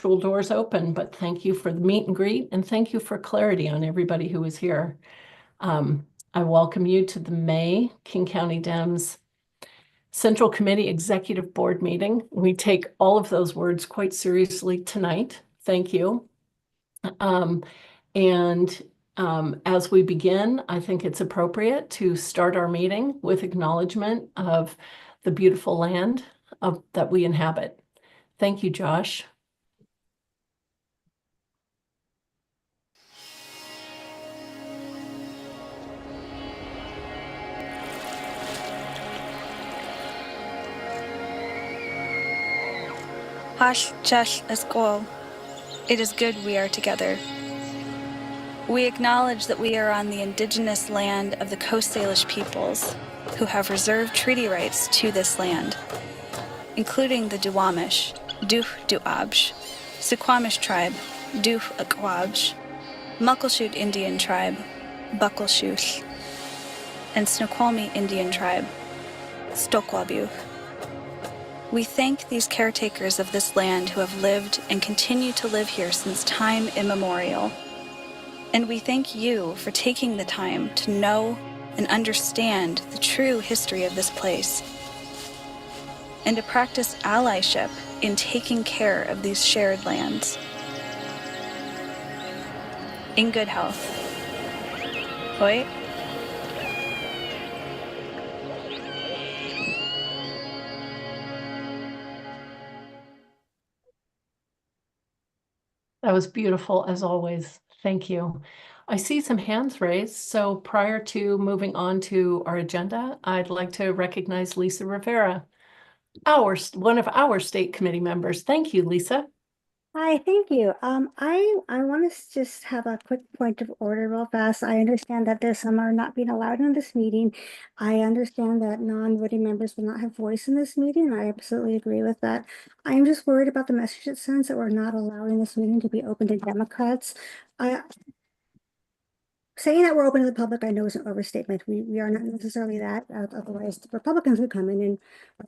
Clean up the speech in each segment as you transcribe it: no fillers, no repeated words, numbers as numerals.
doors open, but thank you for the meet and greet and thank you for clarity on everybody who is here. I welcome you to the May King County Dems Central Committee Executive Board meeting. We take all of those words quite seriously tonight. Thank you. As we begin, I think it's appropriate to start our meeting with acknowledgement of the beautiful land that we inhabit. Thank you, Josh. Hash Chesh Eskol. It is good we are together. We acknowledge that we are on the indigenous land of the Coast Salish peoples, who have reserved treaty rights to this land, including the Duwamish, Duh Duabj, Suquamish tribe, Duh Akwabj, Muckleshoot Indian tribe, Buckleshoot, and Snoqualmie Indian tribe, Stokwabuch. We thank these caretakers of this land who have lived and continue to live here since time immemorial. And we thank you for taking the time to know and understand the true history of this place, and to practice allyship in taking care of these shared lands. In good health. Hoi. That was beautiful as always. Thank you. I see some hands raised. So prior to moving on to our agenda, I'd like to recognize Lisa Rivera, one of our state committee members. Thank you, Lisa. Hi, thank you. I want to just have a quick point of order real fast. I understand that there's some are not being allowed in this meeting. I understand that non-voting members will not have voice in this meeting, and I absolutely agree with that. I'm just worried about the message it sends that we're not allowing this meeting to be open to Democrats. Saying that we're open to the public, I know, is an overstatement. We are not necessarily that. Otherwise, Republicans would come in and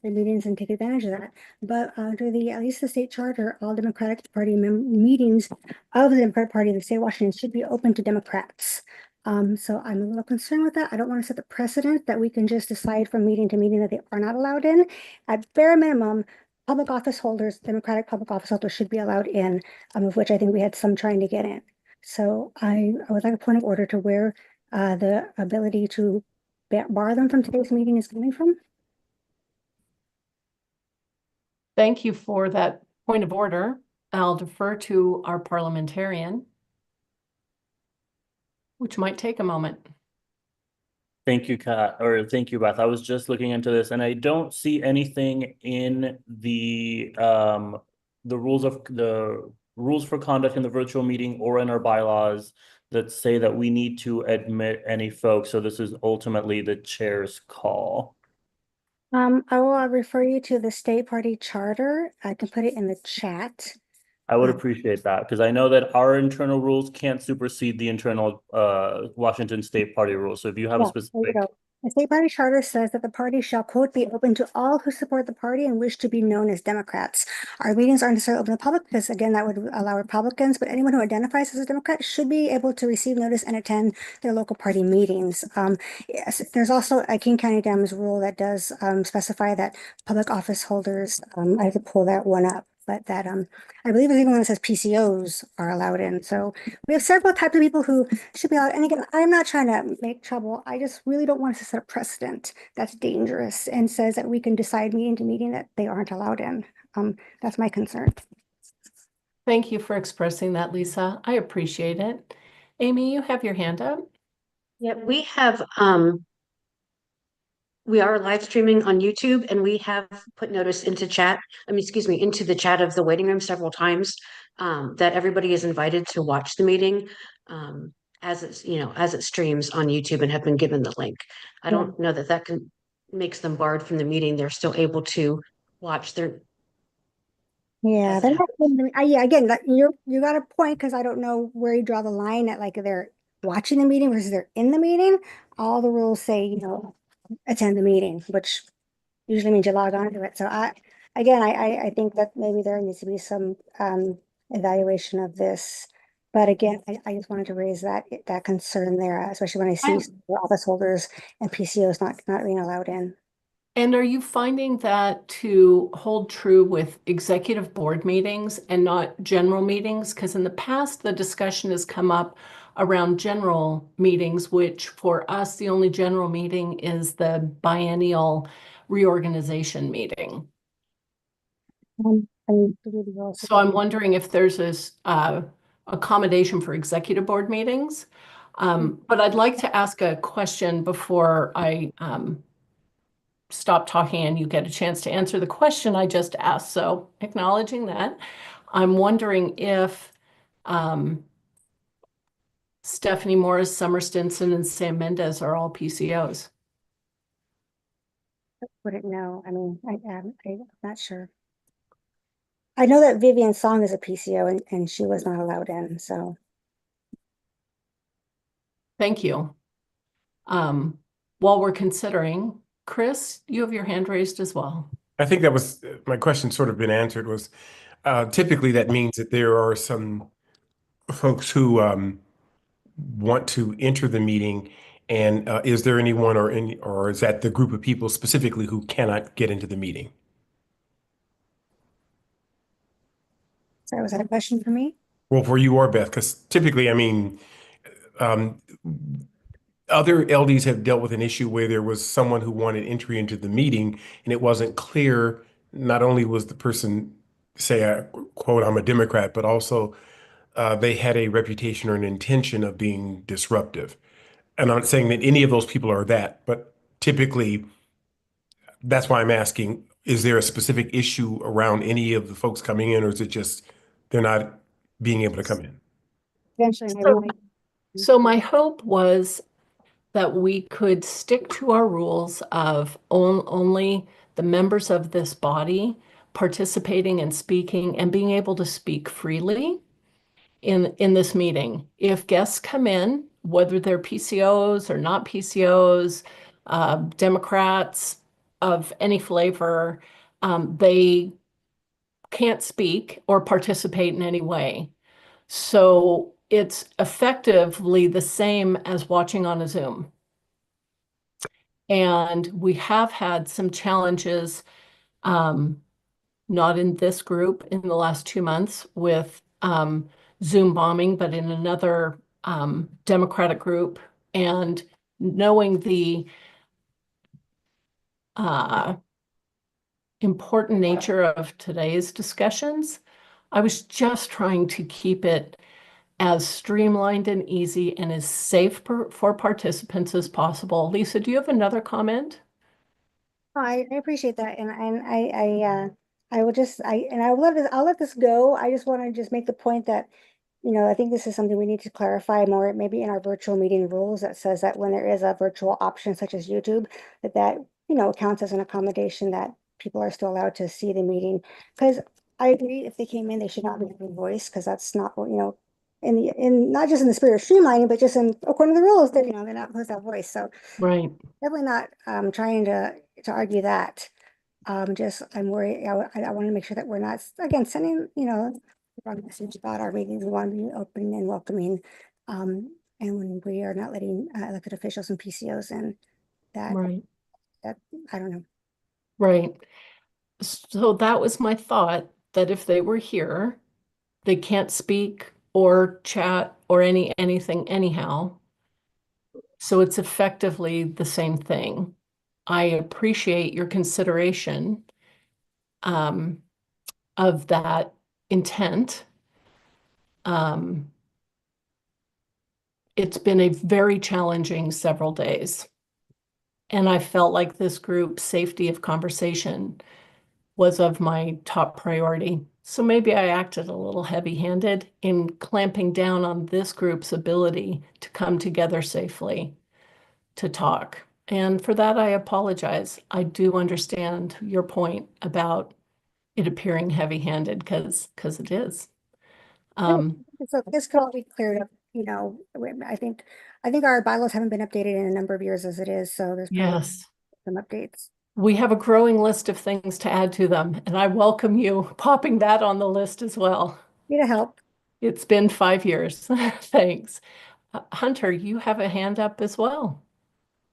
the meetings and take advantage of that. But under at least the state charter, all Democratic Party meetings of the Democratic Party of the state of Washington should be open to Democrats. So I'm a little concerned with that. I don't want to set the precedent that we can just decide from meeting to meeting that they are not allowed in. At bare minimum, public office holders, Democratic public office holders should be allowed in, of which I think we had some trying to get in. So I would like a point of order to where the ability to bar them from today's meeting is coming from. Thank you for that point of order. I'll defer to our parliamentarian, which might take a moment. Thank you, Kat, or thank you, Beth. I was just looking into this and I don't see anything in the rules for conduct in the virtual meeting or in our bylaws that say that we need to admit any folks. So this is ultimately the chair's call. I will refer you to the state party charter. I can put it in the chat. I would appreciate that because I know that our internal rules can't supersede the internal Washington State Party rules. So if you have a specific. The state party charter says that the party shall, quote, be open to all who support the party and wish to be known as Democrats. Our meetings aren't necessarily open to the public because, again, that would allow Republicans, but anyone who identifies as a Democrat should be able to receive notice and attend their local party meetings. Yes, there's also a King County Dems rule that does specify that public office holders, I have to pull that one up, but that I believe there's even one that says PCOs are allowed in. So we have several types of people who should be allowed. And again, I'm not trying to make trouble. I just really don't want us to set a precedent that's dangerous and says that we can decide meeting to meeting that they aren't allowed in. That's my concern. Thank you for expressing that, Lisa. I appreciate it. Amy, you have your hand up. Yeah, we have we are live streaming on YouTube, and we have put notice into into the chat of the waiting room several times that everybody is invited to watch the meeting as it streams on YouTube and have been given the link. I don't know that makes them barred from the meeting. They're still able to watch their. Yeah, again, you got a point because I don't know where you draw the line at like they're watching the meeting versus they're in the meeting. All the rules say, attend the meeting, which usually means you log on to it. So I think that maybe there needs to be some evaluation of this. But again, I just wanted to raise that concern there, especially when I see office holders and PCOs not being allowed in. And are you finding that to hold true with executive board meetings and not general meetings? Because in the past, the discussion has come up around general meetings, which for us, the only general meeting is the biennial reorganization meeting. So I'm wondering if there's this accommodation for executive board meetings. But I'd like to ask a question before I stop talking and you get a chance to answer the question I just asked. So acknowledging that, I'm wondering if Stephanie Morris, Summer Stinson, and Sam Mendez are all PCOs. Wouldn't know. I mean, I'm not sure. I know that Vivian Song is a PCO and she was not allowed in, so. Thank you. While we're considering, Chris, you have your hand raised as well. I think that was my question sort of been answered was typically that means that there are some folks who want to enter the meeting, and is there anyone or is that the group of people specifically who cannot get into the meeting? Sorry, was that a question for me? Well, for you or Beth, because typically, I mean, other LDs have dealt with an issue where there was someone who wanted entry into the meeting and it wasn't clear, not only was the person say, quote, I'm a Democrat, but also they had a reputation or an intention of being disruptive. And I'm not saying that any of those people are that, but typically that's why I'm asking, is there a specific issue around any of the folks coming in, or is it just they're not being able to come in? Eventually, So my hope was that we could stick to our rules of only the members of this body participating and speaking and being able to speak freely in this meeting. If guests come in, whether they're PCOs or not PCOs, Democrats of any flavor, they can't speak or participate in any way. So it's effectively the same as watching on a Zoom. And we have had some challenges, not in this group in the last 2 months with Zoom bombing, but in another Democratic group. And knowing the important nature of today's discussions, I was just trying to keep it as streamlined and easy and as safe for participants as possible. Lisa, do you have another comment? I appreciate that, and I will just I'll let this go. I just want to just make the point that, I think this is something we need to clarify more, maybe in our virtual meeting rules that says that when there is a virtual option such as YouTube, that counts as an accommodation that people are still allowed to see the meeting. Because I agree, if they came in, they should not be having voice, because that's not what, in not just in the spirit of streamlining, but just in according to the rules that, they're not supposed to have voice. So Right. definitely not trying to argue that. I'm worried. I want to make sure that we're not, again, sending, the wrong message about our meetings. We want to be open and welcoming. And when we are not letting elected officials and PCOs in, that Right. I don't know. Right. So that was my thought, that if they were here, they can't speak or chat or anything anyhow. So it's effectively the same thing. I appreciate your consideration of that intent. It's been a very challenging several days. And I felt like this group's safety of conversation was of my top priority. So maybe I acted a little heavy-handed in clamping down on this group's ability to come together safely to talk. And for that, I apologize. I do understand your point about it appearing heavy-handed because it is. So this could all be cleared up, I think our bylaws haven't been updated in a number of years as it is, so there's probably Yes. some updates. We have a growing list of things to add to them, and I welcome you popping that on the list as well. Happy to help. It's been 5 years. Thanks. Hunter, you have a hand up as well.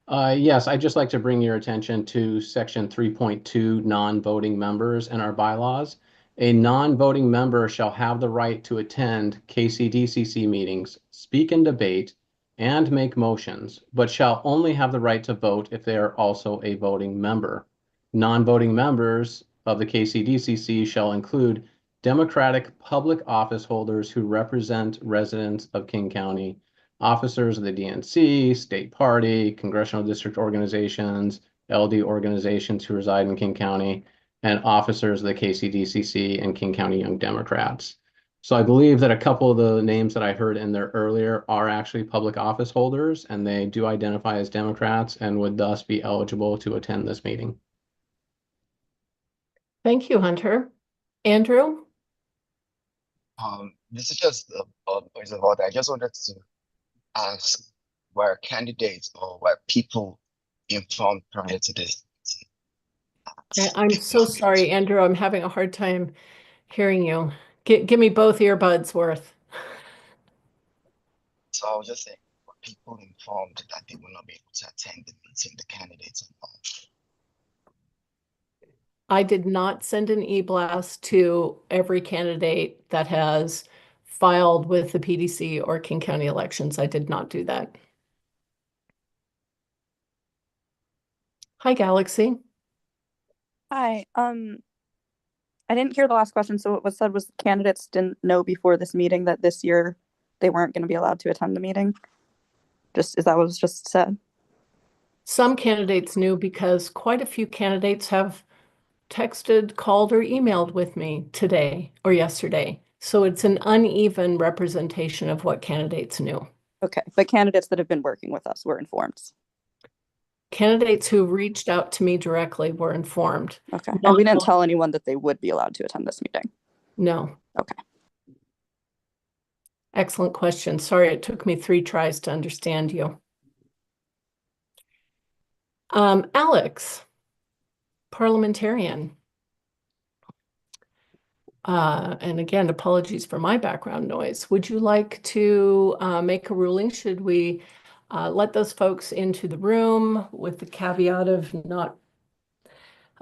Yes, I'd just like to bring your attention to section 3.2, non-voting members in our bylaws. A non-voting member shall have the right to attend KCDCC meetings, speak and debate, and make motions, but shall only have the right to vote if they are also a voting member. Non-voting members of the KCDCC shall include Democratic public office holders who represent residents of King County, officers of the DNC, state party, congressional district organizations, LD organizations who reside in King County, and officers of the KCDCC and King County Young Democrats. So I believe that a couple of the names that I heard in there earlier are actually public office holders, and they do identify as Democrats and would thus be eligible to attend this meeting. Thank you, Hunter. Andrew? This is just a point of order. I just wanted to ask, were candidates or were people informed prior to this? I'm so sorry, Andrew. I'm having a hard time hearing you. Give me both earbuds worth. So I was just saying, were people informed that they will not be able to attend the meeting, the candidates involved? I did not send an e-blast to every candidate that has filed with the PDC or King County elections. I did not do that. Hi, Galaxy. Hi. I didn't hear the last question. So what was said was candidates didn't know before this meeting that this year they weren't going to be allowed to attend the meeting. Is that what was just said? Some candidates knew because quite a few candidates have texted, called, or emailed with me today or yesterday. So it's an uneven representation of what candidates knew. Okay, but candidates that have been working with us were informed. Candidates who reached out to me directly were informed. Okay, and we didn't tell anyone that they would be allowed to attend this meeting. No. Okay. Excellent question. Sorry, it took me 3 tries to understand you. Alex, parliamentarian. And again, apologies for my background noise. Would you like to make a ruling? Should we let those folks into the room with the caveat of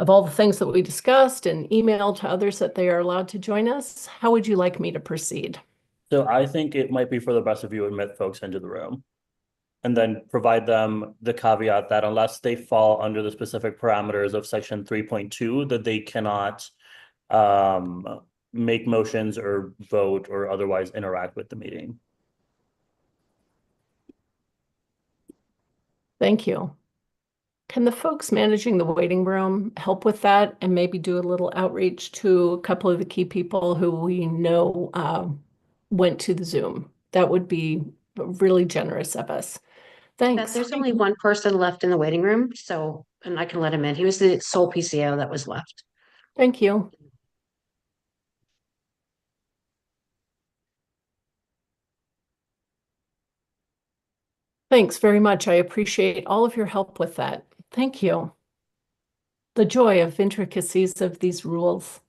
all the things that we discussed and email to others that they are allowed to join us? How would you like me to proceed? So I think it might be for the best if you admit folks into the room. And then provide them the caveat that unless they fall under the specific parameters of section 3.2, that they cannot make motions or vote or otherwise interact with the meeting. Thank you. Can the folks managing the waiting room help with that and maybe do a little outreach to a couple of the key people who we know went to the Zoom? That would be really generous of us. Thanks. There's only one person left in the waiting room, so, and I can let him in. He was the sole PCO that was left. Thank you. Thanks very much. I appreciate all of your help with that. Thank you. The joy of intricacies of these rules.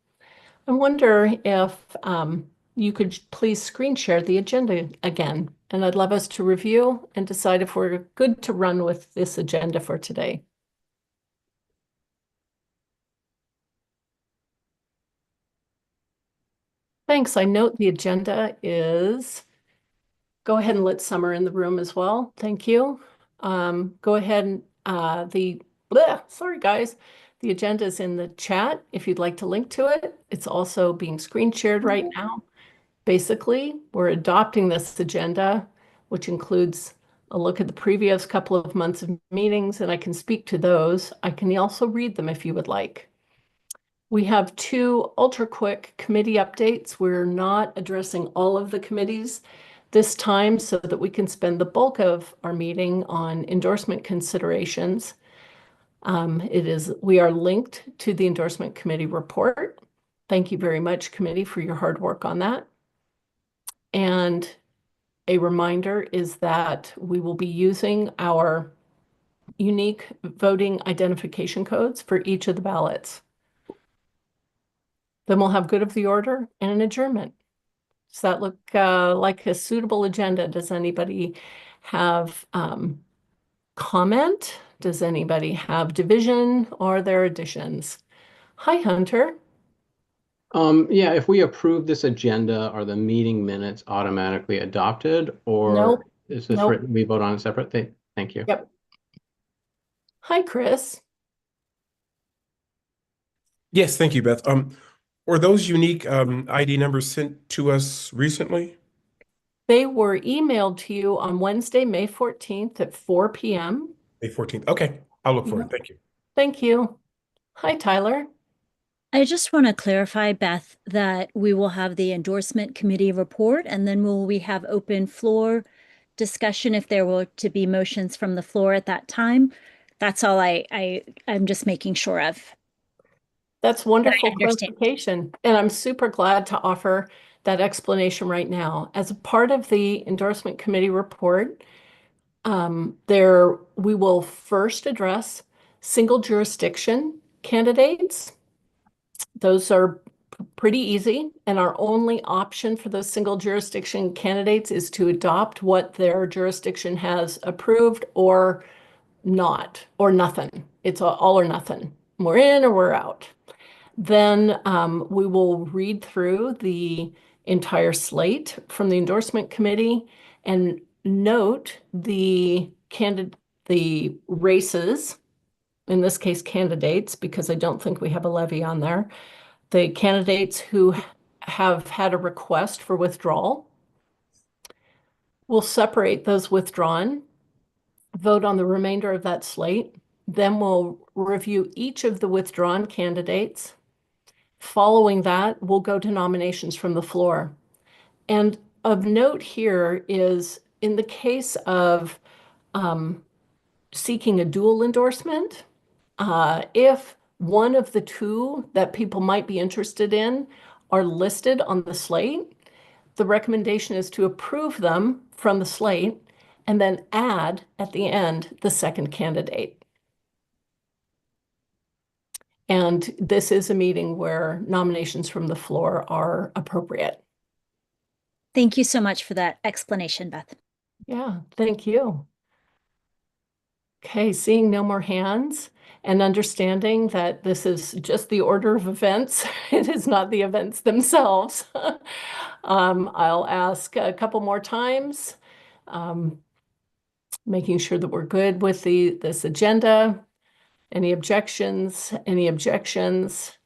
I wonder if you could please screen share the agenda again, and I'd love us to review and decide if we're good to run with this agenda for today. Thanks. I note the agenda is, go ahead and let Summer in the room as well. Thank you. Go ahead and sorry guys, the agenda is in the chat if you'd like to link to it. It's also being screen shared right now. Basically, we're adopting this agenda, which includes a look at the previous couple of months of meetings, and I can speak to those. I can also read them if you would like. We have 2 ultra quick committee updates. We're not addressing all of the committees this time so that we can spend the bulk of our meeting on endorsement considerations. We are linked to the endorsement committee report. Thank you very much, committee, for your hard work on that. And a reminder is that we will be using our unique voting identification codes for each of the ballots. Then we'll have good of the order and an adjournment. Does that look like a suitable agenda? Does anybody have comment? Does anybody have division or their additions? Hi, Hunter. Yeah, if we approve this agenda, are the meeting minutes automatically adopted, or Nope. is this Nope. written, we vote on a separate thing? Thank you. Yep. Hi, Chris. Yes, thank you, Beth. Were those unique ID numbers sent to us recently? They were emailed to you on Wednesday, May 14th at 4 p.m. May 14th. Okay, I'll look for it. Thank you. Thank you. Hi, Tyler. I just want to clarify, Beth, that we will have the endorsement committee report, and then will we have open floor discussion if there were to be motions from the floor at that time? That's all I'm just making sure of. That's wonderful understand. clarification. And I'm super glad to offer that explanation right now. As a part of the endorsement committee report, we will first address single jurisdiction candidates. Those are pretty easy, and our only option for those single jurisdiction candidates is to adopt what their jurisdiction has approved or not, or nothing. It's all or nothing. We're in or we're out. Then we will read through the entire slate from the endorsement committee and note the races, in this case candidates, because I don't think we have a levy on there, the candidates who have had a request for withdrawal. We'll separate those withdrawn, vote on the remainder of that slate. Then we'll review each of the withdrawn candidates. Following that, we'll go to nominations from the floor. And of note here is in the case of seeking a dual endorsement, if one of the two that people might be interested in are listed on the slate, the recommendation is to approve them from the slate and then add at the end the second candidate. And this is a meeting where nominations from the floor are appropriate. Thank you so much for that explanation, Beth. Yeah, thank you. Okay, seeing no more hands and understanding that this is just the order of events, it is not the events themselves. I'll ask a couple more times, making sure that we're good with this agenda. Any objections? Any objections?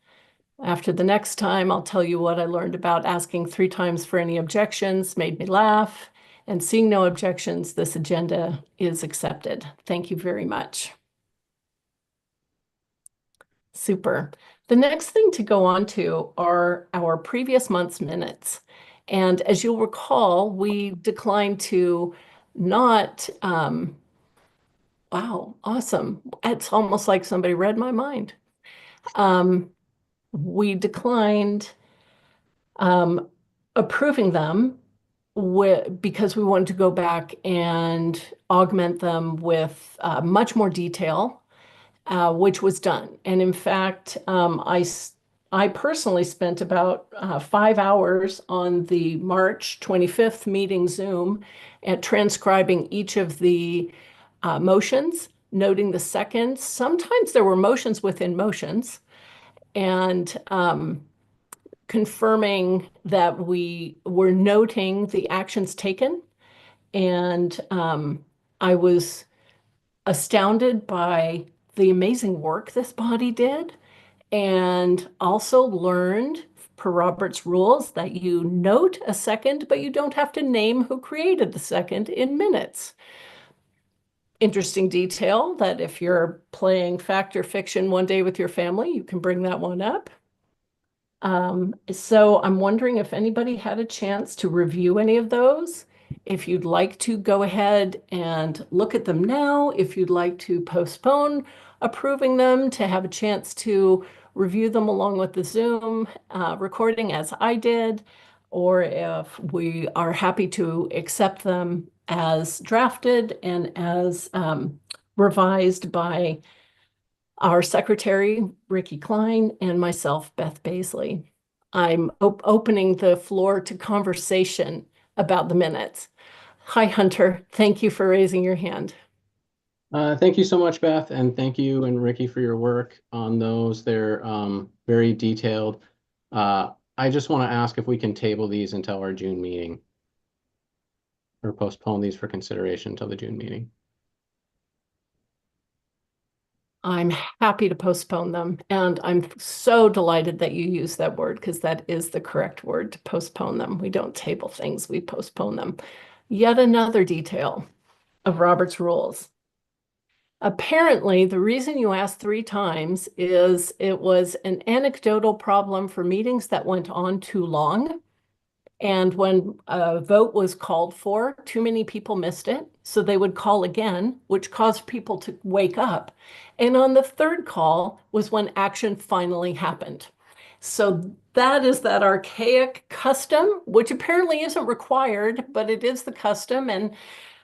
After the next time, I'll tell you what I learned about asking 3 times for any objections, made me laugh. And seeing no objections, this agenda is accepted. Thank you very much. Super. The next thing to go on to are our previous month's minutes. And as you'll recall, we declined to not, wow, awesome. It's almost like somebody read my mind. We declined approving them because we wanted to go back and augment them with much more detail, which was done. And in fact, I personally spent about 5 hours on the March 25th meeting Zoom at transcribing each of the motions, noting the seconds. Sometimes there were motions within motions, and confirming that we were noting the actions taken. And I was astounded by the amazing work this body did, and also learned, per Robert's rules, that you note a second, but you don't have to name who created the second in minutes. Interesting detail that if you're playing fact or fiction one day with your family, you can bring that one up. So I'm wondering if anybody had a chance to review any of those. If you'd like to go ahead and look at them now, if you'd like to postpone approving them to have a chance to review them along with the Zoom recording as I did, or if we are happy to accept them as drafted and as revised by our secretary, Ricky Klein, and myself, Beth Baisley. I'm opening the floor to conversation about the minutes. Hi, Hunter. Thank you for raising your hand. Thank you so much, Beth, and thank you and Ricky for your work on those. They're very detailed. I just want to ask if we can table these until our June meeting or postpone these for consideration until the June meeting. I'm happy to postpone them, and I'm so delighted that you use that word because that is the correct word, to postpone them. We don't table things, we postpone them. Yet another detail of Robert's rules. Apparently, the reason you asked 3 times is it was an anecdotal problem for meetings that went on too long. And when a vote was called for, too many people missed it. So they would call again, which caused people to wake up. And on the 3rd call was when action finally happened. So that is that archaic custom, which apparently isn't required, but it is the custom. And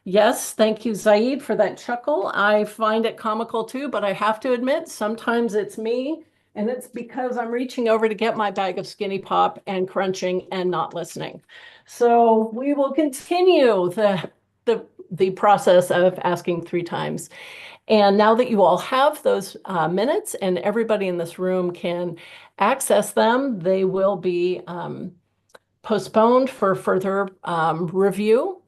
yes, thank you, Zaid, for that chuckle. I find it comical too, but I have to admit, sometimes it's me. And it's because I'm reaching over to get my bag of Skinny Pop and crunching and not listening. So we will continue the process of asking 3 times. And now that you all have those minutes and everybody in this room can access them, they will be postponed for further review.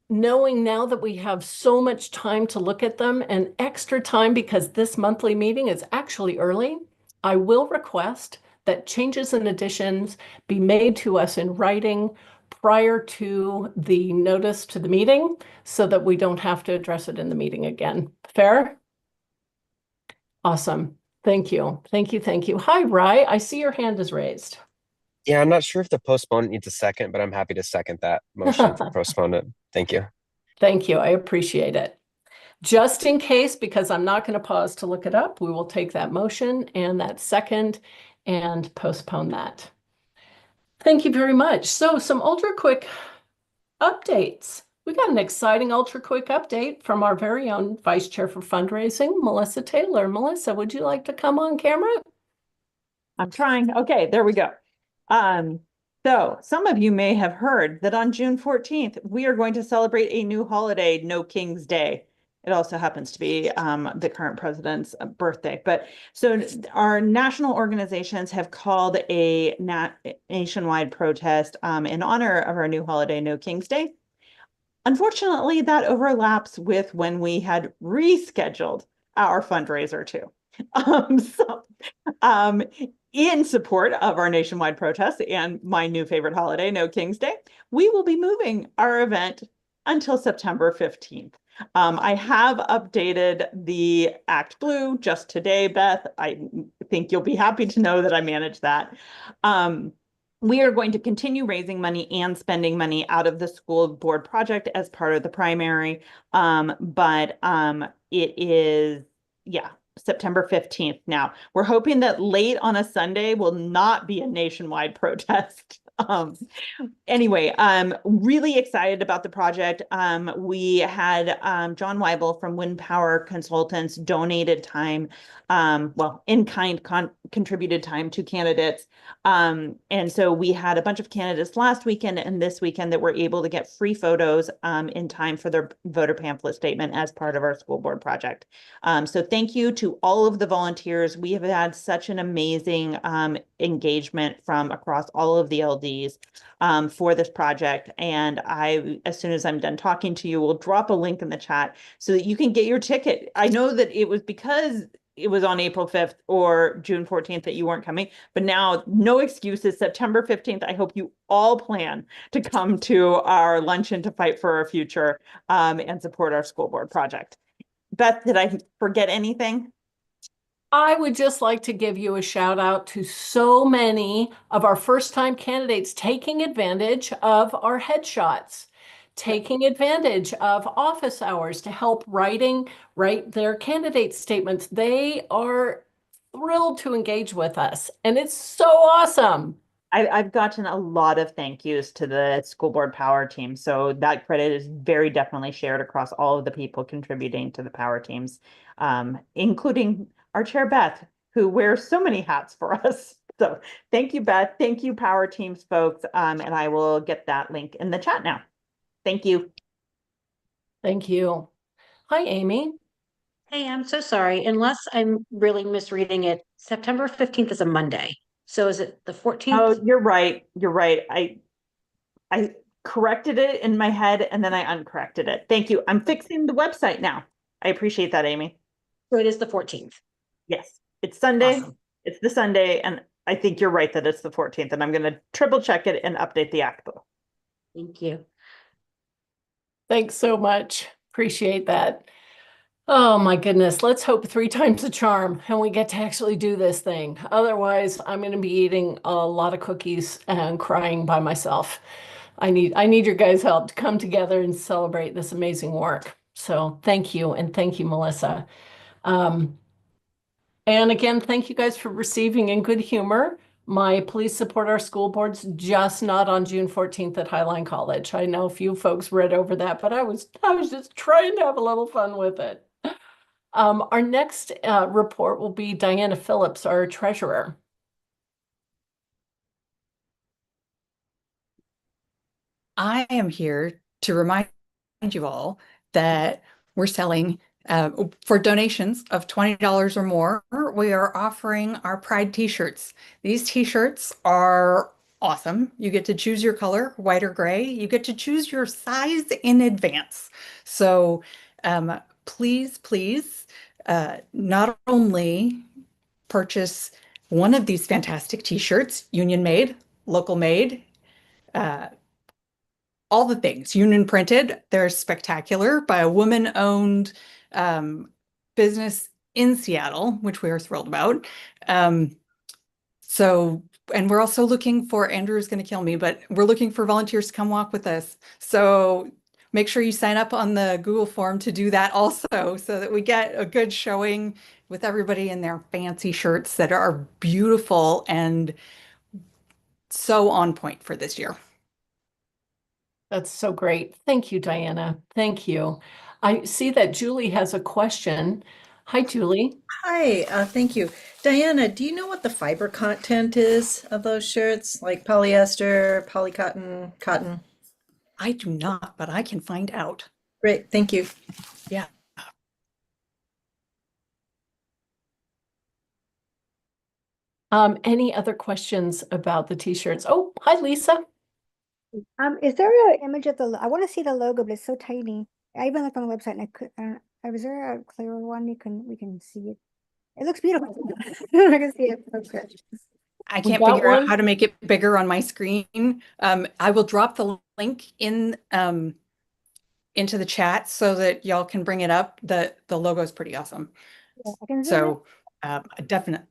Knowing now that we have so much time to look at them and extra time because this monthly meeting is actually early, I will request that changes and additions be made to us in writing prior to the notice to the meeting so that we don't have to address it in the meeting again. Fair? Awesome. Thank you. Thank you. Thank you. Hi, Rye. I see your hand is raised. Yeah, I'm not sure if the postponement needs a second, but I'm happy to second that motion for postponement. Thank you. Thank you. I appreciate it. Just in case, because I'm not going to pause to look it up, we will take that motion and that second and postpone that. Thank you very much. So some ultra quick updates. We got an exciting ultra quick update from our very own Vice Chair for Fundraising, Melissa Taylor. Melissa, would you like to come on camera? I'm trying. Okay, there we go. So some of you may have heard that on June 14th, we are going to celebrate a new holiday, No King's Day. It also happens to be the current president's birthday. But so our national organizations have called a nationwide protest in honor of our new holiday, No King's Day. Unfortunately, that overlaps with when we had rescheduled our fundraiser too. In support of our nationwide protest and my new favorite holiday, No King's Day, we will be moving our event until September 15th. I have updated the Act Blue just today, Beth. I think you'll be happy to know that I managed that. We are going to continue raising money and spending money out of the school board project as part of the primary. But it is, yeah, September 15th. Now, we're hoping that late on a Sunday will not be a nationwide protest. Anyway, really excited about the project. We had John Weibel from Wind Power Consultants donated time, in-kind contributed time to candidates. And so we had a bunch of candidates last weekend and this weekend that were able to get free photos in time for their voter pamphlet statement as part of our school board project. So thank you to all of the volunteers. We have had such an amazing engagement from across all of the LDs for this project. And as soon as I'm done talking to you, will drop a link in the chat so that you can get your ticket. I know that it was because it was on April 5th or June 14th that you weren't coming, but now no excuses. September 15th, I hope you all plan to come to our luncheon to fight for our future and support our school board project. Beth, did I forget anything? I would just like to give you a shout out to so many of our first time candidates taking advantage of our headshots, taking advantage of office hours to help write their candidate statements. They are thrilled to engage with us, and it's so awesome. I've gotten a lot of thank yous to the school board power team. So that credit is very definitely shared across all of the people contributing to the power teams, including our chair, Beth, who wears so many hats for us. So thank you, Beth. Thank you, Power Teams folks. And I will get that link in the chat now. Thank you. Thank you. Hi, Amy. Hey, I'm so sorry. Unless I'm really misreading it, September 15th is a Monday. So is it the 14th? Oh, you're right. You're right. I corrected it in my head and then I uncorrected it. Thank you. I'm fixing the website now. I appreciate that, Amy. So it is the 14th. Yes, it's Sunday. Awesome. It's the Sunday, and I think you're right that it's the 14th, and I'm going to triple check it and update the act book. Thank you. Thanks so much. Appreciate that. Oh my goodness. Let's hope 3 times the charm and we get to actually do this thing. Otherwise, I'm going to be eating a lot of cookies and crying by myself. I need your guys' help to come together and celebrate this amazing work. So thank you. And thank you, Melissa. And again, thank you guys for receiving in good humor my Please Support Our School Boards, just not on June 14th at Highline College. I know a few folks read over that, but I was just trying to have a little fun with it. Our next report will be Diana Phillips, our treasurer. I am here to remind you all that we're selling for donations of $20 or more, we are offering our Pride t-shirts. These t-shirts are awesome. You get to choose your color, white or gray. You get to choose your size in advance. So please, not only purchase one of these fantastic t-shirts, union made, local made, all the things, union printed. They're spectacular by a woman-owned business in Seattle, which we are thrilled about. And we're also looking for, Andrew's going to kill me, but we're looking for volunteers to come walk with us. So make sure you sign up on the Google form to do that also, so that we get a good showing with everybody in their fancy shirts that are beautiful and so on point for this year. That's so great. Thank you, Diana. Thank you. I see that Julie has a question. Hi, Julie. Hi, thank you. Diana, do you know what the fiber content is of those shirts? Like polyester, polycotton, cotton? I do not, but I can find out. Great, thank you. Yeah. Any other questions about the t-shirts? Oh, hi, Lisa. Is there an image of I want to see the logo, but it's so tiny. I even looked on the website and I could, is there a clearer one we can see it? It looks beautiful. I can see it. Okay. I can't figure out how to make it bigger on my screen. I will drop the link in into the chat so that y'all can bring it up. The logo is pretty awesome. Yeah, I can so definitely.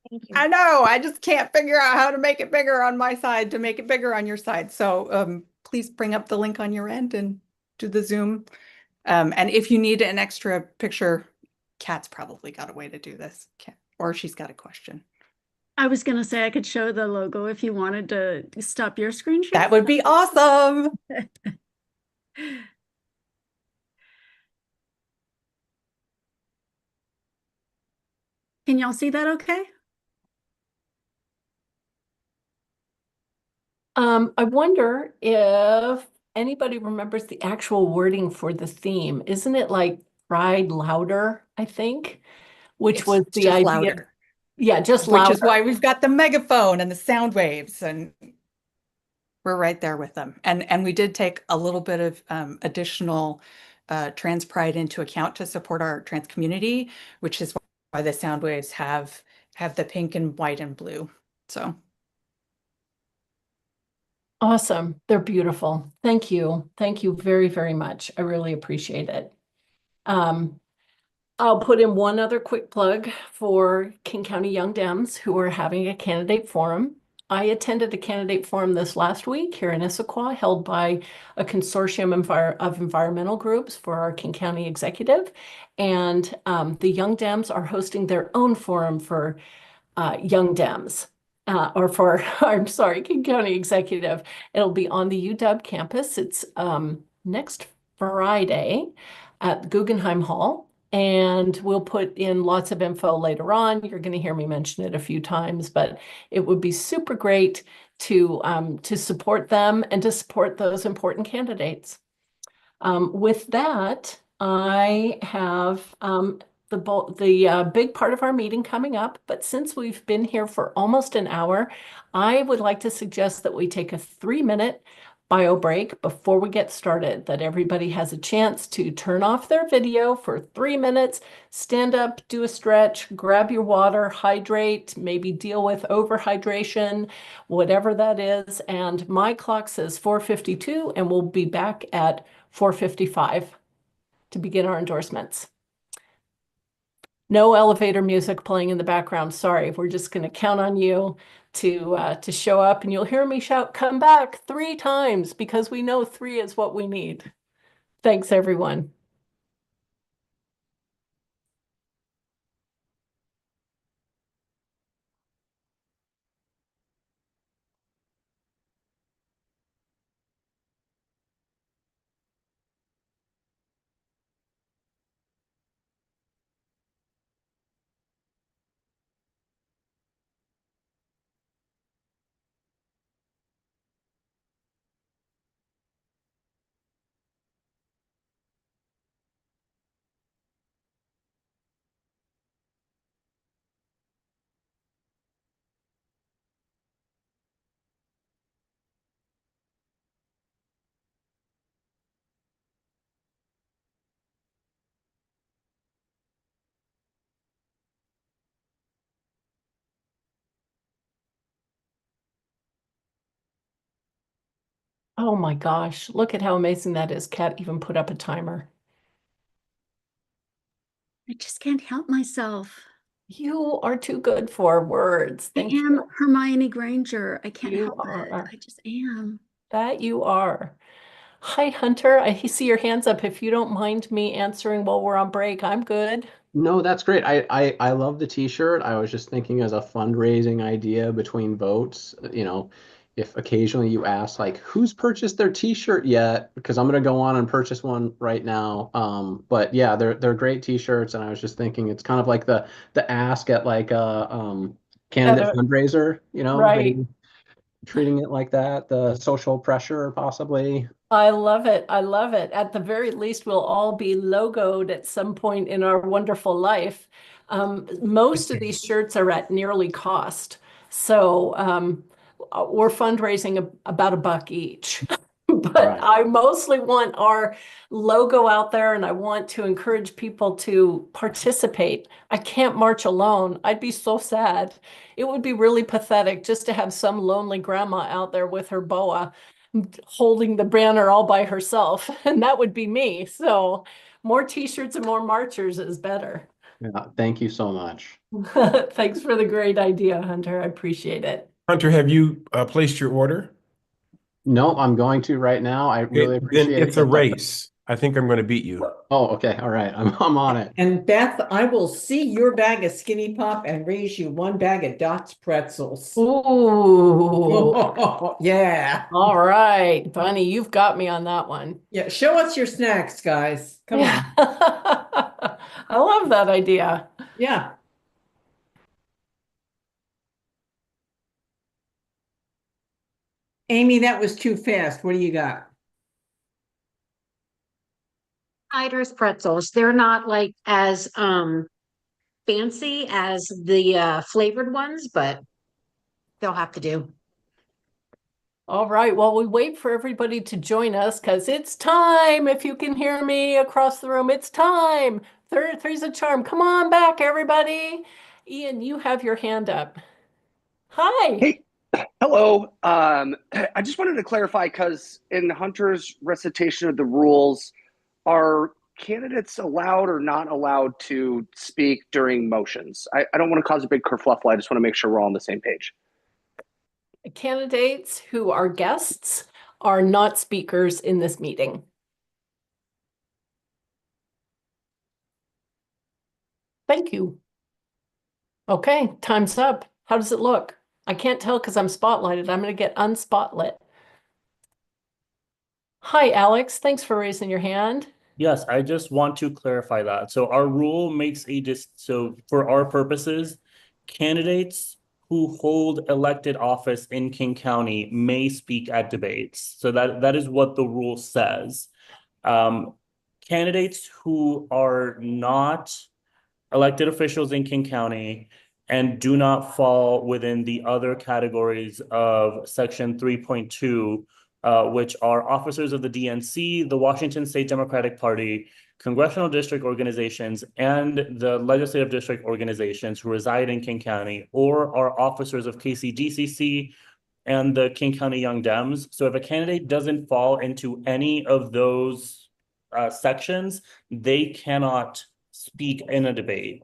Thank you. I know, I just can't figure out how to make it bigger on my side to make it bigger on your side. So please bring up the link on your end and do the Zoom. And if you need an extra picture, Kat's probably got a way to do this, or she's got a question. I was going to say I could show the logo if you wanted to stop your screen share. That would be awesome. Can y'all see that okay? I wonder if anybody remembers the actual wording for the theme. Isn't it like Pride Louder, I think? Which was the idea. Louder. Yeah, just louder. Which is why we've got the megaphone and the sound waves, and we're right there with them. And we did take a little bit of additional trans pride into account to support our trans community, which is why the sound waves have the pink and white and blue. So awesome. They're beautiful. Thank you. Thank you very, very much. I really appreciate it. I'll put in one other quick plug for King County Young Dems who are having a candidate forum. I attended a candidate forum this last week here in Issaquah, held by a consortium of environmental groups for our King County executive. And the Young Dems are hosting their own forum for Young Dems. I'm sorry, King County Executive. It'll be on the UW campus. It's next Friday at Guggenheim Hall. And we'll put in lots of info later on. You're going to hear me mention it a few times, but it would be super great to support them and to support those important candidates. With that, I have the big part of our meeting coming up, but since we've been here for almost an hour, I would like to suggest that we take a 3-minute bio break before we get started, that everybody has a chance to turn off their video for 3 minutes, stand up, do a stretch, grab your water, hydrate, maybe deal with overhydration, whatever that is. And my clock says 4:52, and we'll be back at 4:55 to begin our endorsements. No elevator music playing in the background. Sorry, we're just going to count on you to show up, and you'll hear me shout, "Come back," 3 times, because we know 3 is what we need. Thanks, everyone. Oh my gosh, look at how amazing that is. Kat even put up a timer. I just can't help myself. You are too good for words. I Thank am you. Hermione Granger. I can't You help it. are. I just am. That you are. Hi, Hunter. I see your hands up. If you don't mind me answering while we're on break, I'm good. No, that's great. I love the t-shirt. I was just thinking as a fundraising idea between votes, if occasionally you ask like who's purchased their t-shirt yet, because I'm gonna go on and purchase one right now. But yeah, they're great t-shirts, and I was just thinking it's kind of like the ask at like a candidate fundraiser, Right. maybe treating it like that, the social pressure possibly. I love it. I love it. At the very least, we'll all be logoed at some point in our wonderful life. Most of these shirts are at nearly cost. So we're fundraising about $1 each. But Right. I mostly want our logo out there, and I want to encourage people to participate. I can't march alone. I'd be so sad. It would be really pathetic just to have some lonely grandma out there with her boa holding the banner all by herself, and that would be me. So more t-shirts and more marchers is better. Yeah, thank you so much. Thanks for the great idea, Hunter. I appreciate it. Hunter, have you placed your order? No, I'm going to right now. I really Then appreciate it. it's a race. I think I'm going to beat you. Oh, okay. All right. I'm on it. And Beth, I will see your bag of Skinny Pop and raise you 1 bag of Dot's pretzels. Ooh. Yeah. All right, Bunny, you've got me on that one. Yeah. Show us your snacks, guys. Come on. I love that idea. Yeah. Amy, that was too fast. What do you got? Snyder's pretzels. They're not like as fancy as the flavored ones, but they'll have to do. All right, well, we wait for everybody to join us because it's time. If you can hear me across the room, it's time. Three's a charm. Come on back, everybody. Ian, you have your hand up. Hi. Hey, hello. I just wanted to clarify because in Hunter's recitation of the rules, are candidates allowed or not allowed to speak during motions? I don't want to cause a big kerfluffle. I just want to make sure we're all on the same page. Candidates who are guests are not speakers in this meeting. Thank you. Okay, time's up. How does it look? I can't tell because I'm spotlighted. I'm going to get unspotlit. Hi, Alex. Thanks for raising your hand. Yes, I just want to clarify that. So our rule makes so for our purposes, candidates who hold elected office in King County may speak at debates. So that is what the rule says. Candidates who are not elected officials in King County and do not fall within the other categories of section 3.2, which are officers of the DNC, the Washington State Democratic Party, congressional district organizations, and the legislative district organizations who reside in King County, or are officers of KCDCC and the King County Young Dems. So if a candidate doesn't fall into any of those sections, they cannot speak in a debate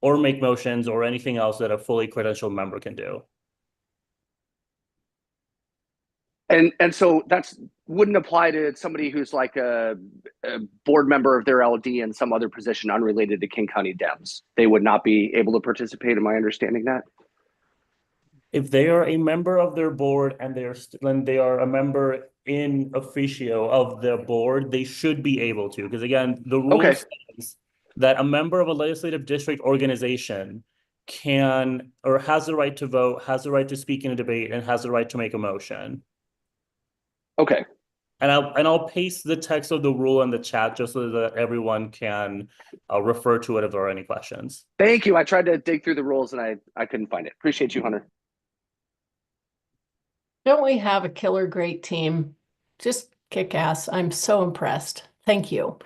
or make motions or anything else that a fully credentialed member can do. And so that's wouldn't apply to somebody who's like a board member of their LD in some other position unrelated to King County Dems. They would not be able to participate. Am I understanding that? If they are a member of their board and they are a member in officio of the board, they should be able to. Because again, the rule says that a member of a legislative district organization can or has the right to vote, has the right to speak in a debate, and has the right to make a motion. Okay. And I'll paste the text of the rule in the chat just so that everyone can refer to it if there are any questions. Thank you. I tried to dig through the rules and I couldn't find it. Appreciate you, Hunter. Don't we have a killer great team? Just kick ass. I'm so impressed. Thank you.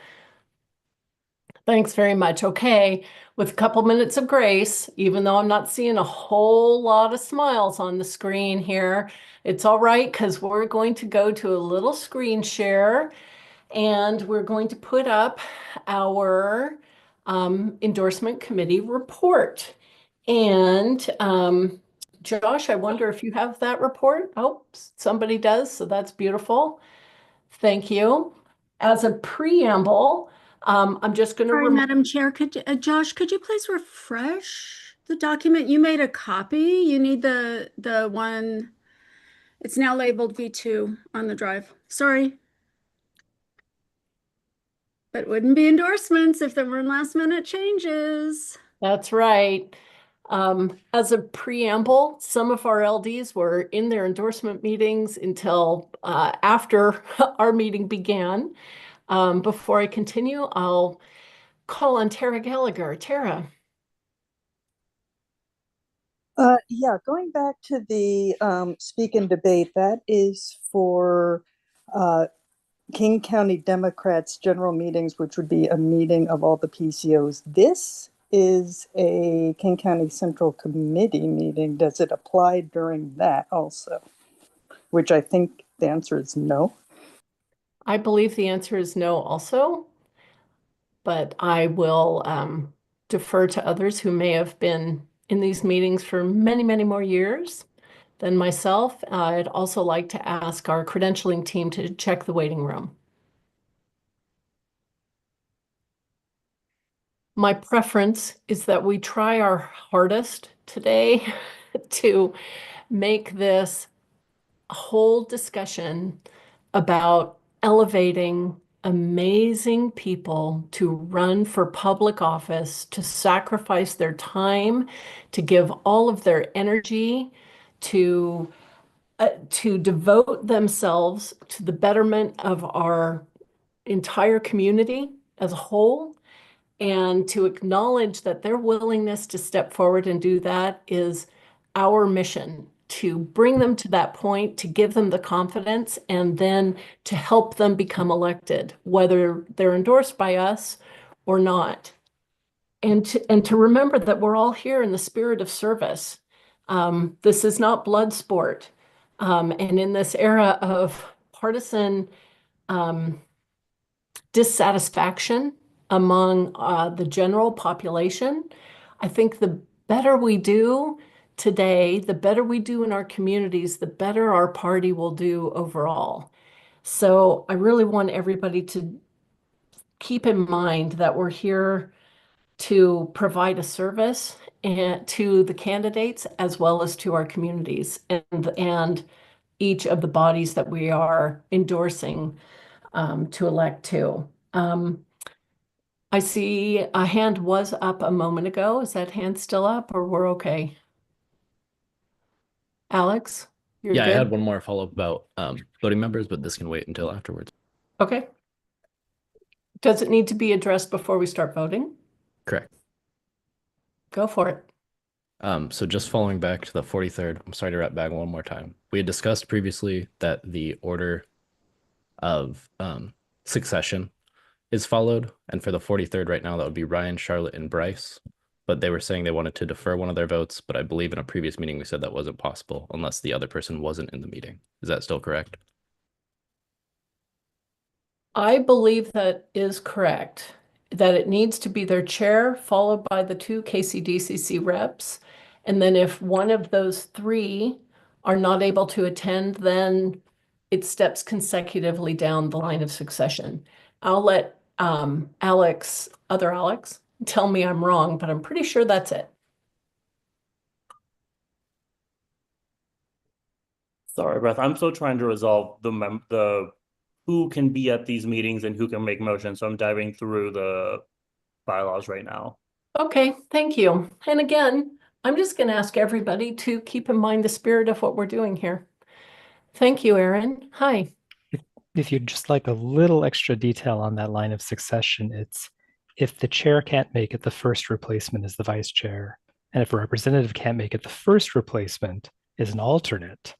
Thanks very much. Okay, with a couple minutes of grace, even though I'm not seeing a whole lot of smiles on the screen here, it's all right because we're going to go to a little screen share and we're going to put up our endorsement committee report. And Josh, I wonder if you have that report? Oh, somebody does, so that's beautiful. Thank you. As a preamble, I'm just going to. Sorry, Madam Chair, Josh, could you please refresh the document? You made a copy. You need the one. It's now labeled V2 on the drive. Sorry. But it wouldn't be endorsements if there were last minute changes. That's right. As a preamble, some of our LDs were in their endorsement meetings until after our meeting began. Before I continue, I'll call on Tara Gallagher. Tara. Yeah, going back to the speak and debate, that is for King County Democrats general meetings, which would be a meeting of all the PCOs. This is a King County Central Committee meeting. Does it apply during that also? Which I think the answer is no. I believe the answer is no also, but I will defer to others who may have been in these meetings for many, many more years than myself. I'd also like to ask our credentialing team to check the waiting room. My preference is that we try our hardest today to make this a whole discussion about elevating amazing people to run for public office, to sacrifice their time, to give all of their energy, to devote themselves to the betterment of our entire community as a whole, and to acknowledge that their willingness to step forward and do that is our mission, to bring them to that point, to give them the confidence, and then to help them become elected, whether they're endorsed by us or not. And to remember that we're all here in the spirit of service. This is not blood sport. And in this era of partisan dissatisfaction among the general population, I think the better we do today, the better we do in our communities, the better our party will do overall. So I really want everybody to keep in mind that we're here to provide a service to the candidates as well as to our communities and each of the bodies that we are endorsing to elect to. I see a hand was up a moment ago. Is that hand still up or we're okay? Alex, you're Yeah, I had good? one more follow-up about voting members, but this can wait until afterwards. Okay. Does it need to be addressed before we start voting? Correct. Go for it. So just following back to the 43rd, I'm sorry to wrap back one more time. We had discussed previously that the order of succession is followed, and for the 43rd right now, that would be Ryan, Charlotte, and Bryce. But they were saying they wanted to defer one of their votes, but I believe in a previous meeting we said that wasn't possible unless the other person wasn't in the meeting. Is that still correct? I believe that is correct, that it needs to be their chair followed by the two KCDCC reps. And then if one of those three are not able to attend, then it steps consecutively down the line of succession. I'll let Alex, other Alex, tell me I'm wrong, but I'm pretty sure that's it. Sorry, Beth. I'm still trying to resolve the who can be at these meetings and who can make motions. So I'm diving through the bylaws right now. Okay, thank you. And again, I'm just going to ask everybody to keep in mind the spirit of what we're doing here. Thank you, Erin. Hi. If you'd just like a little extra detail on that line of succession, it's if the chair can't make it, the first replacement is the vice chair. And if a representative can't make it, the first replacement is an alternate.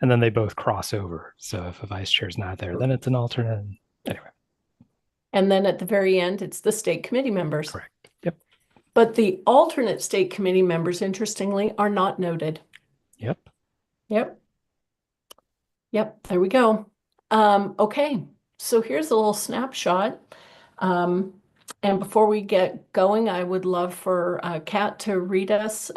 And then they both cross over. So if a vice chair is not there, then it's an alternate. Anyway. And then at the very end, it's the state committee members. Correct. Yep. But the alternate state committee members, interestingly, are not noted. Yep. Yep. Yep, there we go. Okay, so here's a little snapshot. And before we get going, I would love for Kat to read us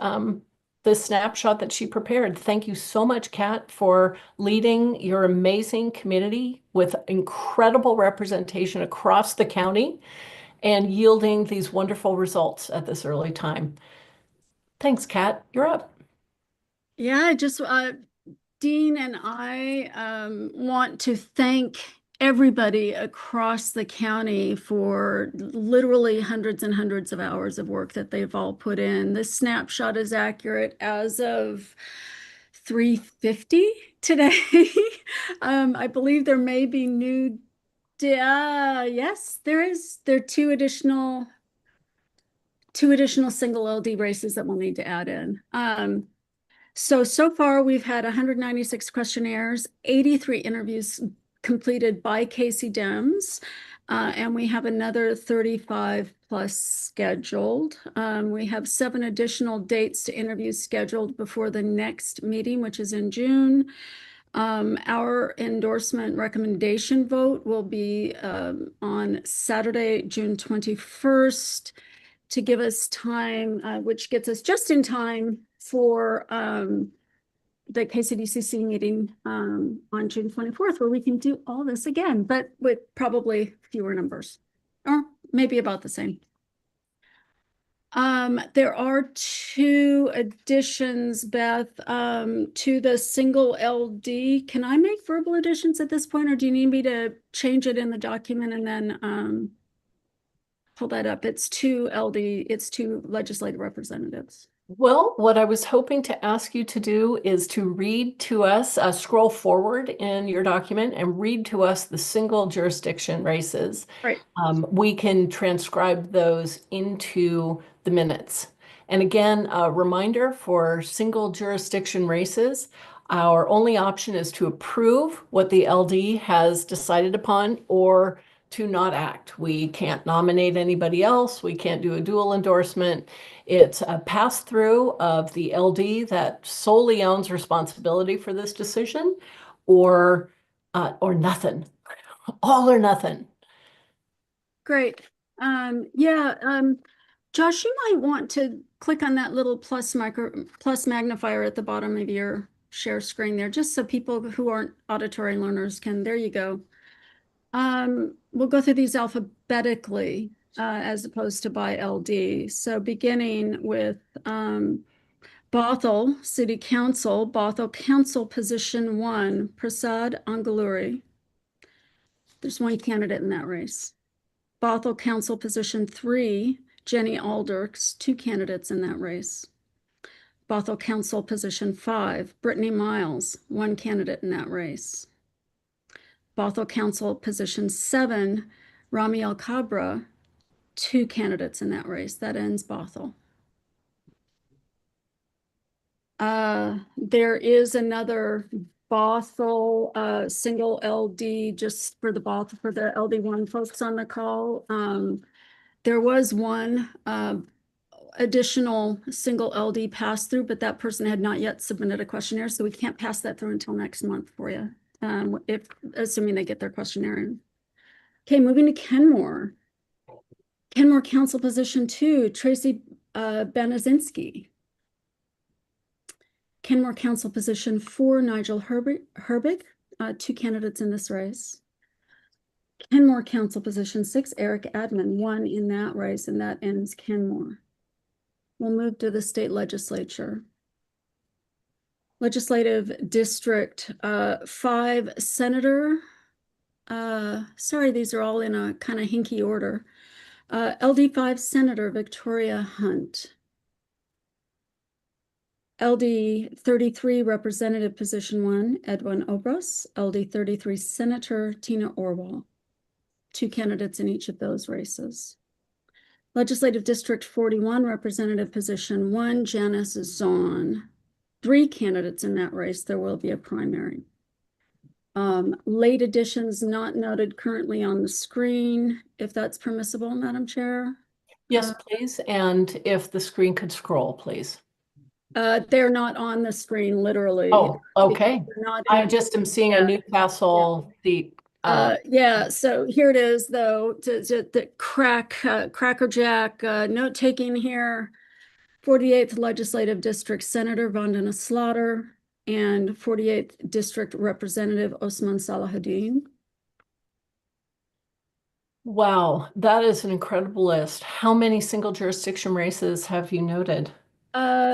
the snapshot that she prepared. Thank you so much, Kat, for leading your amazing community with incredible representation across the county and yielding these wonderful results at this early time. Thanks, Kat. You're up. Yeah, just Dean and I want to thank everybody across the county for literally hundreds and hundreds of hours of work that they've all put in. This snapshot is accurate as of 3:50 today. I believe there may be new, yes, there are two additional single LD races that we'll need to add in. So far we've had 196 questionnaires, 83 interviews completed by KCDEMS, and we have another 35 plus scheduled. We have 7 additional dates to interviews scheduled before the next meeting, which is in June. Our endorsement recommendation vote will be on Saturday, June 21st, to give us time, which gets us just in time for the KCDCC meeting on June 24th, where we can do all this again, but with probably fewer numbers, or maybe about the same. There are 2 additions, Beth, to the single LD. Can I make verbal additions at this point, or do you need me to change it in the document and then pull that up? It's 2 LD, it's 2 legislative representatives. Well, what I was hoping to ask you to do is to read to us, scroll forward in your document and read to us the single jurisdiction races. Right. We can transcribe those into the minutes. And again, a reminder for single jurisdiction races, our only option is to approve what the LD has decided upon or to not act. We can't nominate anybody else. We can't do a dual endorsement. It's a pass-through of the LD that solely owns responsibility for this decision, or nothing, all or nothing. Great. Josh, you might want to click on that little plus magnifier at the bottom of your share screen there, just so people who aren't auditory learners can, there you go. We'll go through these alphabetically as opposed to by LD. So beginning with Bothell City Council, Bothell Council Position 1, Prasad Angaluri. There's one candidate in that race. Bothell Council position 3, Jenny Alders, 2 candidates in that race. Bothell Council position 5, Brittany Miles, 1 candidate in that race. Bothell Council position 7, Ramiel Cabra, 2 candidates in that race. That ends Bothell. There is another Bothell single LD just for the Bothell for the LD1 folks on the call. There was one additional single LD pass through, but that person had not yet submitted a questionnaire, so we can't pass that through until next month for you, if assuming they get their questionnaire in. Okay, moving to Kenmore. Kenmore Council position 2, Tracy Benazinski. Kenmore Council position 4, Nigel Herbig, 2 candidates in this race. Kenmore Council position 6, Eric Admin, 1 in that race, and that ends Kenmore. We'll move to the state legislature. Legislative District 5 Senator. Sorry, these are all in a kind of hinky order. LD5 Senator Victoria Hunt. LD33 Representative Position 1, Edwin Obras. LD33 Senator Tina Orwell. 2 candidates in each of those races. Legislative District 41 Representative Position 1, Janice Zahn. 3 candidates in that race. There will be a primary. Late additions not noted currently on the screen, if that's permissible, Madam Chair. Yes, please. And if the screen could scroll, please. They're not on the screen, literally. Oh, okay. I in, just am seeing a Newcastle seat. Yeah, so here it is, though, the Cracker Jack note taking here. 48th Legislative District Senator Vandana Slaughter and 48th District Representative Osman Salahuddin. Wow, that is an incredible list. How many single jurisdiction races have you noted?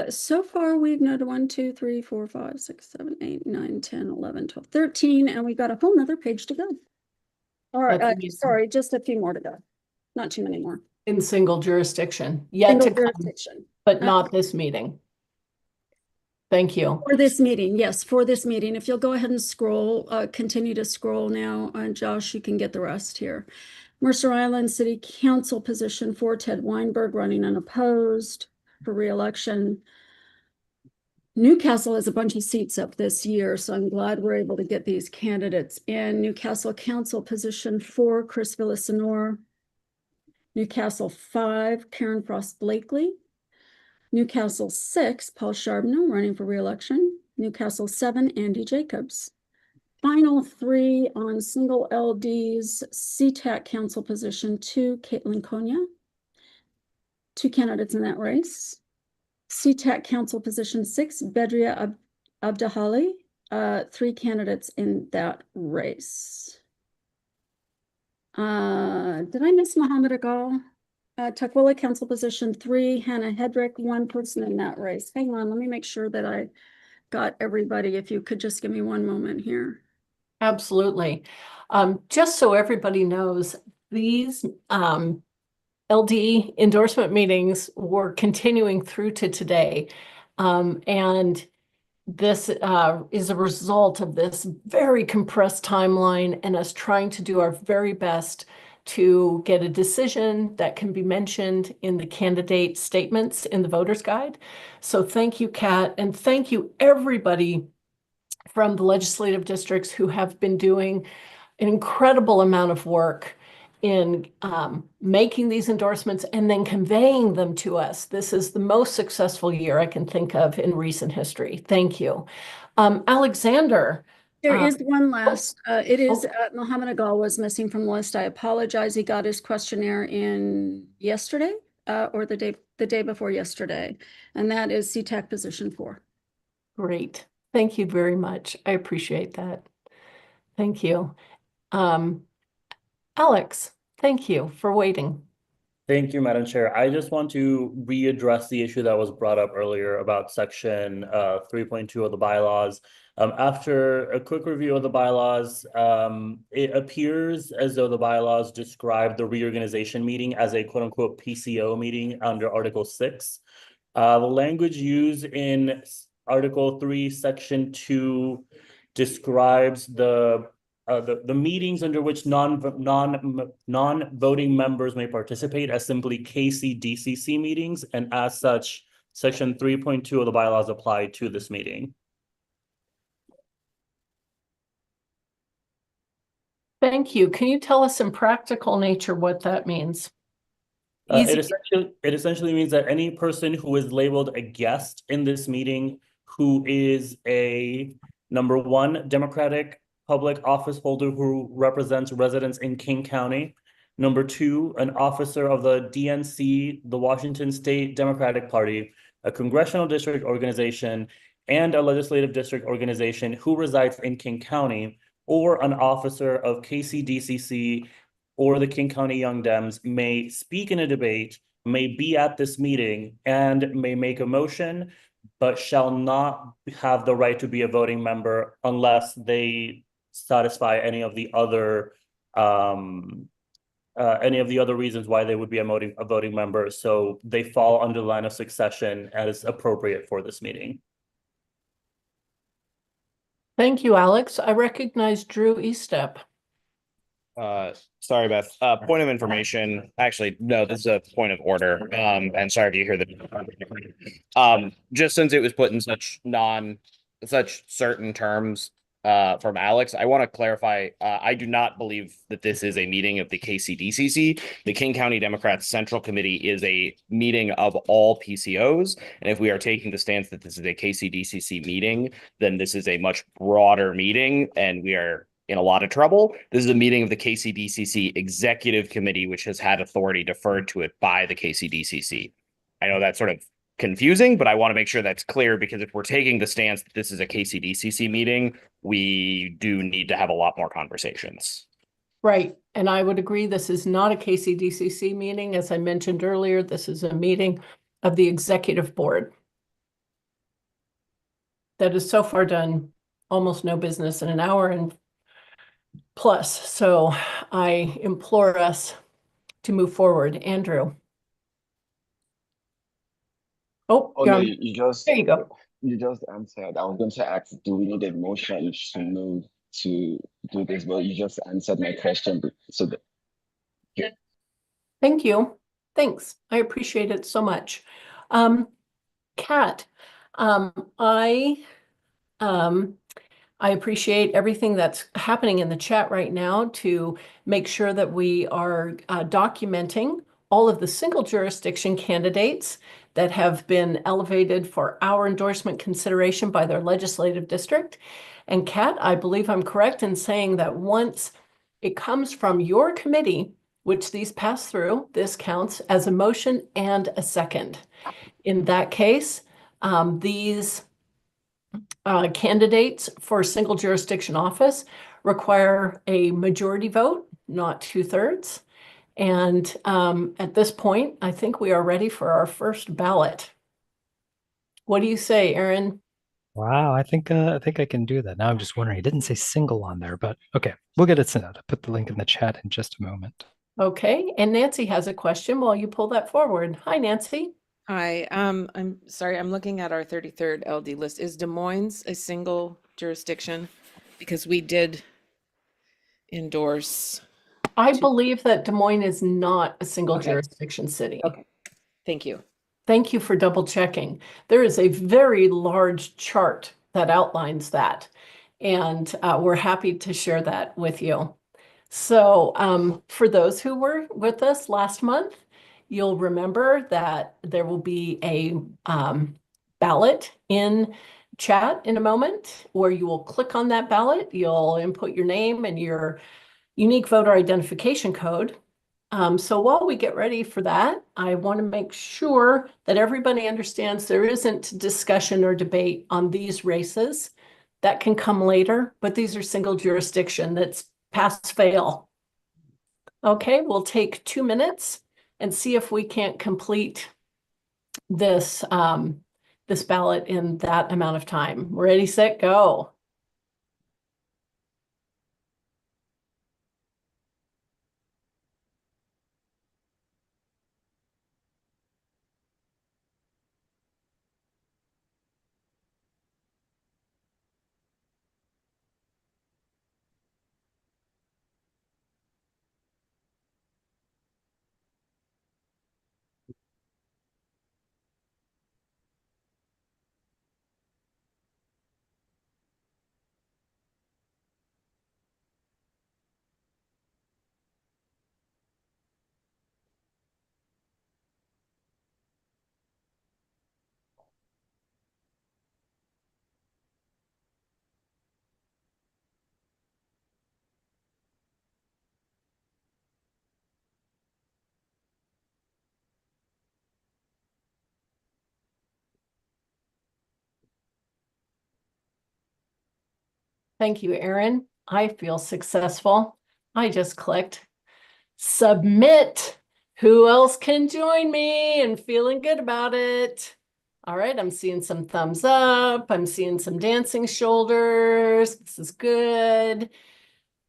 So far we've noted 1, 2, 3, 4, 5, 6, 7, 8, 9, 10, 11, 12, 13, and we've got a whole nother page to go. All right, sorry, just a few more to go. Not too many more. In single jurisdiction, yet to come, but not this meeting. Thank you. For this meeting, yes, for this meeting. If you'll go ahead and scroll, continue to scroll now, Josh, you can get the rest here. Mercer Island City Council position 4, Ted Weinberg, running unopposed for re-election. Newcastle has a bunch of seats up this year, so I'm glad we're able to get these candidates in. Newcastle Council position 4, Chris Villasenor. Newcastle 5, Karen Frost Blakely. Newcastle 6, Paul Charbonneau, running for re-election. Newcastle 7, Andy Jacobs. Final 3 on single LDs, CTAC Council position 2, Caitlin Konya. 2 candidates in that race. CTAC Council position 6, Bedria Abdahali. 3 candidates in that race. Did I miss Muhammad Agal? Tukwila Council position 3, Hannah Hedrick, 1 person in that race. Hang on, let me make sure that I got everybody. If you could just give me one moment here. Absolutely. Just so everybody knows, these LD endorsement meetings were continuing through to today. And this is a result of this very compressed timeline and us trying to do our very best to get a decision that can be mentioned in the candidate statements in the voter's guide. So thank you, Kat, and thank you everybody from the legislative districts who have been doing an incredible amount of work in making these endorsements and then conveying them to us. This is the most successful year I can think of in recent history. Thank you. Alexander. There is one last, it is Muhammad Agal was missing from the list. I apologize. He got his questionnaire in yesterday or the day before yesterday. And that is CTAC position 4. Great. Thank you very much. I appreciate that. Thank you. Alex, thank you for waiting. Thank you, Madam Chair. I just want to readdress the issue that was brought up earlier about section 3.2 of the bylaws. After a quick review of the bylaws, it appears as though the bylaws describe the reorganization meeting as a quote unquote PCO meeting under Article 6. The language used in Article 3, Section 2 describes the meetings under which non-voting members may participate as simply KCDCC meetings, and as such, Section 3.2 of the bylaws apply to this meeting. Thank you. Can you tell us in practical nature what that means? It essentially means that any person who is labeled a guest in this meeting who is a number one Democratic public office holder who represents residents in King County. Number two, an officer of the DNC, the Washington State Democratic Party, a congressional district organization, and a legislative district organization who resides in King County, or an officer of KCDCC or the King County Young Dems may speak in a debate, may be at this meeting, and may make a motion, but shall not have the right to be a voting member unless they satisfy any of the other reasons why they would be a voting member. So they fall under the line of succession as appropriate for this meeting. Thank you, Alex. I recognize Drew Eastep. Sorry, Beth. Point of information. Actually, no, this is a point of order. And sorry if you hear the just since it was put in such certain terms from Alex, I want to clarify. I do not believe that this is a meeting of the KCDCC. The King County Democrats Central Committee is a meeting of all PCOs. And if we are taking the stance that this is a KCDCC meeting, then this is a much broader meeting, and we are in a lot of trouble. This is a meeting of the KCDCC Executive Committee, which has had authority deferred to it by the KCDCC. I know that's sort of confusing, but I want to make sure that's clear, because if we're taking the stance that this is a KCDCC meeting, we do need to have a lot more conversations. Right. And I would agree, this is not a KCDCC meeting. As I mentioned earlier, this is a meeting of the executive board that has so far done almost no business in an hour and plus. So I implore us to move forward. Andrew. Oh, no, you just, there you go. You just answered. I was going to ask, do we need a motion to move to do this? But you just answered my question. So yeah. Thank you. Thanks. I appreciate it so much. Kat, I appreciate everything that's happening in the chat right now to make sure that we are documenting all of the single jurisdiction candidates that have been elevated for our endorsement consideration by their legislative district. And Kat, I believe I'm correct in saying that once it comes from your committee, which these pass through, this counts as a motion and a second. In that case, these candidates for single jurisdiction office require a majority vote, not 2/3. And at this point, I think we are ready for our first ballot. What do you say, Aaron? Wow, I think I can do that. Now I'm just wondering, it didn't say single on there, but okay, we'll get it sent out. I'll put the link in the chat in just a moment. Okay, and Nancy has a question while you pull that forward. Hi, Nancy. Hi, I'm sorry, I'm looking at our 33rd LD list. Is Des Moines a single jurisdiction? Because we did endorse. I believe that Des Moines is not a single jurisdiction city. Okay, thank you. Thank you for double checking. There is a very large chart that outlines that, and we're happy to share that with you. So for those who were with us last month, you'll remember that there will be a ballot in chat in a moment where you will click on that ballot. You'll input your name and your unique voter identification code. So while we get ready for that, I want to make sure that everybody understands there isn't discussion or debate on these races. That can come later, but these are single jurisdiction. That's pass fail. Okay, we'll take 2 minutes and see if we can't complete this, this ballot in that amount of time. Ready, set, go. Thank you, Erin. I feel successful. I just clicked submit. Who else can join me and feeling good about it? All right, I'm seeing some thumbs up. I'm seeing some dancing shoulders. This is good.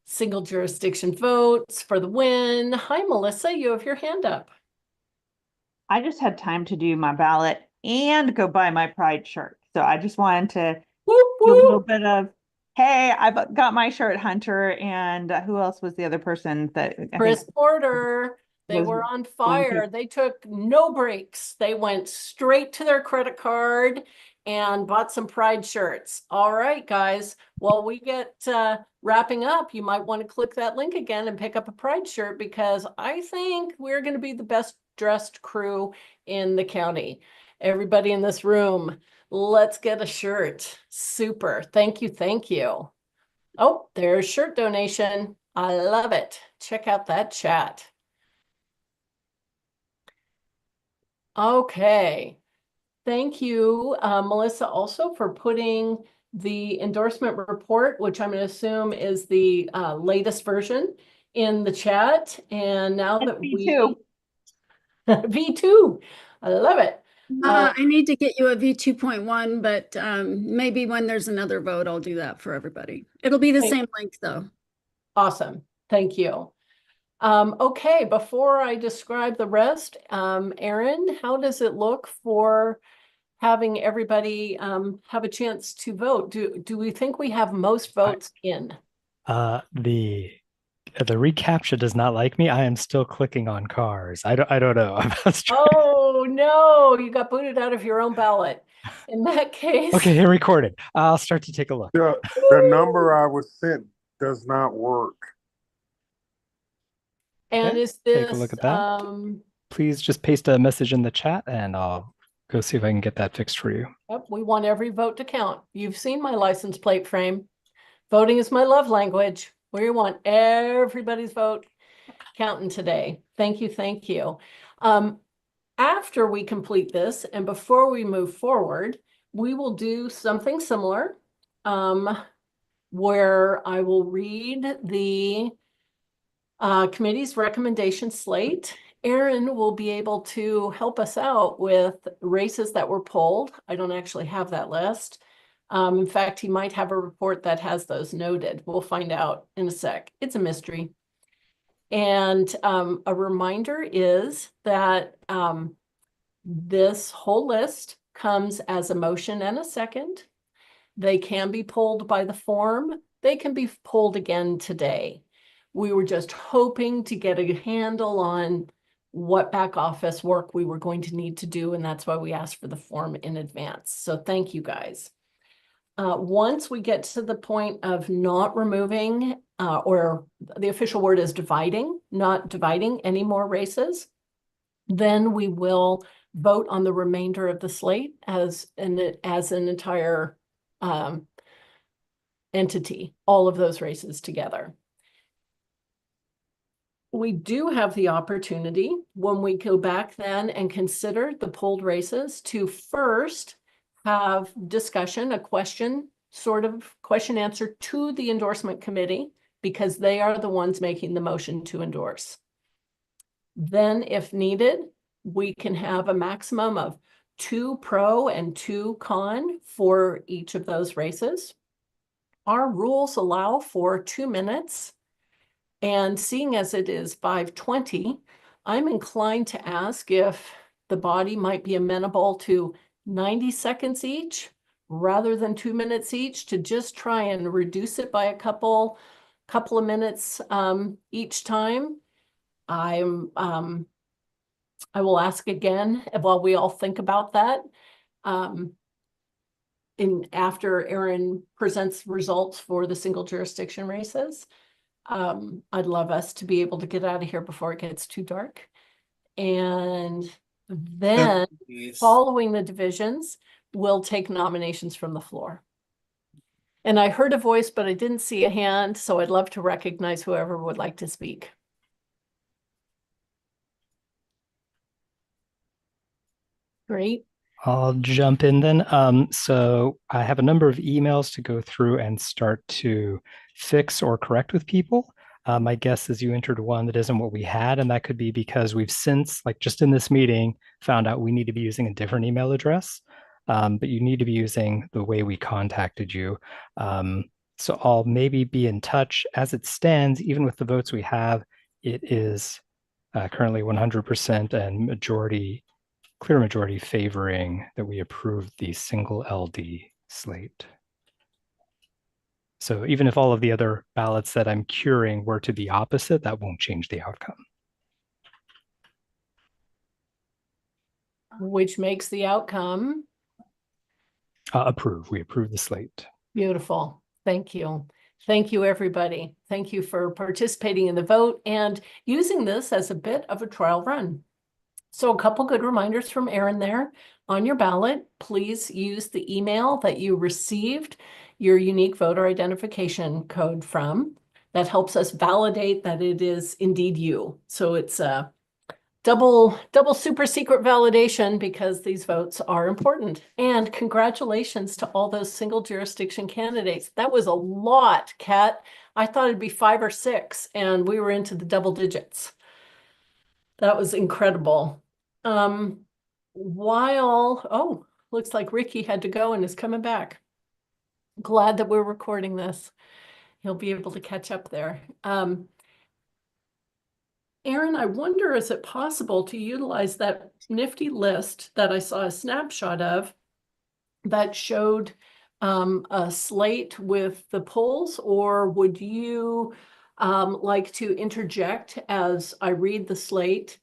Single jurisdiction votes for the win. Hi, Melissa, you have your hand up. I just had time to do my ballot and go buy my pride shirt. So I just wanted to do a little bit of, hey, I've got my shirt, Hunter, and who else was the other person that I Chris think Porter. They was were on going fire. to- They took no breaks. They went straight to their credit card and bought some Pride shirts. All right, guys. While we get wrapping up, you might want to click that link again and pick up a Pride shirt, because I think we're going to be the best dressed crew in the county. Everybody in this room, let's get a shirt. Super. Thank you. Thank you. Oh, there's shirt donation. I love it. Check out that chat. Okay. Thank you, Melissa, also for putting the endorsement report, which I'm going to assume is the latest version, in the chat. And now that V2. V2, I love it. I need to get you a V2.1, but maybe when there's another vote, I'll do that for everybody. It'll be the same link though. Awesome. Thank you. Okay, before I describe the rest, Erin, how does it look for having everybody have a chance to vote? Do we think we have most votes in? The reCAPTCHA does not like me. I am still clicking on cars. I don't know. Oh no, you got booted out of your own ballot. In that case. Okay, hit recorded. I'll start to take a look. The number I was sent does not work. And Okay, is this take a look at that. Please just paste a message in the chat and I'll go see if I can get that fixed for you. Yep, we want every vote to count. You've seen my license plate frame. Voting is my love language. We want everybody's vote counting today. Thank you, thank you. After we complete this and before we move forward, we will do something similar, where I will read the committee's recommendation slate. Erin will be able to help us out with races that were polled. I don't actually have that list. In fact, he might have a report that has those noted. We'll find out in a sec. It's a mystery. And a reminder is that this whole list comes as a motion and a second. They can be polled by the form. They can be polled again today. We were just hoping to get a handle on what back office work we were going to need to do, and that's why we asked for the form in advance. So thank you, guys. Once we get to the point of not removing, or the official word is dividing, not dividing any more races, then we will vote on the remainder of the slate as an entire entity, all of those races together. We do have the opportunity when we go back then and consider the polled races to first have discussion, a question, sort of question answer to the endorsement committee, because they are the ones making the motion to endorse. Then if needed, we can have a maximum of 2 pro and 2 con for each of those races. Our rules allow for 2 minutes. And seeing as it is 5:20, I'm inclined to ask if the body might be amenable to 90 seconds each rather than 2 minutes each, to just try and reduce it by a couple of minutes each time. I will ask again while we all think about that. After Erin presents results for the single jurisdiction races. I'd love us to be able to get out of here before it gets too dark. And then following the divisions, we'll take nominations from the floor. And I heard a voice, but I didn't see a hand, so I'd love to recognize whoever would like to speak. Great. I'll jump in then. So I have a number of emails to go through and start to fix or correct with people. My guess is you entered one that isn't what we had, and that could be because we've since, like just in this meeting, found out we need to be using a different email address, but you need to be using the way we contacted you. So I'll maybe be in touch. As it stands, even with the votes we have, it is currently 100% and clear majority favoring that we approve the single LD slate. So even if all of the other ballots that I'm curing were to be opposite, that won't change the outcome. Which makes the outcome approve. We approve the slate. Beautiful. Thank you. Thank you, everybody. Thank you for participating in the vote and using this as a bit of a trial run. So a couple good reminders from Erin there. On your ballot, please use the email that you received your unique voter identification code from. That helps us validate that it is indeed you. So it's a double super secret validation because these votes are important. And congratulations to all those single jurisdiction candidates. That was a lot, Kat. I thought it'd be 5 or 6, and we were into the double digits. That was incredible. Looks like Ricky had to go and is coming back. Glad that we're recording this. He'll be able to catch up there. Erin, I wonder, is it possible to utilize that nifty list that I saw a snapshot of that showed a slate with the polls, or would you like to interject as I read the slate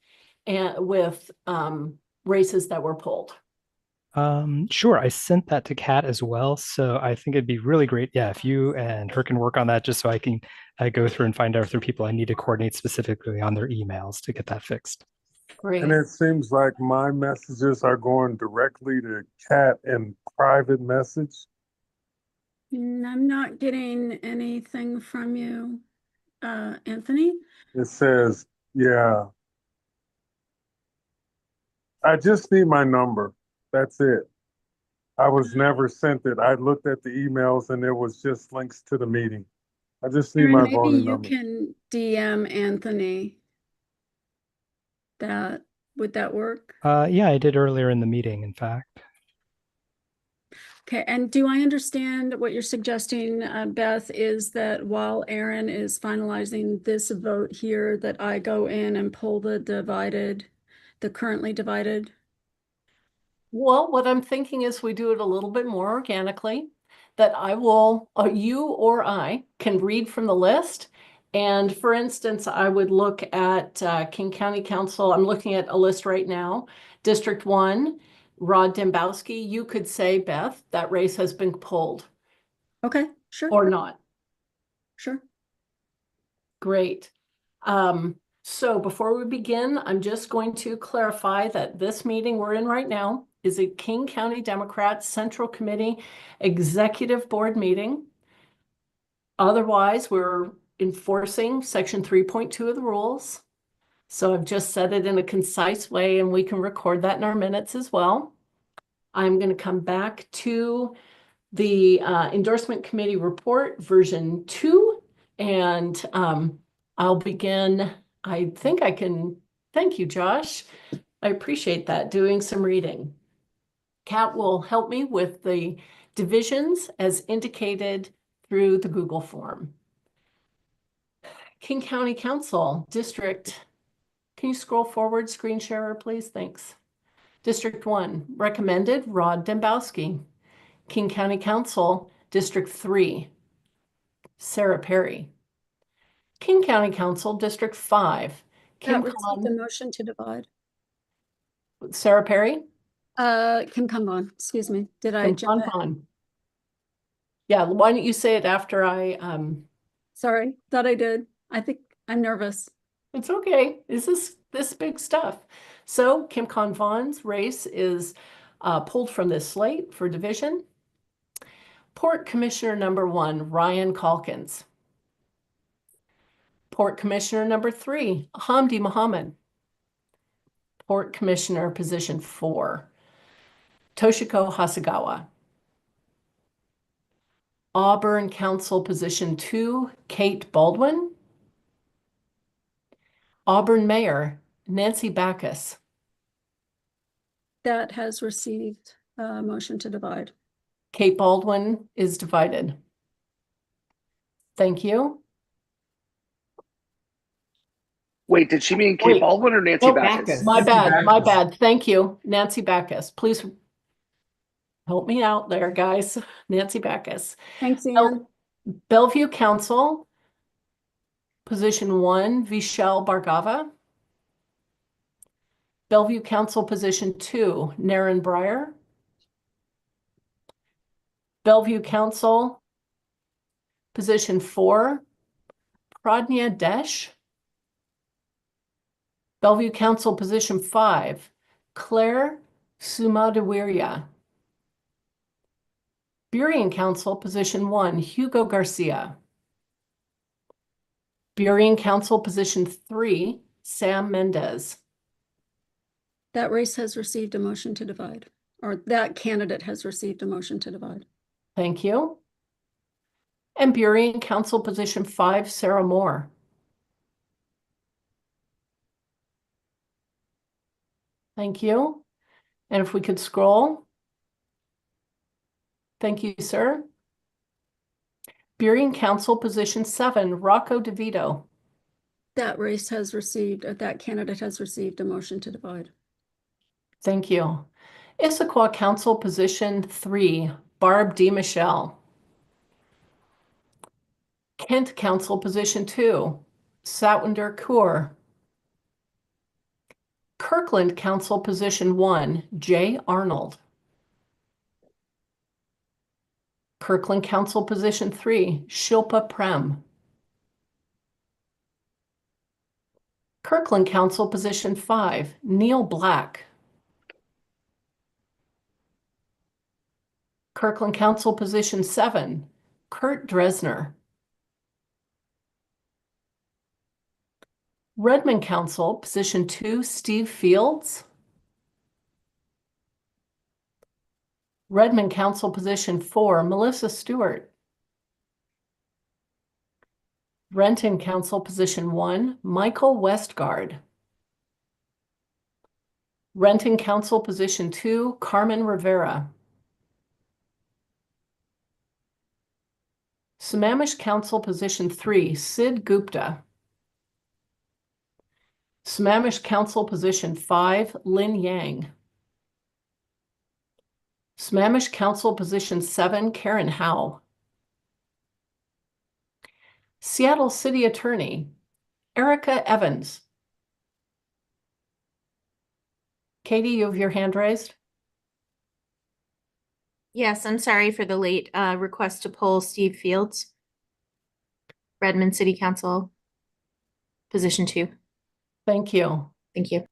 and with races that were polled? Sure. I sent that to Kat as well. So I think it'd be really great. Yeah, if you and her can work on that, just so I can go through and find out if there are people I need to coordinate specifically on their emails to get that fixed. Great. And it seems like my messages are going directly to Kat in private message. I'm not getting anything from you, Anthony. It says, yeah. I just need my number. That's it. I was never sent it. I looked at the emails and there was just links to the meeting. I just need my Maybe voting you number. can DM Anthony. Would that work? Yeah, I did earlier in the meeting, in fact. Okay, and do I understand what you're suggesting, Beth, is that while Erin is finalizing this vote here, that I go in and pull the currently divided? Well, what I'm thinking is we do it a little bit more organically, that you or I can read from the list. And for instance, I would look at King County Council. I'm looking at a list right now. District 1, Rod Dembowski. You could say, Beth, that race has been pulled. Okay, sure. Or not. Sure. Great. So before we begin, I'm just going to clarify that this meeting we're in right now is a King County Democrats Central Committee Executive Board meeting. Otherwise, we're enforcing Section 3.2 of the rules. So I've just said it in a concise way, and we can record that in our minutes as well. I'm going to come back to the Endorsement Committee Report, version 2, and I'll begin. I think I can Thank you, Josh. I appreciate that, doing some reading. Kat will help me with the divisions as indicated through the Google form. King County Council, District, can you scroll forward, screen sharer, please? Thanks. District 1, recommended Rod Dembowski. King County Council, District 3, Sarah Perry. King County Council, District 5, Kim That received a Khan, motion to divide. Sarah Perry? Kim Kanban, excuse me. Did I Kim jump ahead? Khan. Yeah, why don't you say it after I, Sorry, thought I did. I think I'm nervous. it's okay. This big stuff. So Kim Khan Vaughn's race is pulled from this slate for division. Port Commissioner number 1, Ryan Calkins. Port Commissioner number 3, Hamdi Mohammed. Port Commissioner position 4, Toshiko Hasagawa. Auburn Council position 2, Kate Baldwin. Auburn Mayor, Nancy Backus. That has received a motion to divide. Kate Baldwin is divided. Thank you. Wait, did she mean Kate Wait. Baldwin or Nancy Nope, Backus? My bad, my bad. Thank you, Nancy Backus. Please help me out there, guys. Nancy Backus. Thanks, Ian. Bellevue Council, position 1, Vishal Bhargava. Bellevue Council, position 2, Naren Breyer. Bellevue Council, position 4, Pradnya Desh. Bellevue Council, position 5, Claire Sumadawirya. Burien Council, position 1, Hugo Garcia. Burien Council, position 3, Sam Mendez. That race has received a motion to divide, or that candidate has received a motion to divide. Thank you. And Burien Council, position 5, Sarah Moore. Thank you. And if we could scroll. Thank you, sir. Burien Council, position 7, Rocco DeVito. That race has received, that candidate has received a motion to divide. Thank you. Issaquah Council, position 3, Barb D. Michelle. Kent Council, position 2, Satwinder Kaur. Kirkland Council, position 1, Jay Arnold. Kirkland Council, position 3, Shilpa Prem. Kirkland Council, position 5, Neil Black. Kirkland Council, position 7, Kurt Dresner. Redmond Council, position 2, Steve Fields. Redmond Council, position 4, Melissa Stewart. Renton Council, position 1, Michael Westgard. Renton Council, position 2, Carmen Rivera. Sammamish Council, position 3, Sid Gupta. Sammamish Council, position 5, Lin Yang. Sammamish Council, position 7, Karen Howe. Seattle City Attorney, Erica Evans. Katie, you have your hand raised? Yes, I'm sorry for the late request to pull Steve Fields. Redmond City Council, position 2. Thank you. Thank you.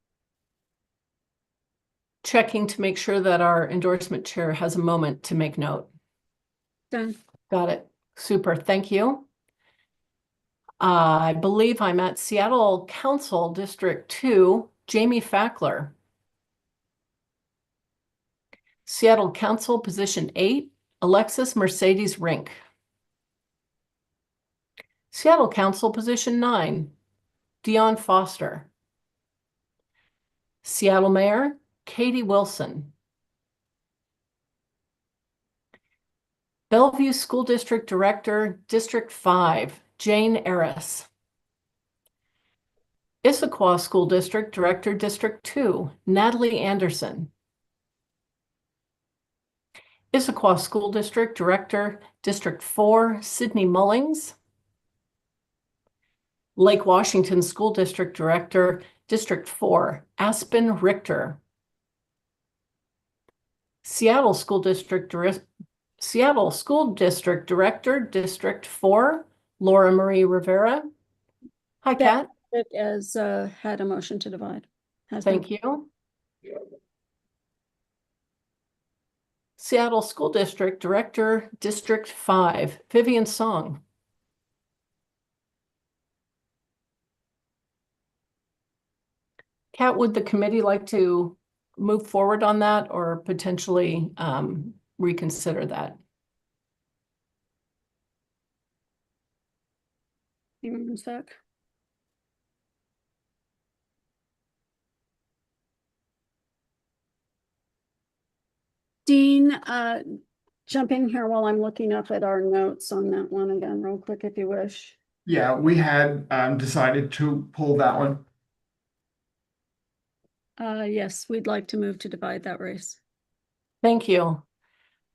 Checking to make sure that our endorsement chair has a moment to make note. Done. Got it. Super. Thank you. I believe I'm at Seattle Council District 2, Jamie Fackler. Seattle Council, position 8, Alexis Mercedes Rink. Seattle Council, position 9, Dion Foster. Seattle Mayor, Katie Wilson. Bellevue School District Director, District 5, Jane Eris. Issaquah School District Director, District 2, Natalie Anderson. Issaquah School District Director, District 4, Sydney Mullings. Lake Washington School District Director, District 4, Aspen Richter. Seattle School District Director, District 4, Laura Marie Rivera. Hi, Kat. It has had a motion to divide. Thank you. Seattle School District Director, District 5, Vivian Song. Kat, would the committee like to move forward on that or potentially reconsider that? Hang on a sec. Dean, jump in here while I'm looking up at our notes on that one again, real quick, if you wish. Yeah, we had decided to pull that one. Yes, we'd like to move to divide that race. Thank you.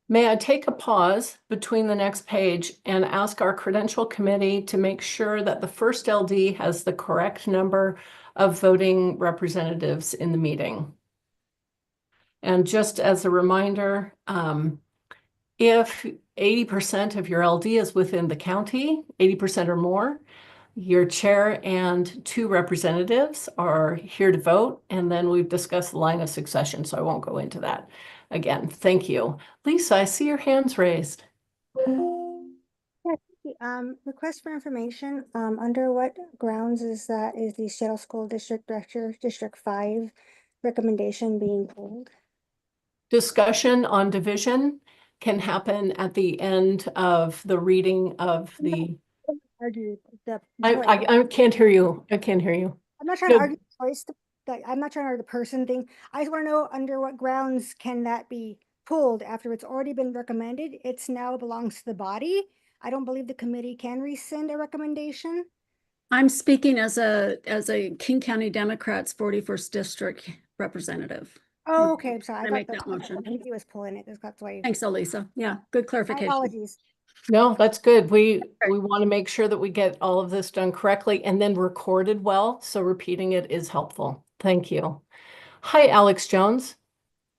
May I take a pause between the next page and ask our credential committee to make sure that the first LD has the correct number of voting representatives in the meeting? And just as a reminder, if 80% of your LD is within the county, 80% or more, your chair and 2 representatives are here to vote. And then we've discussed the line of succession, so I won't go into that again. Thank you. Lisa, I see your hands raised. Request for information, under what grounds is the Seattle School District Director, District 5 recommendation being pulled? Discussion on division can happen at the end of the reading of the. Argue the. I can't hear you. I can't hear you. I'm not trying to argue the choice. I'm not trying to argue the person thing. I just want to know under what grounds can that be pulled after it's already been recommended. It's now belongs to the body. I don't believe the committee can rescind a recommendation. I'm speaking as a King County Democrats 41st District representative. Oh, okay. I'm sorry. I make that motion. He was pulling it. That's why. Thanks, Elisa. Yeah, good clarification. My apologies. No, that's good. We want to make sure that we get all of this done correctly and then recorded well. So repeating it is helpful. Thank you. Hi, Alex Jones.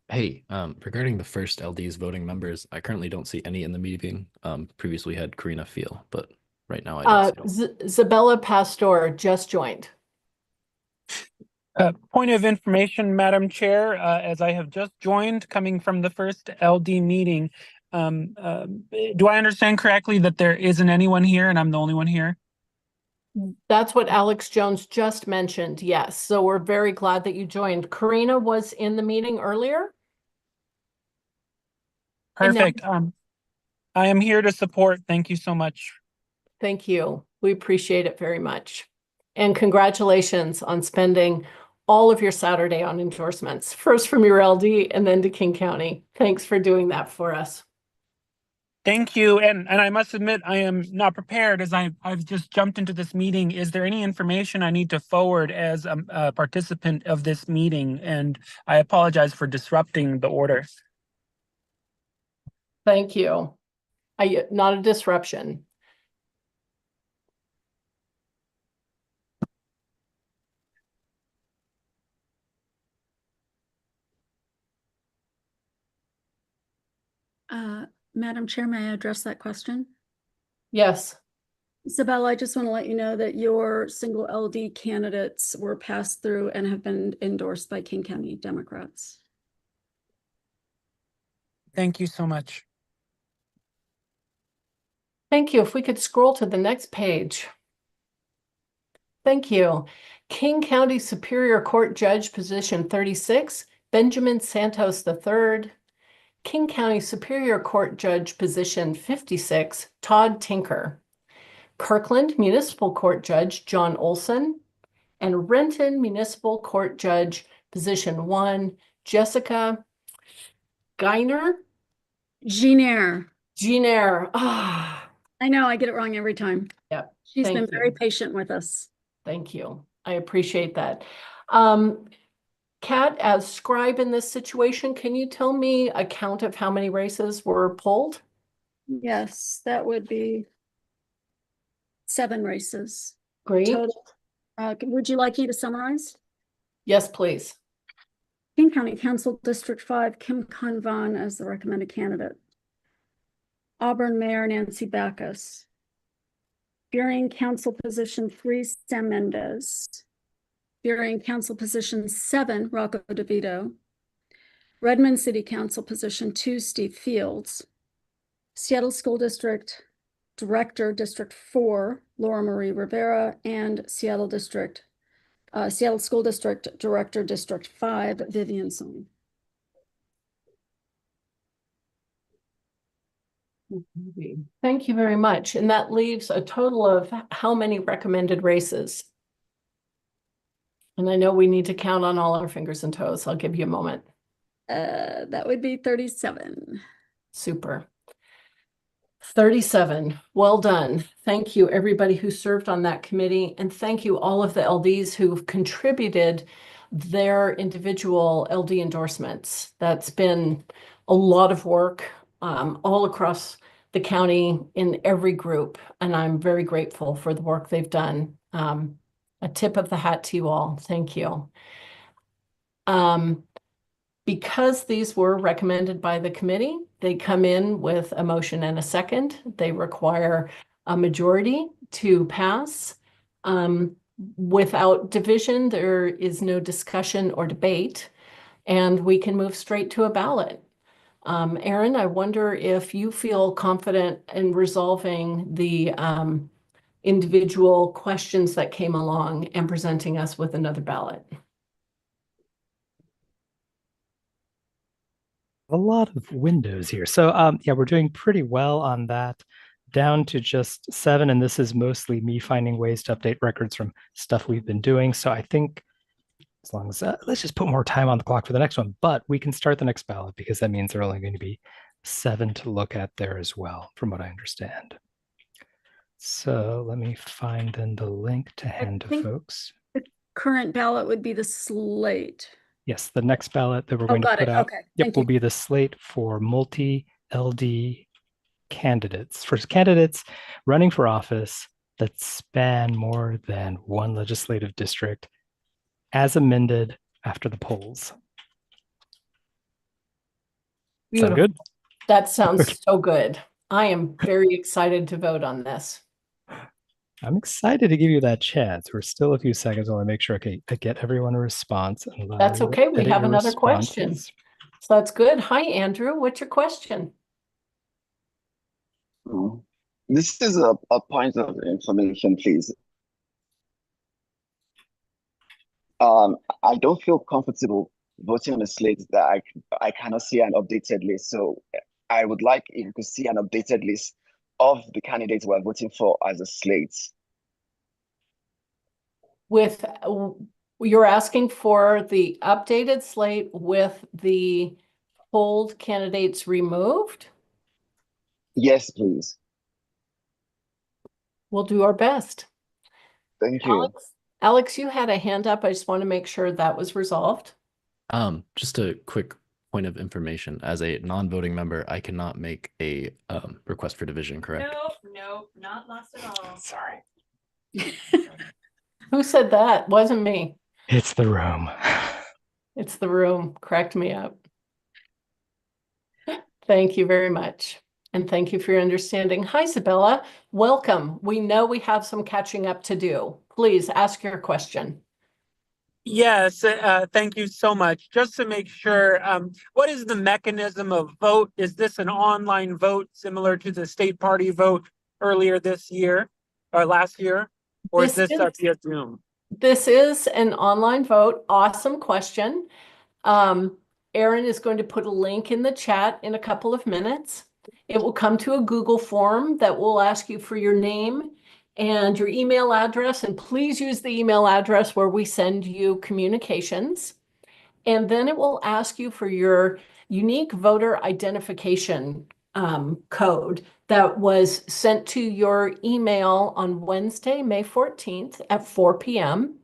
Hey, regarding the first LD's voting members, I currently don't see any in the meeting. Previously had Karina Feel, but right now I don't see them. Zabella Pastor just joined. Point of information, Madam Chair, as I have just joined coming from the first LD meeting, do I understand correctly that there isn't anyone here and I'm the only one here? That's what Alex Jones just mentioned. Yes. So we're very glad that you joined. Karina was in the meeting earlier. Perfect. I am here to support. Thank you so much. Thank you. We appreciate it very much. And congratulations on spending all of your Saturday on endorsements, first from your LD and then to King County. Thanks for doing that for us. Thank you. And I must admit, I am not prepared as I've just jumped into this meeting. Is there any information I need to forward as a participant of this meeting? And I apologize for disrupting the order. Thank you. Not a disruption. Madam Chair, may I address that question? Yes. Isabella, I just want to let you know that your single LD candidates were passed through and have been endorsed by King County Democrats. Thank you so much. Thank you. If we could scroll to the next page. Thank you. King County Superior Court Judge Position 36, Benjamin Santos III. King County Superior Court Judge Position 56, Todd Tinker. Kirkland Municipal Court Judge John Olson. And Renton Municipal Court Judge Position 1, Jessica Geiner. Giner. Giner. Ah, I know, I get it wrong every time. yep. She's Thank been very you. patient with us. Thank you. I appreciate that. Kat, as scribe in this situation, can you tell me a count of how many races were pulled? Yes, that would be 7 races. Great. Total. Would you like me to summarize? Yes, please. King County Council District 5, Kim Kanvan as the recommended candidate. Auburn Mayor Nancy Backus. Burien Council Position 3, Sam Mendez. Burien Council Position 7, Rocco DeVito. Redmond City Council Position 2, Steve Fields. Seattle School District Director, District 4, Laura Marie Rivera, and Seattle School District Director, District 5, Vivian Song. Thank you very much. And that leaves a total of how many recommended races? And I know we need to count on all our fingers and toes. I'll give you a moment. That would be 37. Super. 37. Well done. Thank you, everybody who served on that committee. And thank you, all of the LDs who've contributed their individual LD endorsements. That's been a lot of work all across the county in every group. And I'm very grateful for the work they've done. A tip of the hat to you all. Thank you. Because these were recommended by the committee, they come in with a motion and a second. They require a majority to pass. Without division, there is no discussion or debate, and we can move straight to a ballot. Erin, I wonder if you feel confident in resolving the individual questions that came along and presenting us with another ballot. A lot of windows here. So yeah, we're doing pretty well on that, down to just 7. And this is mostly me finding ways to update records from stuff we've been doing. So I think as long as let's just put more time on the clock for the next one, but we can start the next ballot because that means there are only going to be 7 to look at there as well, from what I understand. So let me find then the link to hand to folks. The current ballot would be the slate. Yes, the next ballot that we're going to put out, Okay, will be the slate for multi-LD candidates. For candidates running for office that span more than one legislative district as amended after the polls. Sound good? That sounds so good. I am very excited to vote on this. I'm excited to give you that chance. We're still a few seconds. I want to make sure I get everyone a response. And that's okay. We have another question. responses. So that's good. Hi, Andrew. What's your question? This is a point of information, please. I don't feel comfortable voting on a slate that I cannot see an updated list. So I would like if you could see an updated list of the candidates we're voting for as a slate. With you're asking for the updated slate with the polled candidates removed? Yes, please. We'll do our best. Thank you. Alex, you had a hand up. I just want to make sure that was resolved. Just a quick point of information. As a non-voting member, I cannot make a request for division, correct? No, not lost at all. Sorry. Who said that? Wasn't me. It's the room. It's the room. Cracked me up. Thank you very much. And thank you for your understanding. Hi, Sabella. Welcome. We know we have some catching up to do. Please ask your question. Yes, thank you so much. Just to make sure, what is the mechanism of vote? Is this an online vote similar to the state party vote earlier this year or last year? Or is this via Zoom? This is an online vote. Awesome question. Erin is going to put a link in the chat in a couple of minutes. It will come to a Google form that will ask you for your name and your email address. And please use the email address where we send you communications. And then it will ask you for your unique voter identification code that was sent to your email on Wednesday, May 14th at 4 p.m.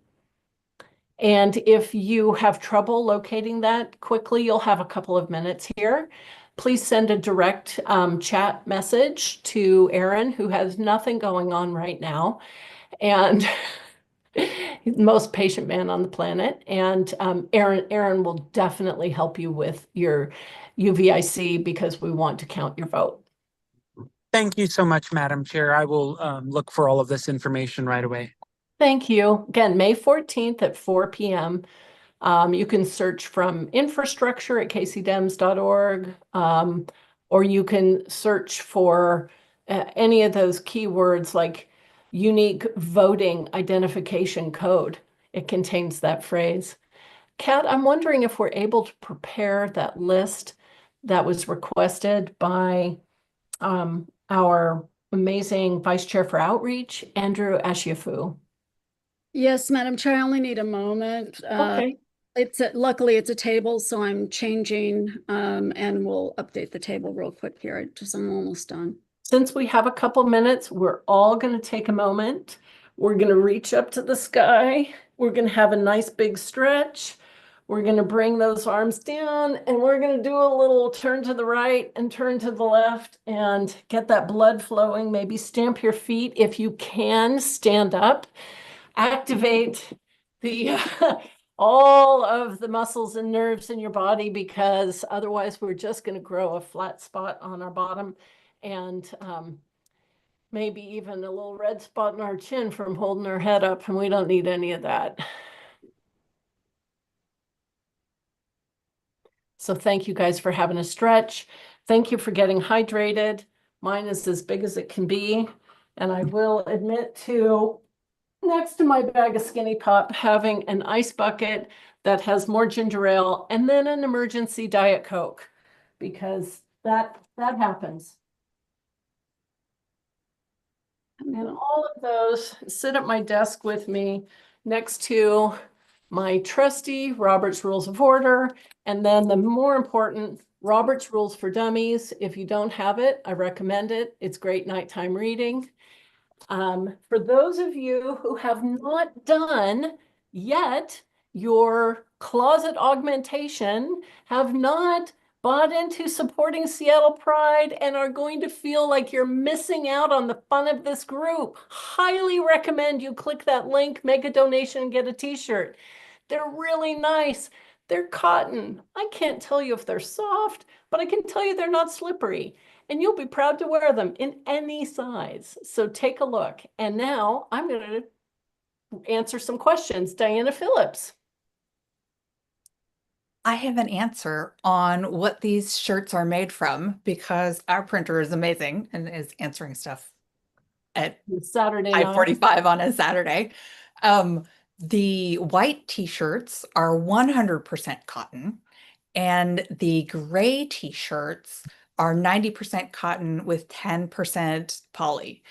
And if you have trouble locating that quickly, you'll have a couple of minutes here. Please send a direct chat message to Aaron, who has nothing going on right now, and he's the most patient man on the planet. And Aaron will definitely help you with your UVIC because we want to count your vote. Thank you so much, Madam Chair. I will look for all of this information right away. Thank you. Again, May 14th at 4 p.m. You can search from infrastructure at kcdems.org, or you can search for any of those keywords like unique voting identification code. It contains that phrase. Kat, I'm wondering if we're able to prepare that list that was requested by our amazing Vice Chair for Outreach, Andrew Ashiafu. Yes, Madam Chair, I only need a moment. Okay. Luckily it's a table, so I'm changing and we'll update the table real quick here. I'm almost done. Since we have a couple minutes, we're all going to take a moment. We're going to reach up to the sky. We're going to have a nice big stretch. We're going to bring those arms down and we're going to do a little turn to the right and turn to the left and get that blood flowing. Maybe stamp your feet. If you can, stand up. Activate the all of the muscles and nerves in your body, because otherwise we're just going to grow a flat spot on our bottom and maybe even a little red spot in our chin from holding our head up, and we don't need any of that. So thank you guys for having a stretch. Thank you for getting hydrated. Mine is as big as it can be, and I will admit to, next to my bag of Skinny Pop, having an ice bucket that has more ginger ale and then an emergency Diet Coke, because that happens. And all of those sit at my desk with me next to my trusty Robert's Rules of Order, and then the more important Robert's Rules for Dummies. If you don't have it, I recommend it. It's great nighttime reading. For those of you who have not done yet your closet augmentation, have not bought into supporting Seattle Pride, and are going to feel like you're missing out on the fun of this group, highly recommend you click that link, make a donation, and get a t-shirt. They're really nice. They're cotton. I can't tell you if they're soft, but I can tell you they're not slippery. And you'll be proud to wear them in any size. So take a look. And now I'm going to answer some questions. Diana Phillips. I have an answer on what these shirts are made from, because our printer is amazing and is answering stuff at Saturday 5:45 on a Saturday. The white t-shirts are 100% cotton, and the gray t-shirts are 90% cotton with 10% poly.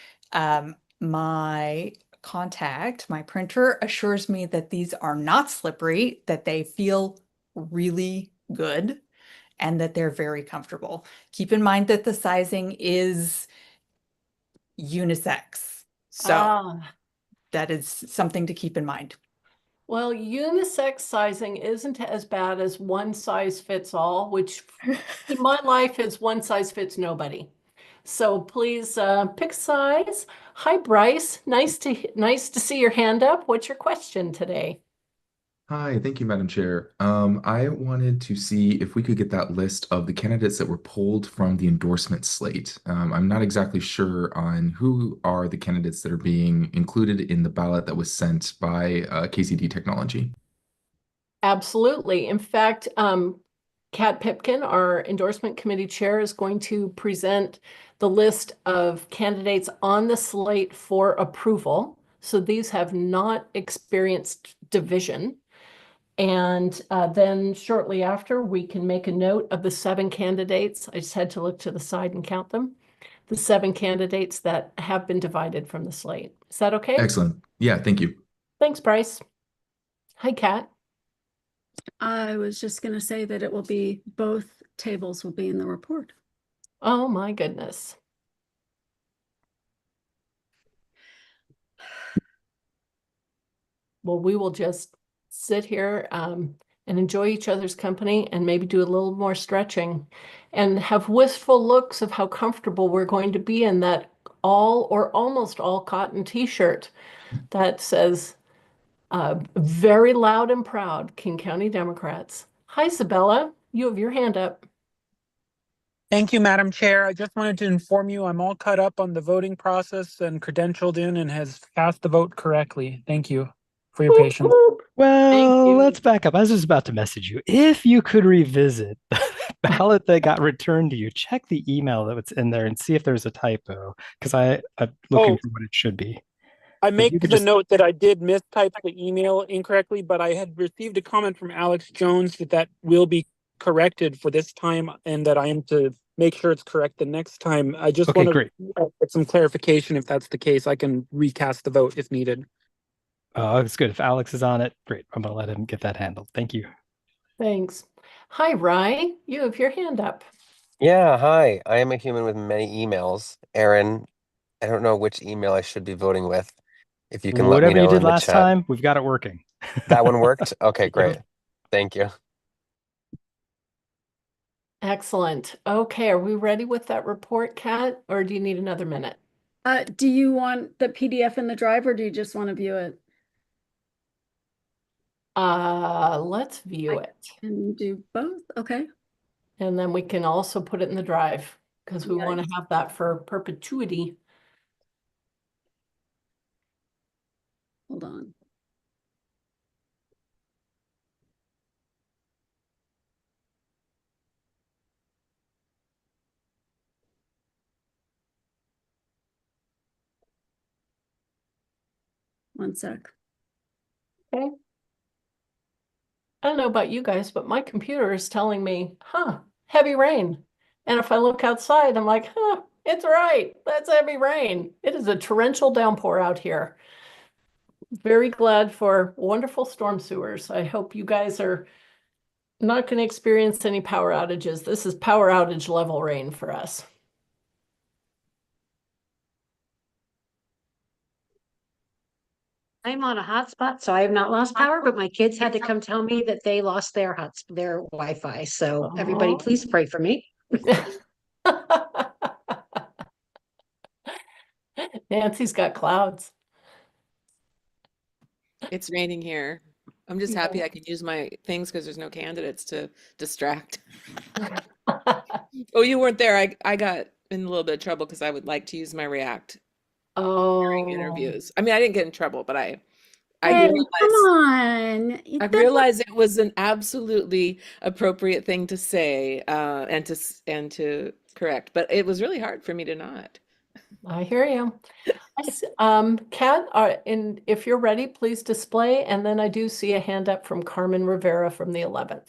My contact, my printer, assures me that these are not slippery, that they feel really good, and that they're very comfortable. Keep in mind that the sizing is unisex. So that is something to keep in mind. Well, unisex sizing isn't as bad as one size fits all, which in my life is one size fits nobody. So please pick size. Hi, Bryce. Nice to see your hand up. What's your question today? Hi, thank you, Madam Chair. I wanted to see if we could get that list of the candidates that were pulled from the endorsement slate. I'm not exactly sure on who are the candidates that are being included in the ballot that was sent by KCD Technology. Absolutely. In fact, Kat Pipkin, our endorsement committee chair, is going to present the list of candidates on the slate for approval. So these have not experienced division. And then shortly after, we can make a note of the 7 candidates. I just had to look to the side and count them. The 7 candidates that have been divided from the slate. Is that okay? Excellent. Yeah, thank you. Thanks, Bryce. Hi, Kat. I was just going to say that it will be, both tables will be in the report. Oh, my goodness. Well, we will just sit here and enjoy each other's company and maybe do a little more stretching and have wistful looks of how comfortable we're going to be in that all or almost all cotton t-shirt that says very loud and proud, King County Democrats. Hi, Sabella. You have your hand up. Thank you, Madam Chair. I just wanted to inform you I'm all caught up on the voting process and credentialed in and has cast the vote correctly. Thank you for your patience. Well, let's back up. I was just about to message you. If you could revisit the ballot that got returned to you, check the email that was in there and see if there's a typo, because I'm looking for what it should be. I make you the could just- note that I did mistype the email incorrectly, but I had received a comment from Alex Jones that will be corrected for this time and that I am to make sure it's correct the next time. I just Okay, want great. to get some clarification. If that's the case, I can recast the vote if needed. Oh, it's good. If Alex is on it, great. I'm going to let him get that handled. Thank you. Thanks. Hi, Rye. You have your hand up. Yeah, hi. I am a human with many emails. Aaron, I don't know which email I should be voting with. If you can let me Whatever you know did in the last chat. time, we've got it working. That one worked? Okay, Yep. great. Thank you. Excellent. Okay, are we ready with that report, Kat, or do you need another minute? Do you want the PDF in the drive or do you just want to view it? Let's view it. Can do both. Okay. And then we can also put it in the drive because we want to have that for perpetuity. Hold on. One sec. Okay. I don't know about you guys, but my computer is telling me, heavy rain. And if I look outside, I'm like, it's right. That's heavy rain. It is a torrential downpour out here. Very glad for wonderful storm sewers. I hope you guys are not going to experience any power outages. This is power outage level rain for us. I'm on a hotspot, so I have not lost power, but my kids had to come tell me that they lost their their Wi-Fi. So everybody, please pray for me. Nancy's got clouds. It's raining here. I'm just happy I can use my things because there's no candidates to distract. Oh, you weren't there. I got in a little bit of trouble because I would like to use my React during interviews. I mean, I didn't get in trouble, but I Hey, realized, come on. I realized it was an absolutely appropriate thing to say and to correct, but it was really hard for me to not. I hear you. Kat, and if you're ready, please display. And then I do see a hand up from Carmen Rivera from the 11th.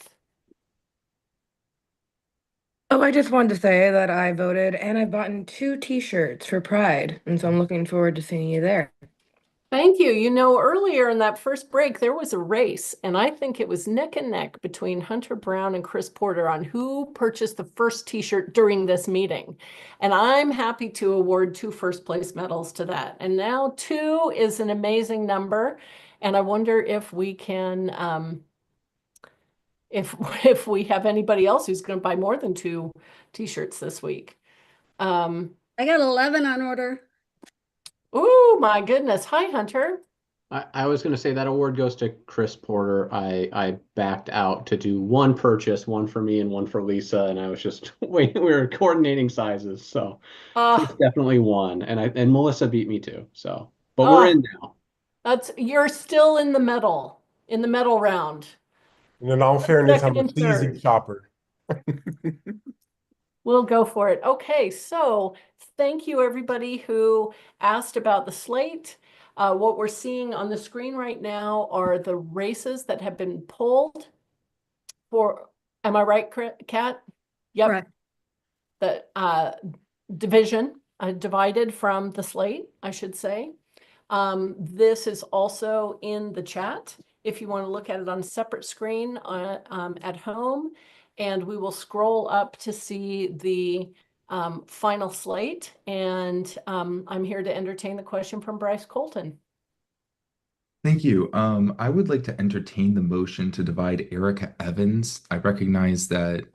Oh, I just wanted to say that I voted and I bought 2 t-shirts for Pride, and so I'm looking forward to seeing you there. Thank you. You know, earlier in that first break, there was a race, and I think it was neck and neck between Hunter Brown and Chris Porter on who purchased the first t-shirt during this meeting. And I'm happy to award 2 first place medals to that. And now 2 is an amazing number. And I wonder if we can, if we have anybody else who's going to buy more than 2 t-shirts this week. I got 11 on order. Oh my goodness. Hi, Hunter. I was going to say that award goes to Chris Porter. I backed out to do 1 purchase, 1 for me and 1 for Lisa, and I was just waiting. We were coordinating sizes, so Chris definitely won, and Melissa beat me too. So, but we're in now. You're still in the medal round. In all fairness, I'm Second a and seasoned third. shopper. We'll go for it. Okay, so thank you everybody who asked about the slate. What we're seeing on the screen right now are the races that have been pulled for, am I right, Kat? Yep. Right. The division, divided from the slate, I should say. This is also in the chat. if you want to look at it on a separate screen at home. And we will scroll up to see the final slate. And I'm here to entertain the question from Bryce Colton. Thank you. I would like to entertain the motion to divide Erica Evans. I recognize that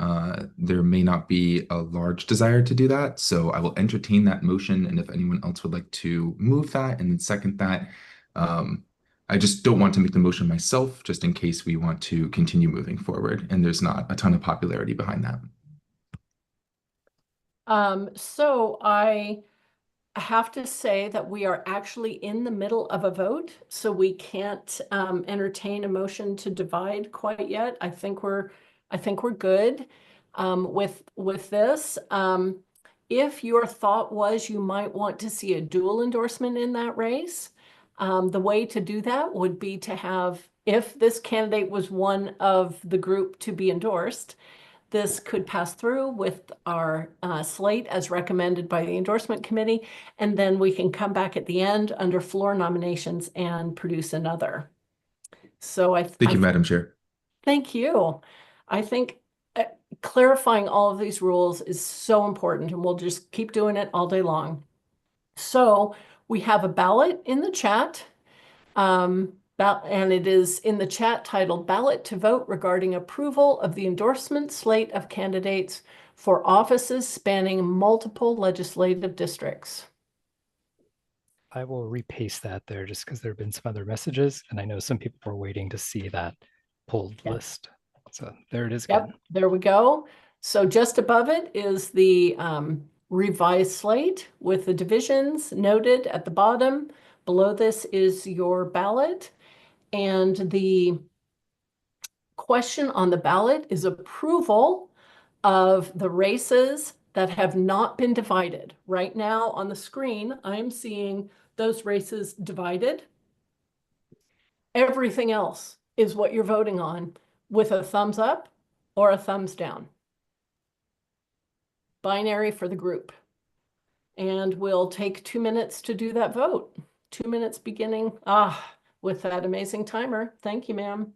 there may not be a large desire to do that, so I will entertain that motion. And if anyone else would like to move that and then second that, I just don't want to make the motion myself, just in case we want to continue moving forward and there's not a ton of popularity behind that. So I have to say that we are actually in the middle of a vote, so we can't entertain a motion to divide quite yet. I think we're good with this. If your thought was you might want to see a dual endorsement in that race, the way to do that would be to have, if this candidate was one of the group to be endorsed, this could pass through with our slate as recommended by the endorsement committee, and then we can come back at the end under floor nominations and produce another. So Thank you, Madam Chair. Thank you. I think clarifying all of these rules is so important, and we'll just keep doing it all day long. So we have a ballot in the chat. And it is in the chat titled Ballot to Vote Regarding Approval of the Endorsement Slate of Candidates for Offices Spanning Multiple Legislative Districts. I will repaste that there just because there have been some other messages, and I know some people were waiting to see that pulled list. So there it is again. Yep, there we go. So just above it is the revised slate with the divisions noted at the bottom. Below this is your ballot. And the question on the ballot is approval of the races that have not been divided. Right now on the screen, I'm seeing those races divided. Everything else is what you're voting on with a thumbs up or a thumbs down. Binary for the group. And we'll take 2 minutes to do that vote. 2 minutes beginning. With that amazing timer. Thank you, ma'am.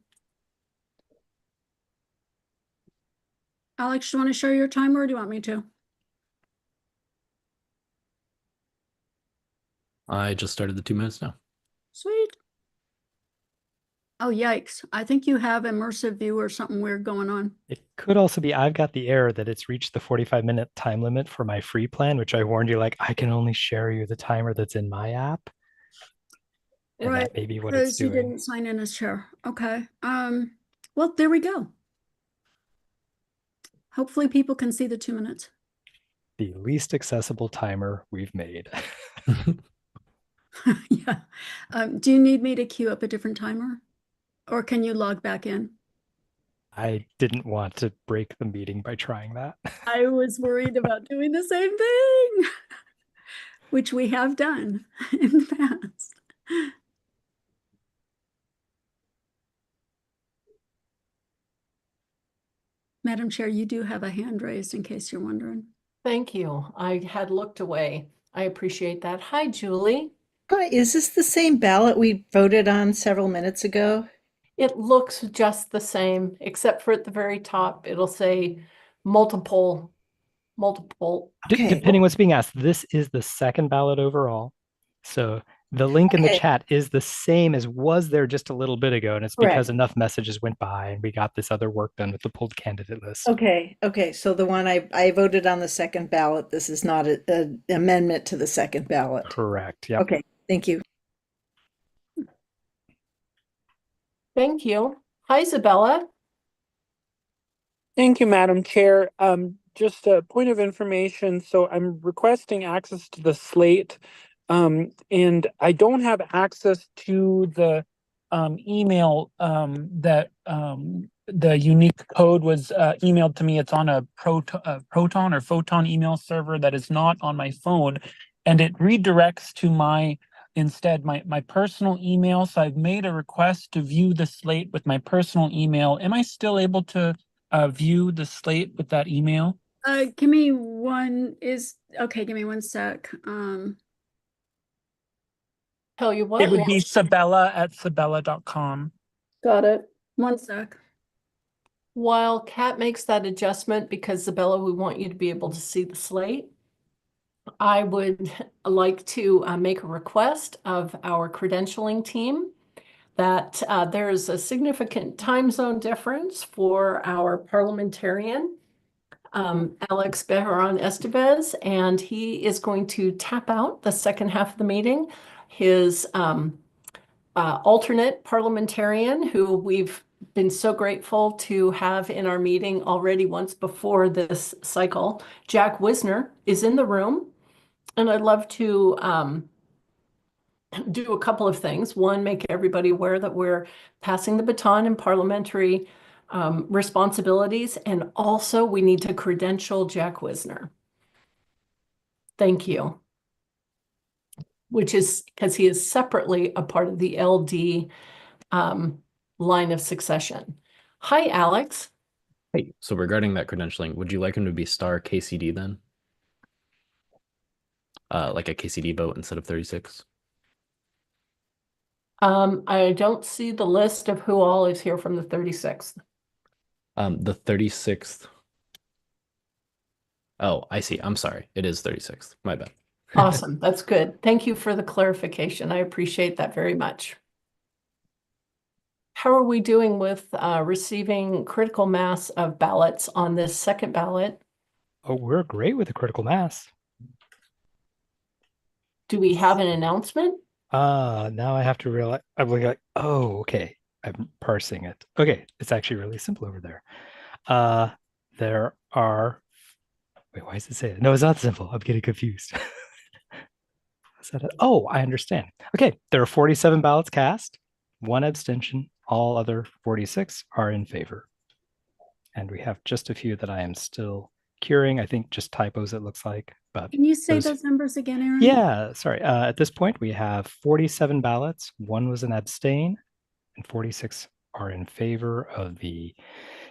Alex, do you want to share your timer or do you want me to? I just started the 2 minutes now. Sweet. Oh, yikes. I think you have immersive view or something weird going on. It could also be I've got the error that it's reached the 45-minute time limit for my free plan, which I warned you, like, I can only share you the timer that's in my app. And Right, that may be what it's because you doing. didn't sign in as chair. Okay. Well, there we go. Hopefully people can see the 2 minutes. The least accessible timer we've made. Yeah. Do you need me to queue up a different timer? Or can you log back in? I didn't want to break the meeting by trying that. I was worried about doing the same thing, which we have done in the past. Madam Chair, you do have a hand raised in case you're wondering. Thank you. I had looked away. I appreciate that. Hi, Julie. Hi, is this the same ballot we voted on several minutes ago? It looks just the same, except for at the very top, it'll say multiple. Depending what's being asked, this is the second ballot overall. So the link in the chat is the same as was there just a little bit ago, and it's because enough messages went by and we got this other work done with the pulled candidate list. Okay. So the one I voted on the second ballot, this is not an amendment to the second ballot. Correct. Yep. Okay. Thank you. Thank you. Hi, Isabella. Thank you, Madam Chair. Just a point of information. So I'm requesting access to the slate, and I don't have access to the email that the unique code was emailed to me. It's on a Proton or Photon email server that is not on my phone, and it redirects to my personal email. So I've made a request to view the slate with my personal email. Am I still able to view the slate with that email? Give me one give me 1 sec. Tell you what, it would be Sabella@sabella.com. Got it. One sec. While Kat makes that adjustment, because Isabella, we want you to be able to see the slate, I would like to make a request of our credentialing team that there's a significant time zone difference for our parliamentarian, Alex Bejaran Estevez, and he is going to tap out the second half of the meeting. His alternate parliamentarian, who we've been so grateful to have in our meeting already once before this cycle, Jack Wisner, is in the room. And I'd love to do a couple of things. One, make everybody aware that we're passing the baton in parliamentary responsibilities. And also, we need to credential Jack Wisner. Thank you. Which is because he is separately a part of the LD line of succession. Hi, Alex. Hey, so regarding that credentialing, would you like him to be star KCD then? Like a KCD vote instead of 36? I don't see the list of who all is here from the 36th. The 36th. Oh, I see. I'm sorry. It is 36th. My bad. Awesome. That's good. Thank you for the clarification. I appreciate that very much. How are we doing with receiving critical mass of ballots on this second ballot? Oh, we're great with the critical mass. Do we have an announcement? Now I have to realize, I'm like, oh, okay. I'm parsing it. Okay, it's actually really simple over there. There are, wait, why does it say it? No, it's not simple. I'm getting confused. Oh, I understand. Okay, there are 47 ballots cast, 1 abstention. All other 46 are in favor. And we have just a few that I am still curing. I think just typos, it looks like. But Can you say those numbers again, Aaron? yeah, sorry. At this point, we have 47 ballots. 1 was an abstain, and 46 are in favor of the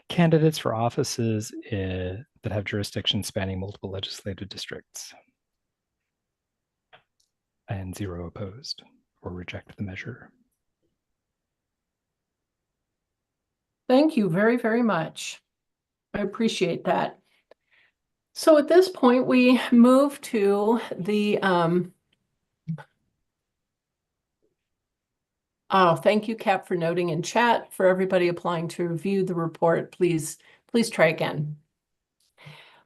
candidates for offices that have jurisdiction spanning multiple legislative districts. And 0 opposed or reject the measure. Thank you very, very much. I appreciate that. So at this point, we move to the oh, thank you, Cap, for noting in chat. For everybody applying to review the report, please try again.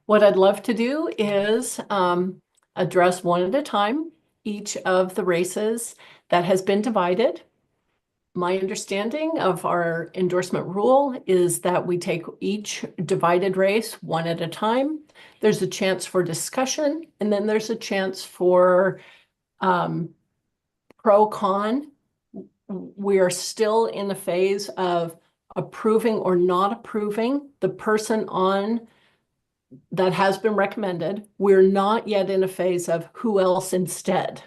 What I'd love to do is address one at a time each of the races that has been divided. My understanding of our endorsement rule is that we take each divided race one at a time. There's a chance for discussion, and then there's a chance for pro-con. We are still in the phase of approving or not approving the person on that has been recommended. We're not yet in a phase of who else instead.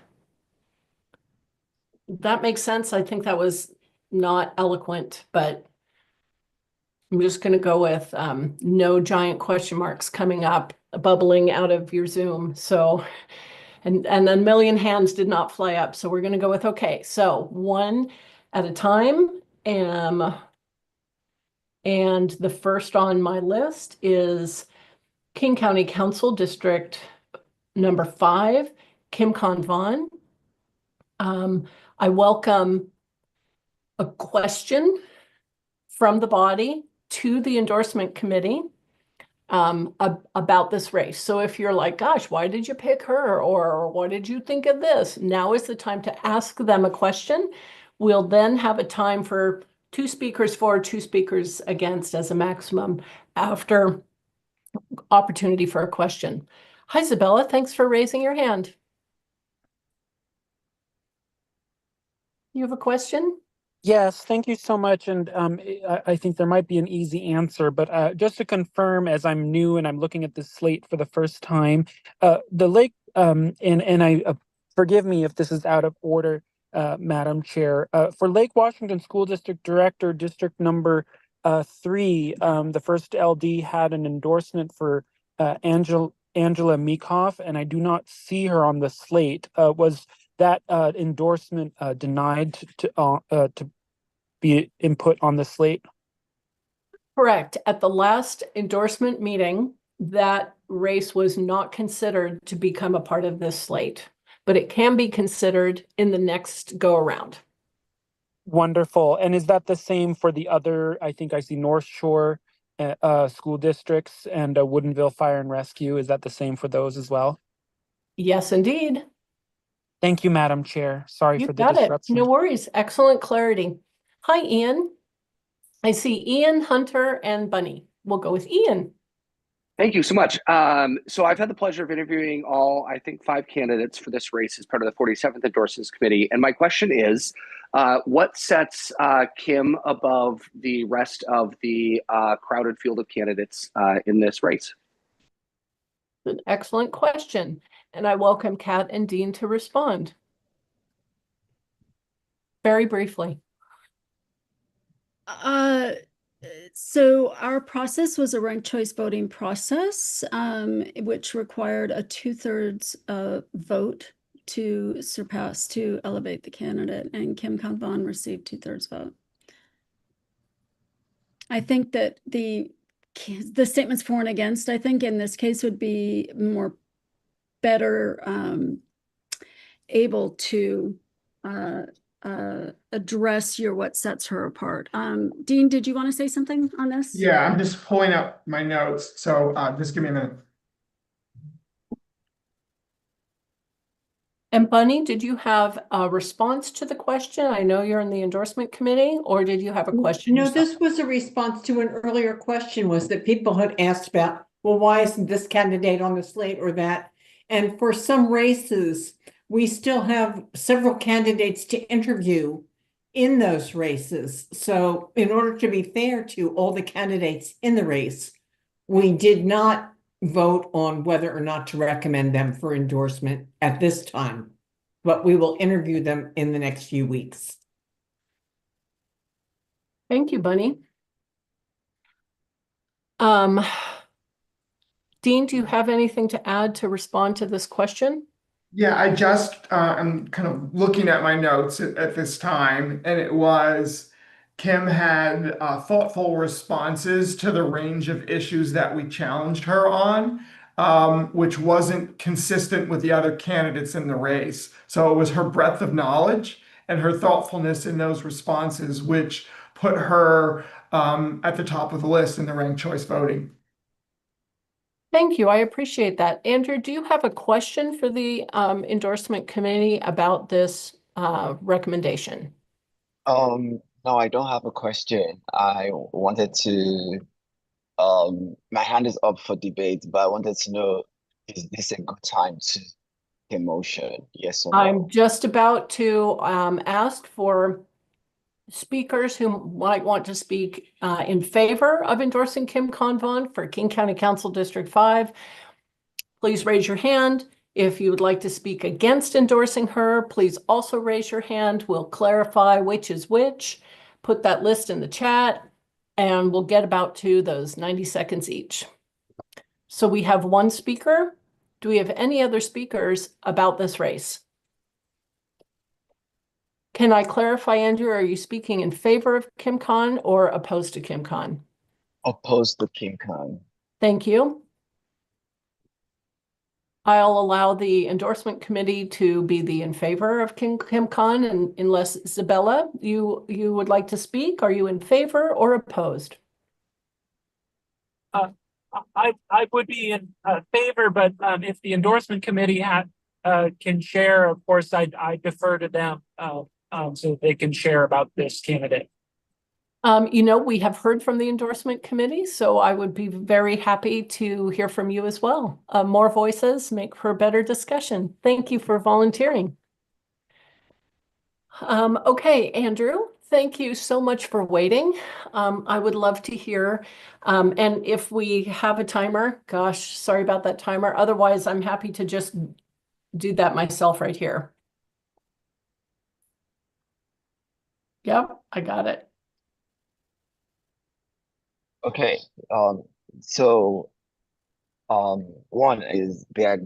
That makes sense. I think that was not eloquent, but I'm just going to go with no giant question marks coming up, bubbling out of your Zoom. So, and a million hands did not fly up. So we're going to go with, okay, so one at a time. And the first on my list is King County Council District number 5, Kim Con Vaughn. I welcome a question from the body to the endorsement committee about this race. So if you're like, gosh, why did you pick her? Or what did you think of this? Now is the time to ask them a question. We'll then have a time for 2 speakers for, 2 speakers against as a maximum after opportunity for a question. Hi, Isabella. Thanks for raising your hand. You have a question? Yes, thank you so much. And I think there might be an easy answer, but just to confirm, as I'm new and I'm looking at this slate for the first time, the Lake, and I forgive me if this is out of order, Madam Chair, for Lake Washington School District Director, District number 3, the first LD had an endorsement for Angela Meekhoff, and I do not see her on the slate. Was that endorsement denied to be input on the slate? Correct. At the last endorsement meeting, that race was not considered to become a part of this slate, but it can be considered in the next go around. Wonderful. And is that the same for the other, I think I see North Shore school districts and Woodinville Fire and Rescue. Is that the same for those as well? Yes, indeed. Thank you, Madam Chair. Sorry You for the got it. disruption. No worries. Excellent clarity. Hi, Ian. I see Ian, Hunter, and Bunny. We'll go with Ian. Thank you so much. So I've had the pleasure of interviewing all, I think, 5 candidates for this race as part of the 47th Endorsements Committee. And my question is, what sets Kim above the rest of the crowded field of candidates in this race? An excellent question. And I welcome Kat and Dean to respond. Very briefly. So our process was a ranked choice voting process, which required a 2/3 vote to elevate the candidate, and Kim Kong-Von received 2/3 vote. I think that the statements for and against, I think in this case would be better able to address what sets her apart. Dean, did you want to say something on this? Yeah, I'm just pulling up my notes. So just give me a minute. And Bunny, did you have a response to the question? I know you're in the endorsement committee, or did you have a question? No, yourself? this was a response to an earlier question, was that people had asked about, well, why isn't this candidate on the slate or that? And for some races, we still have several candidates to interview in those races. So in order to be fair to all the candidates in the race, we did not vote on whether or not to recommend them for endorsement at this time, but we will interview them in the next few weeks. Thank you, Bunny. Dean, do you have anything to add to respond to this question? Yeah, I just I'm kind of looking at my notes at this time, and it was Kim had thoughtful responses to the range of issues that we challenged her on, which wasn't consistent with the other candidates in the race. So it was her breadth of knowledge and her thoughtfulness in those responses, which put her at the top of the list in the ranked choice voting. Thank you. I appreciate that. Andrew, do you have a question for the endorsement committee about this recommendation? No, I don't have a question. I wanted to, my hand is up for debate, but I wanted to know, is this a good time to take a motion? Yes or no? I'm just about to ask for speakers who might want to speak in favor of endorsing Kim Kong-Von for King County Council District 5. Please raise your hand. If you would like to speak against endorsing her, please also raise your hand. We'll clarify which is which. Put that list in the chat, and we'll get about to those 90 seconds each. So we have one speaker. Do we have any other speakers about this race? Can I clarify, Andrew, are you speaking in favor of Kim Kong or opposed to Kim Kong? Opposed to Kim Kong. Thank you. I'll allow the endorsement committee to be in favor of Kim Kong, and unless Isabella, you would like to speak, are you in favor or opposed? I would be in favor, but if the endorsement committee can share, of course, I defer to them so they can share about this candidate. We have heard from the endorsement committee, so I would be very happy to hear from you as well. More voices make for better discussion. Thank you for volunteering. Okay, Andrew, thank you so much for waiting. I would love to hear, and if we have a timer, gosh, sorry about that timer. Otherwise, I'm happy to just do that myself right here. Yep, I got it. Okay, one is there are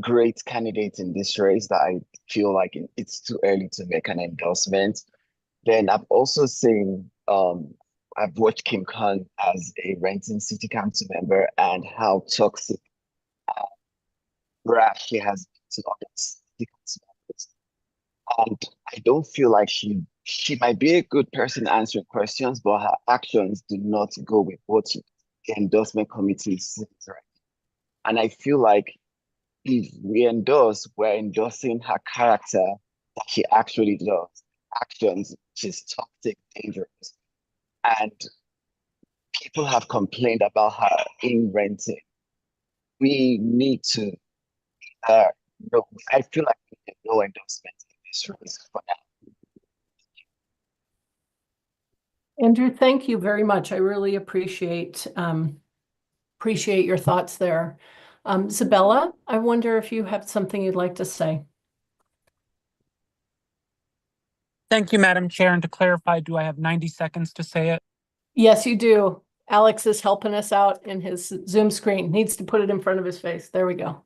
great candidates in this race that I feel like it's too early to make an endorsement. Then I've also seen, I've watched Kim Khan as a Renton City Council member and how toxic, rash she has been to other city council members. And I don't feel like she might be a good person answering questions, but her actions do not go with what the endorsement committee says, right? And I feel like if we endorse, we're endorsing her character that she actually does. Actions, she's toxic, dangerous. And people have complained about her in renting. We need to, no, I feel like we need no endorsement in this race for now. Andrew, thank you very much. I really appreciate your thoughts there. Isabella, I wonder if you have something you'd like to say. Thank you, Madam Chair. And to clarify, do I have 90 seconds to say it? Yes, you do. Alex is helping us out in his Zoom screen. Needs to put it in front of his face. There we go.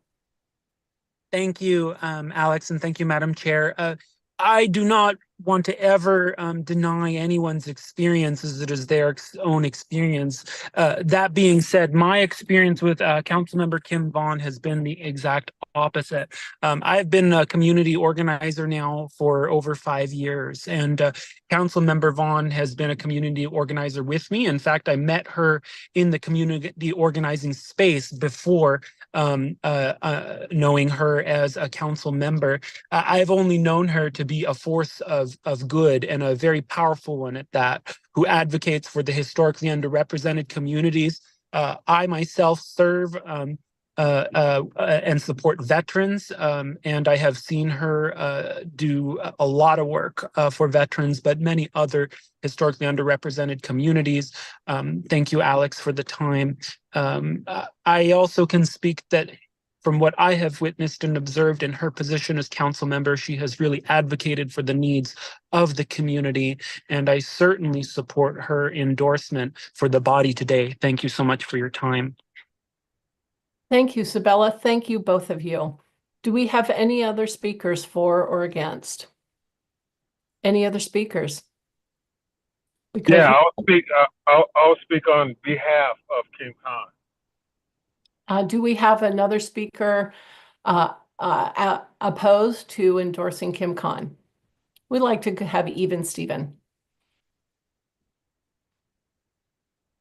Thank you, Alex, and thank you, Madam Chair. I do not want to ever deny anyone's experience as it is their own experience. That being said, my experience with Councilmember Kim Vaughn has been the exact opposite. I've been a community organizer now for over 5 years, and Councilmember Vaughn has been a community organizer with me. In fact, I met her in the community organizing space before knowing her as a council member. I've only known her to be a force of good, and a very powerful one at that, who advocates for the historically underrepresented communities. I myself serve and support veterans, and I have seen her do a lot of work for veterans, but many other historically underrepresented communities. Thank you, Alex, for the time. I also can speak that from what I have witnessed and observed in her position as council member, she has really advocated for the needs of the community, and I certainly support her endorsement for the body today. Thank you so much for your time. Thank you, Sabella. Thank you, both of you. Do we have any other speakers for or against? Any other speakers? Because Yeah, I'll speak on behalf of Kim Khan. do we have another speaker opposed to endorsing Kim Khan? We'd like to have even Stephen.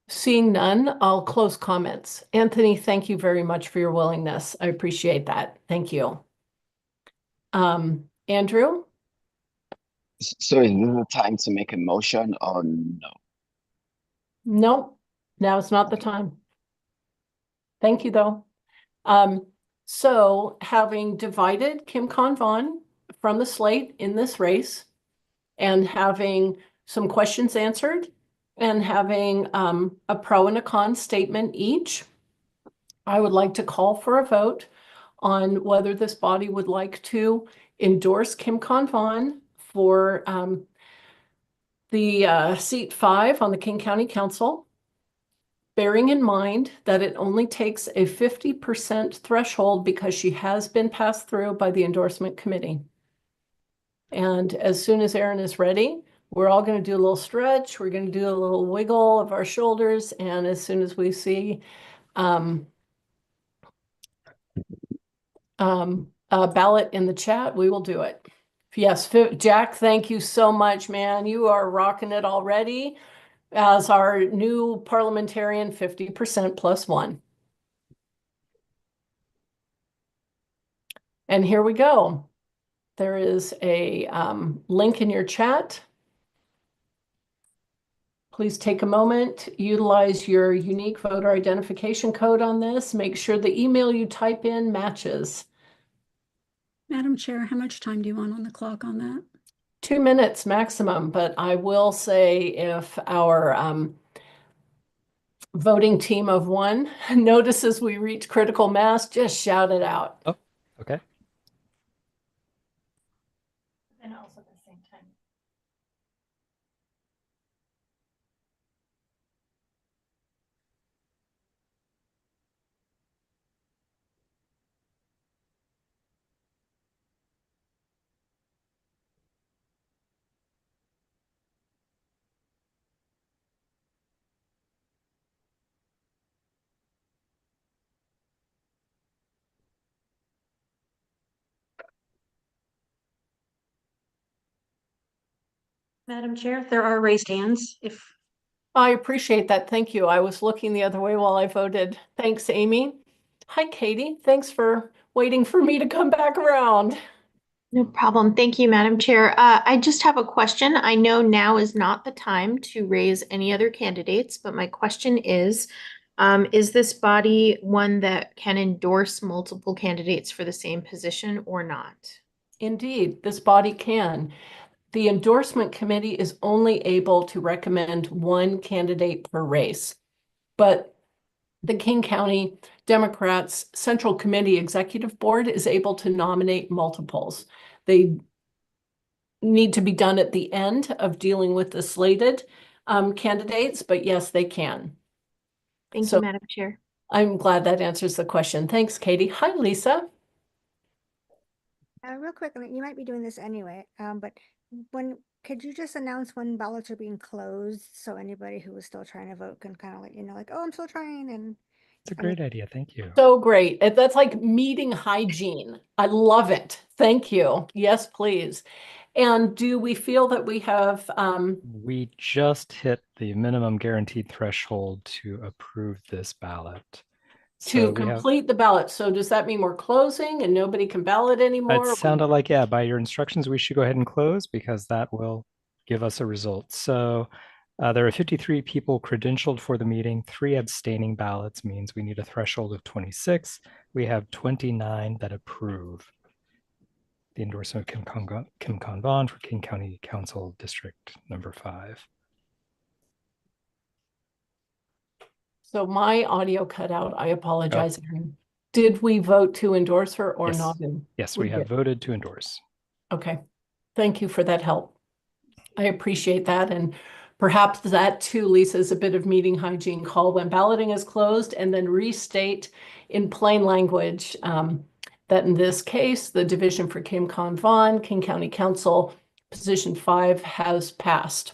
Seeing none, I'll close comments. Anthony, thank you very much for your willingness. I appreciate that. Thank you. Andrew? So is this the time to make a motion or no? Nope, now is not the time. Thank you, though. So having divided Kim Khan Vaughn from the slate in this race, and having some questions answered, and having a pro and a con statement each, I would like to call for a vote on whether this body would like to endorse Kim Khan Vaughn for the seat 5 on the King County Council, bearing in mind that it only takes a 50% threshold because she has been passed through by the endorsement committee. And as soon as Erin is ready, we're all going to do a little stretch. We're going to do a little wiggle of our shoulders. And as soon as we see a ballot in the chat, we will do it. Yes, Jack, thank you so much, man. You are rocking it already as our new parliamentarian, 50% plus 1. And here we go. There is a link in your chat. Please take a moment, utilize your unique voter identification code on this. Make sure the email you type in matches. Madam Chair, how much time do you want on the clock on that? 2 minutes maximum, but I will say if our voting team of 1 notices we reach critical mass, just shout it out. Oh, okay. And also at the same time. Madam Chair, there are raised hands if. I appreciate that. Thank you. I was looking the other way while I voted. Thanks, Amy. Hi, Katie. Thanks for waiting for me to come back around. No problem. Thank you, Madam Chair. I just have a question. I know now is not the time to raise any other candidates, but my question is this body one that can endorse multiple candidates for the same position or not? Indeed, this body can. The endorsement committee is only able to recommend one candidate per race, but the King County Democrats Central Committee Executive Board is able to nominate multiples. They need to be done at the end of dealing with the slated candidates, but yes, they can. Thank So you, Madam Chair. I'm glad that answers the question. Thanks, Katie. Hi, Lisa. Real quick, I mean, you might be doing this anyway, but could you just announce when ballots are being closed so anybody who is still trying to vote can kind of let you know, like, oh, I'm still trying, and It's a great idea. Thank you. So great. That's like meeting hygiene. I love it. Thank you. Yes, please. And do we feel that we have We just hit the minimum guaranteed threshold to approve this ballot. to So we have, complete the ballot? So does that mean we're closing and nobody can ballot anymore? it sounded like, yeah, by your instructions, we should go ahead and close because that will give us a result. So there are 53 people credentialed for the meeting. 3 abstaining ballots means we need a threshold of 26. We have 29 that approve the endorsement of Kim Con-Vaughn for King County Council District number 5. So my audio cut out. I apologize. Did we vote to endorse her or Yes. not? Yes, we have voted to endorse. Okay. Thank you for that help. I appreciate that. And perhaps that too, Lisa, is a bit of meeting hygiene call when balloting is closed, and then restate in plain language that in this case, the division for Kim Con-Vaughn, King County Council, position 5 has passed.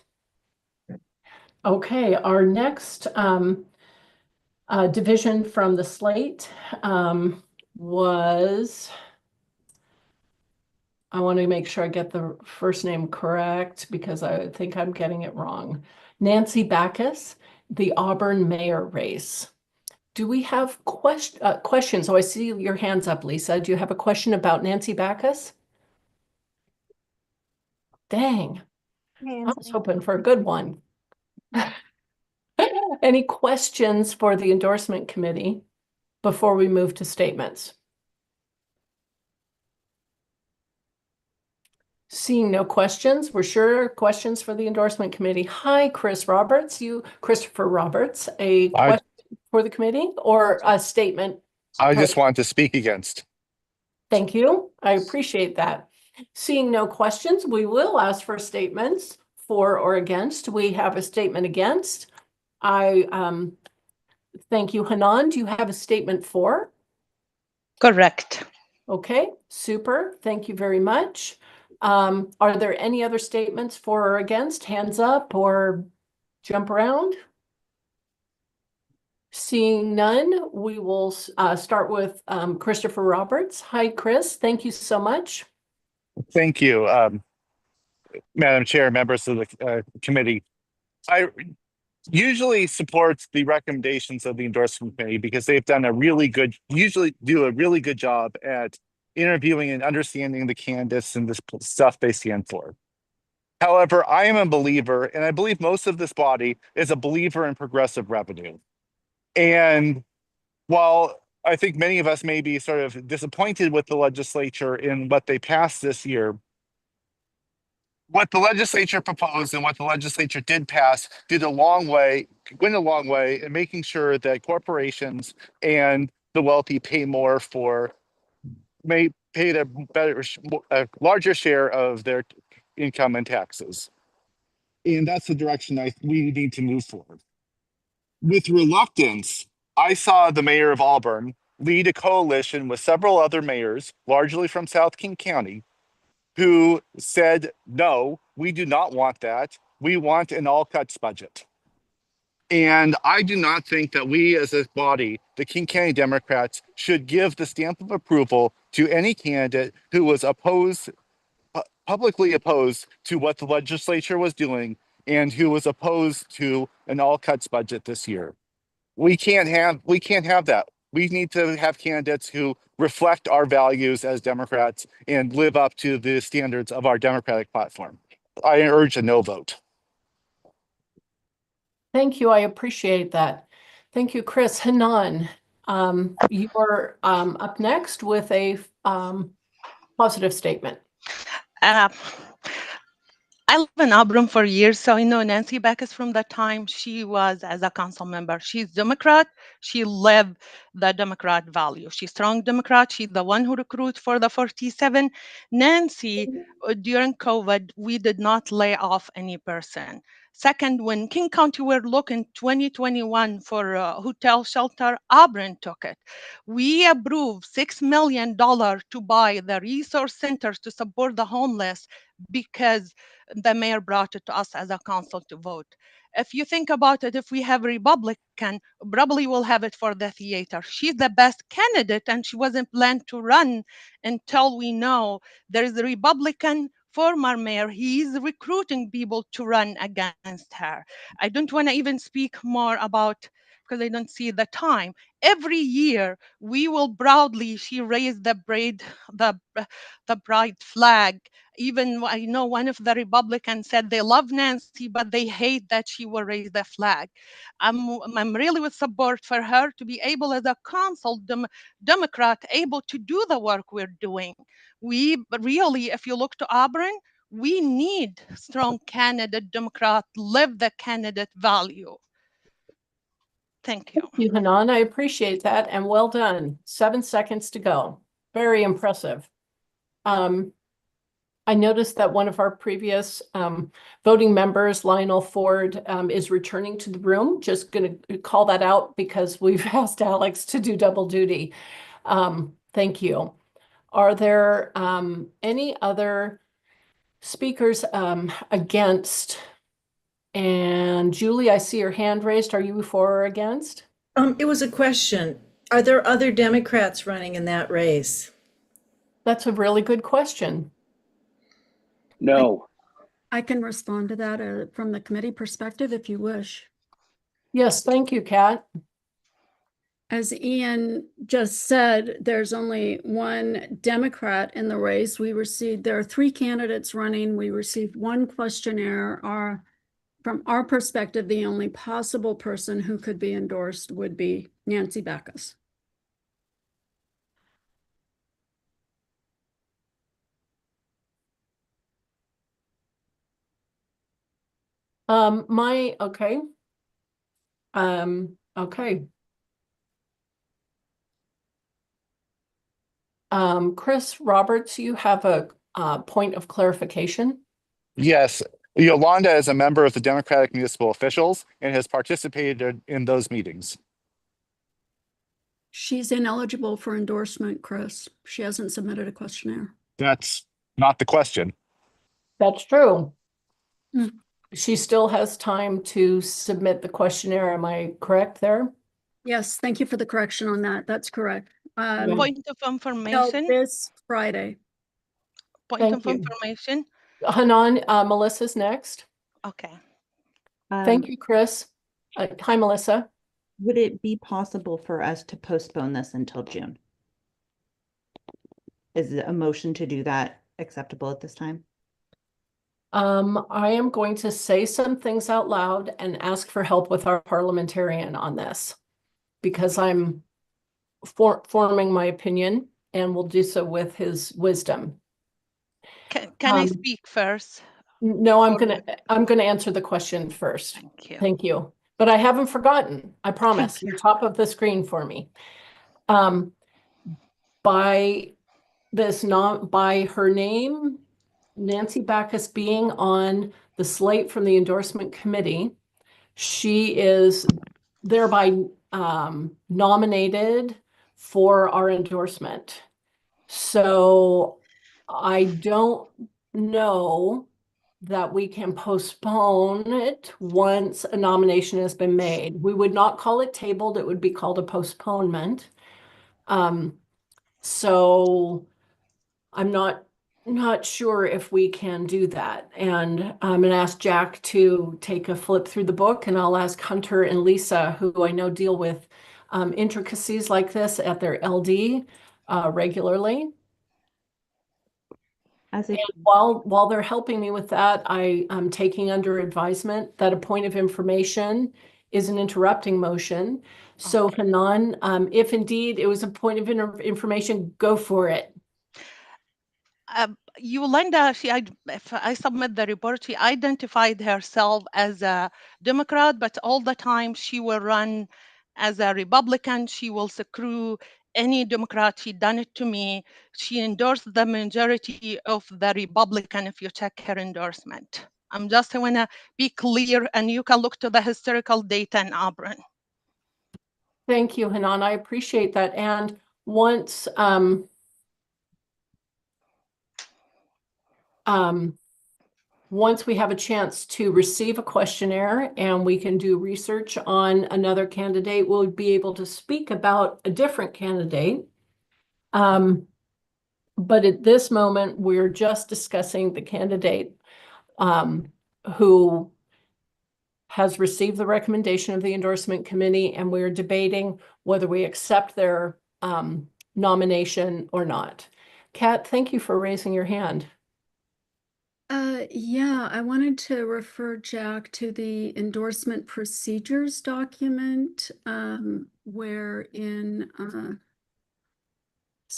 Okay, our next division from the slate was, I want to make sure I get the first name correct because I think I'm getting it wrong. Nancy Backus, the Auburn mayor race. Do we have questions? Oh, I see your hands up, Lisa. Do you have a question about Nancy Backus? Dang, I was hoping for a good one. Any questions for the endorsement committee before we move to statements? Seeing no questions, we're sure questions for the endorsement committee. Hi, Christopher Roberts, a question for the committee or a statement? I just want to speak against. Thank you. I appreciate that. Seeing no questions, we will ask for statements for or against. We have a statement against. I thank you, Hanan. Do you have a statement for? Correct. Okay, super. Thank you very much. Are there any other statements for or against? Hands up or jump around? Seeing none, we will start with Christopher Roberts. Hi, Chris. Thank you so much. Thank you, Madam Chair, members of the committee. I usually support the recommendations of the endorsement committee because they've done usually do a really good job at interviewing and understanding the candidates and the stuff they stand for. However, I am a believer, and I believe most of this body is a believer in progressive revenue. And while I think many of us may be sort of disappointed with the legislature in what they passed this year, what the legislature proposed and what the legislature did pass went a long way in making sure that corporations and the wealthy pay a larger share of their income and taxes. And that's the direction we need to move forward. With reluctance, I saw the mayor of Auburn lead a coalition with several other mayors, largely from South King County, who said, no, we do not want that. We want an all cuts budget. And I do not think that we as a body, the King County Democrats, should give the stamp of approval to any candidate who was opposed publicly opposed to what the legislature was doing and who was opposed to an all cuts budget this year. We can't have that. We need to have candidates who reflect our values as Democrats and live up to the standards of our Democratic platform. I urge a no vote. Thank you. I appreciate that. Thank you, Chris. Hanan, you're up next with a positive statement. I live in Auburn for years, so I know Nancy Backus from the time she was as a council member. She's Democrat. She lived the Democrat value. She's strong Democrat. She's the one who recruited for the 47. Nancy, during COVID, we did not lay off any person. Second, when King County were looking 2021 for a hotel shelter, Auburn took it. We approved $6 million to buy the resource centers to support the homeless because the mayor brought it to us as a council to vote. If you think about it, if we have Republican, probably we'll have it for the theater. She's the best candidate and she wasn't planned to run until we know there's a Republican former mayor. He's recruiting people to run against her. I don't want to even speak more about because I don't see the time. Every year we will proudly, she raised the pride flag. Even I know one of the Republicans said they love Nancy, but they hate that she will raise the flag. I'm really with support for her to be able as a council Democrat able to do the work we're doing. We really, if you look to Auburn, we need strong candidate Democrat, live the candidate value. Thank you. Thank you, Hanan. I appreciate that and well done. 7 seconds to go. Very impressive. I noticed that one of our previous voting members, Lionel Ford, is returning to the room. Just going to call that out because we've asked Alex to do double duty. Thank you. Are there any other speakers against? And Julie, I see your hand raised. Are you for or against? It was a question. Are there other Democrats running in that race? That's a really good question. No. I can respond to that from the committee perspective if you wish. Yes, thank you, Kat. As Ian just said, there's only one Democrat in the race. There are 3 candidates running. We received 1 questionnaire. From our perspective, the only possible person who could be endorsed would be Nancy Backus. Okay. Okay. Chris Roberts, you have a point of clarification? Yes, Yolanda is a member of the Democratic Municipal Officials and has participated in those meetings. She's ineligible for endorsement, Chris. She hasn't submitted a questionnaire. That's not the question. That's true. She still has time to submit the questionnaire. Am I correct there? Yes, thank you for the correction on that. That's correct. Point of information. No, this Friday. Point of information. Hanan, Melissa's next. Okay. Thank you, Chris. Hi, Melissa. Would it be possible for us to postpone this until June? Is a motion to do that acceptable at this time? I am going to say some things out loud and ask for help with our parliamentarian on this because I'm forming my opinion and will do so with his wisdom. Can I speak first? No, I'm gonna answer the question first. Thank you. Thank you. But I haven't forgotten. I promise. You're top of the screen for me. By her name, Nancy Backus being on the slate from the endorsement committee, she is thereby nominated for our endorsement. So I don't know that we can postpone it once a nomination has been made. We would not call it tabled. It would be called a postponement. So I'm not not sure if we can do that. And I'm going to ask Jack to take a flip through the book, and I'll ask Hunter and Lisa, who I know deal with intricacies like this at their LD regularly. As and while they're helping me with that, I'm taking under advisement that a point of information is an interrupting motion. So Hanan, if indeed it was a point of information, go for it. Yolanda, if I submit the report, she identified herself as a Democrat, but all the time she will run as a Republican. She will screw any Democrat. She done it to me. She endorsed the majority of the Republican if you check her endorsement. I'm just want to be clear, and you can look to the historical data in Auburn. Thank you, Hanan. I appreciate that. And once once we have a chance to receive a questionnaire and we can do research on another candidate, we'll be able to speak about a different candidate. But at this moment, we're just discussing the candidate who has received the recommendation of the endorsement committee, and we're debating whether we accept their nomination or not. Kat, thank you for raising your hand. Yeah, I wanted to refer Jack to the endorsement procedures document, where in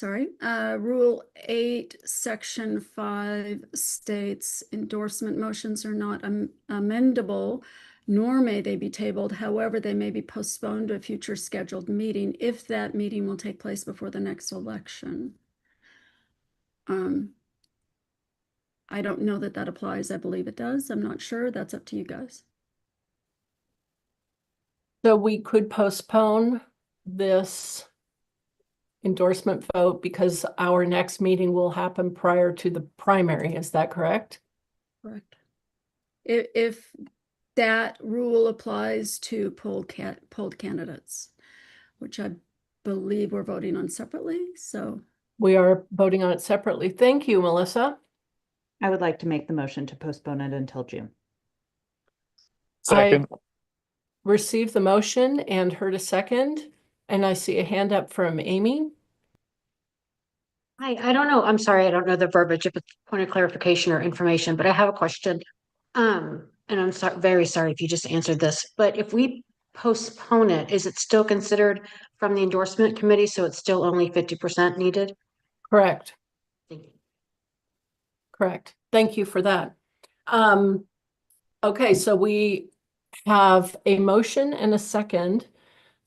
Rule 8, Section 5 states endorsement motions are not amendable, nor may they be tabled. However, they may be postponed to a future scheduled meeting if that meeting will take place before the next election. I don't know that that applies. I believe it does. I'm not sure. That's up to you guys. So we could postpone this endorsement vote because our next meeting will happen prior to the primary. Is that correct? Correct. If that rule applies to polled candidates, which I believe we're voting on separately. So we are voting on it separately. Thank you, Melissa. I would like to make the motion to postpone it until June. Second. I received the motion and heard a second, and I see a hand up from Amy. Hi, I don't know. I'm sorry, I don't know the verbiage if it's point of clarification or information, but I have a question. And I'm very sorry if you just answered this, but if we postpone it, is it still considered from the endorsement committee? So it's still only 50% needed? Correct. Thank you. Correct. Thank you for that. Okay, so we have a motion and a second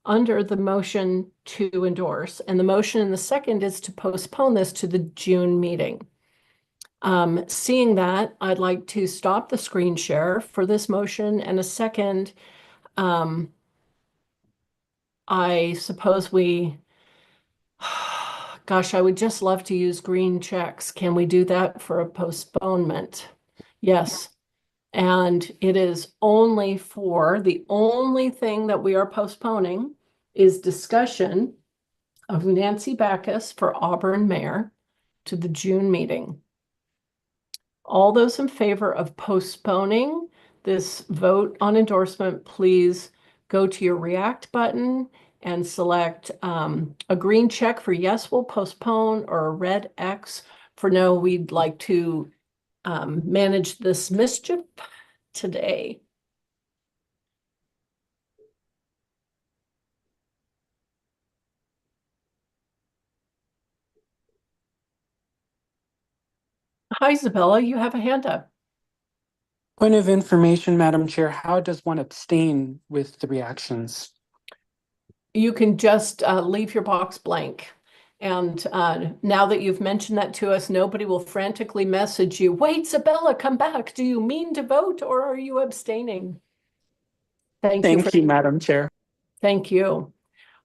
under the motion to endorse, and the motion and the second is to postpone this to the June meeting. Seeing that, I'd like to stop the screen share for this motion and a second. I suppose gosh, I would just love to use green checks. Can we do that for a postponement? Yes. And it is only for, the only thing that we are postponing is discussion of Nancy Backus for Auburn mayor to the June meeting. All those in favor of postponing this vote on endorsement, please go to your react button and select a green check for yes, we'll postpone, or a red X for no, we'd like to manage this mischief today. Hi, Isabella, you have a hand up. Point of information, Madam Chair, how does one abstain with the reactions? You can just leave your box blank. And now that you've mentioned that to us, nobody will frantically message you, wait, Isabella, come back. Do you mean to vote or are you abstaining? Thank you, Madam Chair. Thank you.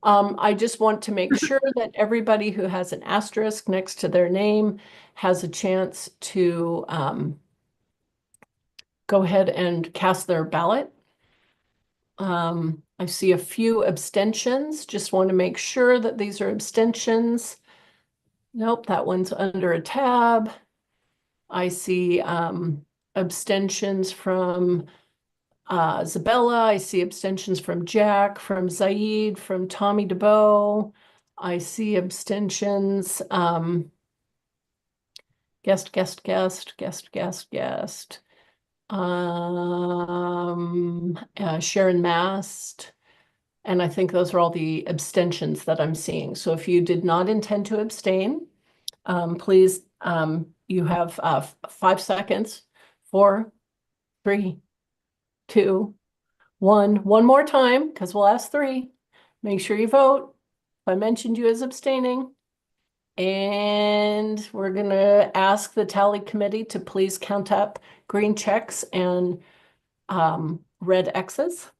I just want to make sure that everybody who has an asterisk next to their name has a chance to go ahead and cast their ballot. I see a few abstentions. Just want to make sure that these are abstentions. Nope, that one's under a tab. I see abstentions from Zabella. I see abstentions from Jack, from Zaid, from Tommy DeBow. I see abstentions. Guest. Sharon Mast. And I think those are all the abstentions that I'm seeing. So if you did not intend to abstain, please, you have 5 seconds. 4, 3, 2, 1. One more time, because we'll ask 3. Make sure you vote. I mentioned you as abstaining. And we're going to ask the tally committee to please count up green checks and red X's.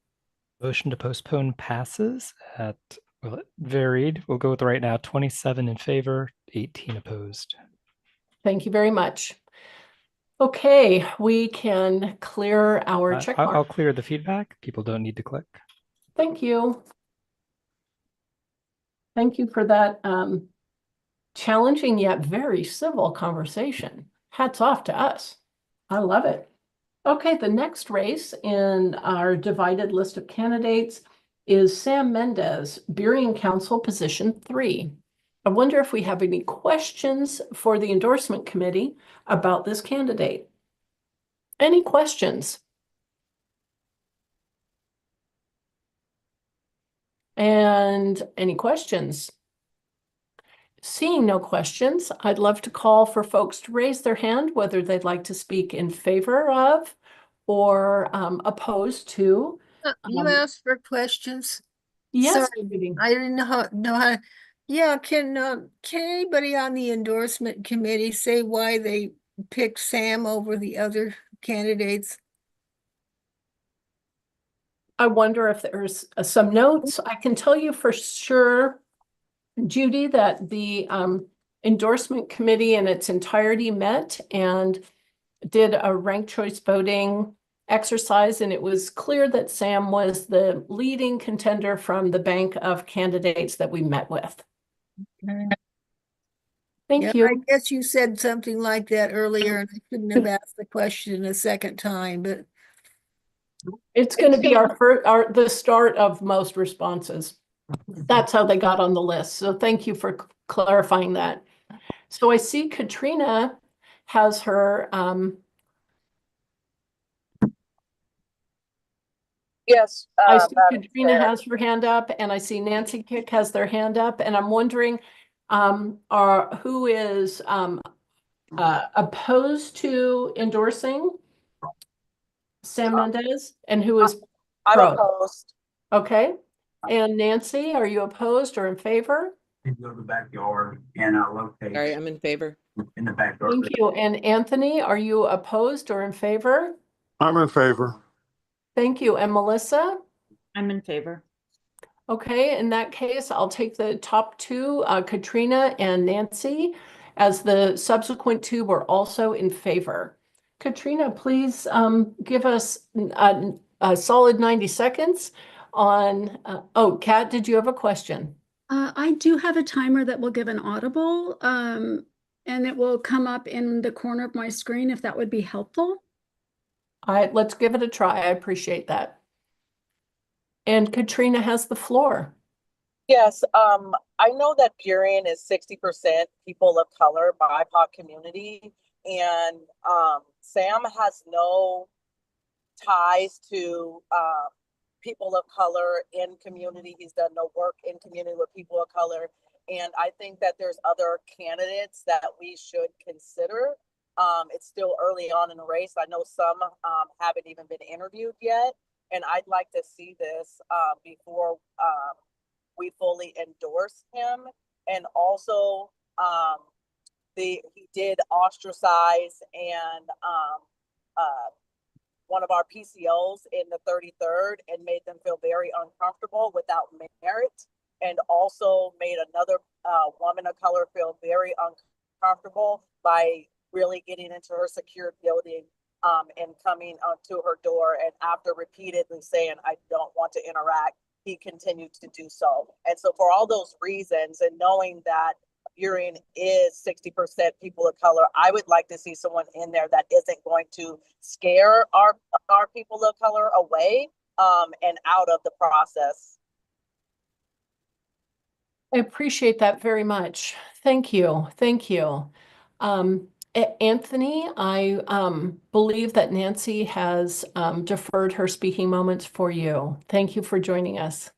Motion to postpone passes at, well, it varied. We'll go with right now 27 in favor, 18 opposed. Thank you very much. Okay, we can clear our check mark. I'll clear the feedback. People don't need to click. Thank you. Thank you for that challenging yet very civil conversation. Hats off to us. I love it. Okay, the next race in our divided list of candidates is Sam Mendez, Burien Council, position 3. I wonder if we have any questions for the endorsement committee about this candidate. Any questions? And any questions? Seeing no questions, I'd love to call for folks to raise their hand, whether they'd like to speak in favor of or opposed to. You asked for questions. Yes, Sorry, I didn't know how. Yeah, can anybody on the endorsement committee say why they picked Sam over the other candidates? I wonder if there's some notes. I can tell you for sure, Judy, that the endorsement committee in its entirety met and did a ranked choice voting exercise, and it was clear that Sam was the leading contender from the bank of candidates that we met with. Okay. Thank you. I guess you said something like that earlier, and I shouldn't have asked the question a second time, but it's going to be the start of most responses. That's how they got on the list. So thank you for clarifying that. So I see Katrina has her Yes. I see Madam Katrina Chair. has her hand up, and I see Nancy Kick has their hand up, and I'm wondering who is opposed to endorsing Sam Mendez and who is I'm pro? opposed. Okay. And Nancy, are you opposed or in favor? Go to the backyard and I'll locate. Sorry, I'm in favor. In the backyard. Thank you. And Anthony, are you opposed or in favor? I'm in favor. Thank you. And Melissa? I'm in favor. Okay, in that case, I'll take the top 2, Katrina and Nancy, as the subsequent 2 were also in favor. Katrina, please give us a solid 90 seconds on, oh, Kat, did you have a question? I do have a timer that will give an audible, and it will come up in the corner of my screen if that would be helpful. All right, let's give it a try. I appreciate that. And Katrina has the floor. Yes, I know that Burien is 60% people of color, BIPOC community, and Sam has no ties to people of color in community. He's done no work in community with people of color, and I think that there's other candidates that we should consider. It's still early on in the race. I know some haven't even been interviewed yet, and I'd like to see this before we fully endorse him. And also, he did ostracize and one of our PCOs in the 33rd and made them feel very uncomfortable without merit, and also made another woman of color feel very uncomfortable by really getting into her secured building and coming to her door, and after repeatedly saying, I don't want to interact, he continued to do so. And so for all those reasons, and knowing that Burien is 60% people of color, I would like to see someone in there that isn't going to scare our people of color away and out of the process. I appreciate that very much. Thank you. Thank you. Anthony, I believe that Nancy has deferred her speaking moments for you. Thank you for joining us.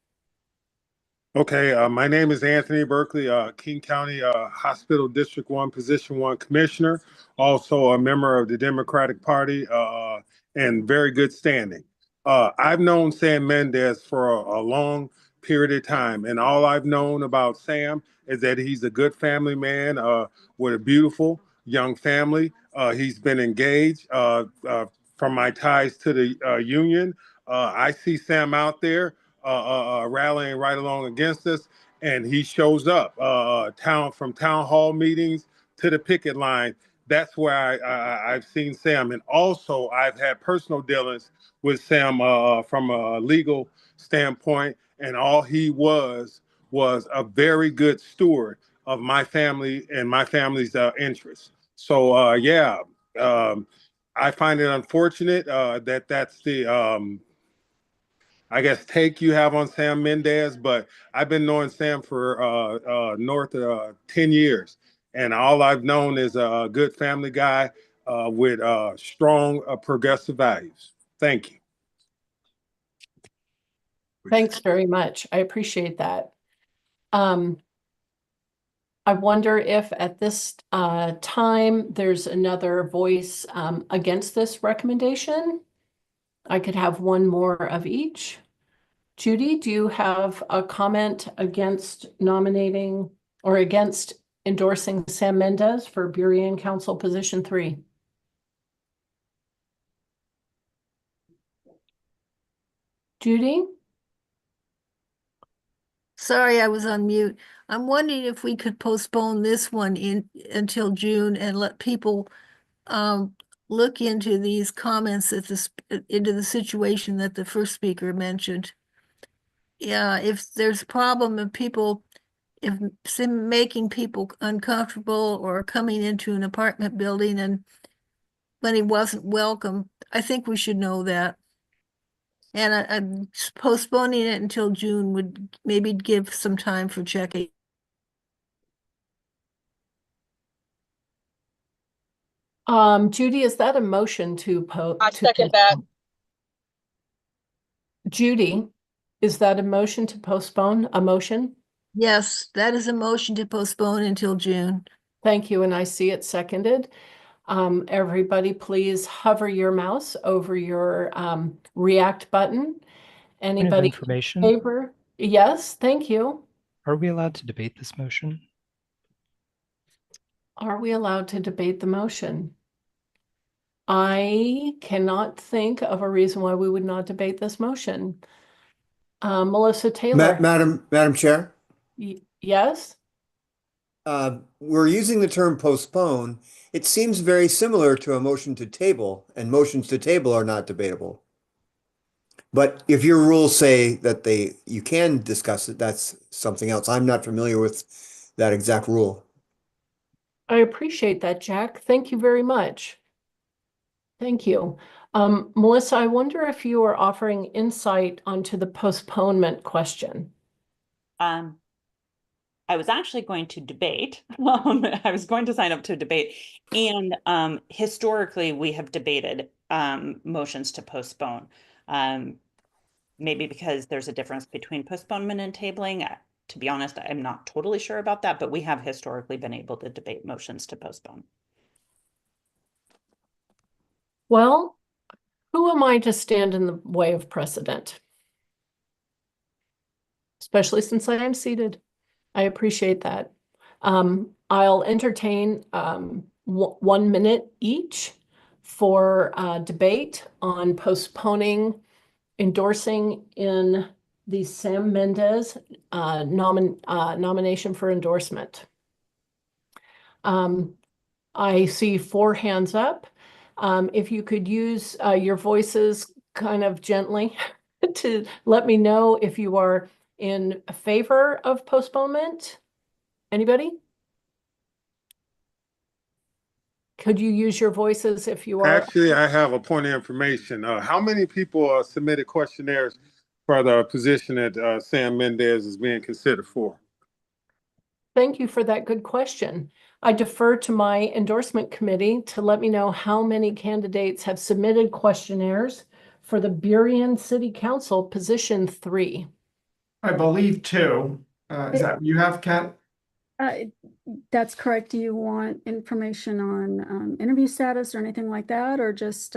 Okay, my name is Anthony Berkeley, King County Hospital District 1, Position 1 Commissioner, also a member of the Democratic Party and very good standing. I've known Sam Mendez for a long period of time, and all I've known about Sam is that he's a good family man with a beautiful young family. He's been engaged from my ties to the union. I see Sam out there rallying right along against us, and he shows up from town hall meetings to the picket line. That's where I've seen Sam, and also I've had personal dealings with Sam from a legal standpoint, and all he was a very good steward of my family and my family's interests. So yeah, I find it unfortunate that that's the I guess take you have on Sam Mendez, but I've been knowing Sam for north of 10 years. And all I've known is a good family guy with strong progressive values. Thank you. Thanks very much. I appreciate that. I wonder if at this time there's another voice against this recommendation. I could have one more of each. Judy, do you have a comment against nominating or against endorsing Sam Mendez for Burien Council Position 3? Judy? Sorry, I was on mute. I'm wondering if we could postpone this one until June and let people look into these comments into the situation that the first speaker mentioned. Yeah, if there's a problem of people, if making people uncomfortable or coming into an apartment building and when he wasn't welcome, I think we should know that. And postponing it until June would maybe give some time for checking. Judy, is that a motion to I second that. Judy, is that a motion to postpone? A motion? Yes, that is a motion to postpone until June. Thank you, and I see it seconded. Everybody, please hover your mouse over your react button. Anybody in information? favor? Yes, thank you. Are we allowed to debate this motion? Are we allowed to debate the motion? I cannot think of a reason why we would not debate this motion. Melissa Taylor. Madam Chair, Yes? we're using the term postpone. It seems very similar to a motion to table, and motions to table are not debatable. But if your rules say that you can discuss it, that's something else. I'm not familiar with that exact rule. I appreciate that, Jack. Thank you very much. Thank you. Melissa, I wonder if you are offering insight onto the postponement question. I was actually going to debate. I was going to sign up to debate. And historically, we have debated motions to postpone. Maybe because there's a difference between postponement and tabling. To be honest, I'm not totally sure about that, but we have historically been able to debate motions to postpone. Well, who am I to stand in the way of precedent? Especially since I am seated. I appreciate that. I'll entertain 1 minute each for debate on postponing endorsing in the Sam Mendez nomination for endorsement. I see 4 hands up. If you could use your voices kind of gently to let me know if you are in favor of postponement. Anybody? Could you use your voices if you are? Actually, I have a point of information. How many people submitted questionnaires for the position that Sam Mendez is being considered for? Thank you for that good question. I defer to my endorsement committee to let me know how many candidates have submitted questionnaires for the Burien City Council position 3. I believe 2. Is that what you have, Kat? That's correct. Do you want information on interview status or anything like that, or just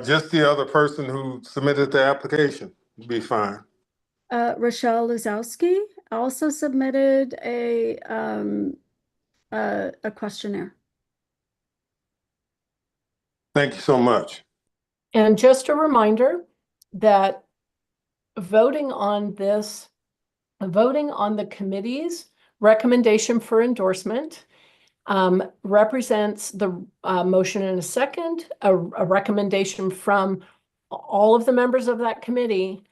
Just the other person who submitted the application would be fine. Rochelle Luzowski also submitted a questionnaire. Thank you so much. And just a reminder that voting on the committee's recommendation for endorsement represents the motion in a second, a recommendation from all of the members of that committee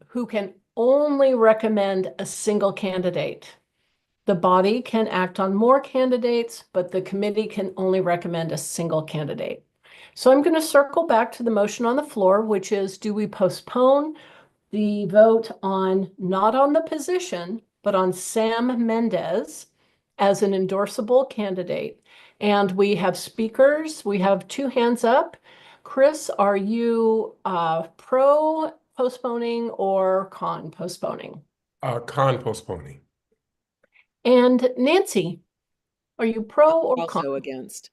who can only recommend a single candidate. The body can act on more candidates, but the committee can only recommend a single candidate. So I'm going to circle back to the motion on the floor, which is, do we postpone the vote on, not on the position, but on Sam Mendez as an endorsable candidate? And we have speakers. We have 2 hands up. Chris, are you pro postponing or con postponing? Con postponing. And Nancy, are you pro or Also con? against.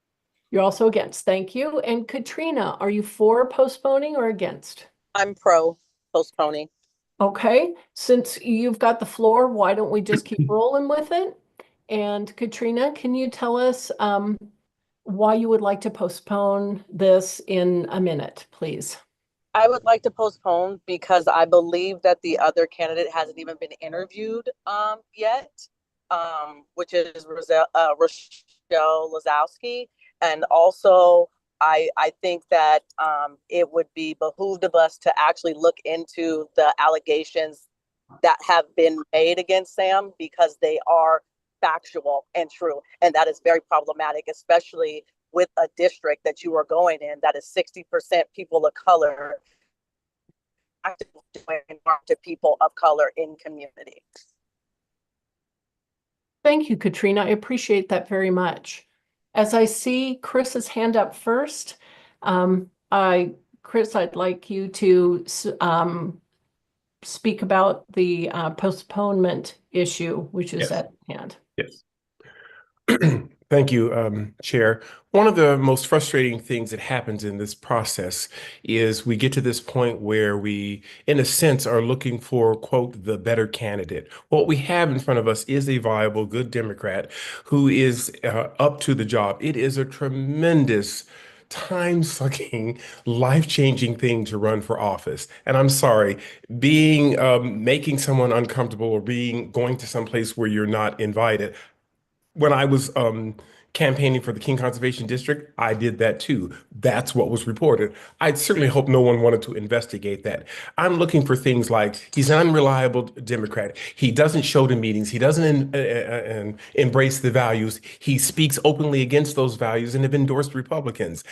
You're also against. Thank you. And Katrina, are you for postponing or against? I'm pro postponing. Okay, since you've got the floor, why don't we just keep rolling with it? And Katrina, can you tell us why you would like to postpone this in a minute, please? I would like to postpone because I believe that the other candidate hasn't even been interviewed yet, which is Rochelle Lozowski. And also, I think that it would be behooved of us to actually look into the allegations that have been made against Sam, because they are factual and true. And that is very problematic, especially with a district that you are going in that is 60% people of color, actively doing harm to people of color in community. Thank you, Katrina. I appreciate that very much. As I see Chris's hand up first, Chris, I'd like you to speak about the postponement issue, which is Yes. at hand. Yes. Thank you, Chair. One of the most frustrating things that happens in this process is we get to this point where we, in a sense, are looking for, quote, the better candidate. What we have in front of us is a viable, good Democrat who is up to the job. It is a tremendous time-sucking, life-changing thing to run for office. And I'm sorry, making someone uncomfortable or going to some place where you're not invited. When I was campaigning for the King Conservation District, I did that too. That's what was reported. I certainly hope no one wanted to investigate that. I'm looking for things like he's an unreliable Democrat. He doesn't show to meetings. He doesn't embrace the values. He speaks openly against those values and have endorsed Republicans.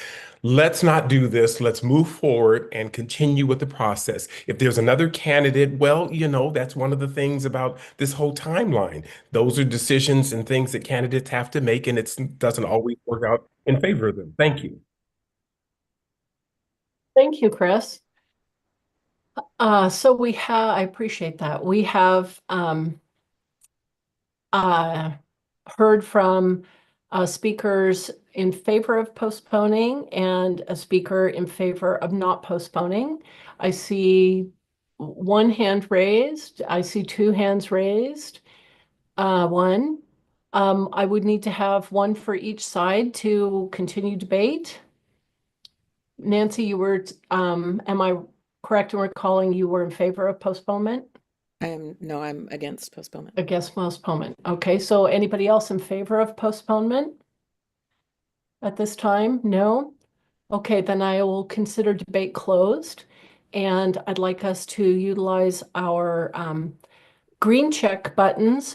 Let's not do this. Let's move forward and continue with the process. If there's another candidate, well, that's one of the things about this whole timeline. Those are decisions and things that candidates have to make, and it doesn't always work out in favor of them. Thank you. Thank you, Chris. So I appreciate that. We have heard from speakers in favor of postponing and a speaker in favor of not postponing. I see 1 hand raised. I see 2 hands raised. 1. I would need to have 1 for each side to continue debate. Nancy, you were, am I correct in recalling you were in favor of postponement? No, I'm against postponement. Against postponement. Okay, so anybody else in favor of postponement at this time? No? Okay, then I will consider debate closed. And I'd like us to utilize our green check buttons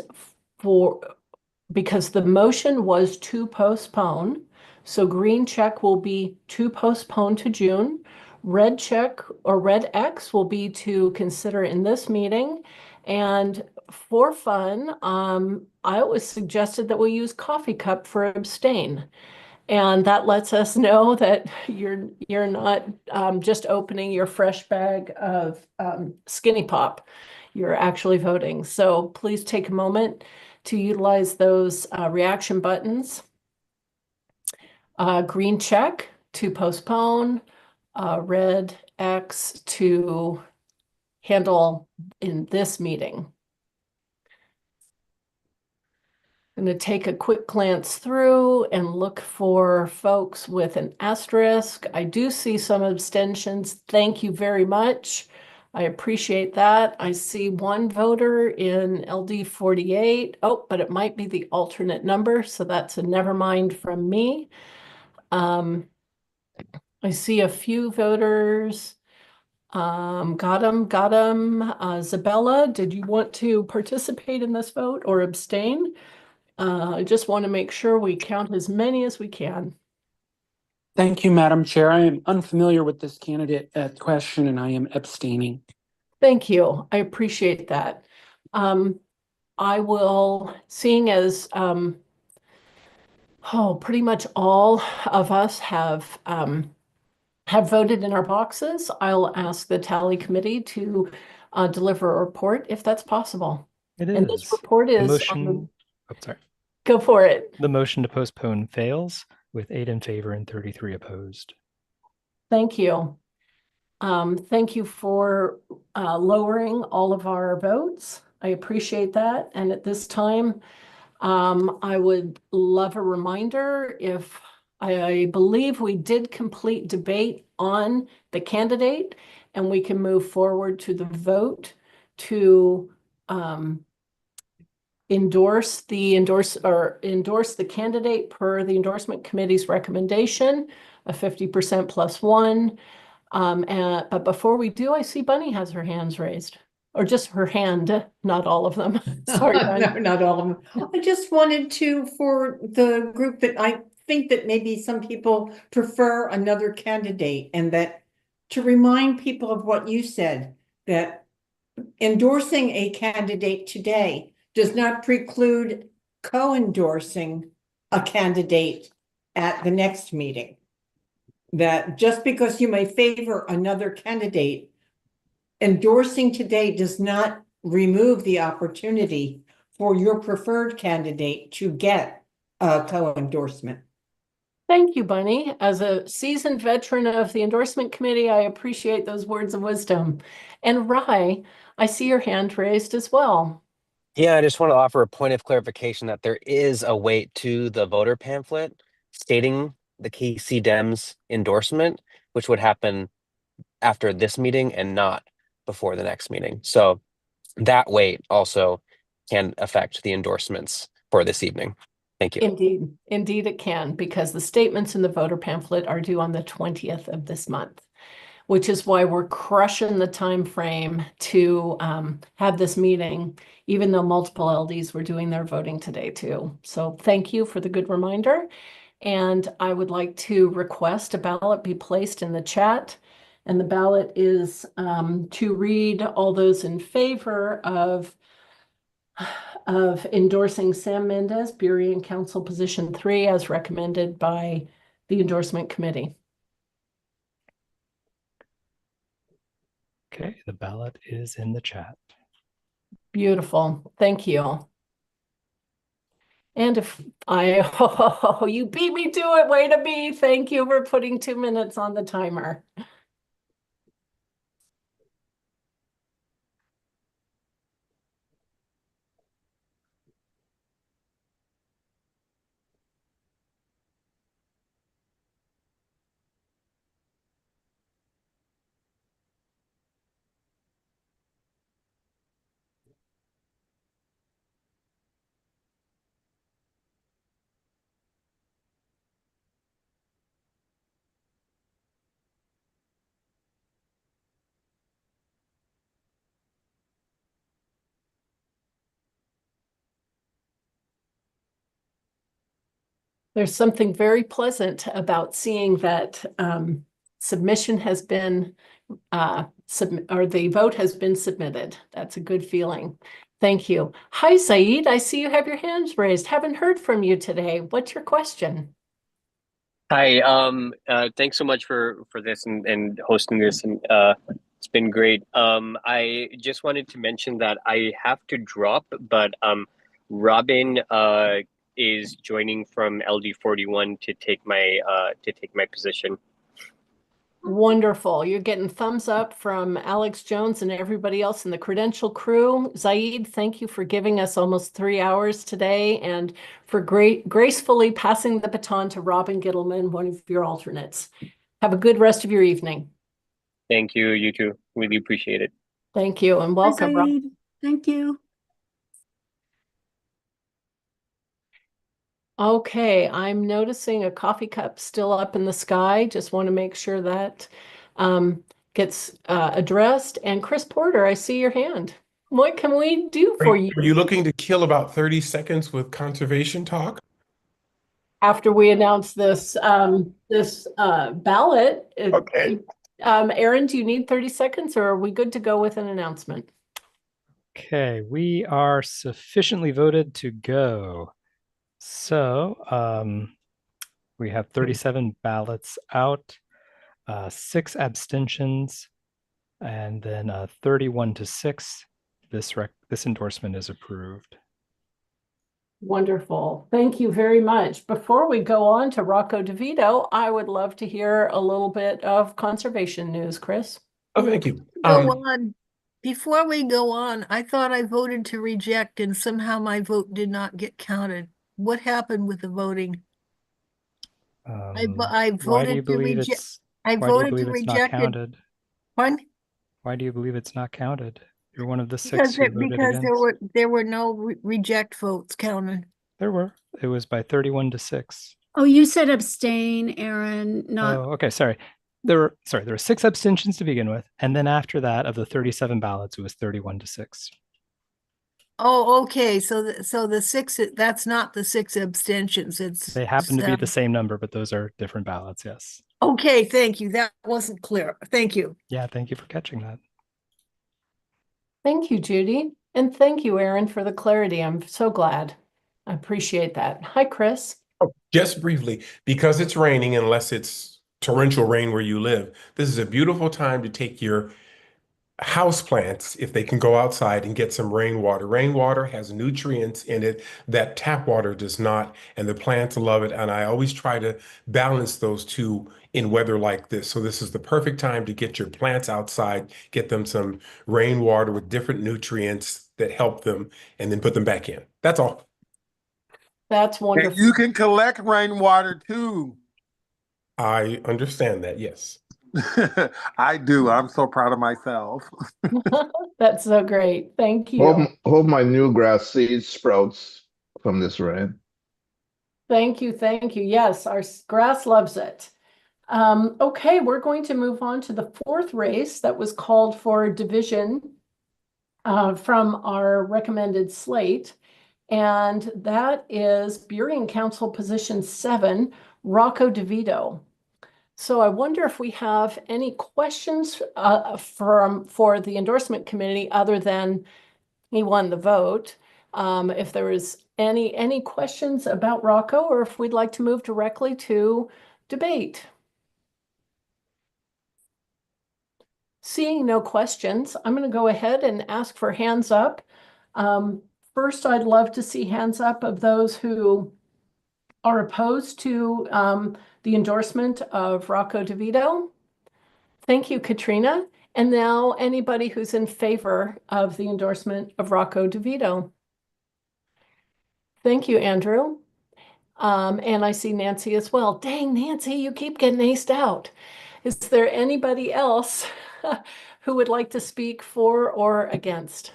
because the motion was to postpone. So green check will be to postpone to June. Red check or red X will be to consider in this meeting. And for fun, I always suggested that we use coffee cup for abstain. And that lets us know that you're not just opening your fresh bag of Skinny Pop. You're actually voting. So please take a moment to utilize those reaction buttons. Green check to postpone, red X to handle in this meeting. I'm going to take a quick glance through and look for folks with an asterisk. I do see some abstentions. Thank you very much. I appreciate that. I see one voter in LD 48. Oh, but it might be the alternate number, so that's a never mind from me. I see a few voters. Got him. Zabella, did you want to participate in this vote or abstain? I just want to make sure we count as many as we can. Thank you, Madam Chair. I am unfamiliar with this candidate question and I am abstaining. Thank you. I appreciate that. I will, seeing as pretty much all of us have voted in our boxes, I'll ask the tally committee to deliver a report if that's possible. It And this is. report The is motion, oh, sorry. Go for it. The motion to postpone fails with 8 in favor and 33 opposed. Thank you. Thank you for lowering all of our votes. I appreciate that. And at this time, I would love a reminder if I believe we did complete debate on the candidate and we can move forward to the vote to endorse the candidate per the endorsement committee's recommendation of 50% plus one. But before we do, I see Bunny has her hands raised, or just her hand, not all of them. Sorry, Bunny. No, not all of them. I just wanted to, for the group that I think that maybe some people prefer another candidate, and that to remind people of what you said, that endorsing a candidate today does not preclude co-endorsing a candidate at the next meeting. That just because you may favor another candidate, endorsing today does not remove the opportunity for your preferred candidate to get a co-endorsement. Thank you, Bunny. As a seasoned veteran of the endorsement committee, I appreciate those words of wisdom. And Rai, I see your hand raised as well. Yeah, I just want to offer a point of clarification that there is a weight to the voter pamphlet stating the KC Dems endorsement, which would happen after this meeting and not before the next meeting. So that weight also can affect the endorsements for this evening. Thank you. Indeed it can, because the statements in the voter pamphlet are due on the 20th of this month, which is why we're crushing the time frame to have this meeting, even though multiple LDs were doing their voting today too. So thank you for the good reminder. And I would like to request a ballot be placed in the chat. And the ballot is to read all those in favor of endorsing Sam Mendez, Burien Council Position 3, as recommended by the endorsement committee. Okay, the ballot is in the chat. Beautiful. Thank you. And if you beat me to it, way to be. Thank you for putting 2 minutes on the timer. There's something very pleasant about seeing that submission has been or the vote has been submitted. That's a good feeling. Thank you. Hi, Saeed. I see you have your hands raised. Haven't heard from you today. What's your question? Hi, thanks so much for this and hosting this, and it's been great. I just wanted to mention that I have to drop, but Robin is joining from LD41 to take my position. Wonderful. You're getting thumbs up from Alex Jones and everybody else in the credential crew. Zaid, thank you for giving us almost 3 hours today and for gracefully passing the baton to Robin Gittleman, one of your alternates. Have a good rest of your evening. Thank you. You too. Really appreciate it. Thank you and welcome, Rob. Thank you. Okay, I'm noticing a coffee cup still up in the sky. Just want to make sure that gets addressed. And Chris Porter, I see your hand. What can we do for you? Are you looking to kill about 30 seconds with conservation talk? After we announce this ballot, Okay. Aaron, do you need 30 seconds or are we good to go with an announcement? Okay, we are sufficiently voted to go. So we have 37 ballots out, 6 abstentions, and then 31 to 6. This endorsement is approved. Wonderful. Thank you very much. Before we go on to Rocco DeVito, I would love to hear a little bit of conservation news, Chris. Oh, thank you. Go on. Before we go on, I thought I voted to reject and somehow my vote did not get counted. What happened with the voting? I Why do you voted to believe reject. it's I why do you voted to believe it's not reject it. counted? Pardon? Why do you believe it's not counted? You're one of the 6 Because who voted because against. there were no reject votes counted. There were. It was by 31 to 6. Oh, you said abstain, Aaron, not. Oh, okay, sorry. There were 6 abstentions to begin with, and then after that, of the 37 ballots, it was 31 to 6. Oh, okay. So the 6, that's not the 6 abstentions. They happen to be the same number, but those are different ballots, yes. Okay, thank you. That wasn't clear. Thank you. Yeah, thank you for catching that. Thank you, Judy. And thank you, Aaron, for the clarity. I'm so glad. I appreciate that. Hi, Chris. Just briefly, because it's raining, unless it's torrential rain where you live, this is a beautiful time to take your house plants, if they can go outside and get some rainwater. Rainwater has nutrients in it that tap water does not, and the plants love it. And I always try to balance those two in weather like this. So this is the perfect time to get your plants outside, get them some rainwater with different nutrients that help them, and then put them back in. That's all. That's And wonderful. you can collect rainwater too. I understand that, yes. I do. I'm so proud of myself. That's so great. Thank you. Hope my new grass seed sprouts from this rain. Thank you. Thank you. Yes, our grass loves it. Okay, we're going to move on to the 4th race that was called for division from our recommended slate. And that is Burien Council Position 7, Rocco DeVito. So I wonder if we have any questions for the endorsement committee other than he won the vote. If there is any questions about Rocco, or if we'd like to move directly to debate. Seeing no questions, I'm going to go ahead and ask for hands up. First, I'd love to see hands up of those who are opposed to the endorsement of Rocco DeVito. Thank you, Katrina. And now anybody who's in favor of the endorsement of Rocco DeVito. Thank you, Andrew. And I see Nancy as well. Dang, Nancy, you keep getting aced out. Is there anybody else who would like to speak for or against?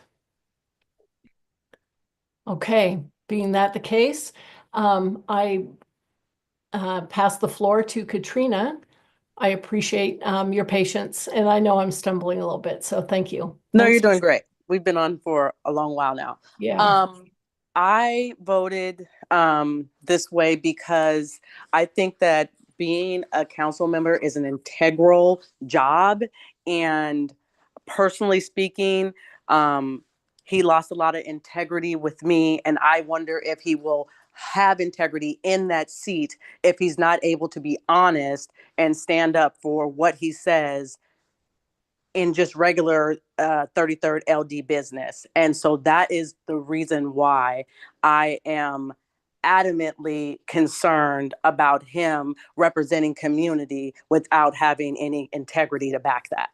Okay, being that the case, I pass the floor to Katrina. I appreciate your patience, and I know I'm stumbling a little bit, so thank you. No, Thanks. you're doing great. We've been on for a long while now. Yeah. I voted this way because I think that being a council member is an integral job. And personally speaking, he lost a lot of integrity with me. And I wonder if he will have integrity in that seat if he's not able to be honest and stand up for what he says in just regular 33rd LD business. And so that is the reason why I am adamantly concerned about him representing community without having any integrity to back that.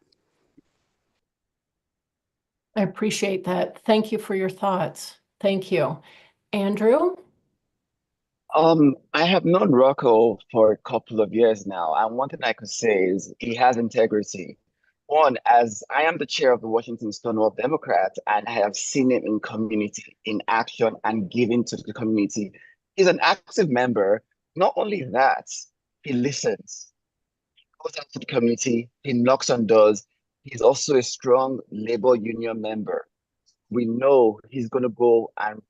I appreciate that. Thank you for your thoughts. Thank you. Andrew? I have known Rocco for a couple of years now, and one thing I could say is he has integrity. One, as I am the chair of the Washington Stonewall Democrats, and I have seen him in community, in action, and giving to the community. He's an active member. Not only that, he listens, goes out to the community, he knocks on doors. He's also a strong labor union member. We know he's going to go and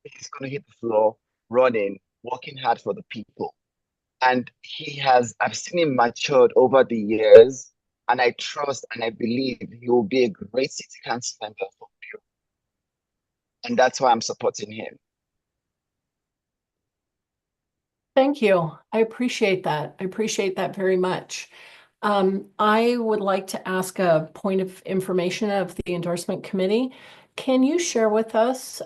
he's going to hit the floor running, working hard for the people. And I've seen him matured over the years, and I trust and I believe he will be a great city council member for you. And that's why I'm supporting him. Thank you. I appreciate that. I appreciate that very much. I would like to ask a point of information of the endorsement committee. Can you share with us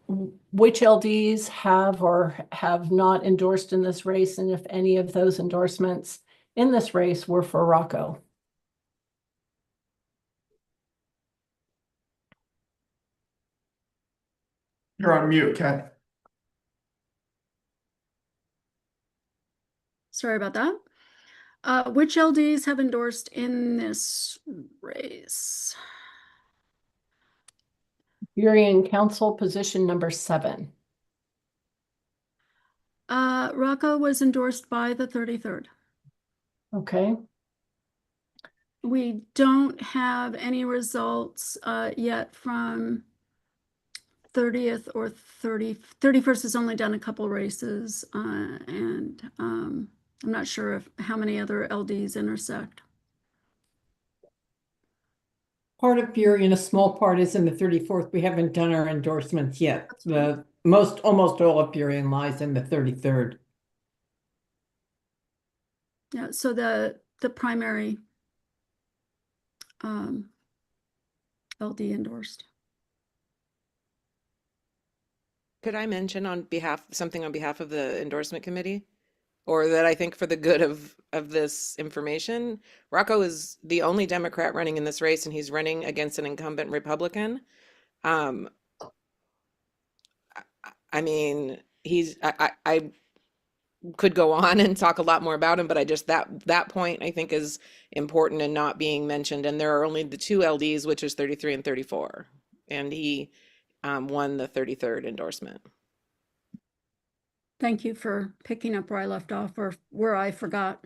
which LDs have or have not endorsed in this race, and if any of those endorsements in this race were for Rocco? You're on mute, Kat. Sorry about that. Which LDs have endorsed in this race? You're in council position number 7. Rocco was endorsed by the 33rd. Okay. We don't have any results yet from 30th or 31st has only done a couple races, and I'm not sure how many other LDs intersect. Part of Fury and a small part is in the 34th. We haven't done our endorsements yet. Almost all of Fury lies in the 33rd. Yeah, so the primary LD endorsed. Could I mention something on behalf of the endorsement committee? Or that I think for the good of this information, Rocco is the only Democrat running in this race, and he's running against an incumbent Republican. I mean, I could go on and talk a lot more about him, but I just that point I think is important and not being mentioned. And there are only the 2 LDs, which is 33 and 34, and he won the 33rd endorsement. Thank you for picking up where I left off or where I forgot.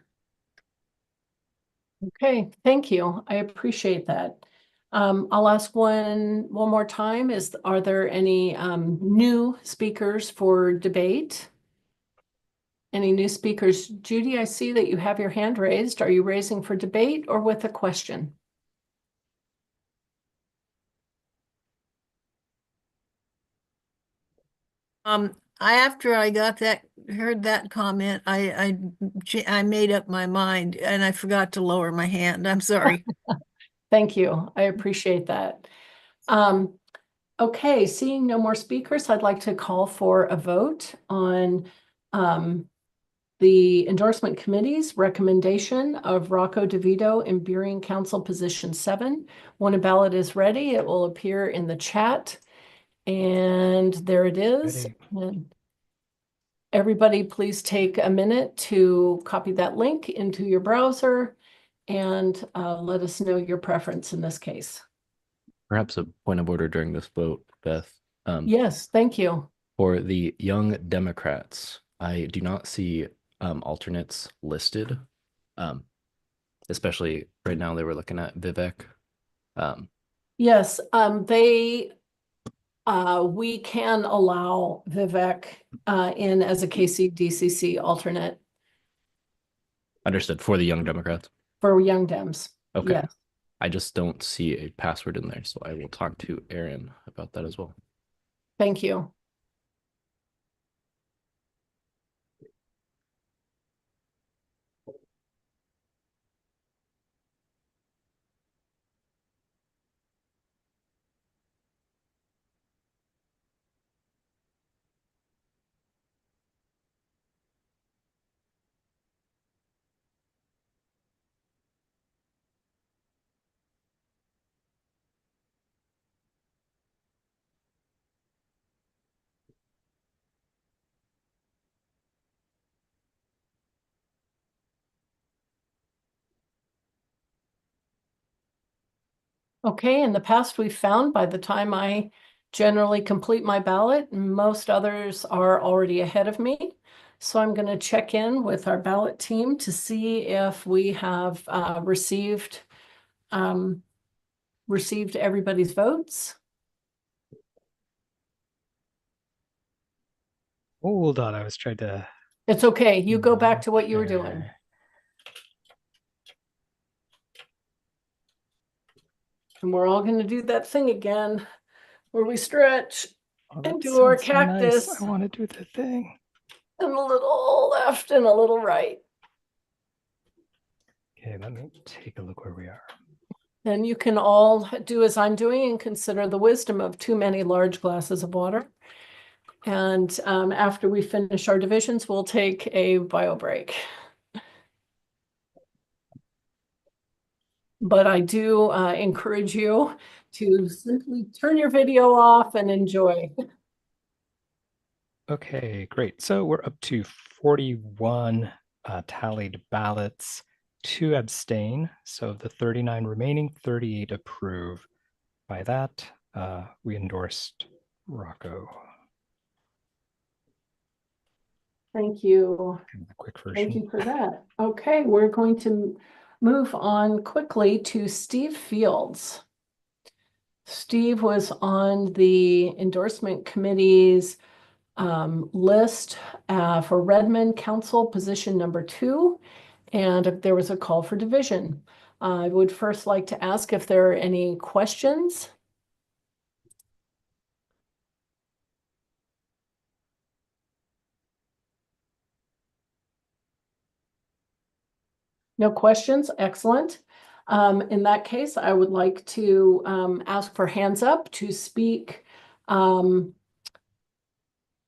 Okay, thank you. I appreciate that. I'll ask one more time. Are there any new speakers for debate? Any new speakers? Judy, I see that you have your hand raised. Are you raising for debate or with a question? After I heard that comment, I made up my mind and I forgot to lower my hand. I'm sorry. Thank you. I appreciate that. Okay, seeing no more speakers, I'd like to call for a vote on the endorsement committee's recommendation of Rocco DeVito in Burien Council Position 7. When a ballot is ready, it will appear in the chat. And there it is. And everybody, please take a minute to copy that link into your browser and let us know your preference in this case. Perhaps a point of order during this vote, Beth. Yes, thank you. For the Young Democrats, I do not see alternates listed, especially right now they were looking at Vivek. Yes, we can allow Vivek in as a KCDCC alternate Understood. For the Young Democrats. for Young Dems. Okay. Yes. I just don't see a password in there, so I will talk to Aaron about that as well. Thank you. Okay, in the past, we've found by the time I generally complete my ballot, most others are already ahead of me. So I'm going to check in with our ballot team to see if we have received everybody's votes. Hold on, I was trying to. It's okay. You go back to what you were doing. And we're all going to do that thing again where we stretch Oh, and that do our sounds so nice. cactus. I want to do the thing. And a little left and a little right. Okay, let me take a look where we are. And you can all do as I'm doing and consider the wisdom of too many large glasses of water. And after we finish our divisions, we'll take a bio break. But I do encourage you to simply turn your video off and enjoy. Okay, great. So we're up to 41 tallied ballots, 2 abstain. So of the 39 remaining, 38 approve. By that, we endorsed Rocco. Thank you. Quick version. Thank you for that. Okay, we're going to move on quickly to Steve Fields. Steve was on the endorsement committee's list for Redmond Council position number 2, and there was a call for division. I would first like to ask if there are any questions. No questions? Excellent. In that case, I would like to ask for hands up to speak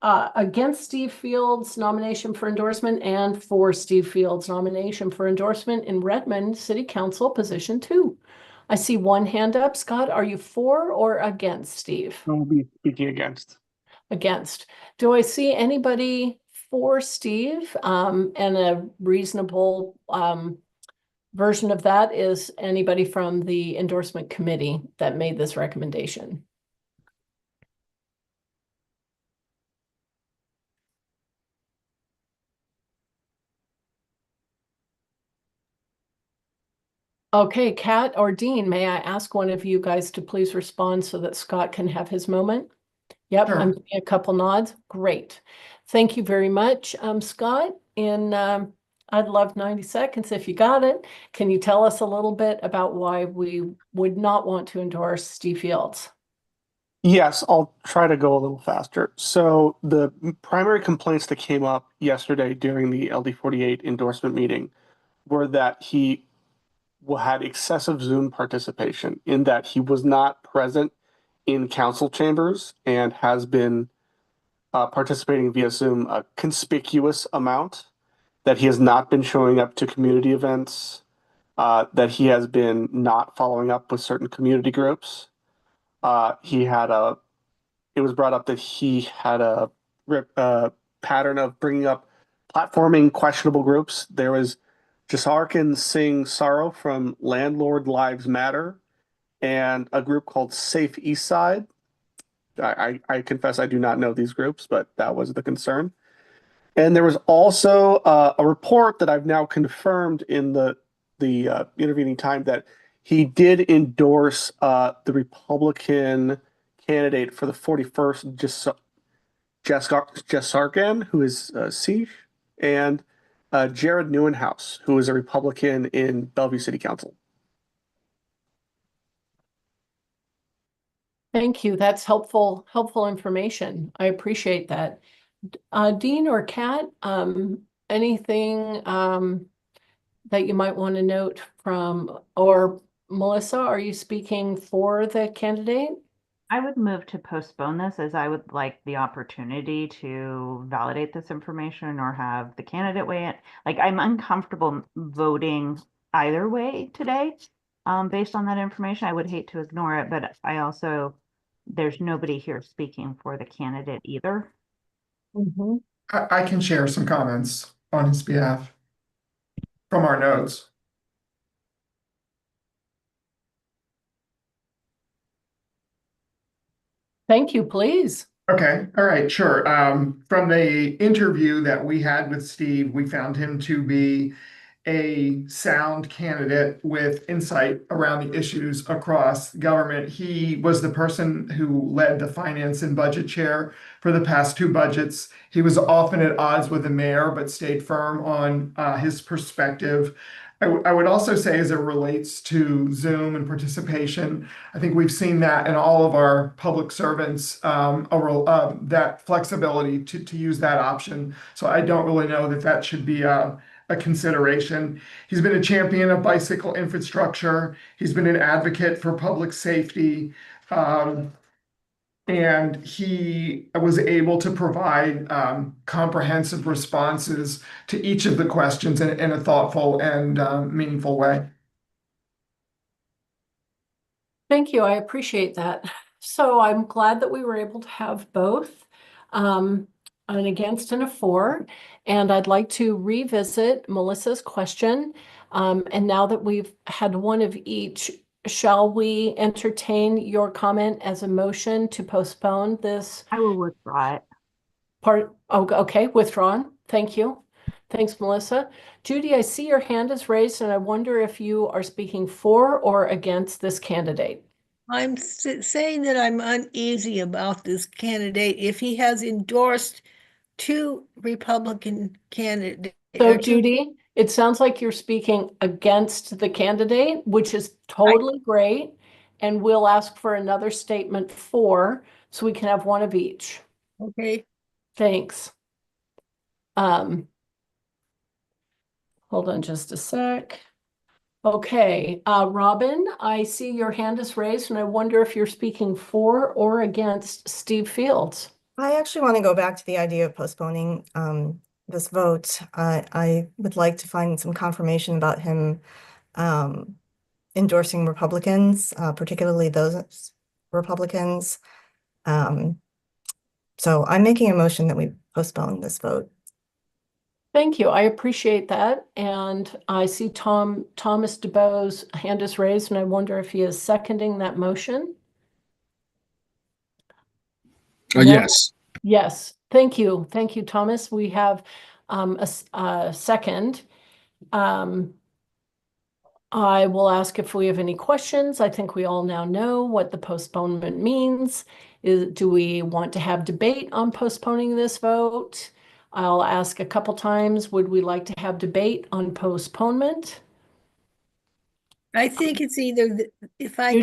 against Steve Fields' nomination for endorsement and for Steve Fields' nomination for endorsement in Redmond City Council position 2. I see one hand up. Scott, are you for or against Steve? I'll be speaking against. Against. Do I see anybody for Steve? And a reasonable version of that is anybody from the endorsement committee that made this recommendation? Okay, Kat or Dean, may I ask one of you guys to please respond so that Scott can have his moment? Yep, Sure. I'm seeing a couple nods. Great. Thank you very much, Scott. I'd love 90 seconds if you got it. Can you tell us a little bit about why we would not want to endorse Steve Fields? Yes, I'll try to go a little faster. So the primary complaints that came up yesterday during the LD48 endorsement meeting were that he had excessive Zoom participation, in that he was not present in council chambers and has been participating via Zoom a conspicuous amount, that he has not been showing up to community events, that he has been not following up with certain community groups. It was brought up that he had a pattern of bringing up platforming questionable groups. There was Jasarkan Singh Saro from Landlord Lives Matter and a group called Safe East Side. I confess I do not know these groups, but that was the concern. And there was also a report that I've now confirmed in the intervening time that he did endorse the Republican candidate for the 41st, Jesargan, who is C, and Jared Neuenhouse, who is a Republican in Bellevue City Council. Thank you. That's helpful information. I appreciate that. Dean or Kat, anything that you might want to note from, or Melissa, are you speaking for the candidate? I would move to postpone this, as I would like the opportunity to validate this information or have the candidate weigh in. Like, I'm uncomfortable voting either way today, based on that information. I would hate to ignore it, but there's nobody here speaking for the candidate either. Mm-hmm. I can share some comments on his behalf from our notes. Thank you, please. Okay, all right, sure. From the interview that we had with Steve, we found him to be a sound candidate with insight around the issues across government. He was the person who led the finance and budget chair for the past two budgets. He was often at odds with the mayor, but stayed firm on his perspective. I would also say, as it relates to Zoom and participation, I think we've seen that in all of our public servants, that flexibility to use that option. So I don't really know that should be a consideration. He's been a champion of bicycle infrastructure. He's been an advocate for public safety. And he was able to provide comprehensive responses to each of the questions in a thoughtful and meaningful way. Thank you. I appreciate that. So I'm glad that we were able to have both, an against and a for. And I'd like to revisit Melissa's question. And now that we've had one of each, shall we entertain your comment as a motion to postpone this? I will withdraw it. Part, oh, okay, withdrawn. Thank you. Thanks, Melissa. Judy, I see your hand is raised, and I wonder if you are speaking for or against this candidate. I'm saying that I'm uneasy about this candidate if he has endorsed two Republican candidates. So, Judy, it sounds like you're speaking against the candidate, which is totally great. And we'll ask for another statement for, so we can have one of each. Okay. Thanks. Hold on just a sec. Okay, Robin, I see your hand is raised, and I wonder if you're speaking for or against Steve Fields. I actually want to go back to the idea of postponing this vote. I would like to find some confirmation about him endorsing Republicans, particularly those Republicans. So I'm making a motion that we postpone this vote. Thank you. I appreciate that. And I see Thomas DeBoe's hand is raised, and I wonder if he is seconding that motion. Yes. Yes. Thank you. Thank you, Thomas. We have a second. I will ask if we have any questions. I think we all now know what the postponement means. Do we want to have debate on postponing this vote? I'll ask a couple times, would we like to have debate on postponement? I think it's either, if I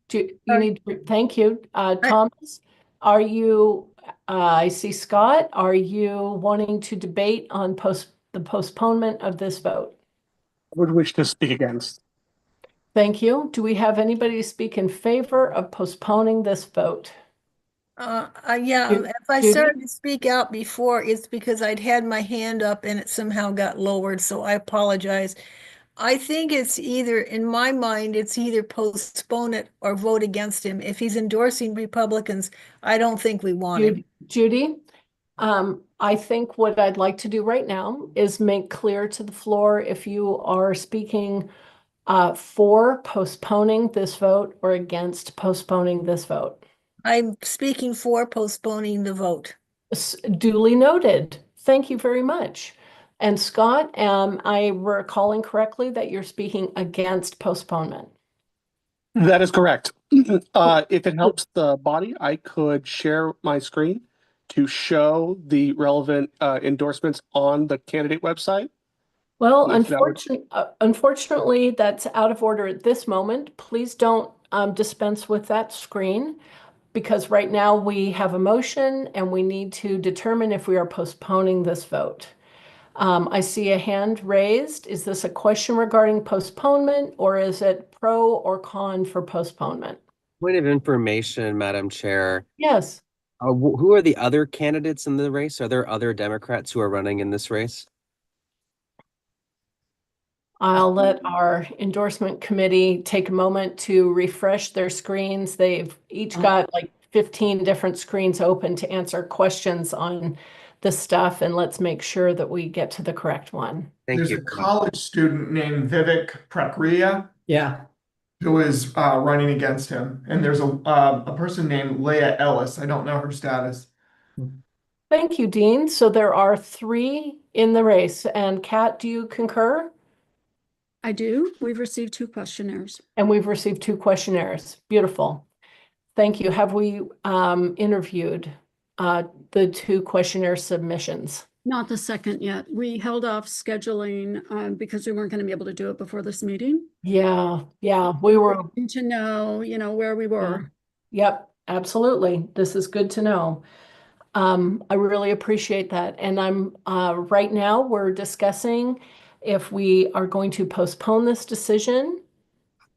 Judy, thank you. Thomas, are you, I see Scott, are you wanting to debate on the postponement of this vote? I would wish to speak against. Thank you. Do we have anybody to speak in favor of postponing this vote? Yeah, if I started to speak out before, it's because I'd had my hand up and it somehow got lowered, so I apologize. I think it's either, in my mind, it's either postpone it or vote against him. If he's endorsing Republicans, I don't think we want him. Judy, I think what I'd like to do right now is make clear to the floor if you are speaking for postponing this vote or against postponing this vote. I'm speaking for postponing the vote. Duly noted. Thank you very much. And Scott, am I recalling correctly that you're speaking against postponement? That is correct. If it helps the body, I could share my screen to show the relevant endorsements on the candidate website. Well, If that would- unfortunately, that's out of order at this moment. Please don't dispense with that screen, because right now we have a motion and we need to determine if we are postponing this vote. I see a hand raised. Is this a question regarding postponement, or is it pro or con for postponement? Point of information, Madam Chair. Yes. Who are the other candidates in the race? Are there other Democrats who are running in this race? I'll let our endorsement committee take a moment to refresh their screens. They've each got like 15 different screens open to answer questions on this stuff, and let's make sure that we get to the correct one. There's a college student named Vivek Prakriya. Yeah. Who is running against him. And there's a person named Leah Ellis. I don't know her status. Thank you, Dean. So there are 3 in the race. And Kat, do you concur? I do. We've received 2 questionnaires. And we've received 2 questionnaires. Beautiful. Thank you. Have we interviewed the 2 questionnaire submissions? Not the second yet. We held off scheduling because we weren't going to be able to do it before this meeting. Yeah, we were to know, where we were. Yep, absolutely. This is good to know. I really appreciate that. And I'm right now we're discussing if we are going to postpone this decision.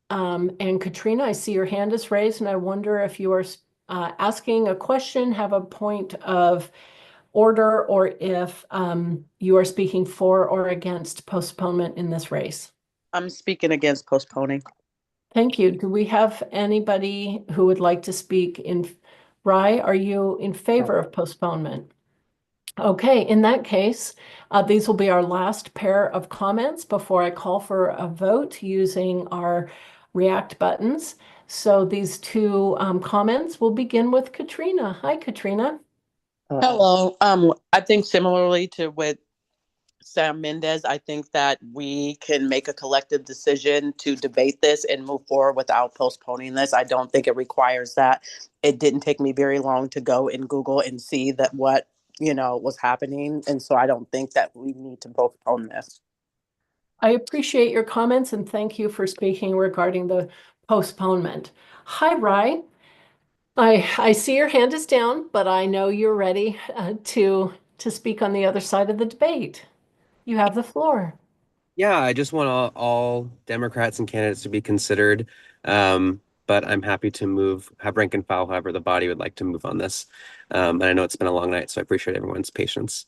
And Katrina, I see your hand is raised, and I wonder if you are asking a question, have a point of order, or if you are speaking for or against postponement in this race. I'm speaking against postponing. Thank you. Do we have anybody who would like to speak in? Rye, are you in favor of postponement? Okay, in that case, these will be our last pair of comments before I call for a vote using our react buttons. So these 2 comments will begin with Katrina. Hi, Katrina. Hello. I think similarly to what Sam Mendez, I think that we can make a collective decision to debate this and move forward without postponing this. I don't think it requires that. It didn't take me very long to go and Google and see that what, was happening. And so I don't think that we need to postpone this. I appreciate your comments and thank you for speaking regarding the postponement. Hi, Rye. I see your hand is down, but I know you're ready to speak on the other side of the debate. You have the floor. Yeah, I just want all Democrats and candidates to be considered. But I'm happy to have rank and file, however the body would like to move on this. And I know it's been a long night, so I appreciate everyone's patience.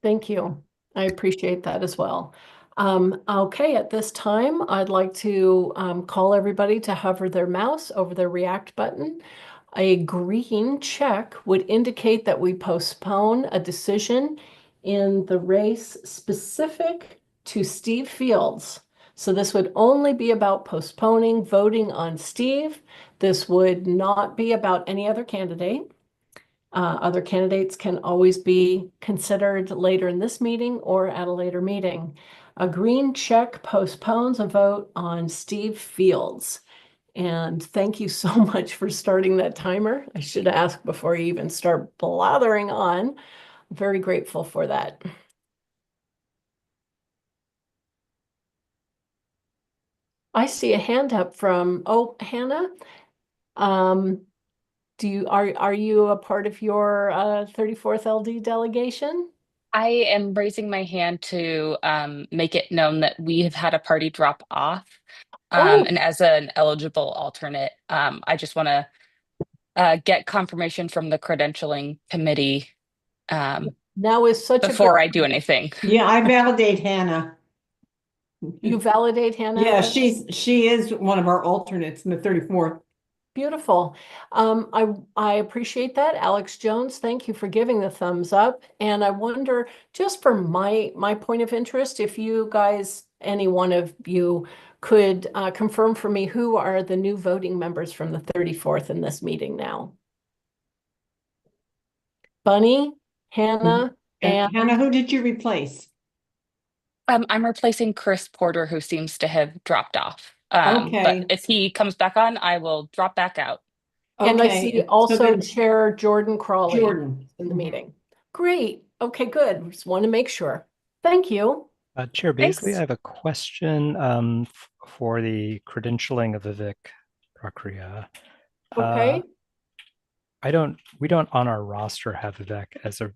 Thank you. I appreciate that as well. Okay, at this time, I'd like to call everybody to hover their mouse over the react button. A green check would indicate that we postpone a decision in the race specific to Steve Fields. So this would only be about postponing voting on Steve. This would not be about any other candidate. Other candidates can always be considered later in this meeting or at a later meeting. A green check postpones a vote on Steve Fields. And thank you so much for starting that timer. I should ask before you even start blathering on. I'm very grateful for that. I see a hand up from, Hannah. Are you a part of your 34th LD delegation? I am raising my hand to make it known that we have had a party drop off. And as an eligible alternate, I just want to get confirmation from the credentialing committee now is such before I do anything. Yeah, I validate Hannah. You validate Hannah? Yeah, she is one of our alternates in the 34th. Beautiful. I appreciate that. Alex Jones, thank you for giving the thumbs up. And I wonder, just for my point of interest, if you guys, any one of you, could confirm for me who are the new voting members from the 34th in this meeting now. Bunny, Hannah, and Hannah, who did you replace? I'm replacing Chris Porter, who seems to have dropped off. But Okay. if he comes back on, I will drop back out. And I Okay, see so also then Chair Jordan Crawley Jordan. in the Mhm. meeting. Great. Okay, good. Just want to make sure. Thank you. Chair Beasley, Thanks. I have a question for the credentialing of Vivek Prakriya. Okay. We don't on our roster have Vivek as a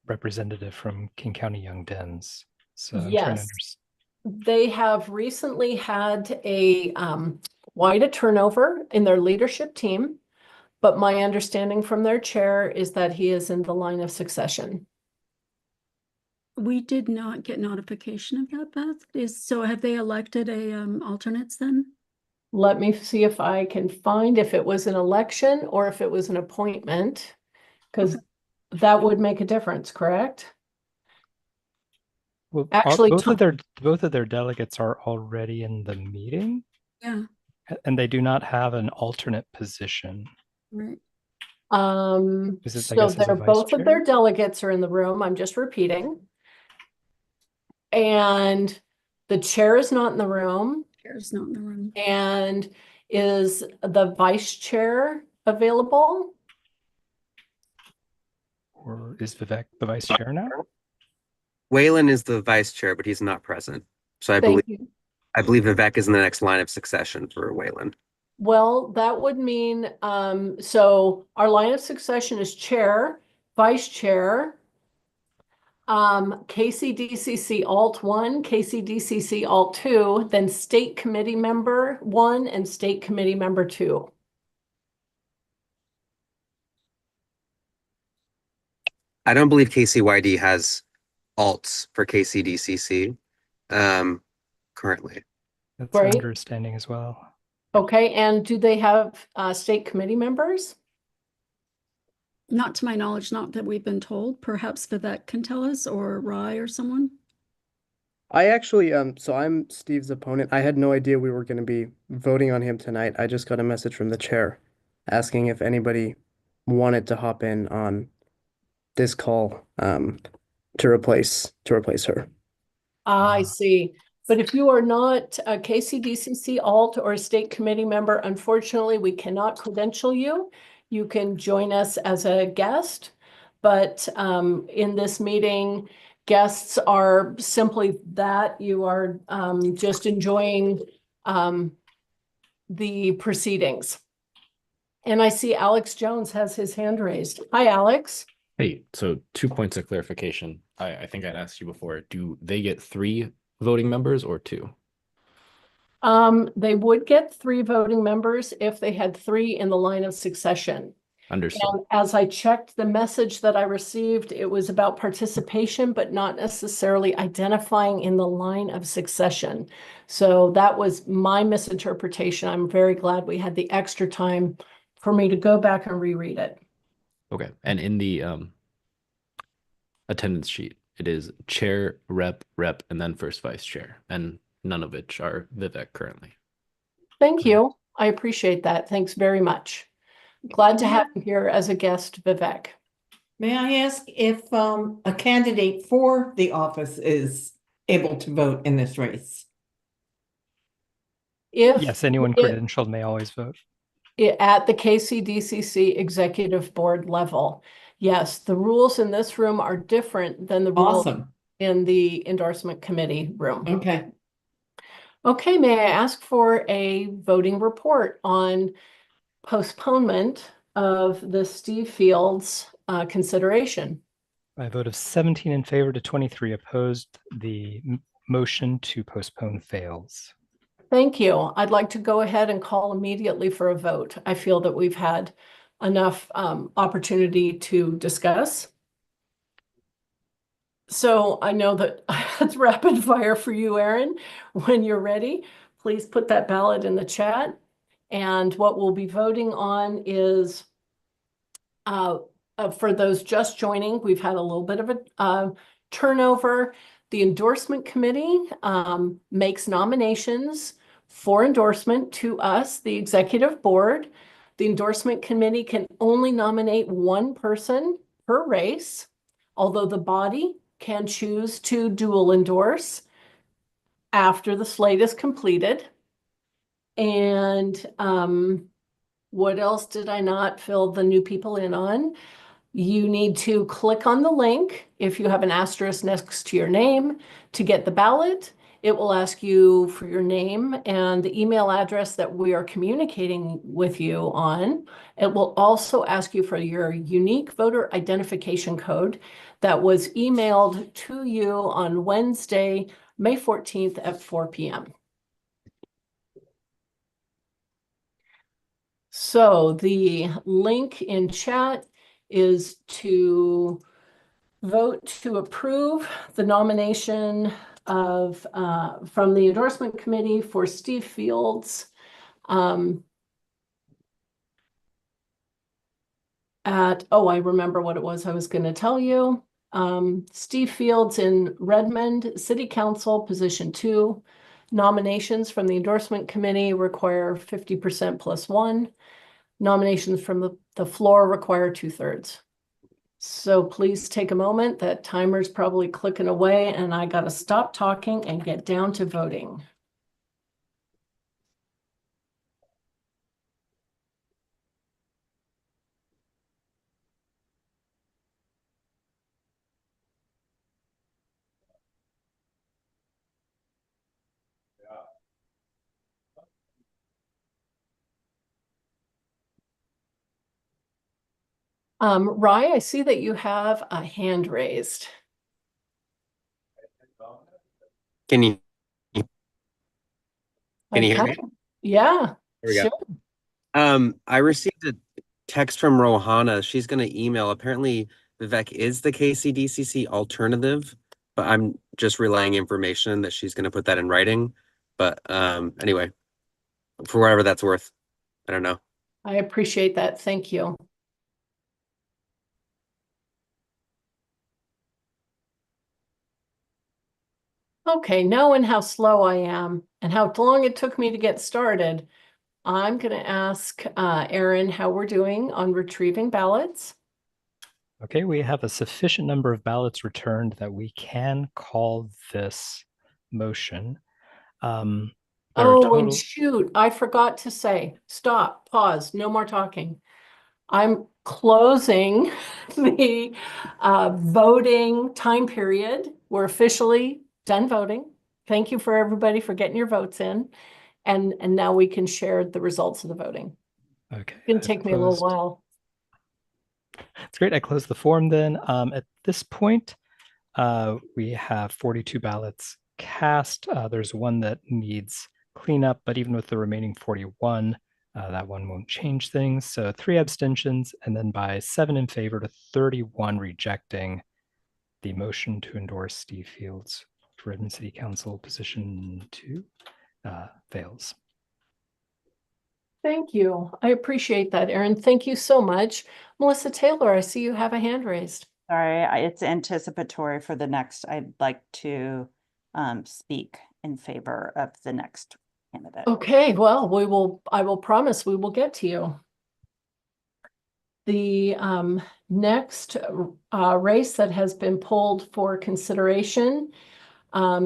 representative from King County Young Dems. So I'm trying to Yes. understand. They have recently had a quite a turnover in their leadership team, but my understanding from their chair is that he is in the line of succession. We did not get notification of that, Beth. So have they elected a alternates then? Let me see if I can find if it was an election or if it was an appointment, because that would make a difference, correct? Well, Actually, both of their delegates are already in the meeting, Yeah, and they do not have an alternate position. right. Is it, I so guess, as a they're vice both of their chair? delegates are in the room. I'm just repeating. And the chair is not in the room. Chair's not in the room. And is the vice chair available? Or is Vivek the vice chair now? Waylon is the vice chair, but he's not present. So Thank you. I believe Vivek is in the next line of succession for Waylon. Well, that would mean, so our line of succession is chair, vice chair, KCDCC Alt 1, KCDCC Alt 2, then State Committee Member 1 and State Committee Member 2. I don't believe KCYD has alts for KCDCC currently. That's Right. my understanding as well. Okay, and do they have state committee members? Not to my knowledge, not that we've been told. Perhaps Vivek can tell us, or Rye or someone. I actually, so I'm Steve's opponent. I had no idea we were going to be voting on him tonight. I just got a message from the chair asking if anybody wanted to hop in on this call to replace her. I see. But if you are not a KCDCC alt or a state committee member, unfortunately, we cannot credential you. You can join us as a guest, but in this meeting, guests are simply that you are just enjoying the proceedings. And I see Alex Jones has his hand raised. Hi, Alex. Hey, so 2 points of clarification. I think I'd asked you before. Do they get 3 voting members or 2? They would get 3 voting members if they had 3 in the line of succession. Understood. And as I checked the message that I received, it was about participation, but not necessarily identifying in the line of succession. So that was my misinterpretation. I'm very glad we had the extra time for me to go back and reread it. Okay. And in the attendance sheet, it is chair, rep, and then first vice chair, and none of which are Vivek currently. Thank you. I appreciate that. Thanks very much. Glad to have you here as a guest, Vivek. May I ask if a candidate for the office is able to vote in this race? Yes, anyone credentialed may always vote. At the KCDCC executive board level. Yes, the rules in this room are different than the rules in the endorsement committee room. Okay. Okay, may I ask for a voting report on postponement of the Steve Fields consideration? By a vote of 17 in favor to 23 opposed, the motion to postpone fails. Thank you. I'd like to go ahead and call immediately for a vote. I feel that we've had enough opportunity to discuss. So I know that it's rapid fire for you, Aaron. When you're ready, please put that ballot in the chat. And what we'll be voting on is, for those just joining, we've had a little bit of a turnover. The endorsement committee makes nominations for endorsement to us, the executive board. The endorsement committee can only nominate 1 person per race, although the body can choose to dual endorse after the slate is completed. And what else did I not fill the new people in on? You need to click on the link if you have an asterisk next to your name to get the ballot. It will ask you for your name and the email address that we are communicating with you on. It will also ask you for your unique voter identification code that was emailed to you on Wednesday, May 14th at 4 p.m. So the link in chat is to vote to approve the nomination of from the endorsement committee for Steve Fields I remember what it was I was going to tell you. Steve Fields in Redmond City Council, position 2. Nominations from the endorsement committee require 50% plus 1. Nominations from the floor require 2/3. So please take a moment. That timer's probably clicking away and I got to stop talking and get down to voting. Rye, I see that you have a hand raised. Can you hear me? Yeah, There we sure. go. I received a text from Rohana. She's going to email. Apparently, Vivek is the KCDCC alternative, but I'm just relaying information that she's going to put that in writing. But anyway, for whatever that's worth, I don't know. I appreciate that. Thank you. Okay, knowing how slow I am and how long it took me to get started, I'm going to ask Aaron how we're doing on retrieving ballots. Okay, we have a sufficient number of ballots returned that we can call this motion. And shoot, I forgot to say, stop, pause, no more talking. I'm closing the voting time period. We're officially done voting. Thank you for everybody for getting your votes in. And now we can share the results of the voting. Okay. It's going to take me a little while. It's great. I closed the form then. At this point, we have 42 ballots cast. There's one that needs cleanup, but even with the remaining 41, that one won't change things. So 3 abstentions, and then by 7 in favor to 31 rejecting, the motion to endorse Steve Fields for Redmond City Council position 2 fails. Thank you. I appreciate that, Aaron. Thank you so much. Melissa Taylor, I see you have a hand raised. Sorry, it's anticipatory for the next. I'd like to speak in favor of the next candidate. Okay, well, I will promise we will get to you. The next race that has been pulled for consideration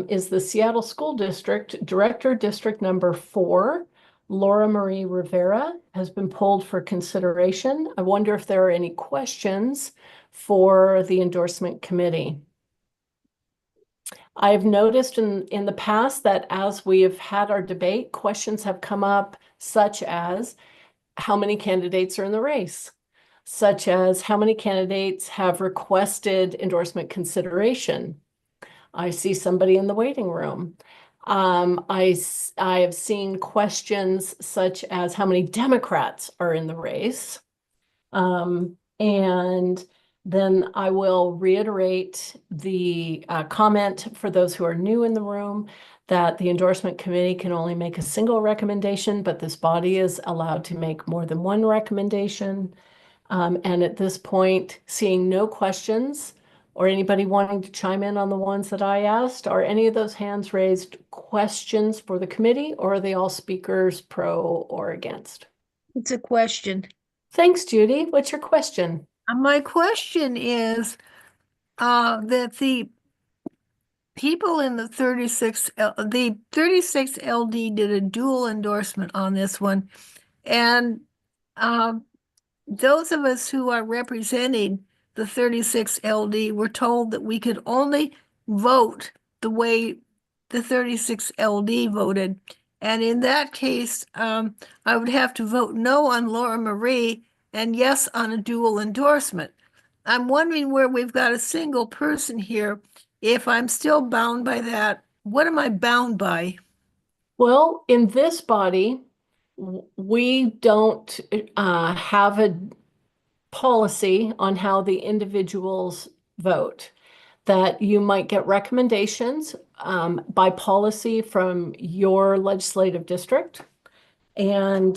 is the Seattle School District Director, District number 4. Laura Marie Rivera has been pulled for consideration. I wonder if there are any questions for the endorsement committee. I've noticed in the past that as we have had our debate, questions have come up such as how many candidates are in the race, such as how many candidates have requested endorsement consideration. I see somebody in the waiting room. I have seen questions such as how many Democrats are in the race. And then I will reiterate the comment for those who are new in the room that the endorsement committee can only make a single recommendation, but this body is allowed to make more than one recommendation. And at this point, seeing no questions or anybody wanting to chime in on the ones that I asked, are any of those hands raised questions for the committee, or are they all speakers pro or against? It's a question. Thanks, Judy. What's your question? My question is that the people in the 36 LD did a dual endorsement on this one. And those of us who are representing the 36 LD were told that we could only vote the way the 36 LD voted. And in that case, I would have to vote no on Laura Marie and yes on a dual endorsement. I'm wondering where we've got a single person here. If I'm still bound by that, what am I bound by? Well, in this body, we don't have a policy on how the individuals vote. That you might get recommendations by policy from your legislative district. And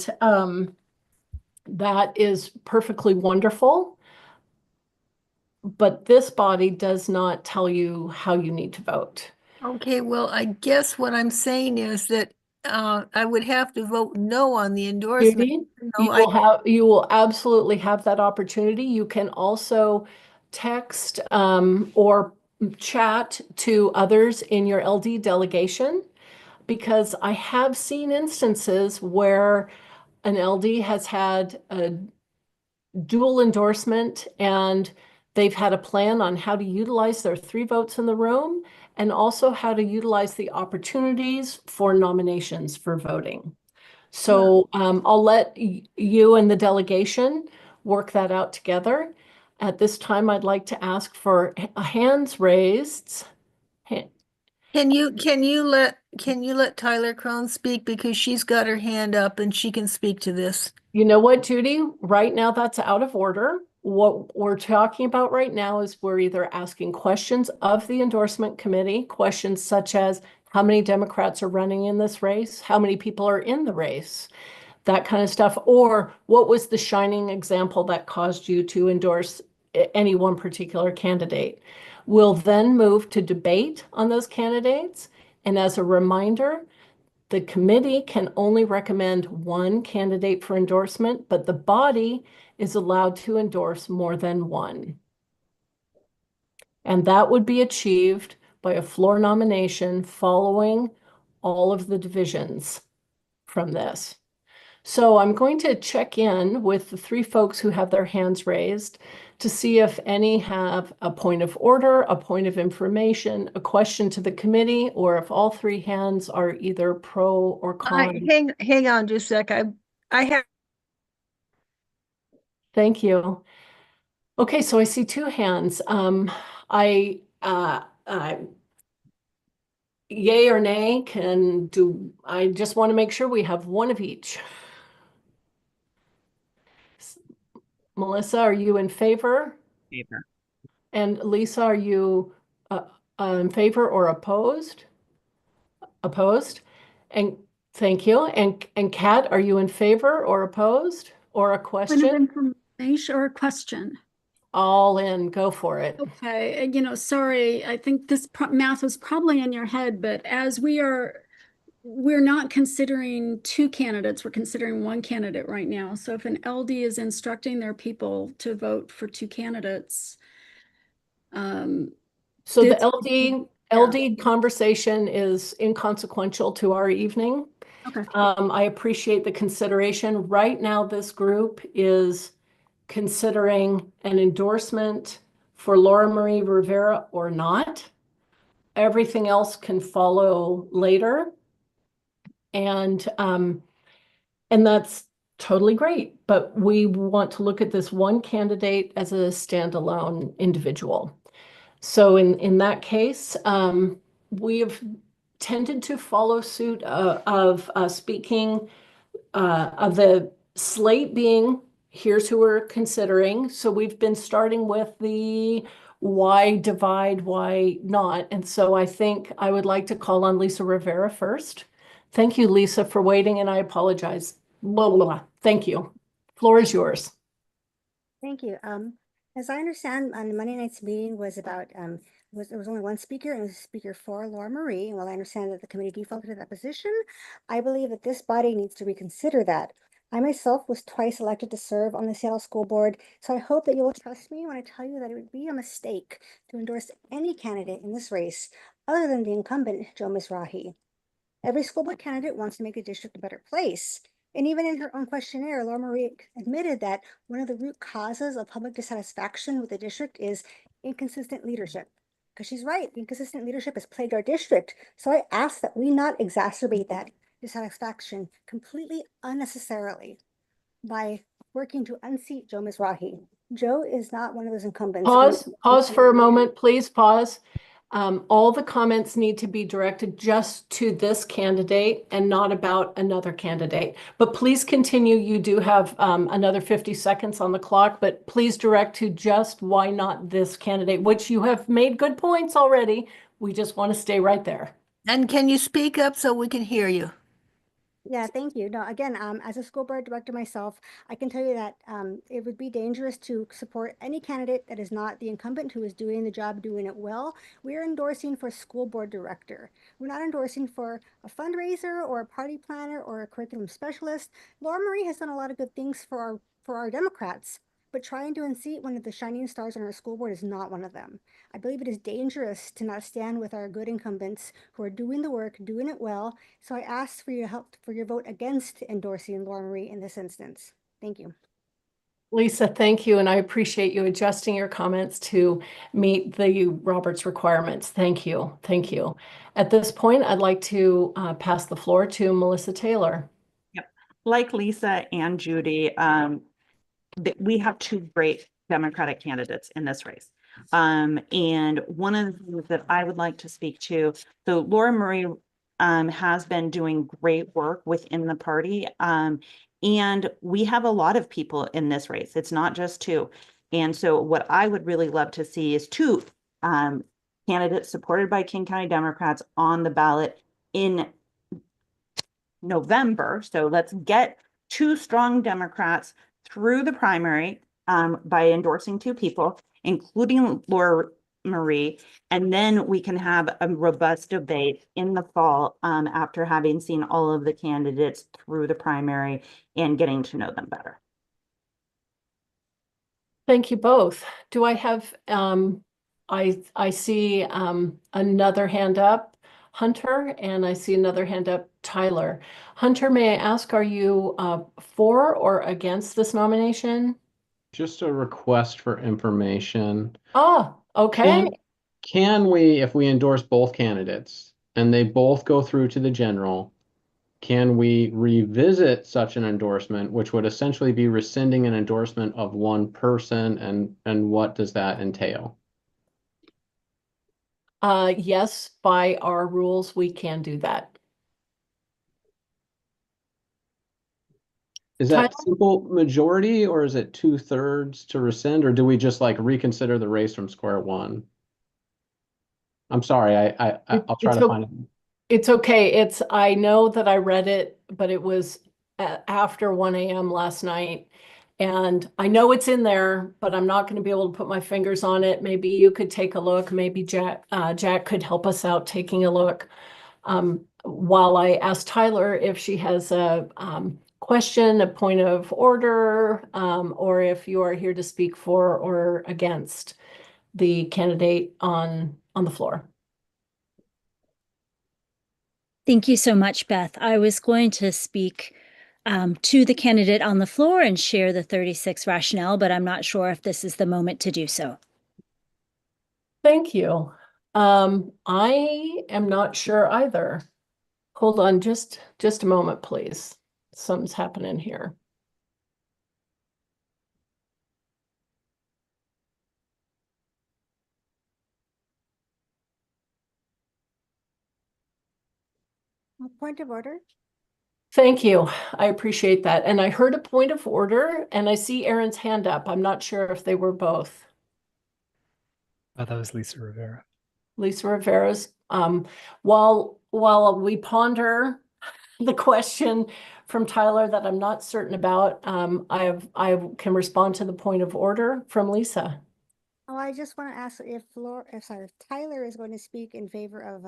that is perfectly wonderful. But this body does not tell you how you need to vote. Okay, well, I guess what I'm saying is that I would have to vote no on the endorsement. Judy, you will absolutely have that opportunity. You can also text or chat to others in your LD delegation, because I have seen instances where an LD has had a dual endorsement and they've had a plan on how to utilize their 3 votes in the room and also how to utilize the opportunities for nominations for voting. So I'll let you and the delegation work that out together. At this time, I'd like to ask for hands raised. Can you let Tyler Crone speak, because she's got her hand up and she can speak to this? You know what, Judy? Right now, that's out of order. What we're talking about right now is we're either asking questions of the endorsement committee, questions such as how many Democrats are running in this race, how many people are in the race, that kind of stuff, or what was the shining example that caused you to endorse any one particular candidate. We'll then move to debate on those candidates. And as a reminder, the committee can only recommend one candidate for endorsement, but the body is allowed to endorse more than one. And that would be achieved by a floor nomination following all of the divisions from this. So I'm going to check in with the 3 folks who have their hands raised to see if any have a point of order, a point of information, a question to the committee, or if all 3 hands are either pro or con. Hang on just a sec. I have. Thank you. Okay, so I see 2 hands. Yay or nay I just want to make sure we have one of each. Melissa, are you in favor? Favor. And Lisa, are you in favor or opposed? Opposed? And thank you. And Kat, are you in favor or opposed or a question? Point of information or a question? All in, go for it. Okay, and sorry, I think this math was probably in your head, but as we're not considering 2 candidates, we're considering 1 candidate right now. So if an LD is instructing their people to vote for 2 candidates, so the LD conversation is inconsequential to our evening. Okay. I appreciate the consideration. Right now, this group is considering an endorsement for Laura Marie Rivera or not. Everything else can follow later. And that's totally great. But we want to look at this one candidate as a standalone individual. So in that case, we have tended to follow suit of speaking of the slate being, here's who we're considering. So we've been starting with the why divide, why not. And so I think I would like to call on Lisa Rivera first. Thank you, Lisa, for waiting, and I apologize. Blah, blah, blah. Thank you. Floor is yours. Thank you. As I understand, on Monday night's meeting was about, there was only 1 speaker, and it was a speaker for Laura Marie. And while I understand that the committee defaulted to that position, I believe that this body needs to reconsider that. I myself was twice elected to serve on the Seattle School Board, so I hope that you will trust me when I tell you that it would be a mistake to endorse any candidate in this race other than the incumbent, Joe Mizrahi. Every school board candidate wants to make the district a better place. And even in her own questionnaire, Laura Marie admitted that one of the root causes of public dissatisfaction with the district is inconsistent leadership. Because she's right, inconsistent leadership has plagued our district. So I ask that we not exacerbate that dissatisfaction completely unnecessarily by working to unseat Joe Mizrahi. Joe is not one of those incumbents. Pause for a moment, please pause. All the comments need to be directed just to this candidate and not about another candidate. But please continue. You do have another 50 seconds on the clock, but please direct to just why not this candidate, which you have made good points already. We just want to stay right there. And can you speak up so we can hear you? Yeah, thank you. No, again, as a school board director myself, I can tell you that it would be dangerous to support any candidate that is not the incumbent who is doing the job, doing it well. We are endorsing for school board director. We're not endorsing for a fundraiser or a party planner or a curriculum specialist. Laura Marie has done a lot of good things for our Democrats, but trying to unseat one of the shining stars on our school board is not one of them. I believe it is dangerous to not stand with our good incumbents who are doing the work, doing it well. So I ask for your help for your vote against endorsing Laura Marie in this instance. Thank you. Lisa, thank you. And I appreciate you adjusting your comments to meet the Roberts requirements. Thank you. Thank you. At this point, I'd like to pass the floor to Melissa Taylor. Yep. Like Lisa and Judy, we have two great Democratic candidates in this race. And one of the things that I would like to speak to, so Laura Marie has been doing great work within the party. And we have a lot of people in this race. It's not just two. And so what I would really love to see is two candidates supported by King County Democrats on the ballot in November. So let's get two strong Democrats through the primary by endorsing two people, including Laura Marie, and then we can have a robust debate in the fall after having seen all of the candidates through the primary and getting to know them better. Thank you both. Do I have, I see another hand up, Hunter, and I see another hand up, Tyler. Hunter, may I ask, are you for or against this nomination? Just a request for information. Oh, okay. Can we, if we endorse both candidates and they both go through to the general, can we revisit such an endorsement, which would essentially be rescinding an endorsement of one person, and what does that entail? Yes, by our rules, we can do that. Is that simple majority, or is it 2/3 to rescind, or do we just like reconsider the race from square one? I'm sorry, I'll try to find it. It's okay. I know that I read it, but it was after 1 a.m. last night. And I know it's in there, but I'm not going to be able to put my fingers on it. Maybe you could take a look. Maybe Jack could help us out taking a look. While I ask Tyler if she has a question, a point of order, or if you are here to speak for or against the candidate on the floor. Thank you so much, Beth. I was going to speak to the candidate on the floor and share the 36 rationale, but I'm not sure if this is the moment to do so. Thank you. I am not sure either. Hold on just a moment, please. Something's happening here. Point of order. Thank you. I appreciate that. And I heard a point of order and I see Aaron's hand up. I'm not sure if they were both. Oh, that was Lisa Rivera. Lisa Rivera's. While we ponder the question from Tyler that I'm not certain about, I can respond to the point of order from Lisa. Oh, I just want to ask if Tyler is going to speak in favor of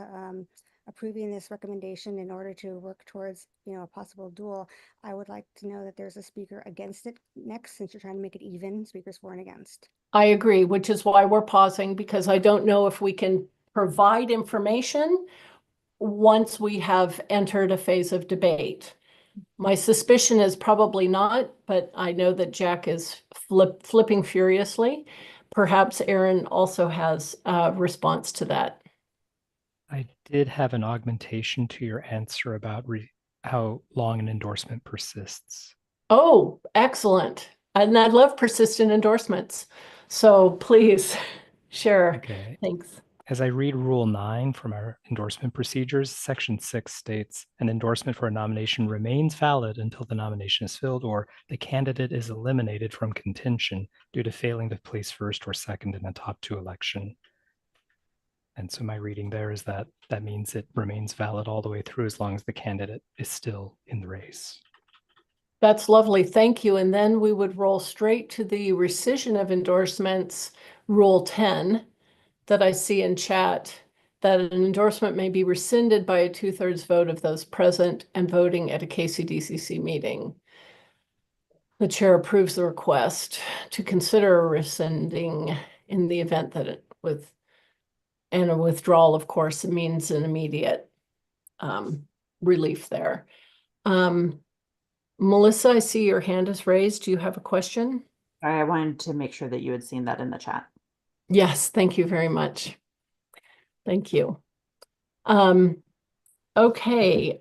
approving this recommendation in order to work towards, a possible duel. I would like to know that there's a speaker against it next, since you're trying to make it even, speakers for and against. I agree, which is why we're pausing, because I don't know if we can provide information once we have entered a phase of debate. My suspicion is probably not, but I know that Jack is flipping furiously. Perhaps Aaron also has a response to that. I did have an augmentation to your answer about how long an endorsement persists. Oh, excellent. And I love persistent endorsements. So please share. Okay. Thanks. As I read Rule 9 from our endorsement procedures, Section 6 states an endorsement for a nomination remains valid until the nomination is filled or the candidate is eliminated from contention due to failing to place first or second in a top 2 election. And so my reading there is that that means it remains valid all the way through as long as the candidate is still in the race. That's lovely. Thank you. And then we would roll straight to the rescission of endorsements, Rule 10, that I see in chat, that an endorsement may be rescinded by a 2/3 vote of those present and voting at a KCDCC meeting. The chair approves the request to consider rescinding in the event that and a withdrawal, of course, means an immediate relief there. Melissa, I see your hand is raised. Do you have a question? I wanted to make sure that you had seen that in the chat. Yes, thank you very much. Thank you. Okay,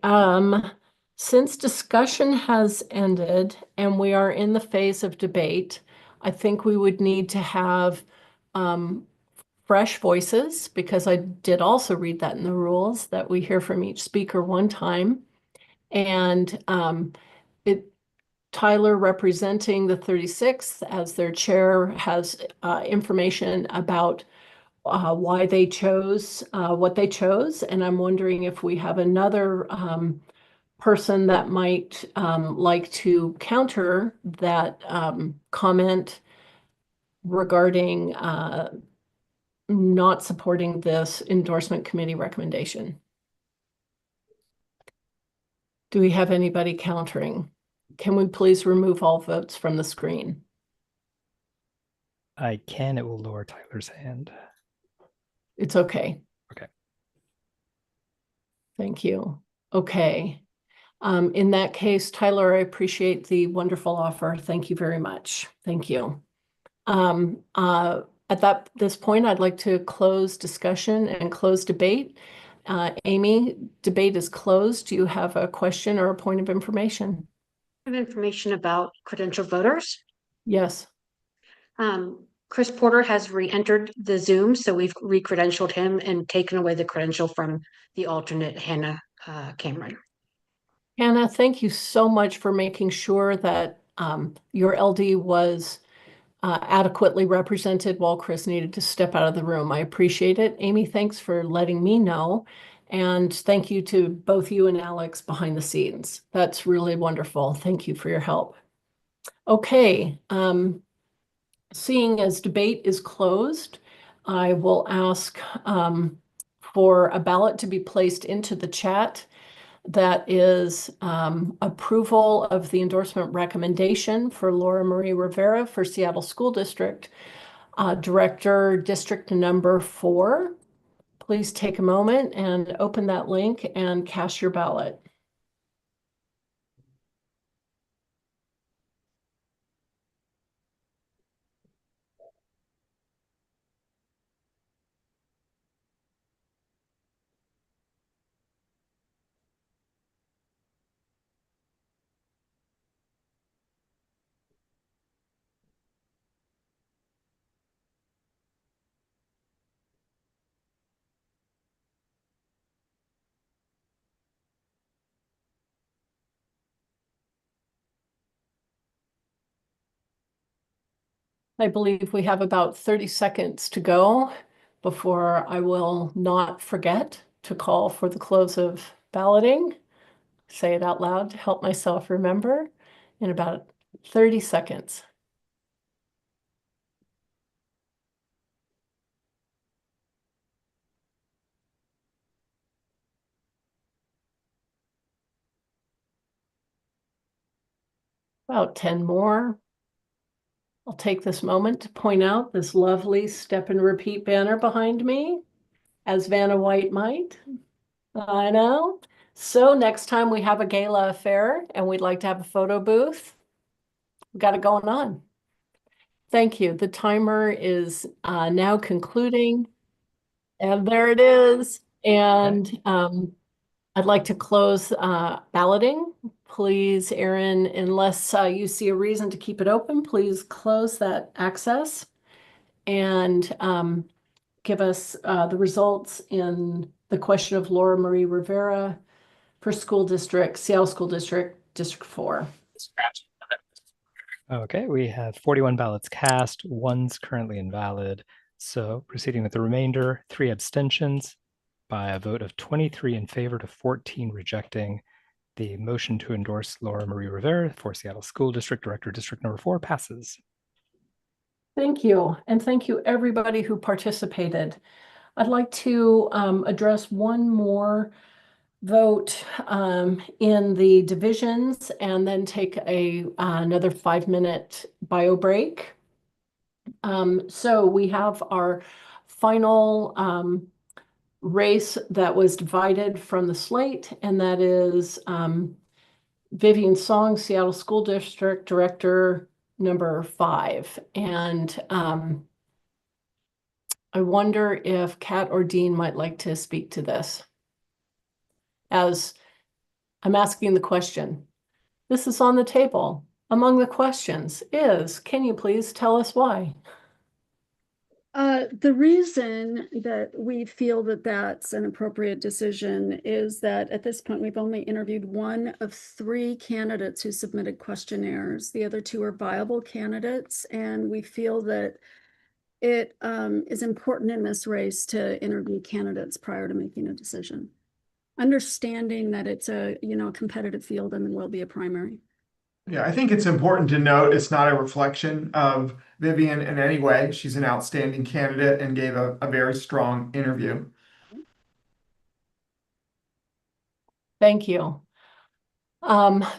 since discussion has ended and we are in the phase of debate, I think we would need to have fresh voices, because I did also read that in the rules that we hear from each speaker one time. And Tyler, representing the 36th as their chair, has information about why they chose what they chose. And I'm wondering if we have another person that might like to counter that comment regarding not supporting this endorsement committee recommendation. Do we have anybody countering? Can we please remove all votes from the screen? I can, it will lower Tyler's hand. It's okay. Okay. Thank you. Okay. In that case, Tyler, I appreciate the wonderful offer. Thank you very much. Thank you. At this point, I'd like to close discussion and close debate. Amy, debate is closed. Do you have a question or a point of information? I have information about credentialed voters. Yes. Chris Porter has re-entered the Zoom, so we've re-credentialed him and taken away the credential from the alternate Hannah Cameron. Hannah, thank you so much for making sure that your LD was adequately represented while Chris needed to step out of the room. I appreciate it. Amy, thanks for letting me know. And thank you to both you and Alex behind the scenes. That's really wonderful. Thank you for your help. Okay, seeing as debate is closed, I will ask for a ballot to be placed into the chat. That is approval of the endorsement recommendation for Laura Marie Rivera for Seattle School District, Director, District number 4. Please take a moment and open that link and cast your ballot. I believe we have about 30 seconds to go before I will not forget to call for the close of balloting. Say it out loud to help myself remember in about 30 seconds. About 10 more. I'll take this moment to point out this lovely step and repeat banner behind me. as Vanna White might. I know. So next time we have a gala affair and we'd like to have a photo booth, we got it going on. Thank you. The timer is now concluding. And there it is. And I'd like to close balloting. Please, Erin, unless you see a reason to keep it open, please close that access and give us the results in the question of Laura Marie Rivera for school district, Seattle School District, District 4. Okay, we have 41 ballots cast, one's currently invalid. So proceeding with the remainder, 3 abstentions by a vote of 23 in favor to 14 rejecting. The motion to endorse Laura Marie Rivera for Seattle School District Director, District Number 4 passes. Thank you. And thank you everybody who participated. I'd like to address one more vote in the divisions and then take another 5-minute bio break. So we have our final race that was divided from the slate, and that is Vivian Song, Seattle School District Director number 5. And I wonder if Kat or Dean might like to speak to this. As I'm asking the question, this is on the table. Among the questions is, can you please tell us why? The reason that we feel that that's an appropriate decision is that at this point, we've only interviewed one of 3 candidates who submitted questionnaires. The other 2 are viable candidates, and we feel that it is important in this race to interview candidates prior to making a decision. Understanding that it's a competitive field and there will be a primary. Yeah, I think it's important to note it's not a reflection of Vivian in any way. She's an outstanding candidate and gave a very strong interview. Thank you.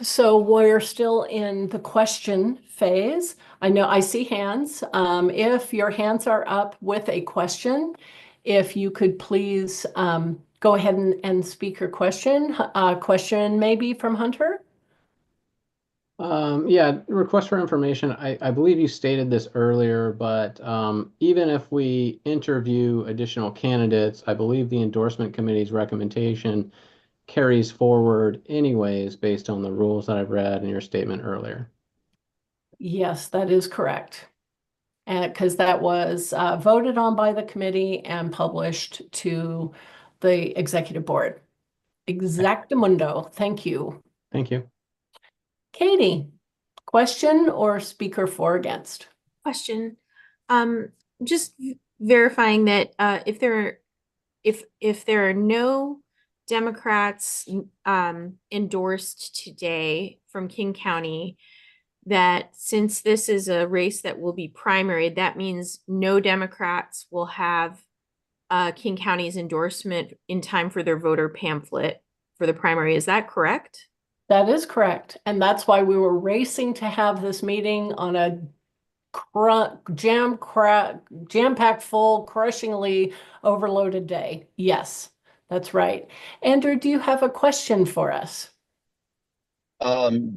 So we're still in the question phase. I know I see hands. If your hands are up with a question, if you could please go ahead and speak your question. Question maybe from Hunter? Yeah, request for information. I believe you stated this earlier, but even if we interview additional candidates, I believe the endorsement committee's recommendation carries forward anyways based on the rules that I've read in your statement earlier. Yes, that is correct. And because that was voted on by the committee and published to the executive board. Exactamundo. Thank you. Thank you. Katie, question or speaker for against? Question. Just verifying that if there are no Democrats endorsed today from King County, that since this is a race that will be primary, that means no Democrats will have King County's endorsement in time for their voter pamphlet for the primary. Is that correct? That is correct. And that's why we were racing to have this meeting on a jam-packed full, crushingly overloaded day. Yes, that's right. Andrew, do you have a question for us? Debate.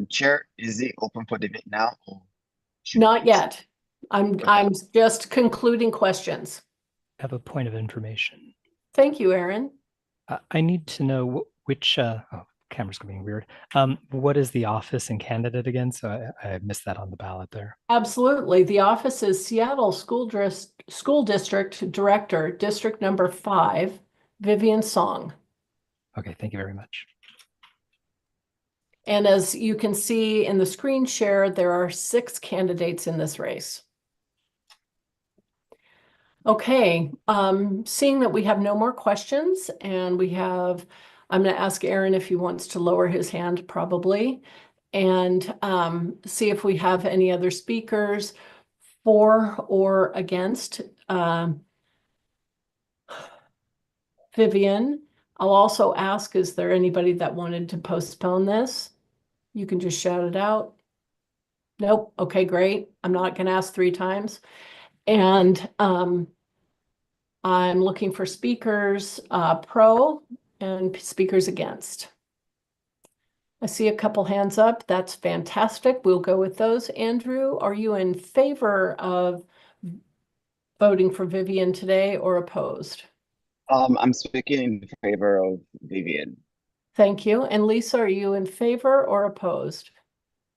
Chair, is it open for debate now? Or Not yet. I'm just concluding questions. I have a point of information. Thank you, Aaron. I need to know which, oh, camera's being weird. What is the office and candidate again? So I missed that on the ballot there. Absolutely. The office is Seattle School District Director, District Number 5, Vivian Song. Okay, thank you very much. And as you can see in the screen share, there are 6 candidates in this race. Okay, seeing that we have no more questions and I'm going to ask Aaron if he wants to lower his hand probably, and see if we have any other speakers for or against Vivian. I'll also ask, is there anybody that wanted to postpone this? You can just shout it out. Nope. Okay, great. I'm not going to ask 3 times. And I'm looking for speakers pro and speakers against. I see a couple hands up. That's fantastic. We'll go with those. Andrew, are you in favor of voting for Vivian today or opposed? I'm speaking in favor of Vivian. Thank you. And Lisa, are you in favor or opposed?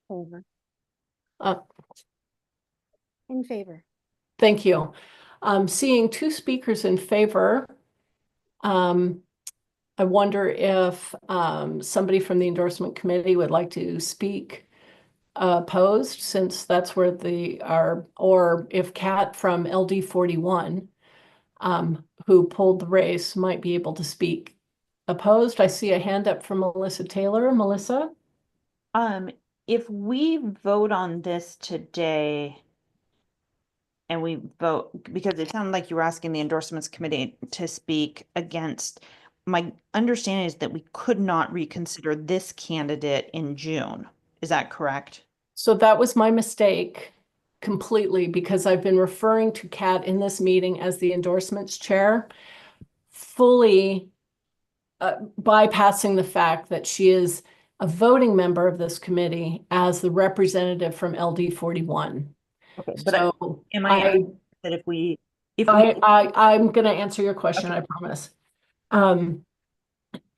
Over. Uh, In favor. Thank you. Seeing 2 speakers in favor, I wonder if somebody from the endorsement committee would like to speak opposed, since that's where or if Kat from LD 41, who pulled the race, might be able to speak opposed. I see a hand up from Melissa Taylor. Melissa? If we vote on this today and we vote, because it sounded like you were asking the endorsements committee to speak against, my understanding is that we could not reconsider this candidate in June. Is that correct? So that was my mistake completely, because I've been referring to Kat in this meeting as the endorsements chair, fully bypassing the fact that she is a voting member of this committee as the representative from LD 41. Okay, but So am I that if we I'm going to answer your question, I promise.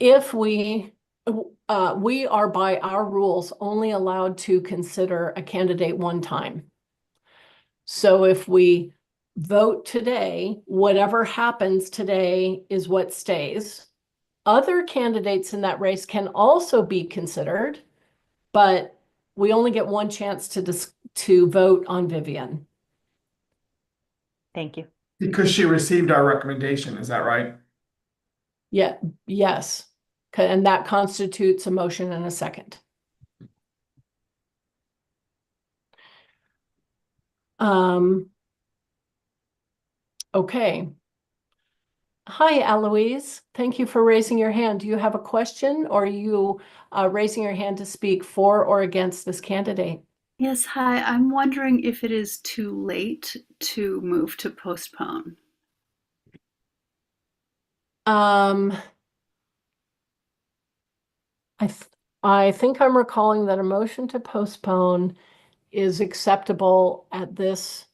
If we are by our rules only allowed to consider a candidate 1 time. So if we vote today, whatever happens today is what stays. Other candidates in that race can also be considered, but we only get 1 chance to vote on Vivian. Thank you. Because she received our recommendation, is that right? Yeah, yes. And that constitutes a motion and a second. Okay. Hi, Eloise. Thank you for raising your hand. Do you have a question, or are you raising your hand to speak for or against this candidate? Yes, hi. I'm wondering if it is too late to move to postpone. I think I'm recalling that a motion to postpone is acceptable at this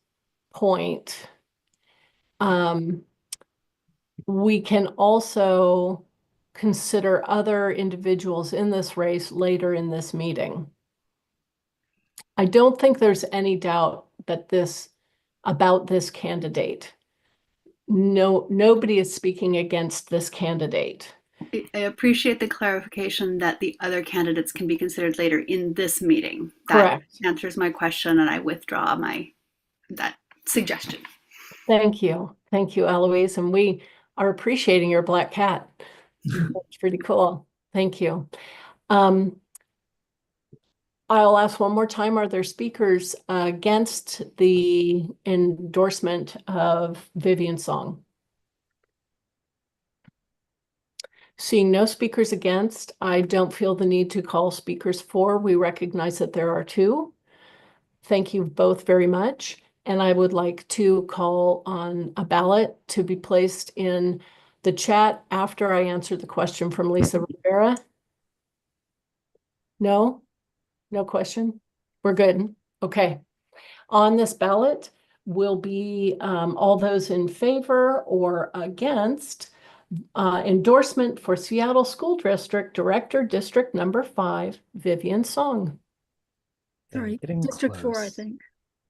point. We can also consider other individuals in this race later in this meeting. I don't think there's any doubt that about this candidate. Nobody is speaking against this candidate. I appreciate the clarification that the other candidates can be considered later in this meeting. Correct. That answers my question, and I withdraw that suggestion. Thank you. Thank you, Eloise. And we are appreciating your black cat. That's pretty cool. Thank you. I'll ask one more time, are there speakers against the endorsement of Vivian Song? Seeing no speakers against, I don't feel the need to call speakers for. We recognize that there are 2. Thank you both very much. And I would like to call on a ballot to be placed in the chat after I answer the question from Lisa Rivera. No? No question? We're good. Okay. On this ballot will be all those in favor or against endorsement for Seattle School District Director, District Number 5, Vivian Song. Sorry, Getting District 4, I close. think.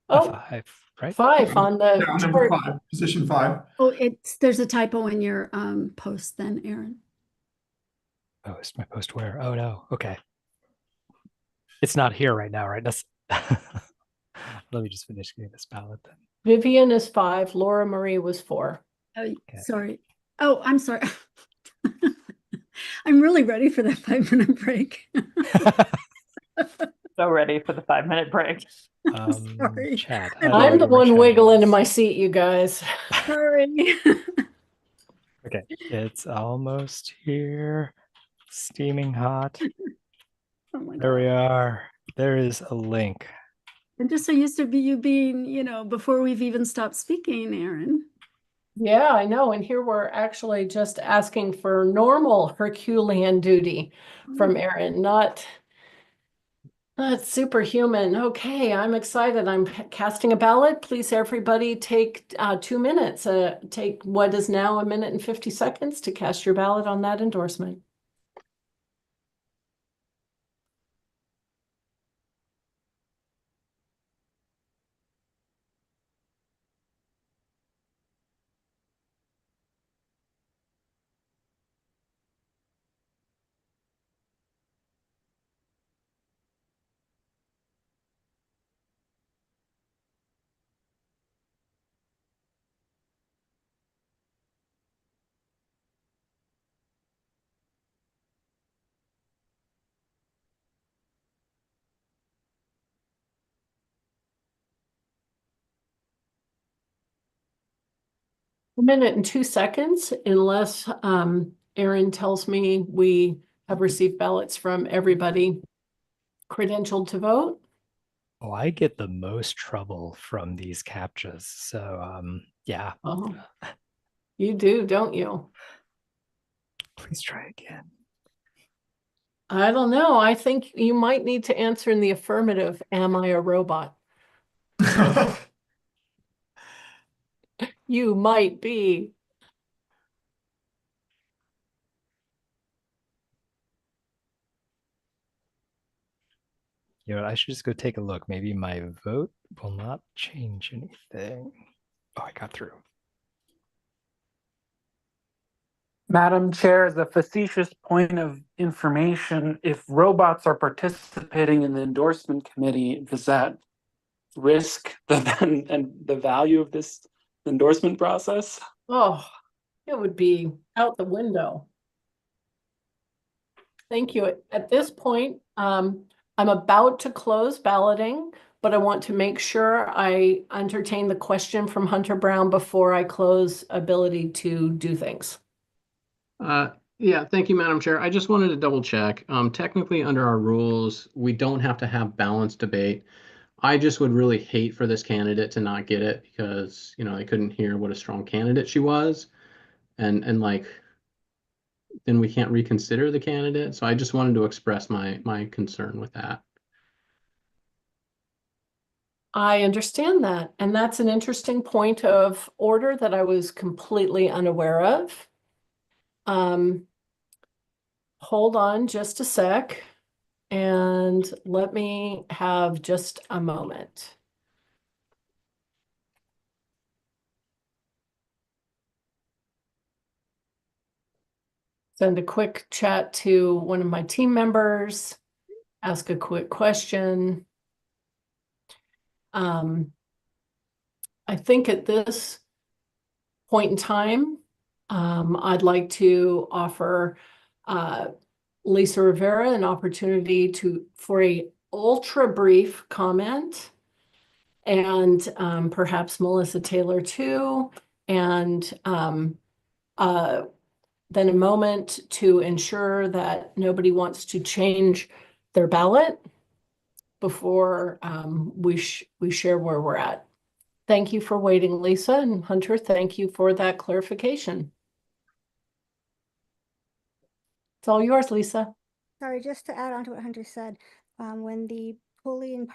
Oh, 5, right? 5 on the Yeah, number chart. 5, position 5. Oh, there's a typo in your post then, Aaron. Post, my post where? Oh no. Okay. It's not here right now, right? That's let me just finish getting this ballot then. Vivian is 5, Laura Marie was 4. Oh, Okay. sorry. Oh, I'm sorry. I'm really ready for that 5-minute break. So ready for the 5-minute break. Sorry. Chad, I'm the one wiggling in my seat, you guys. Sorry. Okay, it's almost here. Steaming hot. Oh my There God. we are. There is a link. I'm just so used to you being, before we've even stopped speaking, Aaron. Yeah, I know. And here we're actually just asking for normal Herculean duty from Erin, not superhuman. Okay, I'm excited. I'm casting a ballot. Please, everybody, take 2 minutes. Take what is now 1 minute and 50 seconds to cast your ballot on that endorsement. A minute and 2 seconds, unless Erin tells me we have received ballots from everybody credentialed to vote. Oh, I get the most trouble from these CAPTCHAs. So, yeah. Oh, you do, don't you? Please try again. I don't know. I think you might need to answer in the affirmative. Am I a robot? You might be. You know what, I should just go take a look. Maybe my vote will not change anything. Oh, I got through. Madam Chair, as a facetious point of information, if robots are participating in the endorsement committee, does that risk the value of this endorsement process? Oh, it would be out the window. Thank you. At this point, I'm about to close balloting, but I want to make sure I entertain the question from Hunter Brown before I close ability to do things. Yeah, thank you, Madam Chair. I just wanted to double check. Technically, under our rules, we don't have to have balanced debate. I just would really hate for this candidate to not get it because, they couldn't hear what a strong candidate she was. And like, then we can't reconsider the candidate. So I just wanted to express my concern with that. I understand that. And that's an interesting point of order that I was completely unaware of. Hold on just a sec and let me have just a moment. Send a quick chat to one of my team members, ask a quick question. I think at this point in time, I'd like to offer Lisa Rivera an opportunity for a ultra brief comment, and perhaps Melissa Taylor too, and then a moment to ensure that nobody wants to change their ballot before we share where we're at. Thank you for waiting, Lisa, and Hunter, thank you for that clarification. It's all yours, Lisa. Sorry, just to add on to what Hunter said, when the polling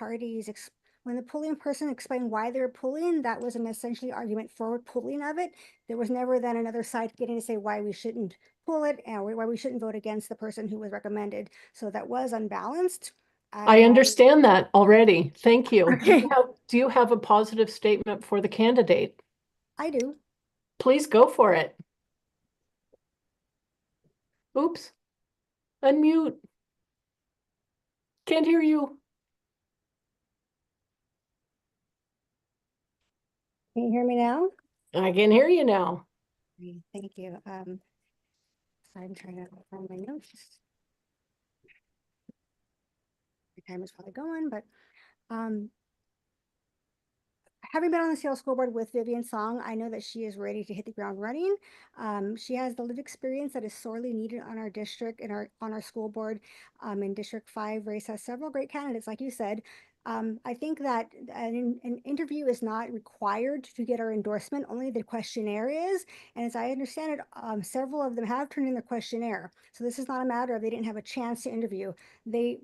when the polling person explained why they were polling, that was an essentially argument for pulling of it. There was never then another side getting to say why we shouldn't pull it and why we shouldn't vote against the person who was recommended. So that was unbalanced. I understand that already. Thank you. Okay. Do you have a positive statement for the candidate? I do. Please go for it. Oops. Unmute. Can't hear you. Can you hear me now? I can hear you now. Thank you. I'm trying to find my notes. The time is probably going, but having been on the Seattle School Board with Vivian Song, I know that she is ready to hit the ground running. She has the lived experience that is sorely needed on our district and on our school board. In District 5, Race has several great candidates, like you said, I think that an interview is not required to get our endorsement, only the questionnaire is. And as I understand it, several of them have turned in their questionnaire. So this is not a matter of they didn't have a chance to interview.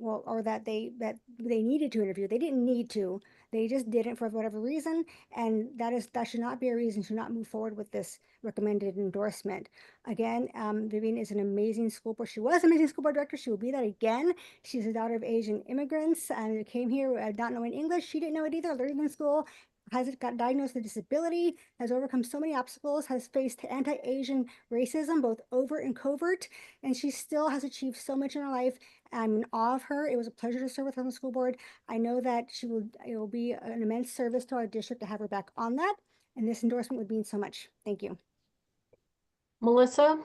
Or that they needed to interview. They didn't need to. They just didn't for whatever reason. And that should not be a reason to not move forward with this recommended endorsement. Again, Vivian is an amazing school board. She was an amazing school board director. She will be that again. She's a daughter of Asian immigrants and came here not knowing English. She didn't know it either, learned in school, got diagnosed with a disability, has overcome so many obstacles, has faced anti-Asian racism, both overt and covert, and she still has achieved so much in her life. I'm in awe of her. It was a pleasure to serve with her on the school board. I know that it will be an immense service to our district to have her back on that, and this endorsement would mean so much. Thank you. Melissa,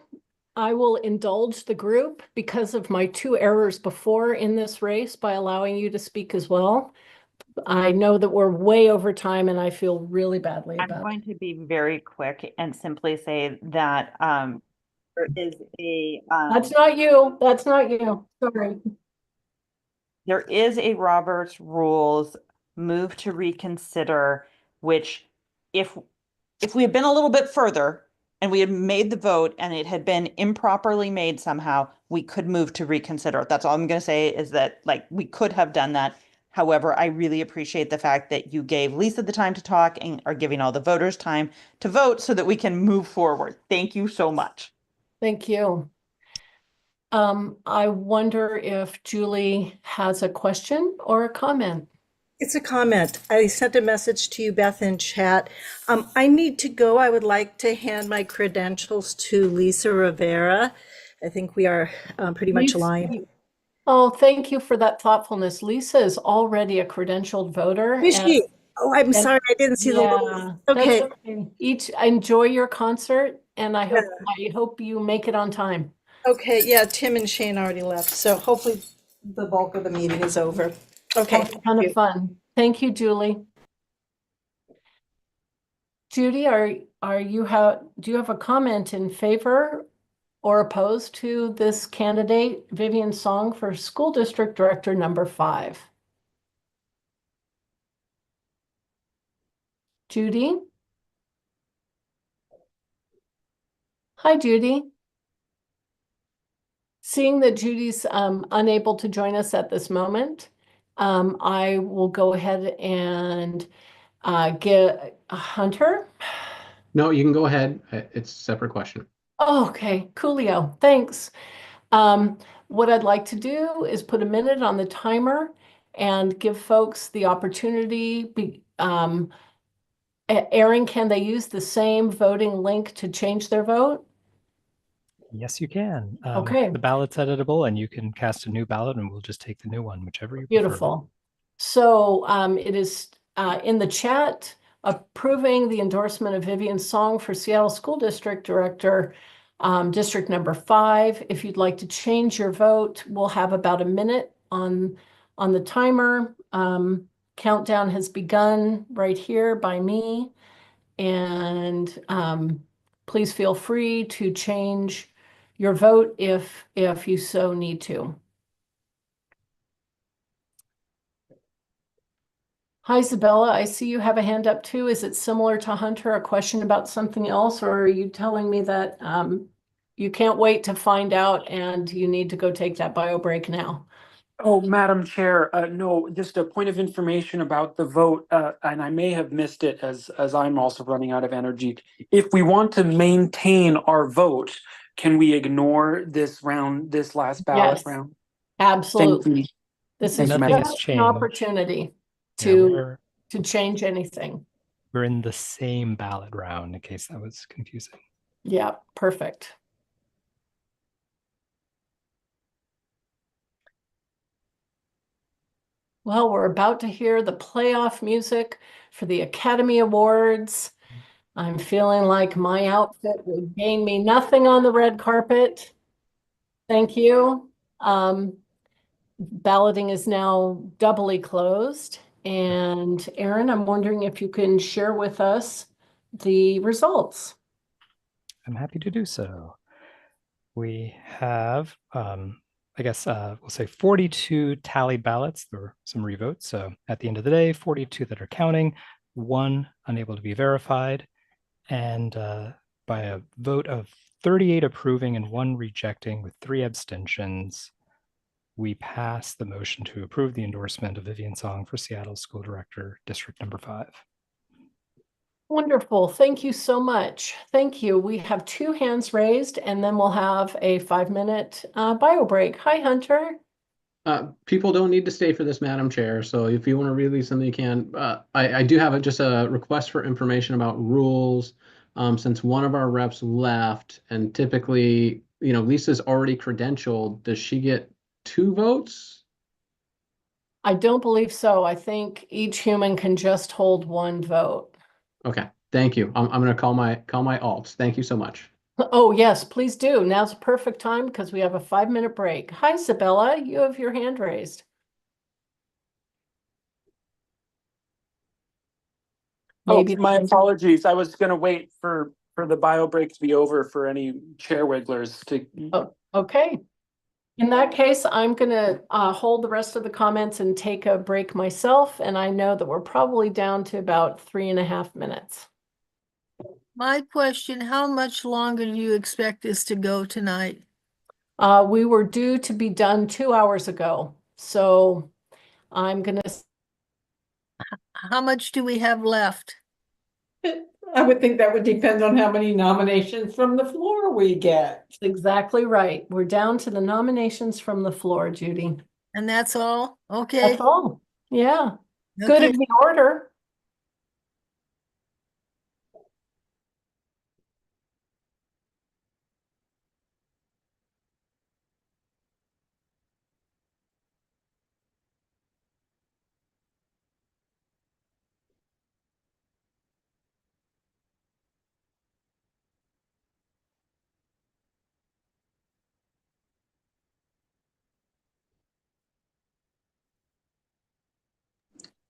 I will indulge the group because of my 2 errors before in this race by allowing you to speak as well. I know that we're way over time and I feel really badly I'm about it. going to be very quick and simply say that there is a That's not you. That's not you. Sorry. there is a Roberts Rules move to reconsider, which if we had been a little bit further and we had made the vote and it had been improperly made somehow, we could move to reconsider. That's all I'm going to say is that like we could have done that. However, I really appreciate the fact that you gave Lisa the time to talk and are giving all the voters time to vote so that we can move forward. Thank you so much. Thank you. I wonder if Julie has a question or a comment. It's a comment. I sent a message to you, Beth, in chat. I need to go. I would like to hand my credentials to Lisa Rivera. I think we are pretty much aligned. Oh, thank you for that thoughtfulness. Lisa is already a credentialed voter. Is she? Oh, I'm sorry. I didn't see the little. Okay. That's okay. Enjoy your concert, and I hope you make it on time. Okay. Yeah, Tim and Shane already left, so hopefully the bulk of the meeting is over. Okay. A ton of fun. Thank you, Julie. Judy, do you have a comment in favor or opposed to this candidate, Vivian Song, for School District Director number 5? Judy? Hi, Judy. Seeing that Judy's unable to join us at this moment, I will go ahead and get Hunter. No, you can go ahead. It's a separate question. Oh, okay, coolio. Thanks. What I'd like to do is put a minute on the timer and give folks the opportunity. Erin, can they use the same voting link to change their vote? Yes, you can. Okay. The ballot's editable and you can cast a new ballot and we'll just take the new one, whichever you prefer. Beautiful. So it is in the chat approving the endorsement of Vivian Song for Seattle School District Director, District number 5. If you'd like to change your vote, we'll have about a minute on the timer. Countdown has begun right here by me. And please feel free to change your vote if you so need to. Hi, Isabella. I see you have a hand up too. Is it similar to Hunter, a question about something else, or are you telling me that you can't wait to find out and you need to go take that bio break now? Oh, Madam Chair, no, just a point of information about the vote, and I may have missed it as I'm also running out of energy. If we want to maintain our vote, can we ignore this round, this last ballot round? Absolutely. This is Nothing's just an changed. opportunity Yeah, to change anything. we're in the same ballot round, in case that was confusing. Yeah, perfect. Well, we're about to hear the playoff music for the Academy Awards. I'm feeling like my outfit would gain me nothing on the red carpet. Thank you. Balloting is now doubly closed. And Erin, I'm wondering if you can share with us the results. I'm happy to do so. We have, I guess we'll say 42 tallied ballots. There were some revotes. So at the end of the day, 42 that are counting, 1 unable to be verified. And by a vote of 38 approving and 1 rejecting with 3 abstentions, we pass the motion to approve the endorsement of Vivian Song for Seattle School Director, District Number 5. Wonderful. Thank you so much. Thank you. We have 2 hands raised, and then we'll have a 5-minute bio break. Hi, Hunter. People don't need to stay for this, Madam Chair. So if you want to release them, you can. I do have just a request for information about rules. Since one of our reps left, and typically, Lisa's already credentialed, does she get 2 votes? I don't believe so. I think each human can just hold 1 vote. Okay, thank you. I'm going to call my alts. Thank you so much. Oh, yes, please do. Now's a perfect time because we have a 5-minute break. Hi, Sabella. You have your hand raised. Maybe my apologies. I was going to wait for the bio break to be over for any chair wigglers to. Oh, okay. In that case, I'm going to hold the rest of the comments and take a break myself. And I know that we're probably down to about 3.5 minutes. My question, how much longer do you expect this to go tonight? We were due to be done 2 hours ago. So I'm going to. How much do we have left? I would think that would depend on how many nominations from the floor we get. Exactly right. We're down to the nominations from the floor, Judy. And that's all? Okay. That's all. Yeah. Good Okay. of the order.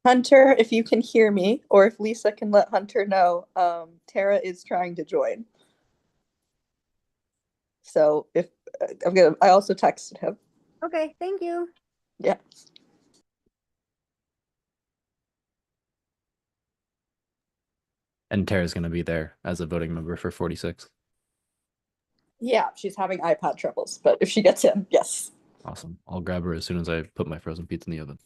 Hunter, if you can hear me, or if Lisa can let Hunter know, Tara is trying to join. So if I also texted him. Okay, thank you. Yeah. And Tara's going to be there as a voting member for 46. Yeah, she's having iPad troubles, but if she gets in, yes. Awesome. I'll grab her as soon as I put my frozen pizza in the oven.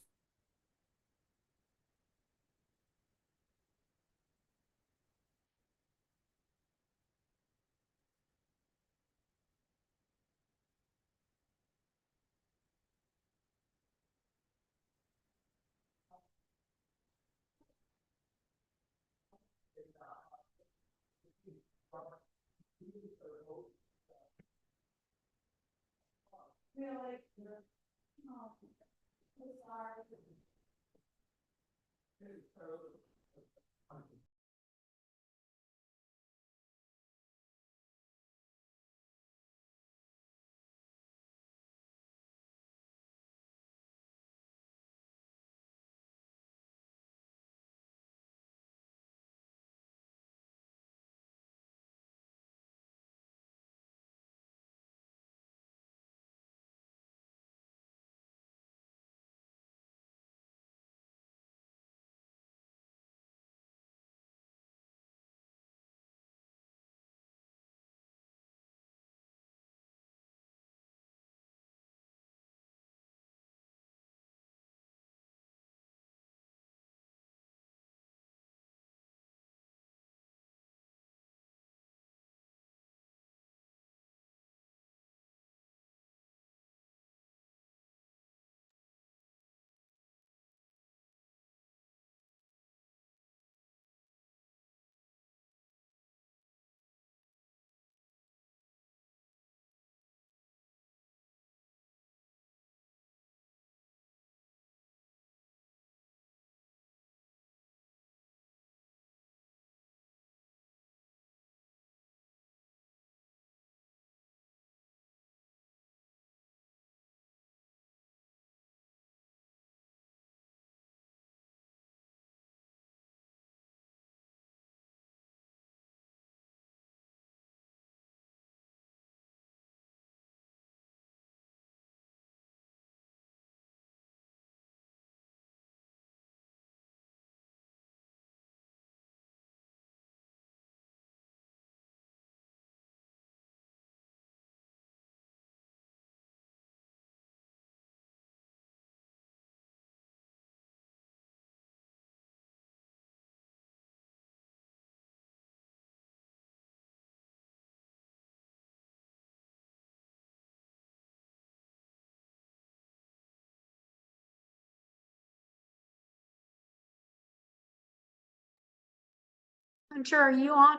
Hunter, are you on?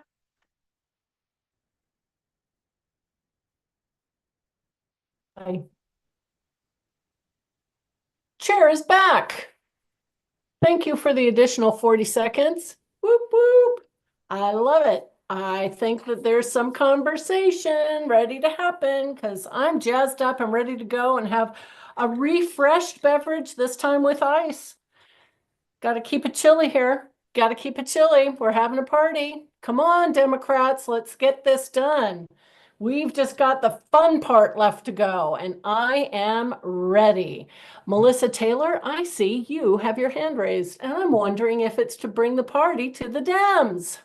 Hi. Chair is back. Thank you for the additional 40 seconds. Whoop, whoop. I love it. I think that there's some conversation ready to happen because I'm jazzed up and ready to go and have a refreshed beverage, this time with ice. Got to keep it chilly here. Got to keep it chilly. We're having a party. Come on, Democrats, let's get this done. We've just got the fun part left to go, and I am ready. Melissa Taylor, I see you have your hand raised, and I'm wondering if it's to bring the party to the Dems.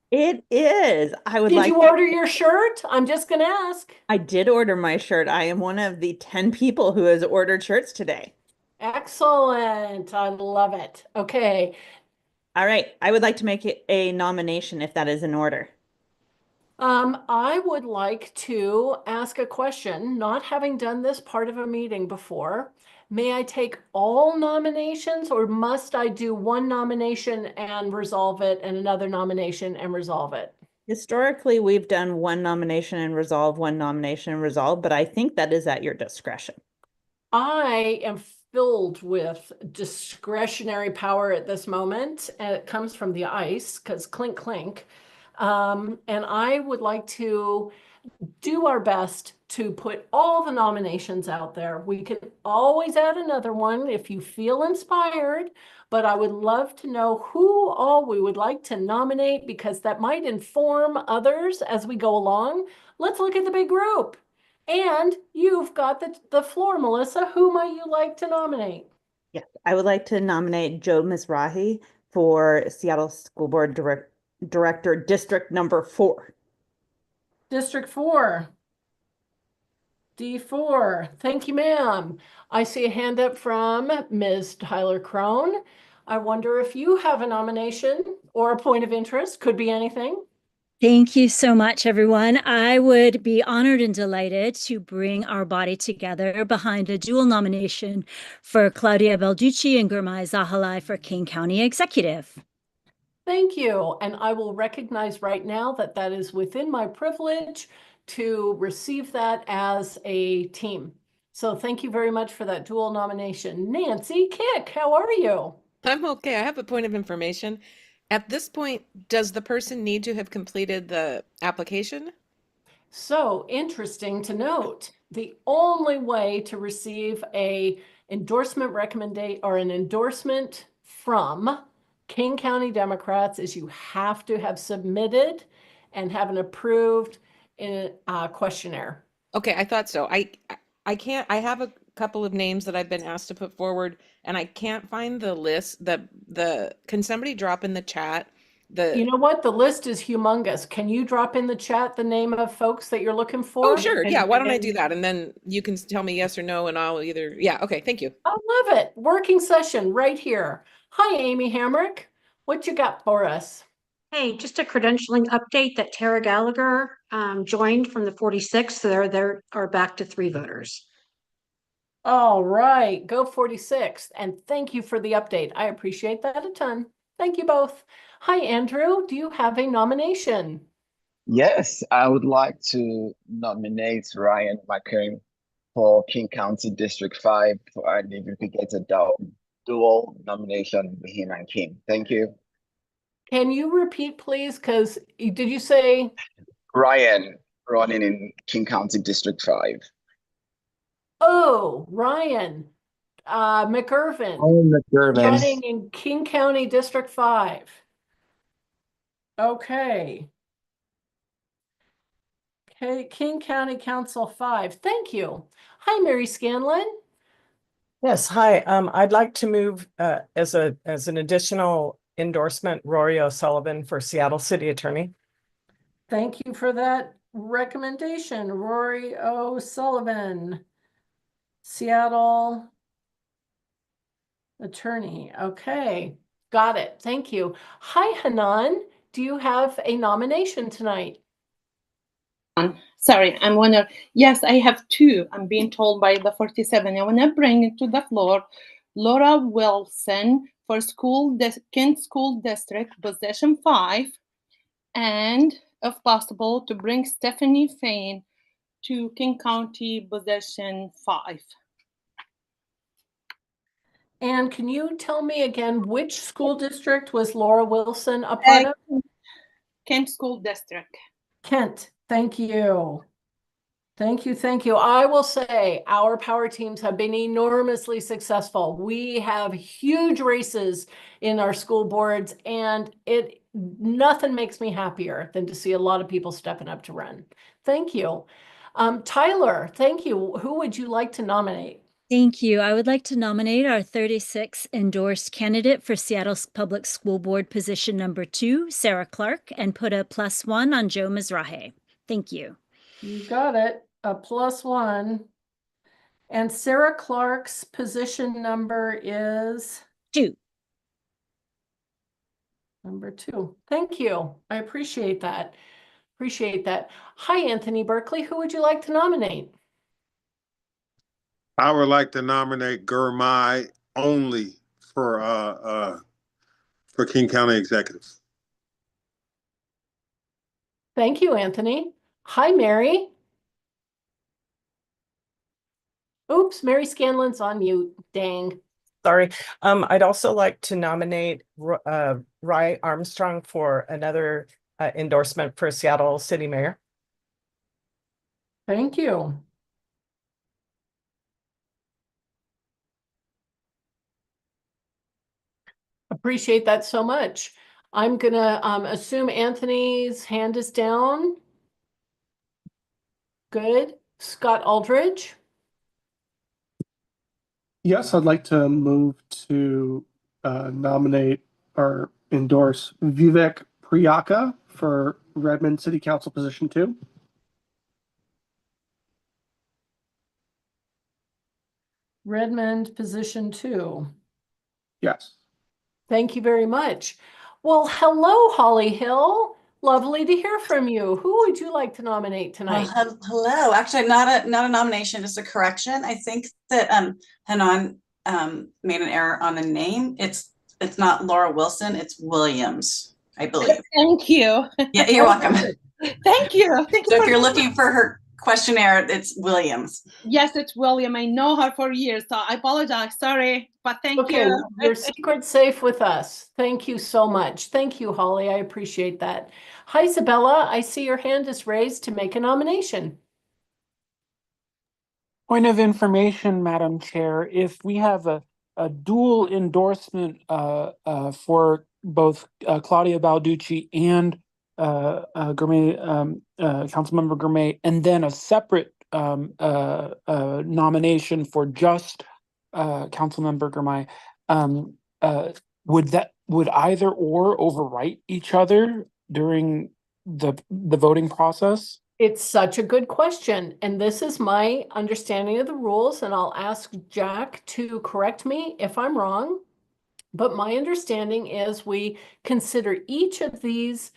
It is. I would Did like you order your shirt? I'm just going to ask. I did order my shirt. I am one of the 10 people who has ordered shirts today. Excellent. I love it. Okay. All right. I would like to make it a nomination if that is in order. I would like to ask a question, not having done this part of a meeting before. May I take all nominations, or must I do one nomination and resolve it and another nomination and resolve it? Historically, we've done one nomination and resolve, one nomination and resolve, but I think that is at your discretion. I am filled with discretionary power at this moment, and it comes from the ice, because clink, clink. And I would like to do our best to put all the nominations out there. We can always add another one if you feel inspired, but I would love to know who all we would like to nominate, because that might inform others as we go along. Let's look at the big group. And you've got the floor, Melissa. Who might you like to nominate? Yes, I would like to nominate Joe Mizrahi for Seattle School Board Director, District Number 4. District 4. D4. Thank you, ma'am. I see a hand up from Ms. Tyler Crone. I wonder if you have a nomination or a point of interest. Could be anything. Thank you so much, everyone. I would be honored and delighted to bring our body together behind a dual nomination for Claudia Belducci and Gurmai Zahalai for King County Executive. Thank you. And I will recognize right now that that is within my privilege to receive that as a team. So thank you very much for that dual nomination. Nancy Kick, how are you? I'm okay. I have a point of information. At this point, does the person need to have completed the application? So interesting to note, the only way to receive a endorsement recommendation or an endorsement from King County Democrats is you have to have submitted and have an approved questionnaire. Okay, I thought so. I can't, I have a couple of names that I've been asked to put forward, and I can't find the list. Can somebody drop in the chat? You know what? The list is humongous. Can you drop in the chat the name of folks that you're looking for? Oh, sure. Yeah. Why don't I do that? And then you can tell me yes or no, and I'll either, yeah. Okay. Thank you. I love it. Working session right here. Hi, Amy Hamrick. What you got for us? Hey, just a credentialing update that Tara Gallagher joined from the 46th. So there are back to 3 voters. All right, go 46. And thank you for the update. I appreciate that a ton. Thank you both. Hi, Andrew. Do you have a nomination? Yes, I would like to nominate Ryan McCurry for King County District 5, and if we could get a dual nomination with him and King. Thank you. Can you repeat, please? Because did you say? Ryan running in King County District 5. Oh, Ryan McIrvin. Oh, McIrvin. Running in King County District 5. Okay. Okay, King County Council 5. Thank you. Hi, Mary Scanlon. Yes, hi. I'd like to move as an additional endorsement, Rory O'Sullivan for Seattle City Attorney. Thank you for that recommendation, Rory O'Sullivan, Seattle Attorney. Okay, got it. Thank you. Hi, Hanan. Do you have a nomination tonight? Sorry, I'm wondering. Yes, I have 2. I'm being told by the 47. I want to bring it to the floor. Laura Wilson for Kent School District, Position 5, and, if possible, to bring Stephanie Fain to King County position 5. And can you tell me again, which school district was Laura Wilson a part of? Kent School District. Kent, thank you. Thank you, thank you. I will say our power teams have been enormously successful. We have huge races in our school boards, and nothing makes me happier than to see a lot of people stepping up to run. Thank you. Tyler, thank you. Who would you like to nominate? Thank you. I would like to nominate our 36th endorsed candidate for Seattle Public School Board position number 2, Sarah Clark, and put a +1 on Joe Mizrahi. Thank you. You got it, a +1. And Sarah Clark's position number is? 2. Number 2. Thank you. I appreciate that. Appreciate that. Hi, Anthony Berkeley. Who would you like to nominate? I would like to nominate Gurmai only for King County Executive. Thank you, Anthony. Hi, Mary. Oops, Mary Scanlon's on mute. Dang. Sorry. I'd also like to nominate Rye Armstrong for another endorsement for Seattle City Mayor. Thank you. Appreciate that so much. I'm gonna assume Anthony's hand is down. Good. Scott Aldridge. Yes, I'd like to move to nominate or endorse Vivek Priyaka for Redmond City Council position 2. Redmond position 2. Yes. Thank you very much. Well, hello, Holly Hill. Lovely to hear from you. Who would you like to nominate tonight? Well, hello. Actually, not a nomination, just a correction. I think that Hanan made an error on the name. It's not Laura Wilson, it's Williams, I believe. Thank you. Yeah, you're welcome. Thank you. So if you're looking for her questionnaire, it's Williams. Yes, it's William. I know her for years, so I apologize. Sorry, but thank Okay, you. your secret's safe with us. Thank you so much. Thank you, Holly. I appreciate that. Hi, Isabella. I see your hand is raised to make a nomination. Point of information, Madam Chair, if we have a dual endorsement for both Claudia Balducci and Gourmet, Councilmember Gourmet, and then a separate nomination for just Councilmember Gourmet, would either or overwrite each other during the voting process? It's such a good question. And this is my understanding of the rules, and I'll ask Jack to correct me if I'm wrong. But my understanding is we consider each of these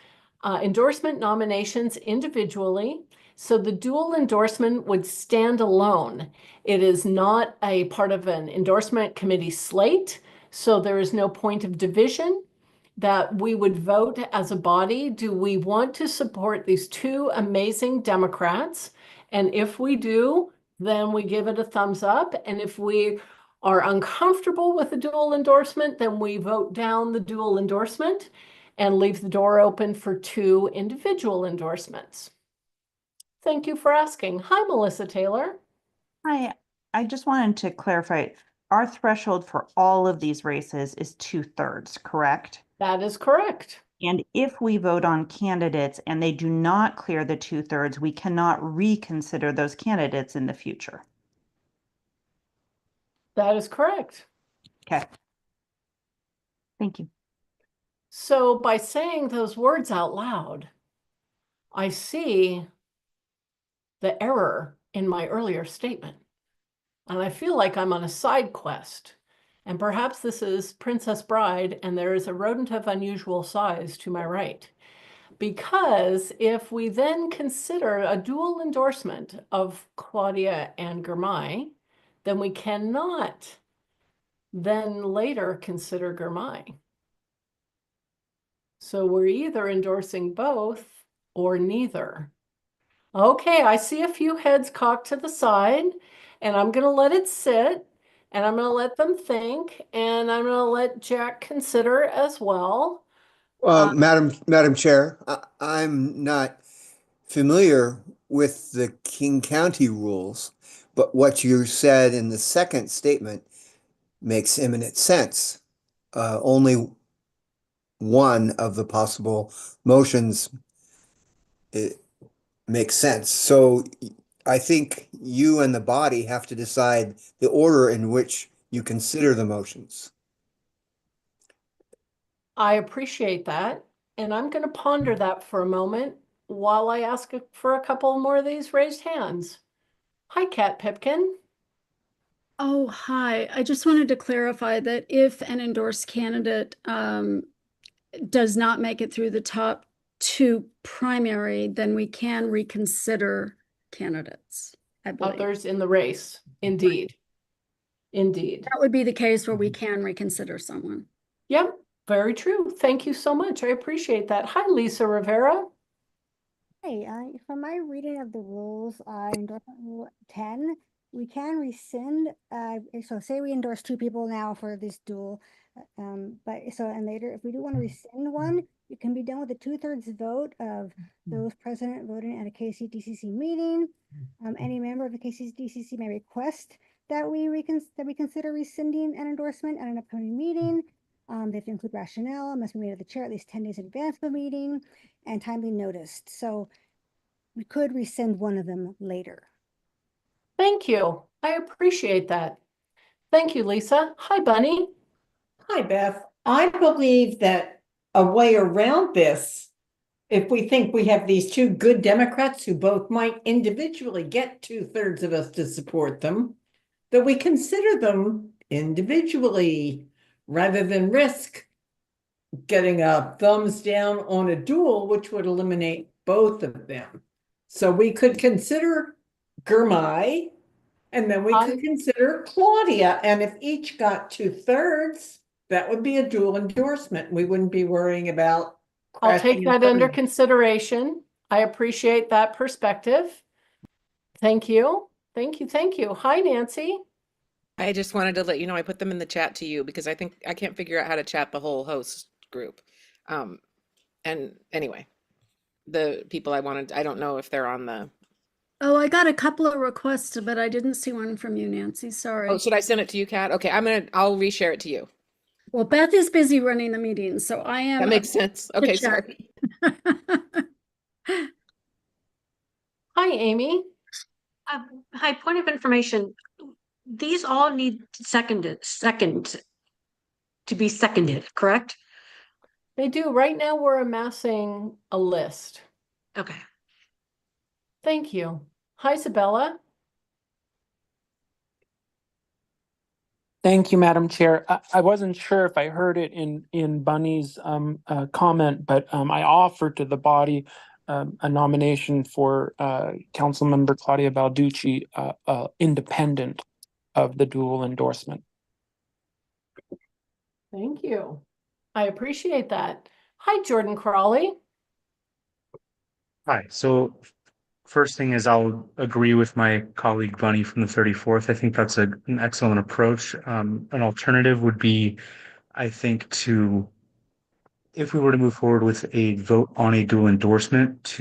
endorsement nominations individually. So the dual endorsement would stand alone. It is not a part of an endorsement committee slate. So there is no point of division that we would vote as a body. Do we want to support these two amazing Democrats? And if we do, then we give it a thumbs up. And if we are uncomfortable with the dual endorsement, then we vote down the dual endorsement and leave the door open for 2 individual endorsements. Thank you for asking. Hi, Melissa Taylor. Hi, I just wanted to clarify, our threshold for all of these races is 2/3, correct? That is correct. And if we vote on candidates and they do not clear the 2/3, we cannot reconsider those candidates in the future. That is correct. Okay. Thank you. So by saying those words out loud, I see the error in my earlier statement. And I feel like I'm on a side quest. And perhaps this is Princess Bride, and there is a rodent of unusual size to my right. Because if we then consider a dual endorsement of Claudia and Gourmet, then we cannot then later consider Gourmet. So we're either endorsing both or neither. Okay, I see a few heads cocked to the side, and I'm going to let it sit, and I'm going to let them think, and I'm going to let Jack consider as well. Madam Chair, I'm not familiar with the King County rules, but what you said in the second statement makes eminent sense. Only one of the possible motions makes sense. So I think you and the body have to decide the order in which you consider the motions. I appreciate that, and I'm going to ponder that for a moment while I ask for a couple more of these raised hands. Hi, Kat Pipkin. Oh, hi. I just wanted to clarify that if an endorsed candidate does not make it through the top two primary, then we can reconsider candidates, I believe. Others in the race, indeed. Indeed. That would be the case where we can reconsider someone. Yep, very true. Thank you so much. I appreciate that. Hi, Lisa Rivera. Hey, from my reading of the rules, endorsement rule 10, we can rescind. So say we endorse two people now for this duel, and later, if we do want to rescind one, it can be done with a 2/3 vote of those present voting at a KCDCC meeting. Any member of the KCDCC may request that we consider rescinding an endorsement at an upcoming meeting. They have to include rationale, must be made of the chair at least 10 days in advance of the meeting, and timely noticed. So we could rescind one of them later. Thank you. I appreciate that. Thank you, Lisa. Hi, Bunny. Hi, Beth. I believe that a way around this, if we think we have these two good Democrats who both might individually get 2/3 of us to support them, that we consider them individually rather than risk getting a thumbs down on a duel, which would eliminate both of them. So we could consider Gurmai, and then we could consider Claudia. And if each got 2/3, that would be a dual endorsement. We wouldn't be worrying about. I'll take crashing that and under burning. consideration. I appreciate that perspective. Thank you. Thank you. Thank you. Hi, Nancy. I just wanted to let you know I put them in the chat to you because I think I can't figure out how to chat the whole host group. And anyway, the people I don't know if they're on the. Oh, I got a couple of requests, but I didn't see one from you, Nancy. Sorry. Oh, should I send it to you, Kat? Okay, I'll reshare it to you. Well, Beth is busy running the meeting, so I am. That makes sense. Okay, check. sorry. Hi, Amy. Hi, point of information. These all need second to be seconded, correct? They do. Right now, we're amassing a list. Okay. Thank you. Hi, Isabella. Thank you, Madam Chair. I wasn't sure if I heard it in Bunny's comment, but I offered to the body a nomination for Councilmember Claudia Balducci, independent of the dual endorsement. Thank you. I appreciate that. Hi, Jordan Crawley. Hi. So first thing is I'll agree with my colleague Bunny from the 34th. I think that's an excellent approach. An alternative would be, I think, if we were to move forward with a vote on a dual endorsement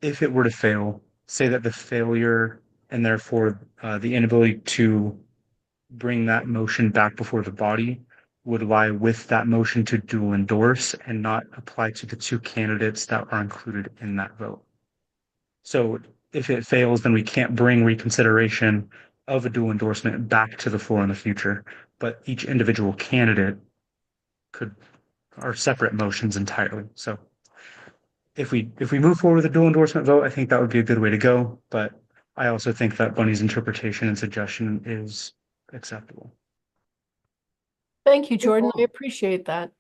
if it were to fail, say that the failure and therefore the inability to bring that motion back before the body would lie with that motion to dual endorse and not apply to the two candidates that are included in that vote. So if it fails, then we can't bring reconsideration of a dual endorsement back to the floor in the future, but each individual candidate are separate motions entirely. So if we move forward with a dual endorsement vote, I think that would be a good way to go, but I also think that Bunny's interpretation and suggestion is acceptable. Thank you, Jordan. I appreciate that.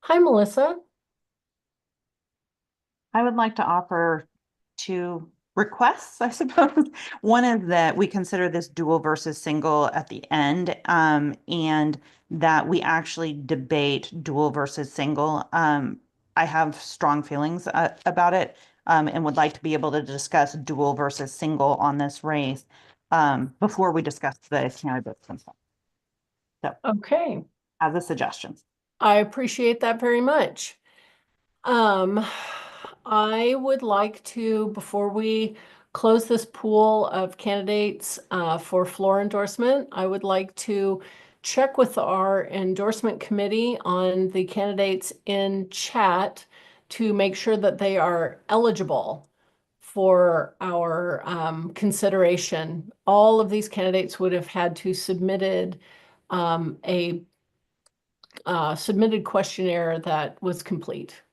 Hi, Melissa. I would like to offer two requests, I suppose. One is that we consider this dual versus single at the end, and that we actually debate dual versus single. I have strong feelings about it, and would like to be able to discuss dual versus single on this race before we discuss the candidates themselves. So, Okay, as a suggestion. I appreciate that very much. I would like to, before we close this pool of candidates for floor endorsement, I would like to check with our endorsement committee on the candidates in chat to make sure that they are eligible for our consideration. All of these candidates would have had to submitted a submitted questionnaire that was complete.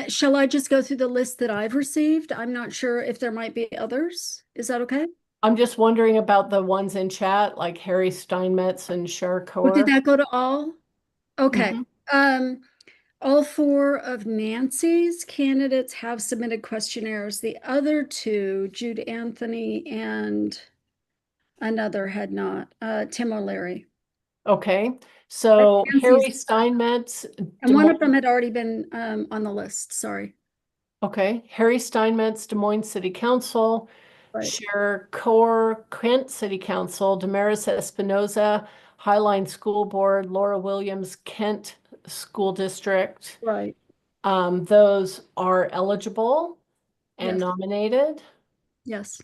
Shall I just go through the list that I've received? I'm not sure if there might be others. Is that okay? I'm just wondering about the ones in chat, like Harry Steinmetz and Cher Oh, did Kaur. that go to all? Okay. Mhm. All four of Nancy's candidates have submitted questionnaires. The other two, Jude Anthony and another, had not, Tim O'Leary. Okay, so Harry Nancy's- Steinmetz. And one of them had already been on the list, sorry. Okay, Harry Steinmetz, Des Moines City Council, Right. Cher Kaur, Kent City Council, Damaris Espinoza, Highline School Board, Laura Williams, Kent School District. Right. Those are eligible and Yes. nominated. Yes.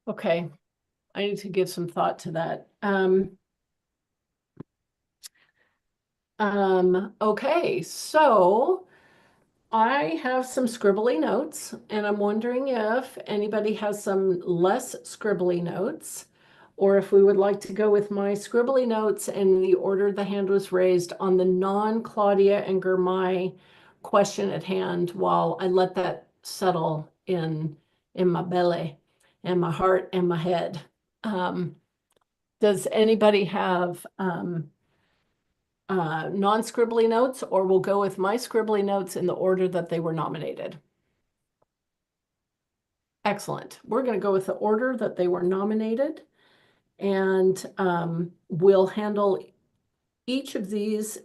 Okay, I need to give some thought to that. Okay, so I have some scribbly notes, and I'm wondering if anybody has some less scribbly notes, or if we would like to go with my scribbly notes in the order the hand was raised on the non-Claudia and Gurmai question at hand while I let that settle in my belly and my heart and my head. Does anybody have non-scribbly notes, or we'll go with my scribbly notes in the order that they were nominated? Excellent. We're going to go with the order that they were nominated, and we'll handle each of these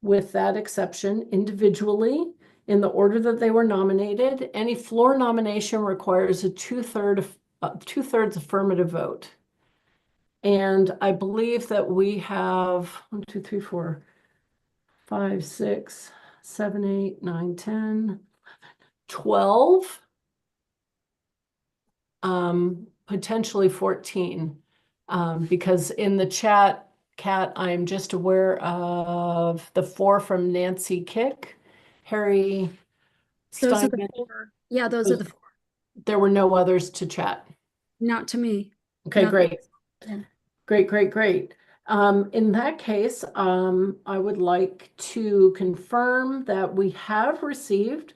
with that exception individually in the order that they were nominated. Any floor nomination requires a two-thirds affirmative vote. And I believe that we have 1, 2, 3, 4, 5, 6, 7, 8, 9, 10, 12, potentially 14. Because in the chat, Kat, I'm just aware of the 4 from Nancy Kick, Harry Those are the Steinman. 4. Yeah, those are the 4. There were no others to chat. Not to me. Okay, Not great. Yeah. Great. In that case, I would like to confirm that we have received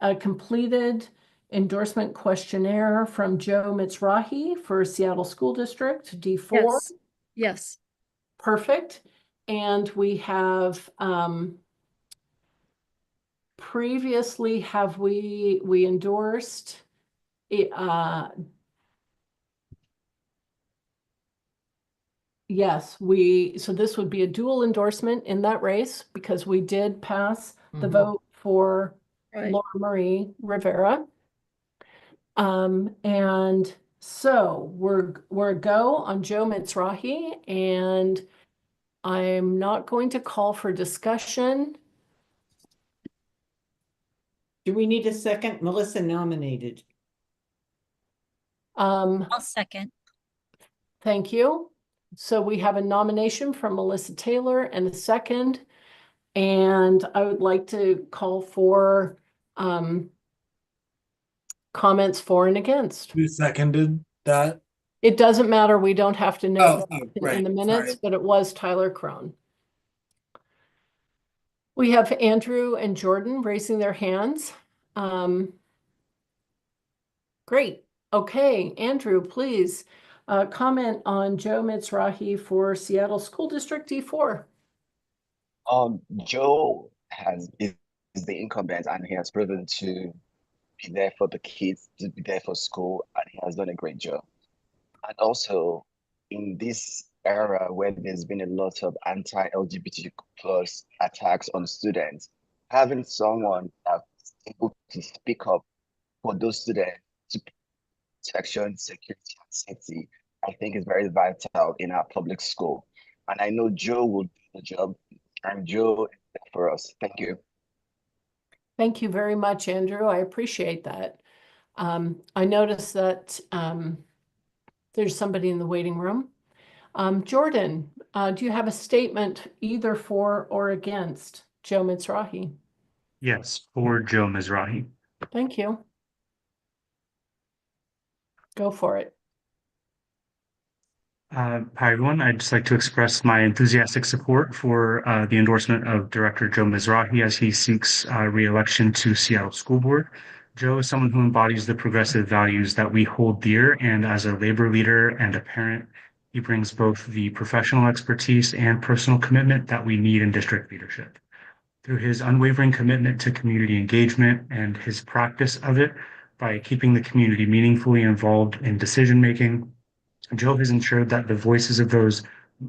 a completed endorsement questionnaire from Joe Mizrahi for Seattle School District, D4. Yes. Yes. Perfect. And we have previously, we endorsed it, yes, so this would be a dual endorsement in that race because we did pass the vote for Right. Laura Marie Rivera. And so we're a go on Joe Mizrahi, and I'm not going to call for discussion. Do we need a second? Melissa nominated. I'll second. Thank you. So we have a nomination from Melissa Taylor and a second. And I would like to call for comments for and against. Who seconded that? It doesn't matter. We don't have to know right. in the minutes, Sorry. but it was Tyler Crone. We have Andrew and Jordan raising their hands. Great. Okay, Andrew, please comment on Joe Mizrahi for Seattle School District D4. Joe is the incumbent and he has proven to be there for the kids, to be there for school, and he has done a great job. And also, in this era where there's been a lot of anti-LGBT plus attacks on students, having someone that's able to speak up for those students to protection, security, and safety, I think is very vital in our public school. And I know Joe will do the job, and Joe is there for us. Thank you. Thank you very much, Andrew. I appreciate that. I noticed that there's somebody in the waiting room. Jordan, do you have a statement either for or against Joe Mizrahi? Yes, for Joe Mizrahi. Thank you. Go for it. Hi, everyone. I'd just like to express my enthusiastic support for the endorsement of Director Joe Mizrahi as he seeks re-election to Seattle School Board. Joe is someone who embodies the progressive values that we hold dear, and as a labor leader and a parent, he brings both the professional expertise and personal commitment that we need in district leadership. Through his unwavering commitment to community engagement and his practice of it by keeping the community meaningfully involved in decision-making, Joe has ensured that the voices of those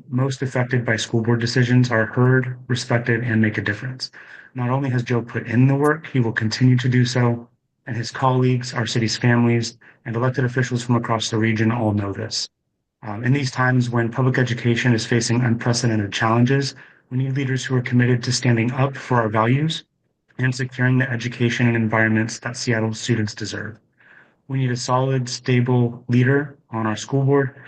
most affected by school board decisions are heard, respected, and make a difference. Not only has Joe put in the work, he will continue to do so, and his colleagues, our city's families, and elected officials from across the region all know this. In these times when public education is facing unprecedented challenges, we need leaders who are committed to standing up for our values and securing the education and environments that Seattle students deserve. We need a solid, stable leader on our school board,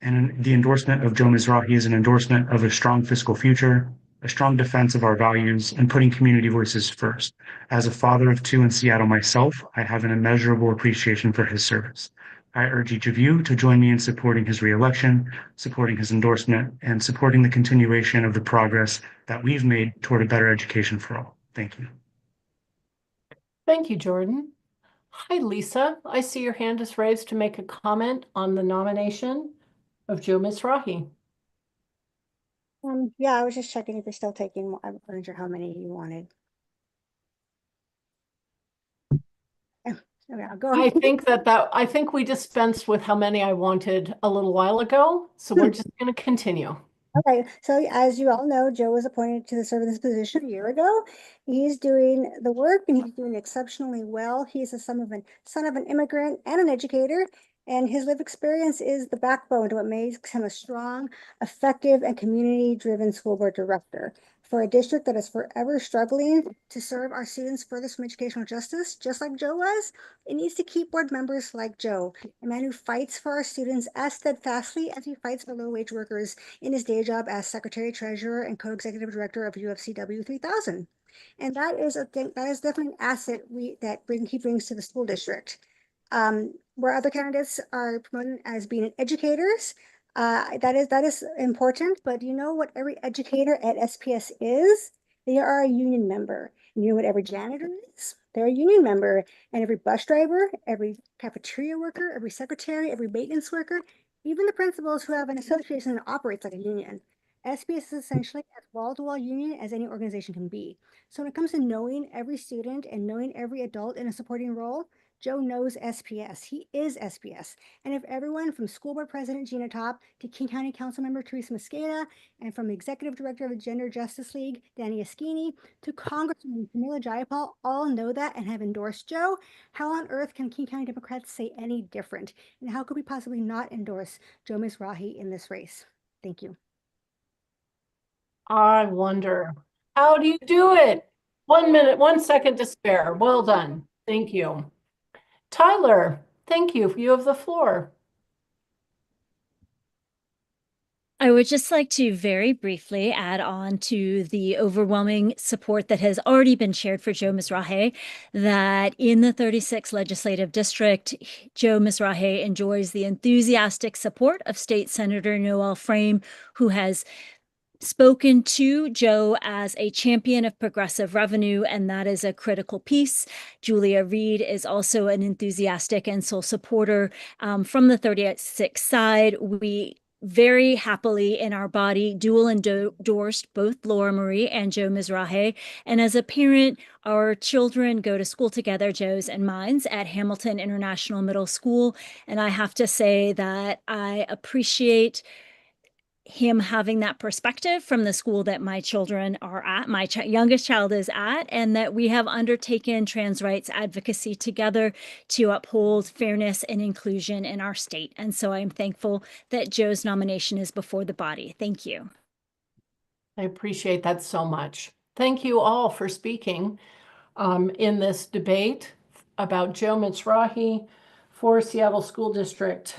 and the endorsement of Joe Mizrahi is an endorsement of a strong fiscal future, a strong defense of our values, and putting community voices first. As a father of two in Seattle myself, I have an immeasurable appreciation for his service. I urge each of you to join me in supporting his reelection, supporting his endorsement, and supporting the continuation of the progress that we've made toward a better education for all. Thank you. Thank you, Jordan. Hi, Lisa. I see your hand is raised to make a comment on the nomination of Joe Mizrahi. Yeah, I was just checking if you're still taking, I wasn't sure how many you wanted. Okay, I'll go. I think we dispensed with how many I wanted a little while ago, so we're just going to continue. Okay, so as you all know, Joe was appointed to serve in this position a year ago. He's doing the work and he's doing exceptionally well. He's the son of an immigrant and an educator, and his lived experience is the backbone to what makes him a strong, effective, and community-driven school board director. For a district that is forever struggling to serve our students furthest from educational justice, just like Joe was, it needs to keep board members like Joe, a man who fights for our students as steadfastly as he fights for low-wage workers in his day job as secretary treasurer and co-executive director of UFCW 3000. And that is definitely an asset he brings to the school district. Where other candidates are promoted as being educators, that is important, but you know what every educator at SPS is? They are a union member. And you know what every janitor is? They're a union member. And every bus driver, every cafeteria worker, every secretary, every maintenance worker, even the principals who have an association that operates like a union. SPS is essentially as wall-to-wall union as any organization can be. So when it comes to knowing every student and knowing every adult in a supporting role, Joe knows SPS. He is SPS. And if everyone from School Board President Gina Top to King County Council Member Teresa Mosqueda, and from the Executive Director of the Gender Justice League, Danny Askini, to Congresswoman Camila Jayapal, all know that and have endorsed Joe, how on earth can King County Democrats say any different? And how could we possibly not endorse Joe Mizrahi in this race? Thank you. I wonder, how do you do it? 1 minute, 1 second to spare. Well done. Thank you. Tyler, thank you. You have the floor. I would just like to very briefly add on to the overwhelming support that has already been shared for Joe Mizrahi, that in the 36th Legislative District, Joe Mizrahi enjoys the enthusiastic support of State Senator Noel Frame, who has spoken to Joe as a champion of progressive revenue, and that is a critical piece. Julia Reed is also an enthusiastic and sole supporter from the 36 side. We very happily in our body dual endorsed both Laura Marie and Joe Mizrahi. And as a parent, our children go to school together, Joe's and mine's, at Hamilton International Middle School. And I have to say that I appreciate him having that perspective from the school that my children are at, my youngest child is at, and that we have undertaken trans rights advocacy together to uphold fairness and inclusion in our state. And so I'm thankful that Joe's nomination is before the body. Thank you. I appreciate that so much. Thank you all for speaking in this debate about Joe Mizrahi for Seattle School District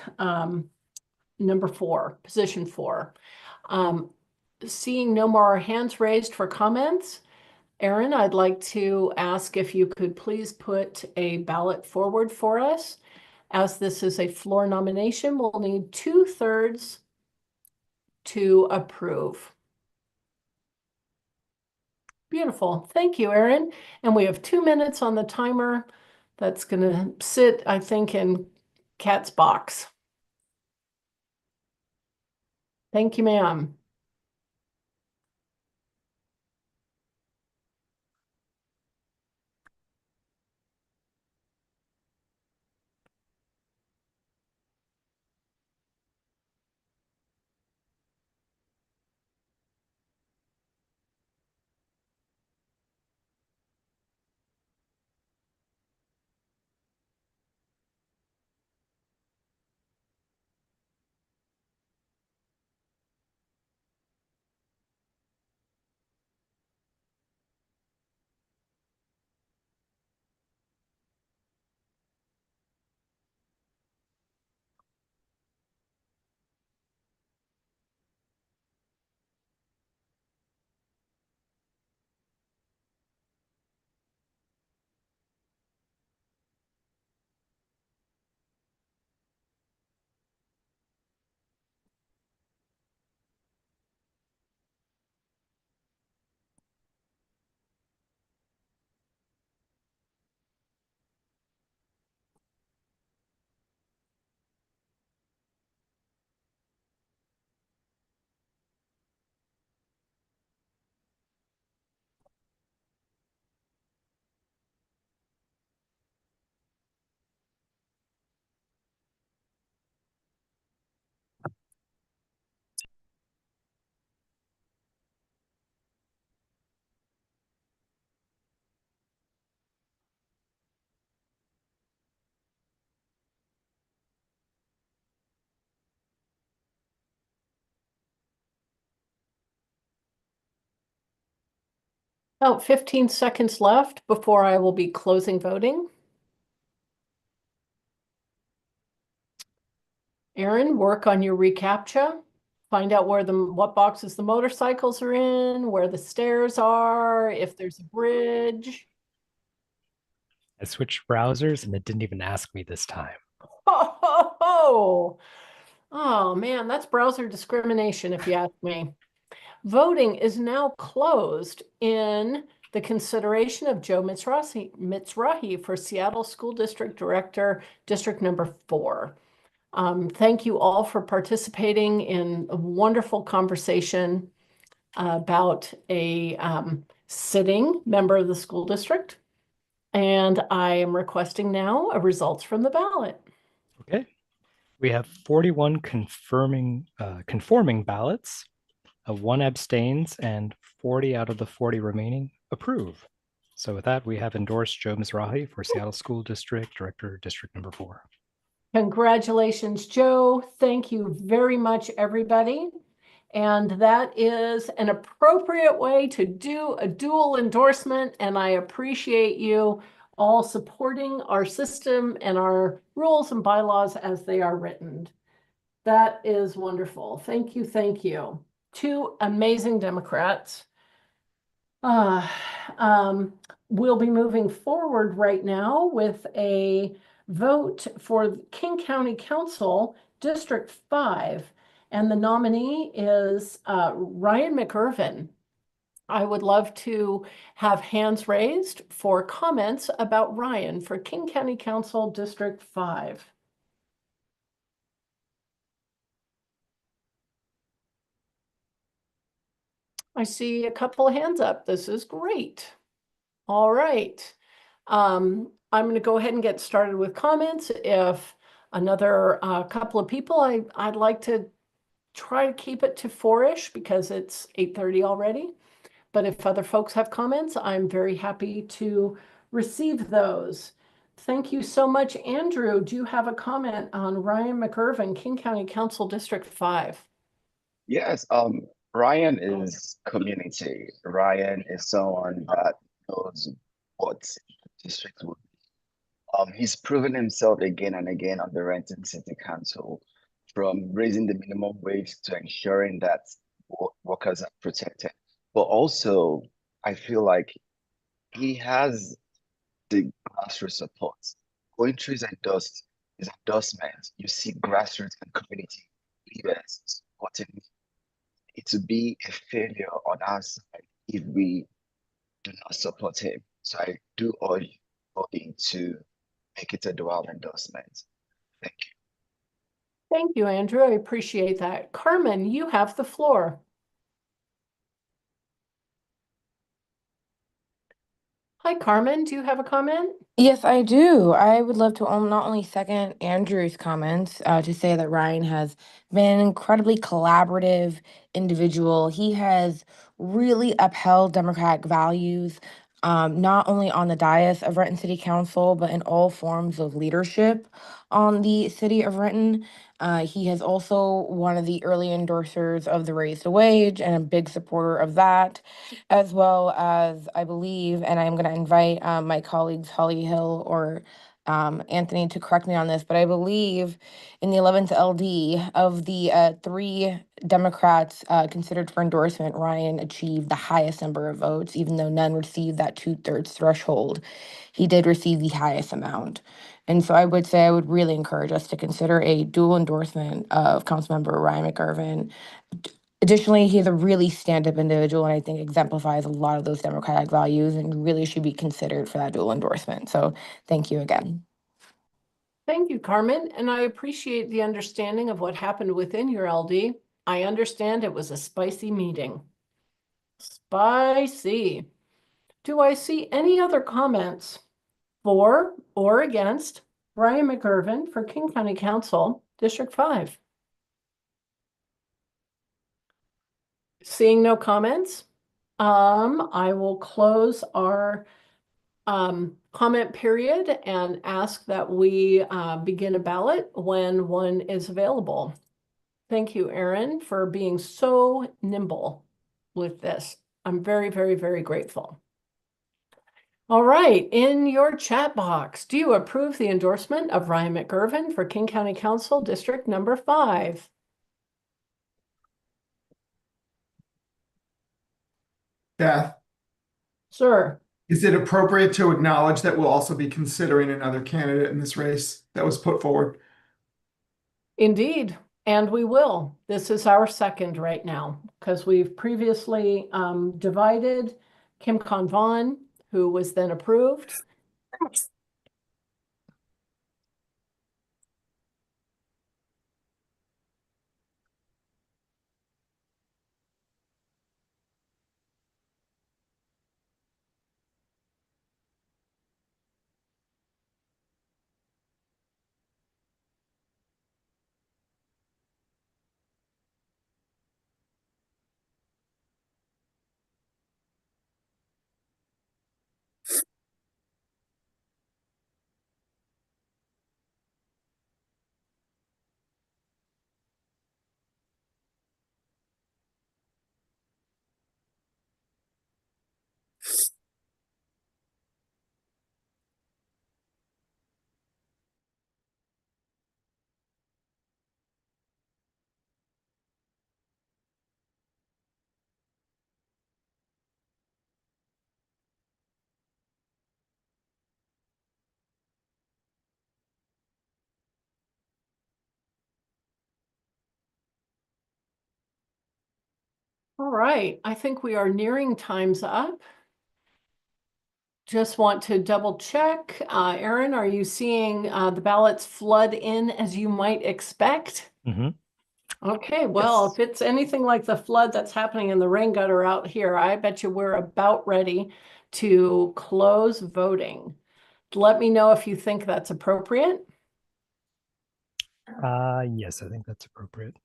number 4, position 4. Seeing no more hands raised for comments, Aaron, I'd like to ask if you could please put a ballot forward for us. As this is a floor nomination, we'll need 2/3 to approve. Beautiful. Thank you, Aaron. And we have 2 minutes on the timer. That's going to sit, I think, in Kat's box. Thank you, ma'am. About 15 seconds left before I will be closing voting. Aaron, work on your reCAPTCHA. Find out where what boxes the motorcycles are in, where the stairs are, if there's a bridge. I switched browsers and it didn't even ask me this time. Oh man, that's browser discrimination if you ask me. Voting is now closed in the consideration of Joe Mizrahi for Seattle School District Director, District number 4. Thank you all for participating in a wonderful conversation about a sitting member of the school district. And I am requesting now results from the ballot. Okay. We have 41 conforming ballots, 1 abstains, and 40 out of the 40 remaining approve. So with that, we have endorsed Joe Mizrahi for Seattle School District Director, District number 4. Congratulations, Joe. Thank you very much, everybody. And that is an appropriate way to do a dual endorsement. And I appreciate you all supporting our system and our rules and bylaws as they are written. That is wonderful. Thank you. Thank you. 2 amazing Democrats. We'll be moving forward right now with a vote for King County Council District 5. And the nominee is Ryan McIrvin. I would love to have hands raised for comments about Ryan for King County Council District 5. I see a couple of hands up. This is great. All right. I'm going to go ahead and get started with comments. If another couple of people, I'd like to try to keep it to 4-ish because it's 8:30 already. But if other folks have comments, I'm very happy to receive those. Thank you so much. Andrew, do you have a comment on Ryan McIrvin, King County Council District 5? Yes, Ryan is community. Ryan is someone that knows what district would be. He's proven himself again and again on the Renton City Council, from raising the minimum wage to ensuring that workers are protected. But also, I feel like he has the grassroots support. Going through his endorsement, you see grassroots and community leaders supporting it to be a failure on our side if we do not support him. So I do urge you to make it a dual endorsement. Thank you. Thank you, Andrew. I appreciate that. Carmen, you have the floor. Hi, Carmen. Do you have a comment? Yes, I do. I would love to not only second Andrew's comments, to say that Ryan has been an incredibly collaborative individual. He has really upheld democratic values, not only on the dais of Renton City Council, but in all forms of leadership on the city of Renton. He has also one of the early endorsers of the raised wage and a big supporter of that, as well as, I believe, and I'm going to invite my colleagues Holly Hill or Anthony to correct me on this, but I believe in the 11th LD of the 3 Democrats considered for endorsement, Ryan achieved the highest number of votes, even though none received that 2/3 threshold. He did receive the highest amount. And so I would say I would really encourage us to consider a dual endorsement of Councilmember Ryan McIrvin. Additionally, he's a really stand-up individual and I think exemplifies a lot of those democratic values and really should be considered for that dual endorsement. So thank you again. Thank you, Carmen. And I appreciate the understanding of what happened within your LD. I understand it was a spicy meeting. Spicy. Do I see any other comments for or against Ryan McIrvin for King County Council, District 5? Seeing no comments, I will close our comment period and ask that we begin a ballot when one is available. Thank you, Erin, for being so nimble with this. I'm very, very, very grateful. All right, in your chat box, do you approve the endorsement of Ryan McIrvin for King County Council District number 5? Beth, Sir. is it appropriate to acknowledge that we'll also be considering another candidate in this race that was put forward? Indeed, and we will. This is our second right now because we've previously divided Kim Convon, who was then approved. All right, I think we are nearing time's up. Just want to double check. Aaron, are you seeing the ballots flood in as you might expect? Mm-hmm. Okay, well, if it's anything like the flood that's happening in the rain gutter out here, I bet you we're about ready to close voting. Let me know if you think that's appropriate. Yes, I think that's appropriate.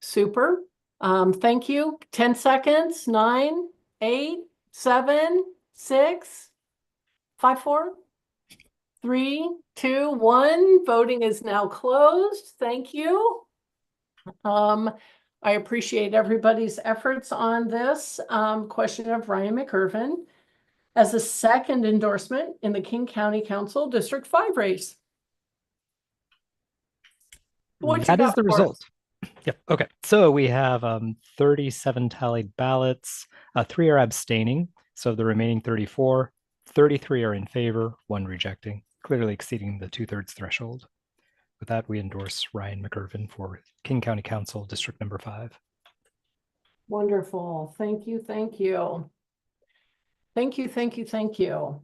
Super. Thank you. 10 seconds. 9, 8, 7, 6, 5, 4, 3, 2, 1. Voting is now closed. Thank you. I appreciate everybody's efforts on this question of Ryan McIrvin as a second endorsement in the King County Council District 5 race. What you That is got the for us? result. Yep. Okay. So we have 37 tallied ballots. 3 are abstaining. So the remaining 34, 33 are in favor, 1 rejecting, clearly exceeding the 2/3 threshold. With that, we endorse Ryan McIrvin for King County Council District Number 5. Wonderful. Thank you. Thank you. Thank you. Thank you. Thank you.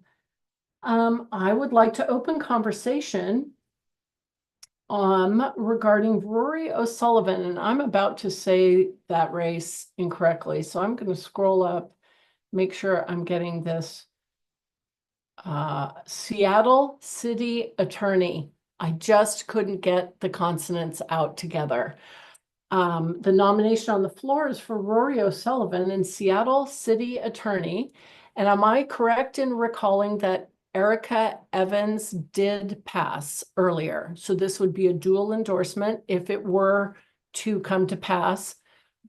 I would like to open conversation regarding Rory O'Sullivan, and I'm about to say that race incorrectly, so I'm going to scroll up, make sure I'm getting this. Seattle City Attorney. I just couldn't get the consonants out together. The nomination on the floor is for Rory O'Sullivan and Seattle City Attorney. And am I correct in recalling that Erica Evans did pass earlier? So this would be a dual endorsement. If it were to come to pass,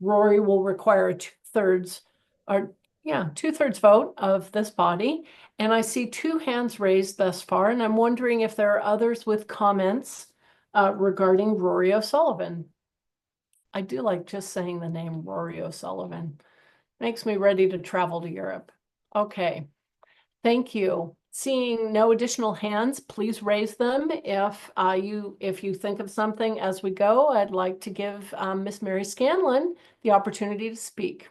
Rory will require a 2/3 or 2/3 vote of this body. And I see 2 hands raised thus far, and I'm wondering if there are others with comments regarding Rory O'Sullivan. I do like just saying the name Rory O'Sullivan. Makes me ready to travel to Europe. Okay, thank you. Seeing no additional hands, please raise them. If you think of something as we go, I'd like to give Miss Mary Scanlon the opportunity to speak.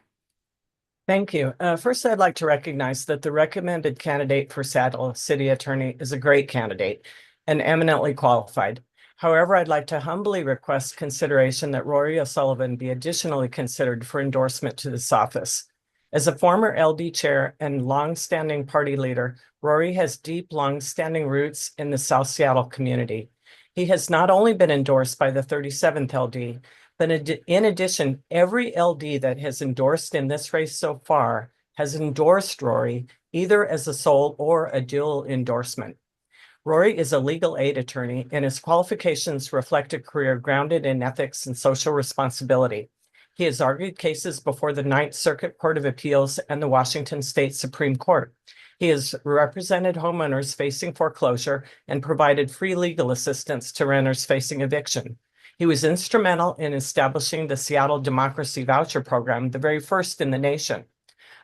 Thank you. First, I'd like to recognize that the recommended candidate for Seattle City Attorney is a great candidate and eminently qualified. However, I'd like to humbly request consideration that Rory O'Sullivan be additionally considered for endorsement to this office. As a former LD chair and longstanding party leader, Rory has deep, longstanding roots in the South Seattle community. He has not only been endorsed by the 37th LD, but in addition, every LD that has endorsed in this race so far has endorsed Rory either as a sole or a dual endorsement. Rory is a legal aid attorney, and his qualifications reflect a career grounded in ethics and social responsibility. He has argued cases before the Ninth Circuit Court of Appeals and the Washington State Supreme Court. He has represented homeowners facing foreclosure and provided free legal assistance to renters facing eviction. He was instrumental in establishing the Seattle Democracy Voucher Program, the very first in the nation.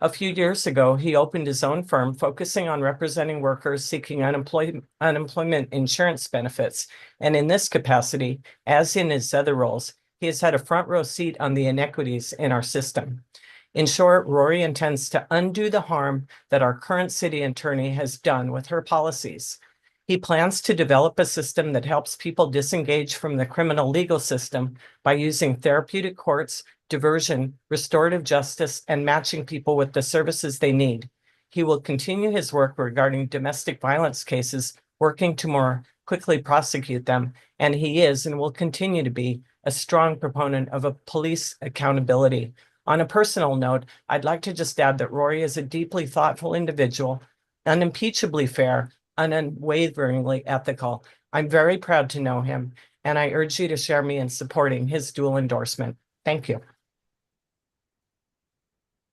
A few years ago, he opened his own firm focusing on representing workers seeking unemployment insurance benefits. And in this capacity, as in his other roles, he has had a front row seat on the inequities in our system. In short, Rory intends to undo the harm that our current city attorney has done with her policies. He plans to develop a system that helps people disengage from the criminal legal system by using therapeutic courts, diversion, restorative justice, and matching people with the services they need. He will continue his work regarding domestic violence cases, working to more quickly prosecute them, and he is and will continue to be a strong proponent of a police accountability. On a personal note, I'd like to just add that Rory is a deeply thoughtful individual, unimpeachably fair, and unwaveringly ethical. I'm very proud to know him, and I urge you to share me in supporting his dual endorsement. Thank you.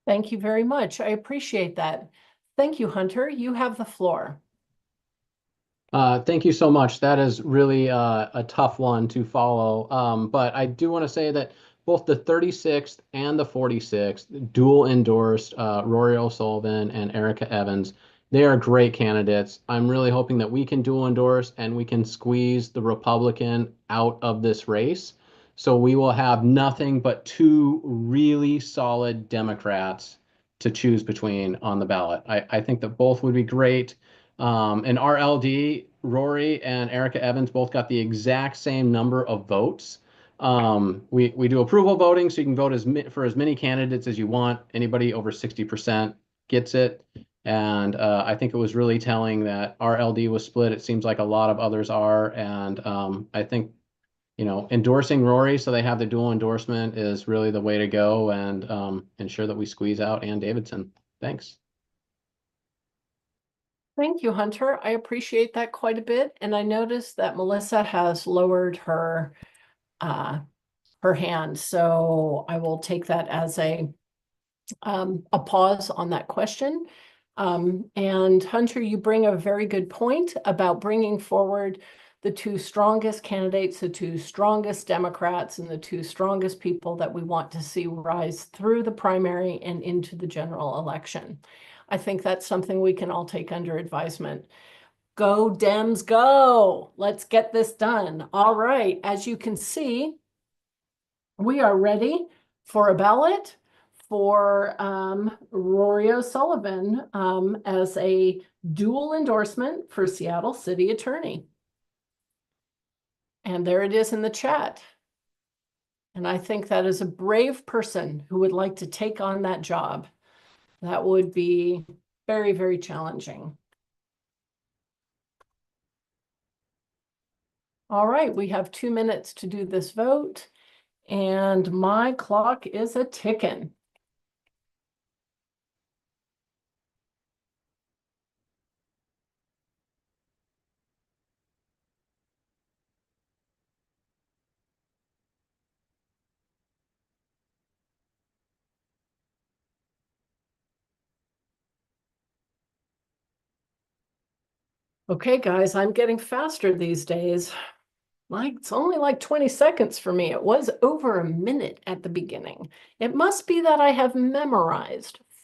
Thank you very much. I appreciate that. Thank you, Hunter. You have the floor. Thank you so much. That is really a tough one to follow. But I do want to say that both the 36th and the 46th dual endorsed Rory O'Sullivan and Erica Evans. They are great candidates. I'm really hoping that we can dual endorse and we can squeeze the Republican out of this race So we will have nothing but 2 really solid Democrats to choose between on the ballot. I think that both would be great. And our LD, Rory and Erica Evans both got the exact same number of votes. We do approval voting, so you can vote for as many candidates as you want. Anybody over 60% gets it. And I think it was really telling that our LD was split. It seems like a lot of others are. And I think, endorsing Rory so they have the dual endorsement is really the way to go, and ensure that we squeeze out Ann Davidson. Thanks. Thank you, Hunter. I appreciate that quite a bit. And I noticed that Melissa has lowered her hand. So I will take that as a pause on that question. And Hunter, you bring a very good point about bringing forward the 2 strongest candidates, the 2 strongest Democrats, and the 2 strongest people that we want to see rise through the primary and into the general election. I think that's something we can all take under advisement. Go Dems, go! Let's get this done. All right, as you can see, we are ready for a ballot for Rory O'Sullivan as a dual endorsement for Seattle City Attorney. And there it is in the chat. And I think that is a brave person who would like to take on that job. That would be very, very challenging. All right, we have 2 minutes to do this vote, and my clock is a ticking. Okay, guys, I'm getting faster these days. It's only like 20 seconds for me. It was over a minute at the beginning. It must be that I have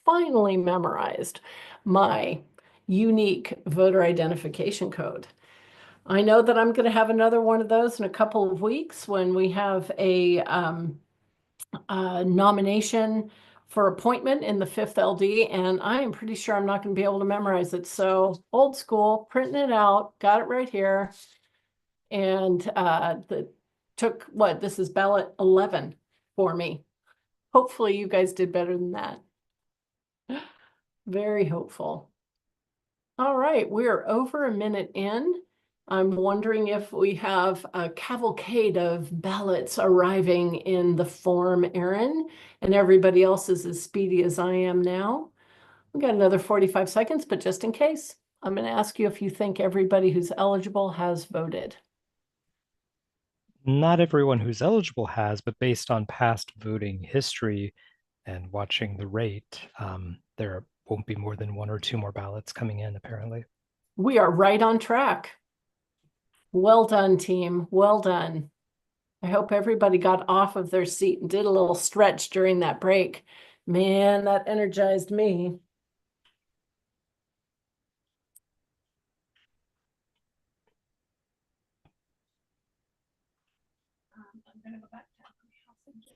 finally memorized my unique voter identification code. I know that I'm going to have another one of those in a couple of weeks when we have a nomination for appointment in the 5th LD, and I am pretty sure I'm not going to be able to memorize it. So old school, printing it out, got it right here. And this is ballot 11 for me. Hopefully you guys did better than that. Very hopeful. All right, we're over a minute in. I'm wondering if we have a cavalcade of ballots arriving in the form, Erin, and everybody else is as speedy as I am now. We got another 45 seconds, but just in case, I'm going to ask you if you think everybody who's eligible has voted. Not everyone who's eligible has, but based on past voting history and watching the rate, there won't be more than 1 or 2 more ballots coming in, apparently. We are right on track. Well done, team. Well done. I hope everybody got off of their seat and did a little stretch during that break. Man, that energized me. I'm going to go back down to my house and get...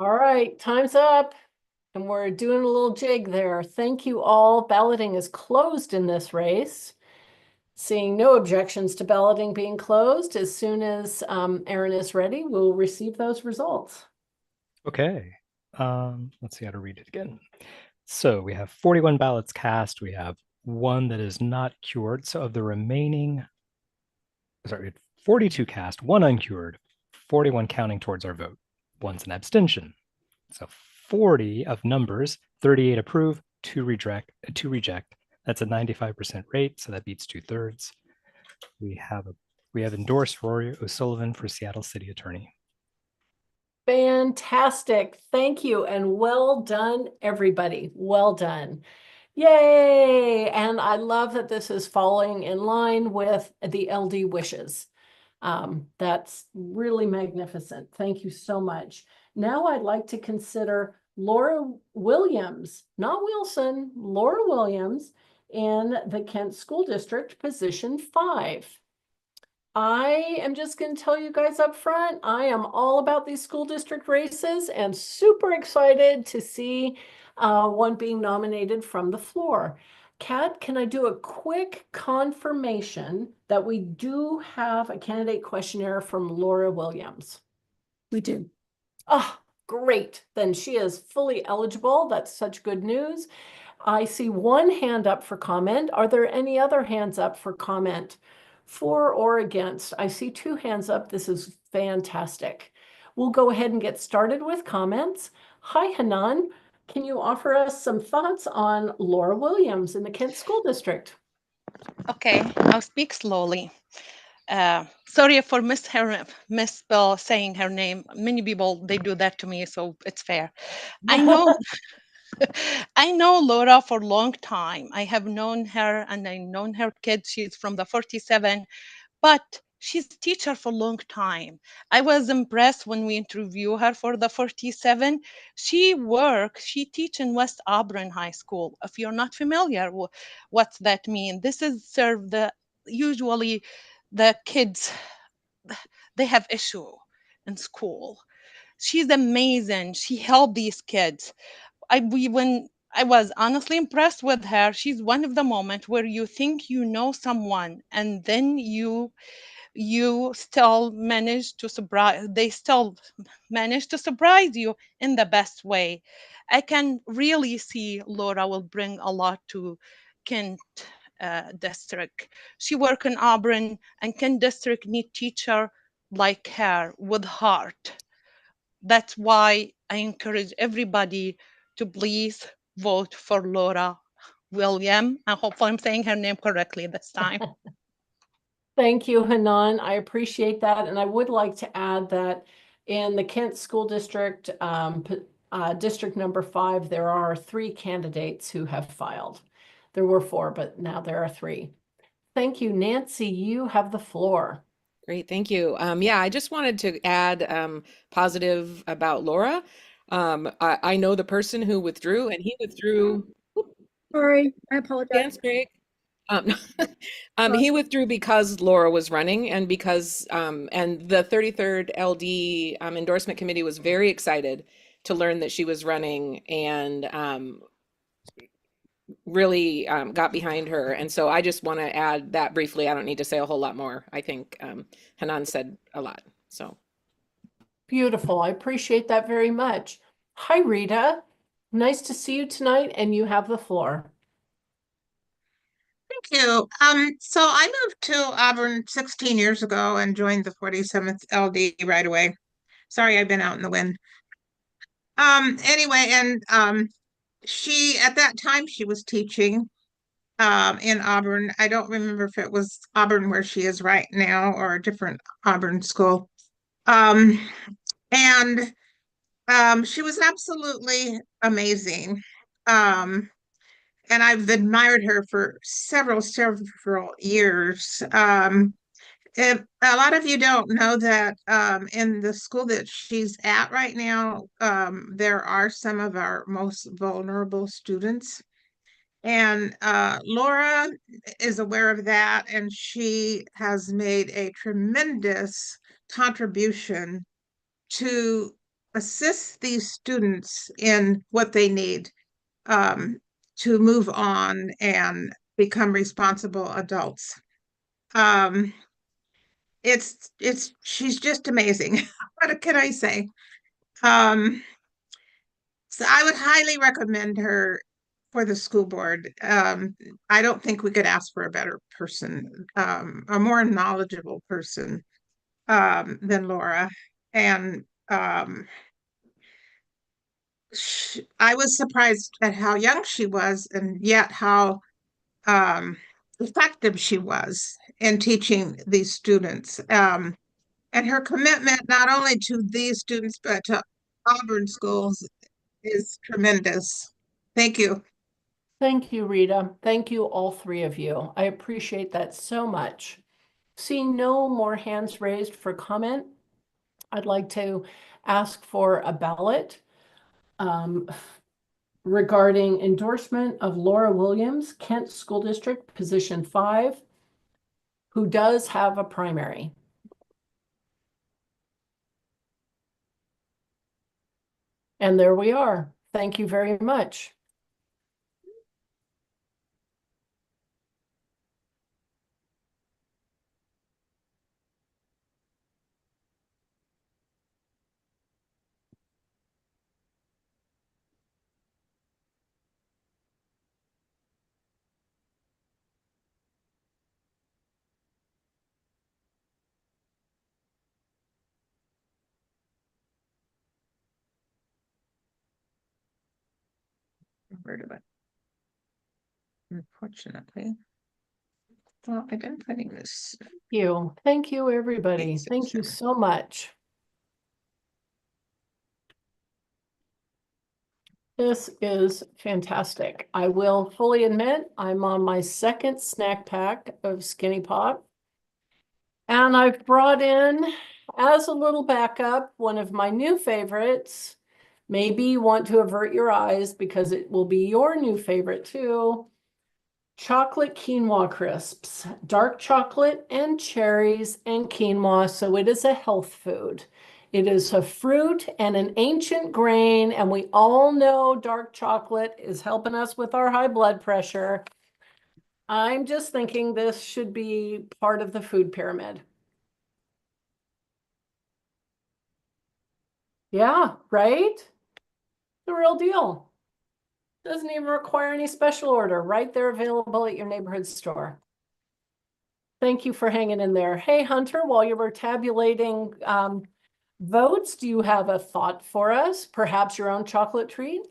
All right, time's up. And we're doing a little jig there. Thank you all. Balloting is closed in this race. Seeing no objections to balloting being closed, as soon as Erin is ready, we'll receive those results. Okay, let's see how to read it again. So we have 41 ballots cast. We have 1 that is not cured. So of the remaining, 42 cast, 1 uncured, 41 counting towards our vote. 1's an abstention. So 40 of numbers, 38 approve, 2 reject. That's a 95% rate, so that beats 2/3. We have endorsed Rory O'Sullivan for Seattle City Attorney. Fantastic. Thank you. And well done, everybody. Well done. Yay. And I love that this is falling in line with the LD wishes. That's really magnificent. Thank you so much. Now I'd like to consider Laura Williams, not Wilson, Laura Williams in the Kent School District, position 5. I am just going to tell you guys up front, I am all about these school district races and super excited to see one being nominated from the floor. Kat, can I do a quick confirmation that we do have a candidate questionnaire from Laura Williams? We do. Oh, great. Then she is fully eligible. That's such good news. I see one hand up for comment. Are there any other hands up for comment? For or against? I see 2 hands up. This is fantastic. We'll go ahead and get started with comments. Hi, Hanan. Can you offer us some thoughts on Laura Williams in the Kent School District? Okay, I'll speak slowly. Sorry for misspell saying her name. Many people, they do that to me, so it's fair. I know I know Laura for a long time. I have known her and I known her kids. She's from the 47, but she's a teacher for a long time. I was impressed when we interview her for the 47. She teach in West Auburn High School. If you're not familiar, what's that mean? This is serve usually the kids, they have issue in school. She's amazing. She helped these kids. When I was honestly impressed with her, she's one of the moments where you think you know someone and then you still manage to they still manage to surprise you in the best way. I can really see Laura will bring a lot to Kent district. She work in Auburn and Kent district need teacher like her with heart. That's why I encourage everybody to please vote for Laura William. I hope I'm saying her name correctly this time. Thank you, Hanan. I appreciate that. And I would like to add that in the Kent School District, District number 5, there are 3 candidates who have filed. There were 4, but now there are 3. Thank you, Nancy. You have the floor. Great, thank you. Yeah, I just wanted to add positive about Laura. I know the person who withdrew, and he withdrew. Sorry, I apologize. Dance break. He withdrew because Laura was running, and because and the 33rd LD endorsement committee was very excited to learn that she was running, and really got behind her. And so I just want to add that briefly. I don't need to say a whole lot more. I think Hanan said a lot. So beautiful. I appreciate that very much. Hi, Rita. Nice to see you tonight, and you have the floor. Thank you. So I moved to Auburn 16 years ago and joined the 47th LD right away. Sorry, I've been out in the wind. Anyway, and she, at that time, she was teaching in Auburn. I don't remember if it was Auburn where she is right now or a different Auburn school. And she was absolutely amazing. And I've admired her for several years. A lot of you don't know that in the school that she's at right now, there are some of our most vulnerable students. And Laura is aware of that, and she has made a tremendous contribution to assist these students in what they need to move on and become responsible adults. She's just amazing. What can I say? So I would highly recommend her for the school board. I don't think we could ask for a better person, a more knowledgeable person than Laura. And I was surprised at how young she was, and yet how effective she was in teaching these students. And her commitment not only to these students, but to Auburn schools is tremendous. Thank you. Thank you, Rita. Thank you, all 3 of you. I appreciate that so much. Seeing no more hands raised for comment, I'd like to ask for a ballot. regarding endorsement of Laura Williams, Kent School District, position 5, who does have a primary. And there we are. Thank you very much. Heard of it. Unfortunately. Well, I've been putting this. Thank you, everybody. Thank you so much. This is fantastic. I will fully admit I'm on my second snack pack of Skinny Pop. And I've brought in, as a little backup, one of my new favorites. Maybe you want to avert your eyes because it will be your new favorite too. Chocolate quinoa crisps, dark chocolate and cherries and quinoa. So it is a health food. It is a fruit and an ancient grain. And we all know dark chocolate is helping us with our high blood pressure. I'm just thinking this should be part of the food pyramid. Yeah, right? The real deal. Doesn't even require any special order. Right there available at your neighborhood store. Thank you for hanging in there. Hey, Hunter, while you were tabulating votes, do you have a thought for us? Perhaps your own chocolate treat?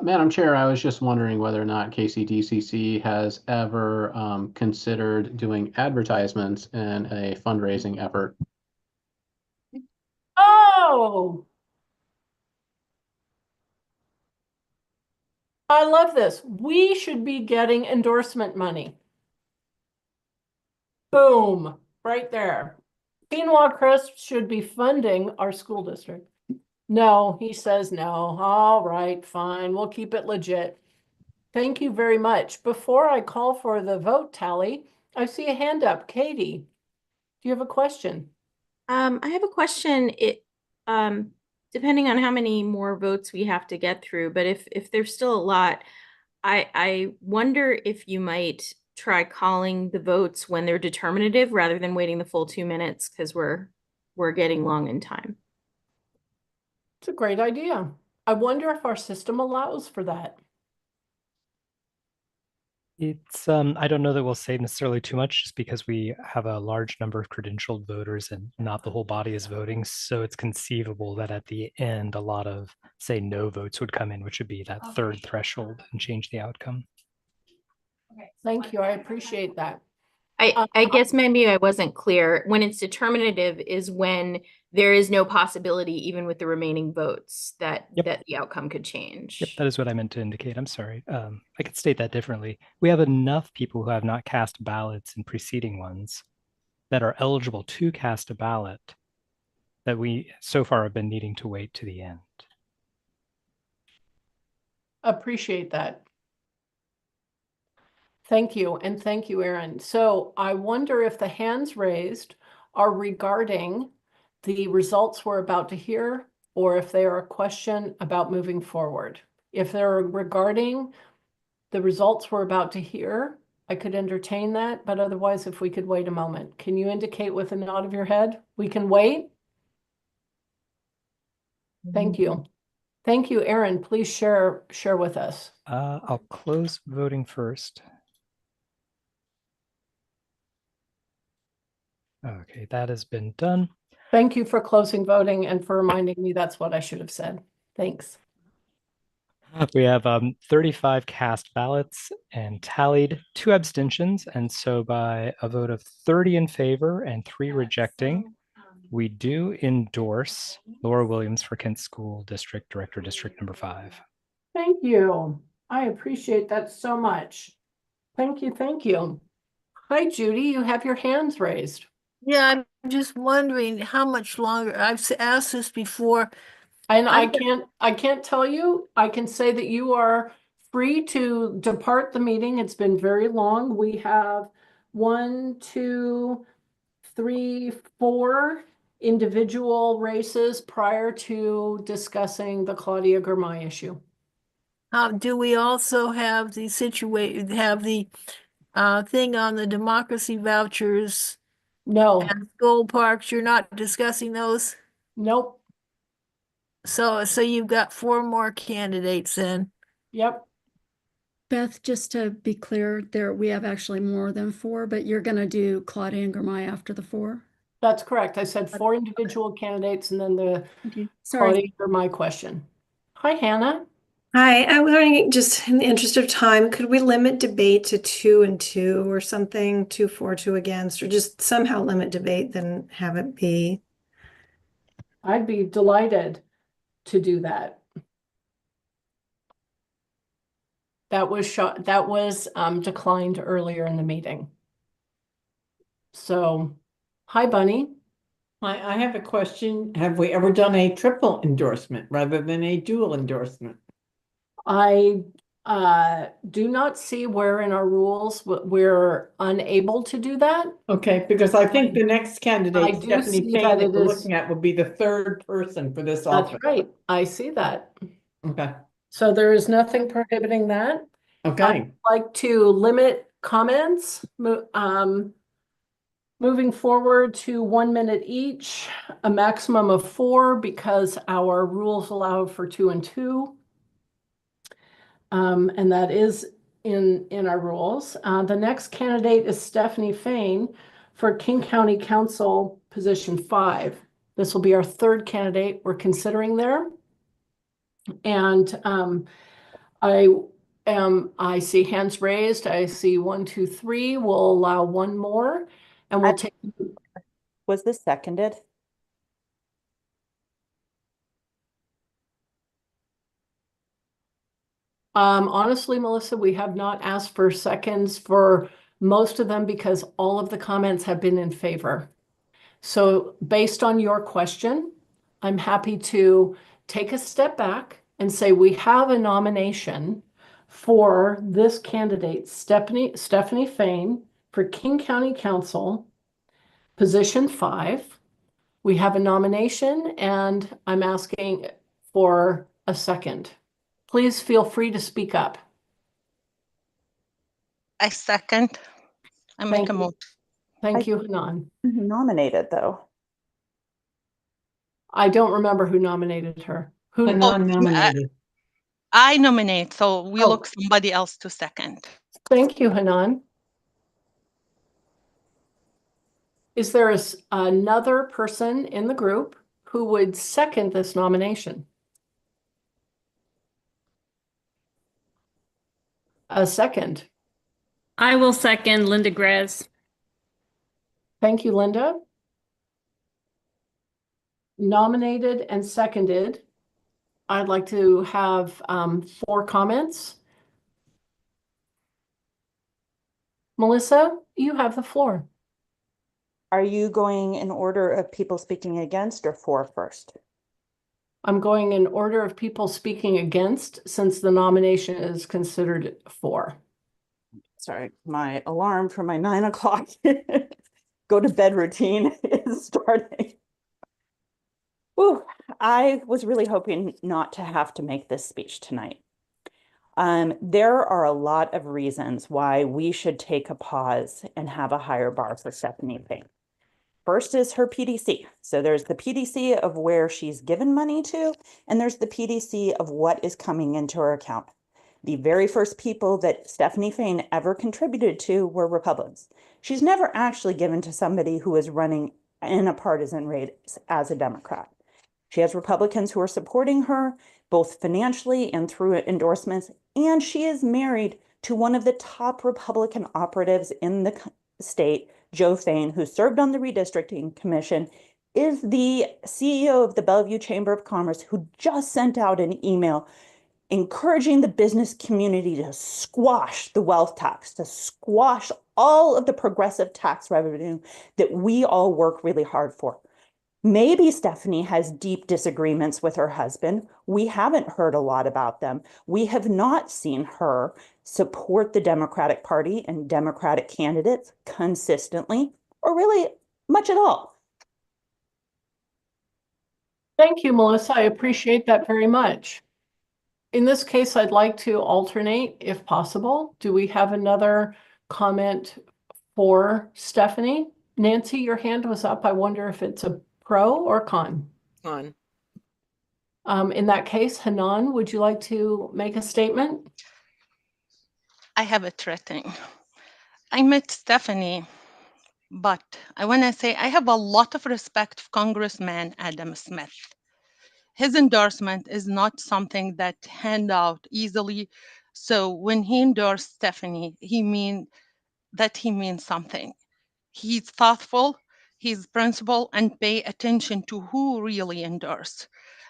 Madam Chair, I was just wondering whether or not KCDCC has ever considered doing advertisements in a fundraising effort. Oh, I love this. We should be getting endorsement money. Boom, right there. Quinoa Crisp should be funding our school district. No, he says no. All right, fine. We'll keep it legit. Thank you very much. Before I call for the vote tally, I see a hand up. Katie, do you have a question? I have a question. Depending on how many more votes we have to get through, but if there's still a lot, I wonder if you might try calling the votes when they're determinative rather than waiting the full 2 minutes because we're getting long in time. It's a great idea. I wonder if our system allows for that. It's I don't know that we'll say necessarily too much just because we have a large number of credentialed voters and not the whole body is voting. So it's conceivable that at the end, a lot of, say, no votes would come in, which would be that third threshold and change the outcome. Thank you. I appreciate that. I guess maybe I wasn't clear. When it's determinative is when there is no possibility, even with the remaining votes, that the outcome could change. Yep, that is what I meant to indicate. I'm sorry. I could state that differently. We have enough people who have not cast ballots in preceding ones that are eligible to cast a ballot that we so far have been needing to wait to the end. Appreciate that. Thank you. And thank you, Aaron. So I wonder if the hands raised are regarding the results we're about to hear, or if they are a question about moving forward. If they're regarding the results we're about to hear, I could entertain that, but otherwise, if we could wait a moment. Can you indicate with a nod of your head? We can wait? Thank you. Thank you, Aaron. Please share with us. I'll close voting first. Okay, that has been done. Thank you for closing voting and for reminding me that's what I should have said. Thanks. We have 35 cast ballots and tallied 2 abstentions. And so by a vote of 30 in favor and 3 rejecting, we do endorse Laura Williams for Kent School District Director, District number 5. Thank you. I appreciate that so much. Thank you. Thank you. Hi, Judy. You have your hands raised. Yeah, I'm just wondering how much longer. I've asked this before. And I can't tell you, I can say that you are free to depart the meeting. It's been very long. We have 1, 2, 3, 4 individual races prior to discussing the Claudia Gurmai issue. Do we also have the thing on the democracy vouchers No, and school parks? You're not discussing those? nope, So you've got 4 more candidates then. yep. Beth, just to be clear, we have actually more than 4, but you're gonna do Claudia and Gurmai after the 4? That's correct. I said 4 individual candidates and then the Okay, sorry. Claudia Gurmai question. Hi, Hannah. Hi, I'm wondering, just in the interest of time, could we limit debate to 2 and 2 or something, 2 for, 2 against, or just somehow limit debate, then have it be? I'd be delighted to do that. That was declined earlier in the meeting. So, hi, Bunny. I have a question. Have we ever done a triple endorsement rather than a dual endorsement? I do not see where in our rules we're unable to do that. Okay, because I think the next I candidate, do Stephanie see Fain, that that it we're is. looking at, will be the 3rd person for this That's office. right. I see that. Okay. So there is nothing prohibiting that. Okay. I'd like to limit comments, moving forward to 1 minute each, a maximum of 4 because our rules allow for 2 and 2. And that is in our rules. The next candidate is Stephanie Fain for King County Council position 5. This will be our 3rd candidate we're considering there. And I see hands raised. I see 1, 2, 3. We'll allow 1 more and we'll take. Was this seconded? Honestly, Melissa, we have not asked for seconds for most of them because all of the comments have been in favor. So based on your question, I'm happy to take a step back and say we have a nomination for this candidate, Stephanie Fain, for King County Council, position 5. We have a nomination and I'm asking for a second. Please feel free to speak up. I second. I make a motion. Thank you, Hanan. Who nominated though? I don't remember who nominated her. Who nominated? I nominate, so we look somebody else to second. Thank you, Hanan. Is there another person in the group who would second this nomination? A second. I will second Linda Grez. Thank you, Linda. Nominated and seconded. I'd like to have 4 comments. Melissa, you have the floor. Are you going in order of people speaking against or for first? I'm going in order of people speaking against since the nomination is considered for. Sorry, my alarm for my 9 o'clock go to bed routine is starting. Ooh, I was really hoping not to have to make this speech tonight. There are a lot of reasons why we should take a pause and have a higher bar for Stephanie Fain. First is her PDC. So there's the PDC of where she's given money to, and there's the PDC of what is coming into her account. The very first people that Stephanie Fain ever contributed to were Republicans. She's never actually given to somebody who is running in a partisan race as a Democrat. She has Republicans who are supporting her, both financially and through endorsements, and she is married to one of the top Republican operatives in the state, Joe Fain, who served on the redistricting commission, is the CEO of the Bellevue Chamber of Commerce, who just sent out an email encouraging the business community to squash the wealth tax, to squash all of the progressive tax revenue that we all work really hard for. Maybe Stephanie has deep disagreements with her husband. We haven't heard a lot about them. We have not seen her support the Democratic Party and Democratic candidates consistently, or really much at all. Thank you, Melissa. I appreciate that very much. In this case, I'd like to alternate if possible. Do we have another comment for Stephanie? Nancy, your hand was up. I wonder if it's a pro or con. Con. In that case, Hanan, would you like to make a statement? I have a threatening. I met Stephanie, but I want to say I have a lot of respect for Congressman Adam Smith. His endorsement is not something that hand out easily. So when he endorsed Stephanie, he means something. He's thoughtful, he's principled, and pay attention to who really endorse.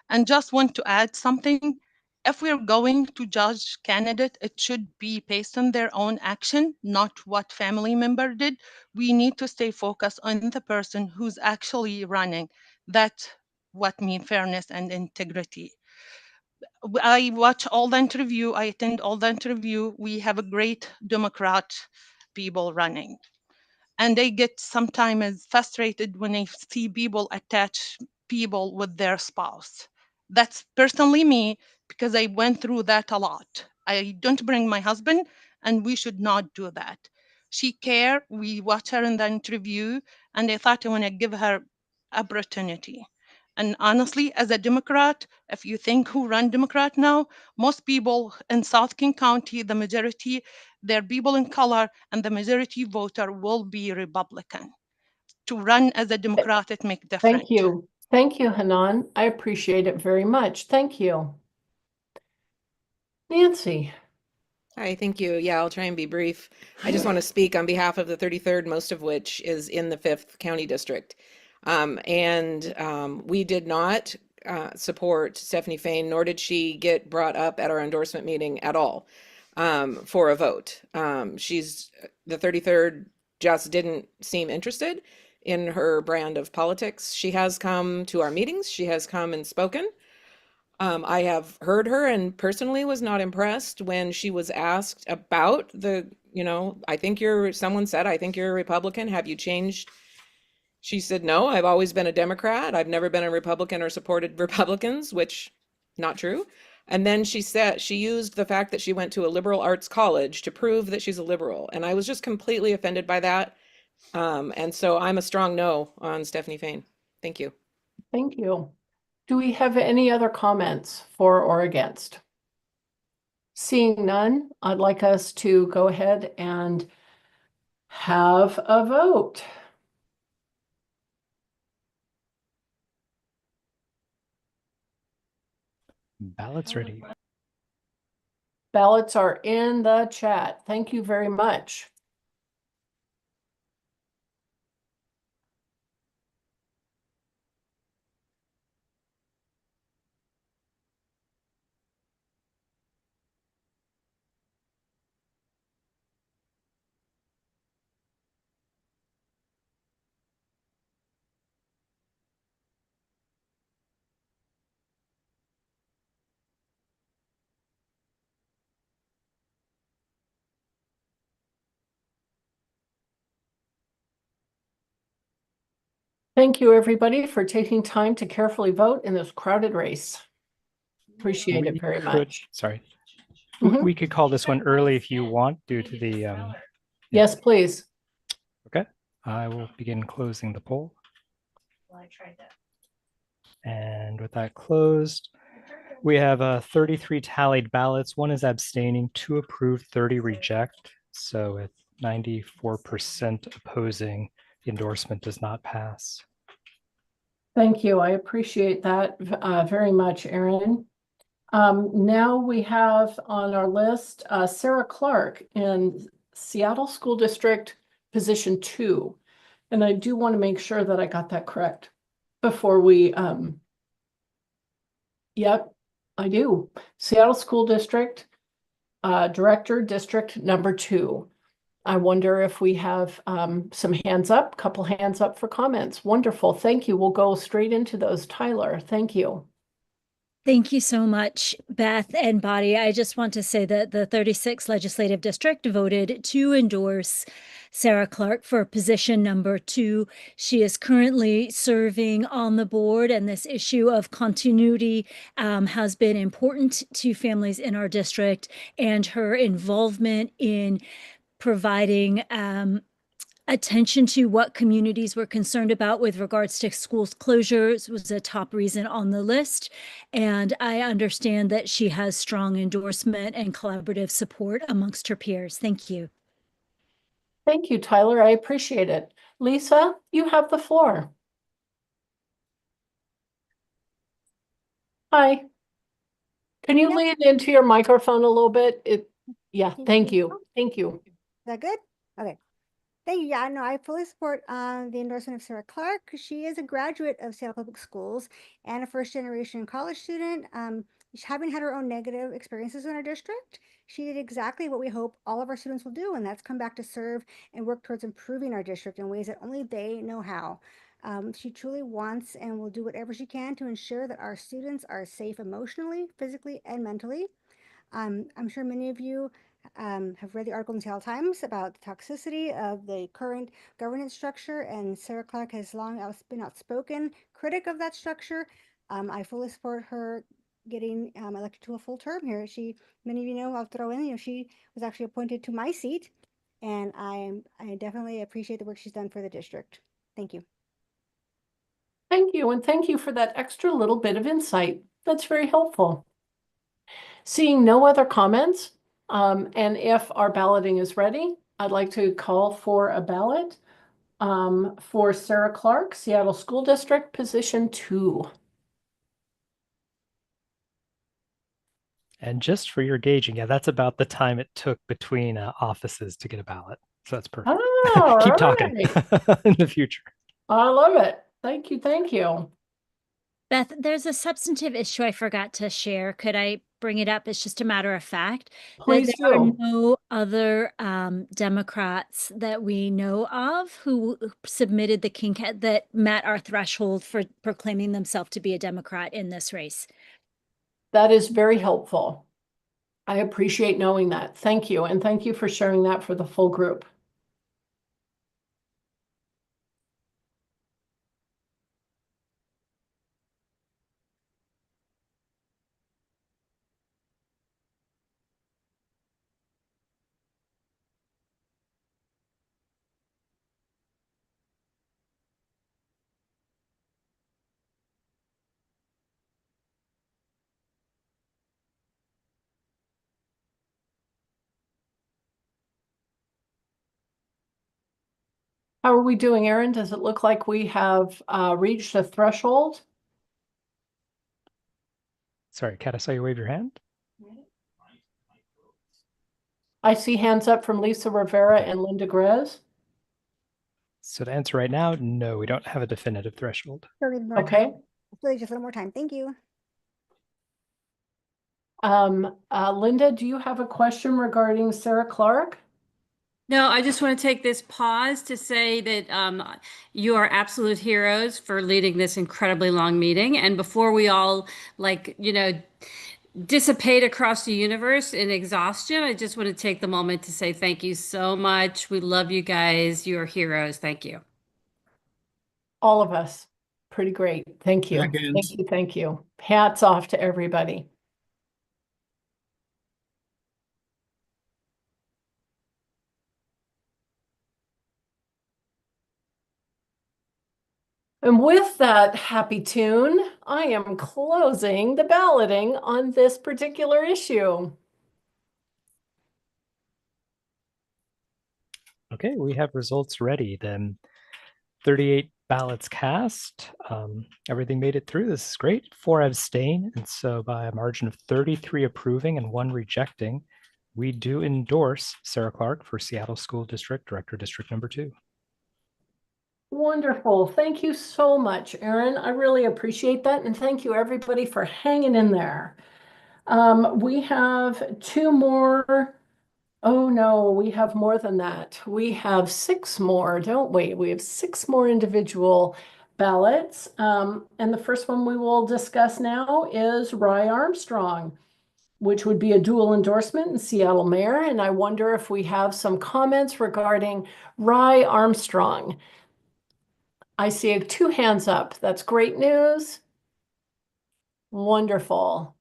And just want to add something. If we're going to judge candidate, it should be based on their own action, not what family member did. We need to stay focused on the person who's actually running. That's what means fairness and integrity. I watch all the interview, I attend all the interview. We have a great Democrat people running. And they get sometimes frustrated when they see people attach people with their spouse. That's personally me because I went through that a lot. I don't bring my husband, and we should not do that. She care. We watch her in the interview, and I thought I want to give her opportunity. And honestly, as a Democrat, if you think who run Democrat now, most people in South King County, the majority, they're people in color, and the majority voter will be Republican. To run as a Democrat, it makes difference. Thank you. Thank you, Hanan. I appreciate it very much. Thank you. Nancy. Hi, thank you. Yeah, I'll try and be brief. I just want to speak on behalf of the 33rd, most of which is in the 5th County District. We did not support Stephanie Fain, nor did she get brought up at our endorsement meeting at all for a vote. The 33rd just didn't seem interested in her brand of politics. She has come to our meetings. She has come and spoken. I have heard her and personally was not impressed when she was asked about someone said, I think you're a Republican. Have you changed? She said, no, I've always been a Democrat. I've never been a Republican or supported Republicans, which not true. And then she said she used the fact that she went to a liberal arts college to prove that she's a liberal. And I was just completely offended by that. And so I'm a strong no on Stephanie Fain. Thank you. Thank you. Do we have any other comments for or against? Seeing none, I'd like us to go ahead and have a vote. Ballots ready. Ballots are in the chat. Thank you very much. Thank you, everybody, for taking time to carefully vote in this crowded race. Appreciate it very much. Sorry. Mhm. We could call this one early if you want, due to the. Yes, please. Okay. I will begin closing the poll. Well, I tried that. And with that closed, we have 33 tallied ballots. 1 is abstaining, 2 approved, 30 reject. So with 94% opposing, the endorsement does not pass. Thank you. I appreciate that very much, Erin. Now we have on our list Sarah Clark in Seattle School District, position 2. And I do want to make sure that I got that correct before we, yep, I do. Seattle School District, Director, District number 2. I wonder if we have some hands up, couple hands up for comments. Wonderful. Thank you. We'll go straight into those. Tyler, thank you. Thank you so much, Beth and Body. I just want to say that the 36th Legislative District voted to endorse Sarah Clark for position number 2. She is currently serving on the board, and this issue of continuity has been important to families in our district, and her involvement in providing attention to what communities were concerned about with regards to schools closures was a top reason on the list. And I understand that she has strong endorsement and collaborative support amongst her peers. Thank you. Thank you, Tyler. I appreciate it. Lisa, you have the floor. Hi. Can you lean into your microphone a little bit? Yeah, thank you. Thank you. Is that good? Okay. Thank you. Yeah, no, I fully support the endorsement of Sarah Clark. She is a graduate of Seattle Public Schools and a first-generation college student. Having had her own negative experiences in our district, she did exactly what we hope all of our students will do, and that's come back to serve and work towards improving our district in ways that only they know how. She truly wants and will do whatever she can to ensure that our students are safe emotionally, physically, and mentally. I'm sure many of you have read the article in the Seattle Times about the toxicity of the current governance structure, and Sarah Clark has long been outspoken critic of that structure. I fully support her getting elected to a full term here. Many of you know, I'll throw in, she was actually appointed to my seat, and I definitely appreciate the work she's done for the district. Thank you. Thank you, and thank you for that extra little bit of insight. That's very helpful. Seeing no other comments, and if our balloting is ready, I'd like to call for a ballot for Sarah Clark, Seattle School District, position 2. And just for your gauging, yeah, that's about the time it took between offices to get a ballot. So that's perfect. All Keep talking in the future. I love it. Thank you. Thank you. Beth, there's a substantive issue I forgot to share. Could I bring it up? It's just a matter of fact. Please there are do. no other Democrats that we know of who submitted the that met our threshold for proclaiming themselves to be a Democrat in this race. That is very helpful. I appreciate knowing that. Thank you. And thank you for sharing that for the full group. How are we doing, Erin? Does it look like we have reached a threshold? Sorry, Kat, I saw you wave your hand. I see hands up from Lisa Rivera and Linda Grez. So to answer right now, no, we don't have a definitive threshold. Okay. Just a little more time. Thank you. Linda, do you have a question regarding Sarah Clark? No, I just want to take this pause to say that you are absolute heroes for leading this incredibly long meeting. And before we all dissipate across the universe in exhaustion, I just want to take the moment to say thank you so much. We love you guys. You're heroes. Thank you. All of us. Pretty great. Thank you. Second. Thank you. Thank you. Hats off to everybody. And with that happy tune, I am closing the balloting on this particular issue. Okay, we have results ready then. 38 ballots cast. Everything made it through. This is great. 4 abstain. And so by a margin of 33 approving and 1 rejecting, we do endorse Sarah Clark for Seattle School District Director, District number 2. Wonderful. Thank you so much, Erin. I really appreciate that. And thank you, everybody, for hanging in there. We have 2 more Oh no, we have more than that. We have 6 more, don't we? We have 6 more individual ballots. And the first one we will discuss now is Rye Armstrong, which would be a dual endorsement in Seattle Mayor. And I wonder if we have some comments regarding Rye Armstrong. I see 2 hands up. That's great news. Wonderful.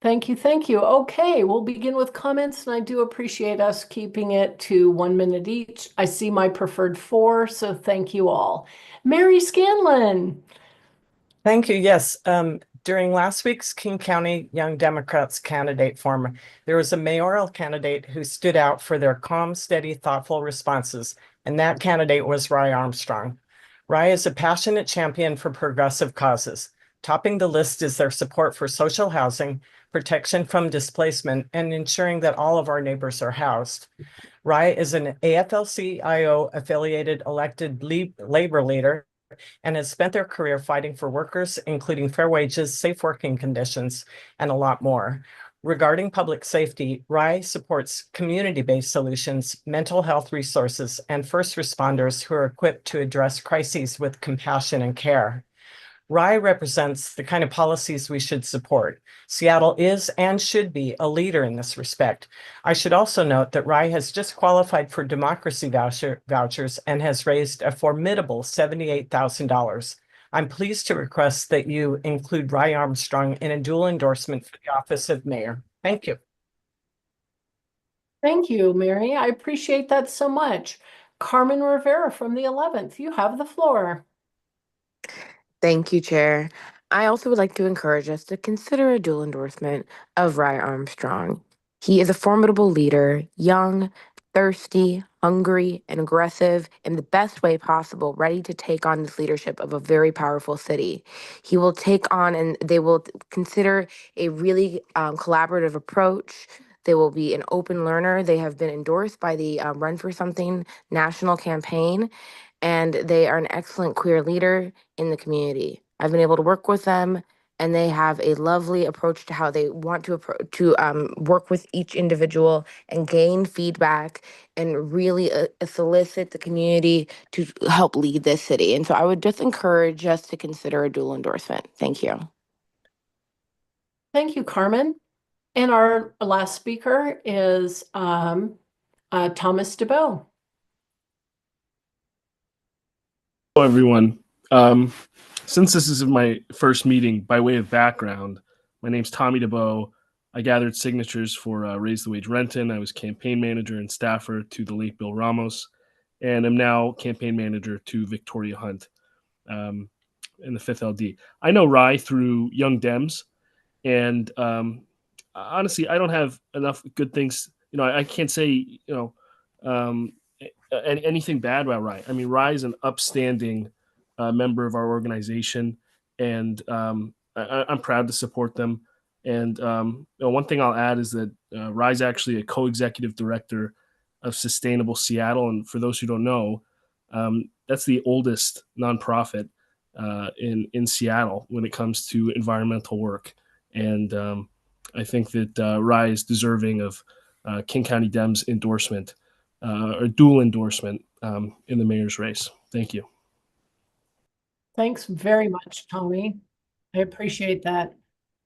Thank you, thank you. Okay, we'll begin with comments, and I do appreciate us keeping it to 1 minute each. I see my preferred 4, so thank you all. Mary Scanlon. Thank you. Yes. During last week's King County Young Democrats candidate forum, there was a mayoral candidate who stood out for their calm, steady, thoughtful responses, and that candidate was Rye Armstrong. Rye is a passionate champion for progressive causes. Topping the list is their support for social housing, protection from displacement, and ensuring that all of our neighbors are housed. Rye is an AFL-CIO affiliated elected labor leader and has spent their career fighting for workers, including fair wages, safe working conditions, and a lot more. Regarding public safety, Rye supports community-based solutions, mental health resources, and first responders who are equipped to address crises with compassion and care. Rye represents the kind of policies we should support. Seattle is and should be a leader in this respect. I should also note that Rye has just qualified for democracy vouchers and has raised a formidable $78,000. I'm pleased to request that you include Rye Armstrong in a dual endorsement for the office of mayor. Thank you. Thank you, Mary. I appreciate that so much. Carmen Rivera from the 11th, you have the floor. Thank you, Chair. I also would like to encourage us to consider a dual endorsement of Rye Armstrong. He is a formidable leader, young, thirsty, hungry, and aggressive in the best way possible, ready to take on this leadership of a very powerful city. He will take on and they will consider a really collaborative approach. They will be an open learner. They have been endorsed by the Run for Something national campaign, and they are an excellent queer leader in the community. I've been able to work with them, and they have a lovely approach to how they want to work with each individual and gain feedback and really solicit the community to help lead this city. And so I would just encourage us to consider a dual endorsement. Thank you. Thank you, Carmen. And our last speaker is Thomas DeBow. Hello, everyone. Since this is my first meeting, by way of background, my name's Tommy DeBow. I gathered signatures for Raise the Wage Renton. I was campaign manager and staffer to the late Bill Ramos, and I'm now campaign manager to Victoria Hunt in the 5th LD. I know Rye through Young Dems, and honestly, I don't have enough good things. I can't say, anything bad about Rye. I mean, Rye is an upstanding member of our organization, and I'm proud to support them. And one thing I'll add is that Rye is actually a co-executive director of Sustainable Seattle. And for those who don't know, that's the oldest nonprofit in Seattle when it comes to environmental work. And I think that Rye is deserving of King County Dems endorsement or dual endorsement in the mayor's race. Thank you. Thanks very much, Tommy. I appreciate that.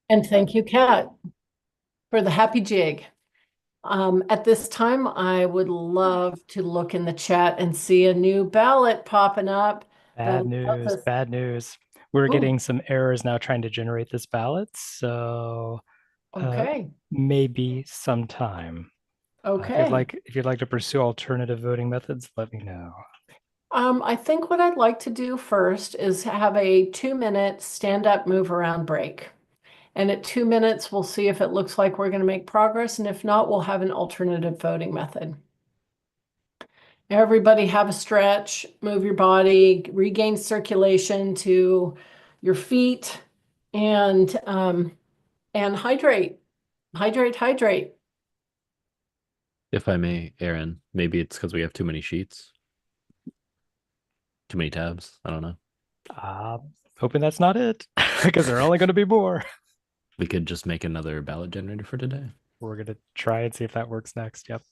And thank you, Kat, for the happy jig. At this time, I would love to look in the chat and see a new ballot popping up. Bad news, bad news. We're getting some errors now trying to generate this ballot, so okay. Maybe sometime. Okay. If you'd like to pursue alternative voting methods, let me know. I think what I'd like to do first is have a 2-minute stand-up move around break. And at 2 minutes, we'll see if it looks like we're going to make progress. And if not, we'll have an alternative voting method. Everybody have a stretch, move your body, regain circulation to your feet, and hydrate. Hydrate. If I may, Aaron, maybe it's because we have too many sheets. Too many tabs. I don't know. Hoping that's not it, because there are only going to be more. We could just make another ballot generator for today. We're going to try and see if that works next. Yep.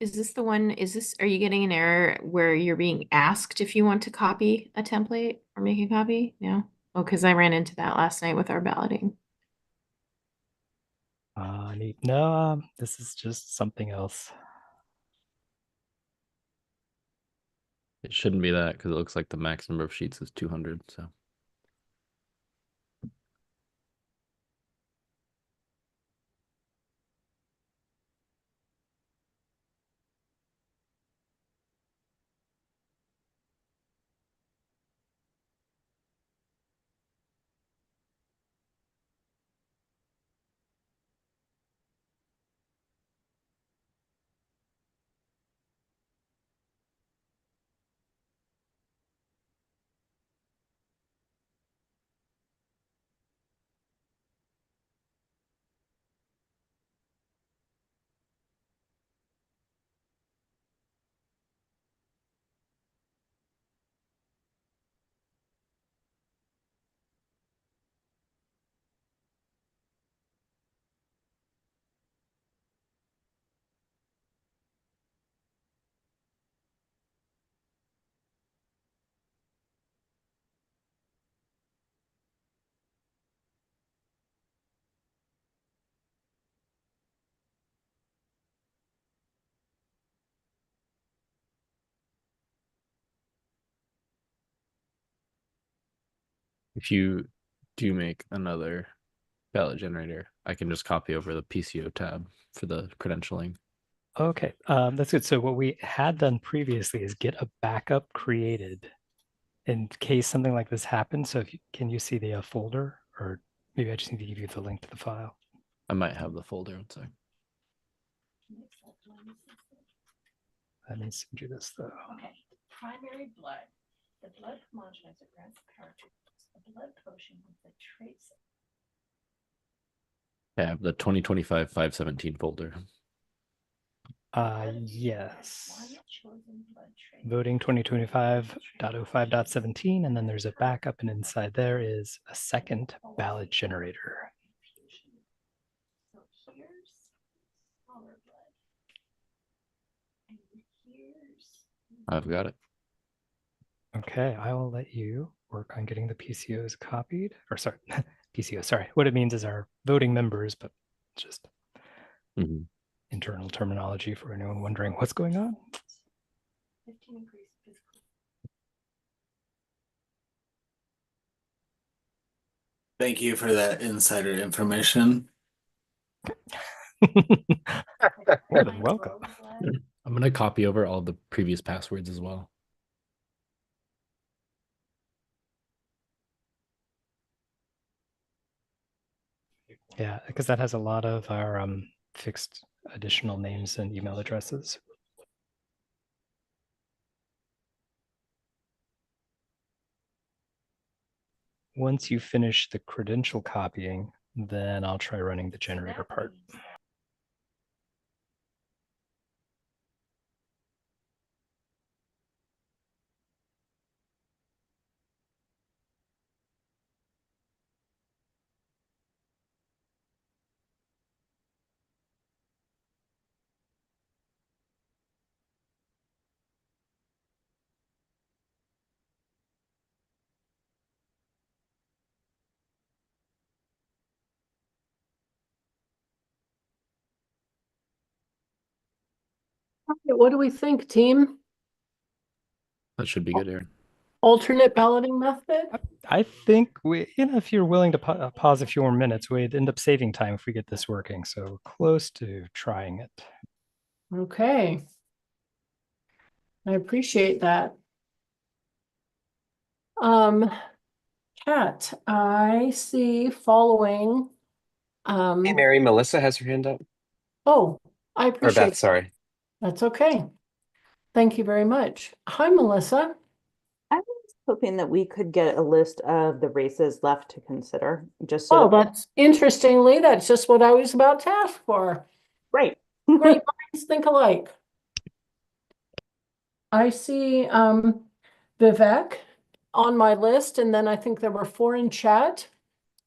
Is this the one, are you getting an error where you're being asked if you want to copy a template or make a copy? No? Oh, because I ran into that last night with our balloting. Neat. No, this is just something else. It shouldn't be that because it looks like the max number of sheets is 200. So if you do make another ballot generator, I can just copy over the PCO tab for the credentialing. Okay, that's good. So what we had done previously is get a backup created in case something like this happens. So can you see the folder, or maybe I just need to give you the link to the file? I might have the folder. One sec. Let me send you this though. Okay. Primary blood. The blood homogenizer grants power to a blood potion with the trace. I have the 2025 517 folder. Yes. Voting 2025.05.17, and then there's a backup, and inside there is a second ballot generator. So here's smaller blood. And here's I've got it. Okay, I will let you work on getting the PCOs copied, or sorry, PCO, sorry. What it means is our voting members, but just internal terminology for anyone wondering what's going on. 15 increase physical. Thank you for that insider information. More than welcome. I'm going to copy over all the previous passwords as well. Yeah, because that has a lot of our fixed additional names and email addresses. Once you finish the credential copying, then I'll try running the generator part. What do we think, team? That should be good, Aaron. Alternate balloting method? I think if you're willing to pause a few more minutes, we'd end up saving time if we get this working. So close to trying it. Okay. I appreciate that. Kat, I see following. Hey, Mary, Melissa has her hand up. Oh, I Or appreciate Beth, sorry. That's okay. Thank you very much. Hi, Melissa. I was hoping that we could get a list of the races left to consider, just so Oh, that that's interestingly, that's just what I was about to ask for. Right. Great minds think alike. I see Vivek on my list, and then I think there were 4 in chat,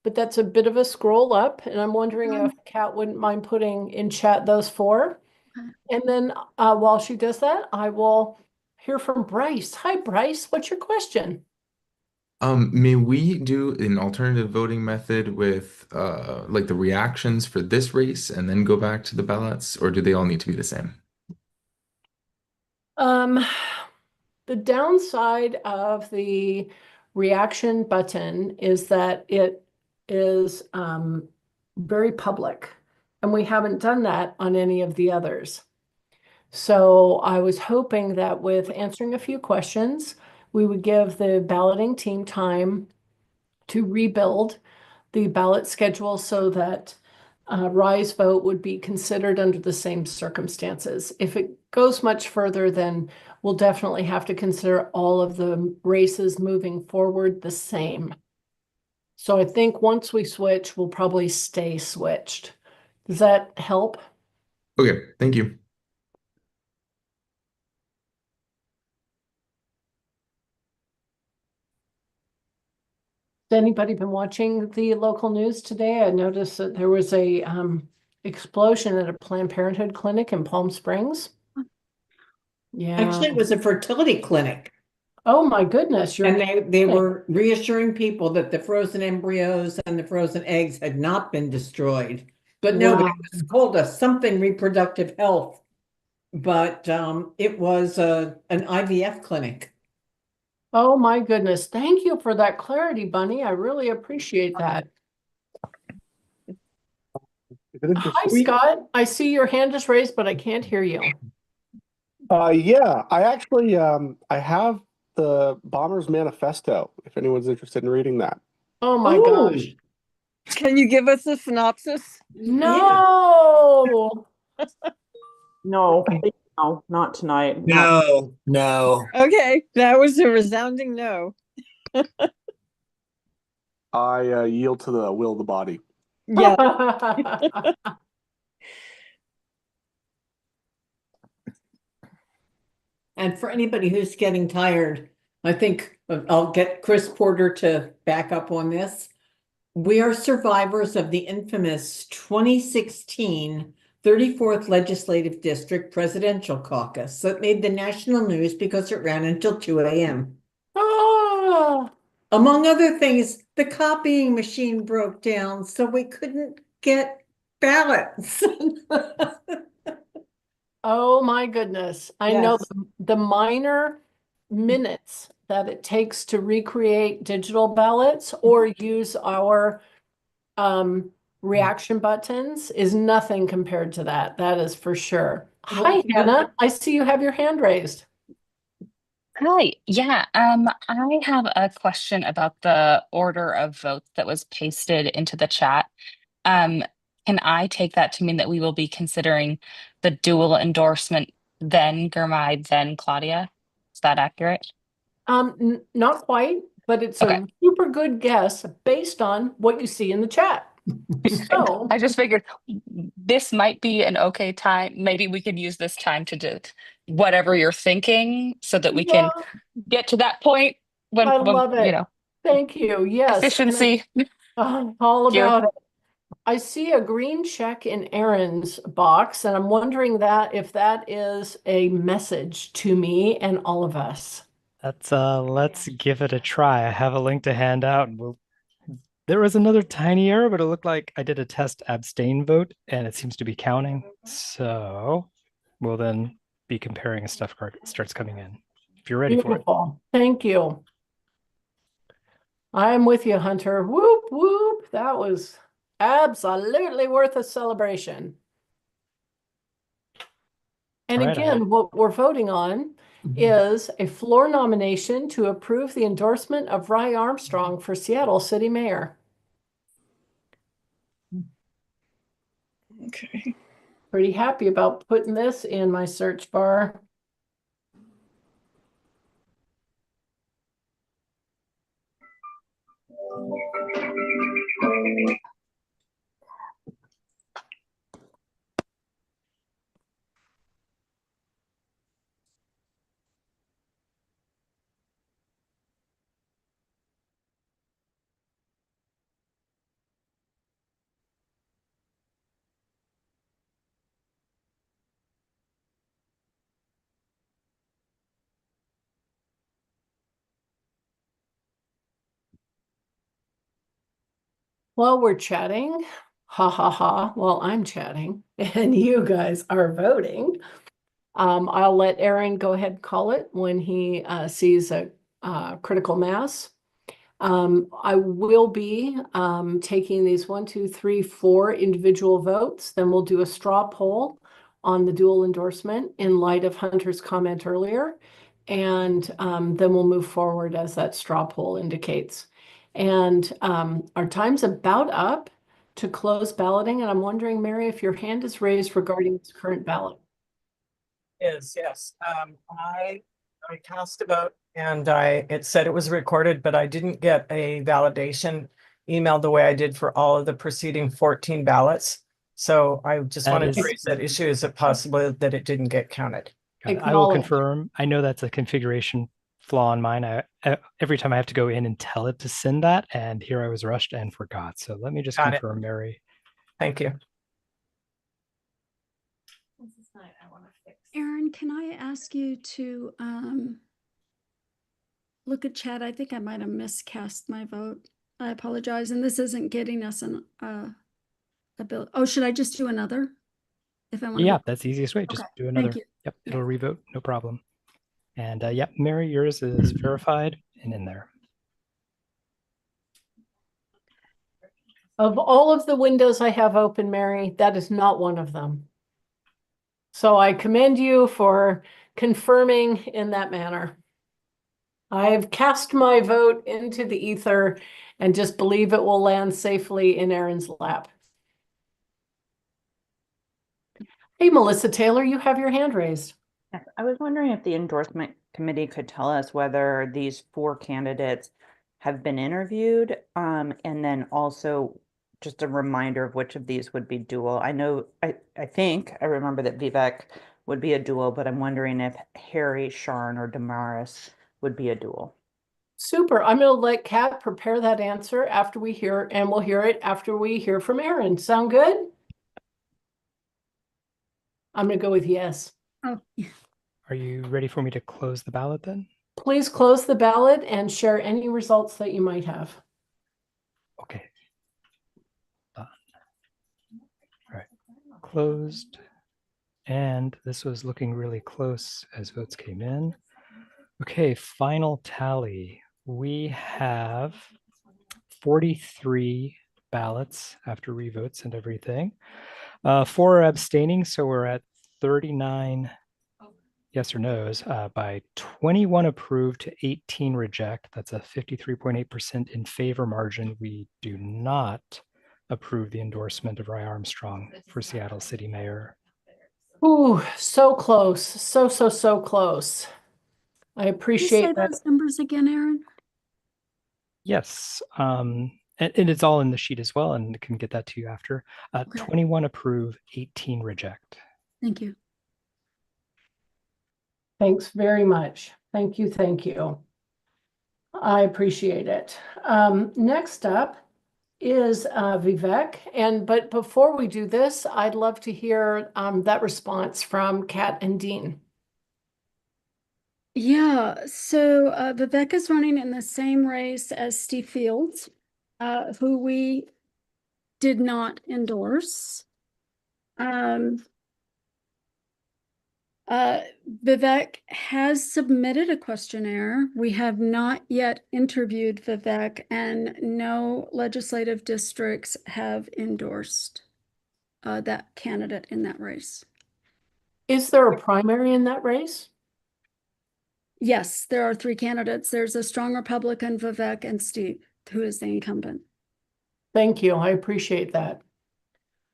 but that's a bit of a scroll up, and I'm wondering if Kat wouldn't mind putting in chat those 4. And then while she does that, I will hear from Bryce. Hi, Bryce. What's your question? May we do an alternative voting method with like the reactions for this race and then go back to the ballots, or do they all need to be the same? The downside of the reaction button is that it is very public, and we haven't done that on any of the others. So I was hoping that with answering a few questions, we would give the balloting team time to rebuild the ballot schedule so that rise vote would be considered under the same circumstances. If it goes much further, then we'll definitely have to consider all of the races moving forward the same. So I think once we switch, we'll probably stay switched. Does that help? Okay, thank you. Has anybody been watching the local news today? I noticed that there was a explosion at a Planned Parenthood clinic in Palm Springs. Yeah. Actually, it was a fertility clinic. Oh my goodness. And they were reassuring people that the frozen embryos and the frozen eggs had not been destroyed. But no, Wow. it was called a something reproductive health. But it was an IVF clinic. Oh my goodness. Thank you for that clarity, Bunny. I really appreciate that. Hi, Scott. I see your hand is raised, but I can't hear you. Yeah, I actually I have the Bombers Manifesto, if anyone's interested in reading that. Oh my gosh. Can you give us a synopsis? No. No, no, not tonight. No. Okay, that was a resounding no. I yield to the will of the body. Yeah. And for anybody who's getting tired, I think I'll get Chris Porter to back up on this. We are survivors of the infamous 2016 34th Legislative District Presidential Caucus that made the national news because it ran until 2 a.m. Oh. Among other things, the copying machine broke down, so we couldn't get ballots. Oh my goodness. I know Yes. the minor minutes that it takes to recreate digital ballots or use our reaction buttons is nothing compared to that. That is for sure. Hi, Hannah. I see you have your hand raised. Hi, yeah, I have a question about the order of votes that was pasted into the chat. Can I take that to mean that we will be considering the dual endorsement, then Gurmai, then Claudia? Is that accurate? Not quite, but it's Okay. a super good guess based on what you see in the chat. So I just figured this might be an okay time. Maybe we could use this time to do whatever you're thinking so that we can get to that point when I love you it. know, Thank you. Yes. efficiency. All Thank you. about it. I see a green check in Aaron's box, and I'm wondering if that is a message to me and all of us. Let's give it a try. I have a link to hand out. There was another tiny error, but it looked like I did a test abstain vote, and it seems to be counting. So we'll then be comparing as stuff starts coming in. If you're ready for it. Beautiful. Thank you. I'm with you, Hunter. Whoop, whoop. That was absolutely worth a celebration. And All right, again, what we're voting on is a floor nomination to approve the endorsement of Rye Armstrong for Seattle City Mayor. Okay. Pretty happy about putting this in my search bar. While we're chatting, ha ha ha, while I'm chatting and you guys are voting, I'll let Aaron go ahead and call it when he sees a critical mass. I will be taking these 1, 2, 3, 4 individual votes. Then we'll do a straw poll on the dual endorsement in light of Hunter's comment earlier. And then we'll move forward as that straw poll indicates. And our time's about up to close balloting. And I'm wondering, Mary, if your hand is raised regarding this current ballot. Yes. I cast a vote and it said it was recorded, but I didn't get a validation email the way I did for all of the preceding 14 ballots. So I just wanted to raise that issue. Is it possible that it didn't get counted? I will confirm. I know that's a configuration flaw on mine. Every time I have to go in and tell it to send that, and here I was rushed and forgot. So let me just confirm, Mary. Thank you. Aaron, can I ask you to look at chat? I think I might have miscast my vote. I apologize. And this isn't getting us a bill. Oh, should I just do another? If I want Yeah, that's the easiest way. Just Okay, do another. thank you. Yep, it'll revote, no problem. And yep, Mary, yours is verified and in there. Of all of the windows I have open, Mary, that is not one of them. So I commend you for confirming in that manner. I've cast my vote into the ether and just believe it will land safely in Aaron's lap. Hey, Melissa Taylor, you have your hand raised. Yes, I was wondering if the endorsement committee could tell us whether these 4 candidates have been interviewed, and then also just a reminder of which of these would be dual. I know, I think I remember that Vivek would be a dual, but I'm wondering if Harry, Sharn, or Damaris would be a dual. Super. I'm going to let Kat prepare that answer after we hear, and we'll hear it after we hear from Aaron. Sound good? I'm going to go with yes. Oh, Are you ready for me to close the ballot then? Please close the ballot and share any results that you might have. Okay. Done. All right. Closed. And this was looking really close as votes came in. Okay, final tally. We have 43 ballots after revotes and everything. 4 are abstaining, so we're at 39 yes or no's by 21 approved to 18 reject. That's a 53.8% in favor margin. We do not approve the endorsement of Ry Armstrong for Seattle City Mayor. Ooh, so close. So close. I Can you say appreciate that. those numbers again, Aaron? Yes, and it's all in the sheet as well, and I can get that to you after. 21 approve, 18 reject. Thank you. Thanks very much. Thank you. Thank you. I appreciate it. Next up is Vivek. But before we do this, I'd love to hear that response from Kat and Dean. Yeah, so Vivek is running in the same race as Steve Fields, who we did not endorse. Vivek has submitted a questionnaire. We have not yet interviewed Vivek, and no legislative districts have endorsed that candidate in that race. Is there a primary in that race? Yes, there are 3 candidates. There's a strong Republican, Vivek, and Steve, who is the incumbent. Thank you. I appreciate that.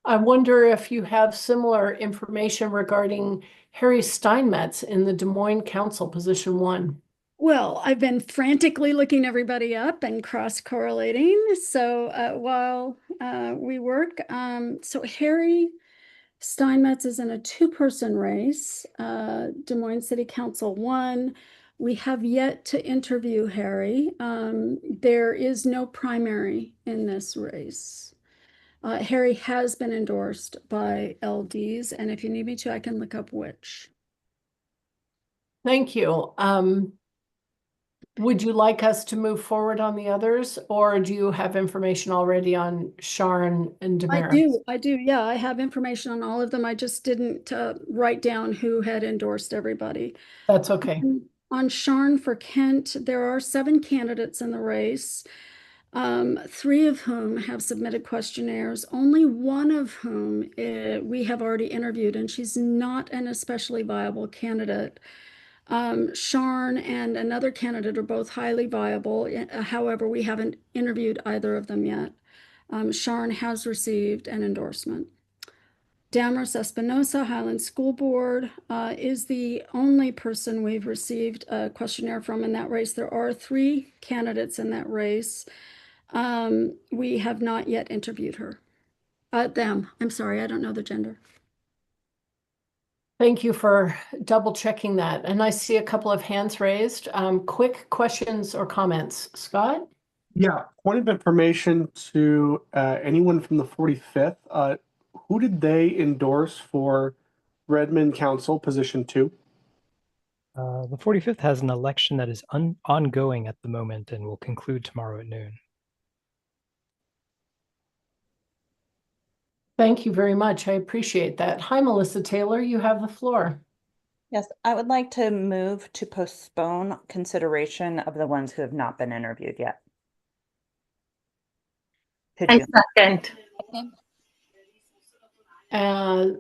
I wonder if you have similar information regarding Harry Steinmetz in the Des Moines Council, position 1. Well, I've been frantically looking everybody up and cross-correlating. So while we work, so Harry Steinmetz is in a 2-person race, Des Moines City Council 1. We have yet to interview Harry. There is no primary in this race. Harry has been endorsed by LDs, and if you need me to, I can look up which. Thank you. Would you like us to move forward on the others, or do you have information already on Sharon and Damaris? I do. Yeah, I have information on all of them. I just didn't write down who had endorsed everybody. That's okay. On Sharn for Kent, there are 7 candidates in the race, 3 of whom have submitted questionnaires, only one of whom we have already interviewed, and she's not an especially viable candidate. Sharn and another candidate are both highly viable. However, we haven't interviewed either of them yet. Sharn has received an endorsement. Damaris Espinosa, Highland School Board, is the only person we've received a questionnaire from in that race. There are 3 candidates in that race. We have not yet interviewed her. Them. I'm sorry, I don't know the gender. Thank you for double checking that. And I see a couple of hands raised. Quick questions or comments. Scott? Yeah, point of information to anyone from the 45th. Who did they endorse for Redmond Council position 2? The 45th has an election that is ongoing at the moment and will conclude tomorrow at noon. Thank you very much. I appreciate that. Hi, Melissa Taylor. You have the floor. Yes, I would like to move to postpone consideration of the ones who have not been interviewed yet. Could you? Second.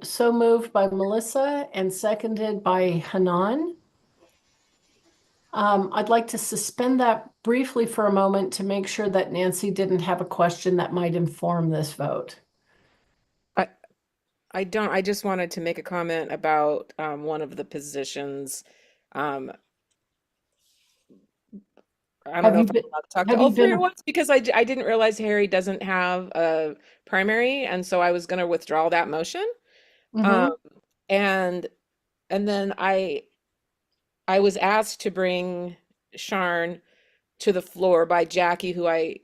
So moved by Melissa and seconded by Hanan. I'd like to suspend that briefly for a moment to make sure that Nancy didn't have a question that might inform this vote. I don't. I just wanted to make a comment about one of the positions. I don't know if I'm allowed to talk to all 3 at once because I didn't realize Harry doesn't have a primary, and so I was going to withdraw that motion. And then I was asked to bring Sharn to the floor by Jackie, who I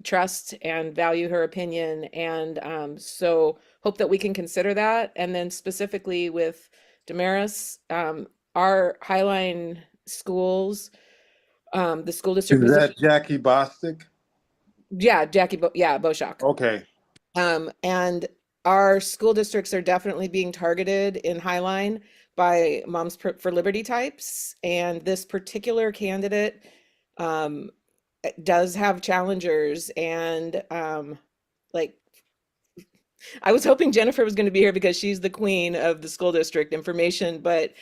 trust and value her opinion, and so hope that we can consider that. And then specifically with Damaris, our Highline schools, the school district is that Jackie Bostic? Yeah, Jackie Boschak. Okay. And our school districts are definitely being targeted in Highline by Moms for Liberty types, and this particular candidate does have challengers, and like I was hoping Jennifer was going to be here because she's the queen of the school district information, but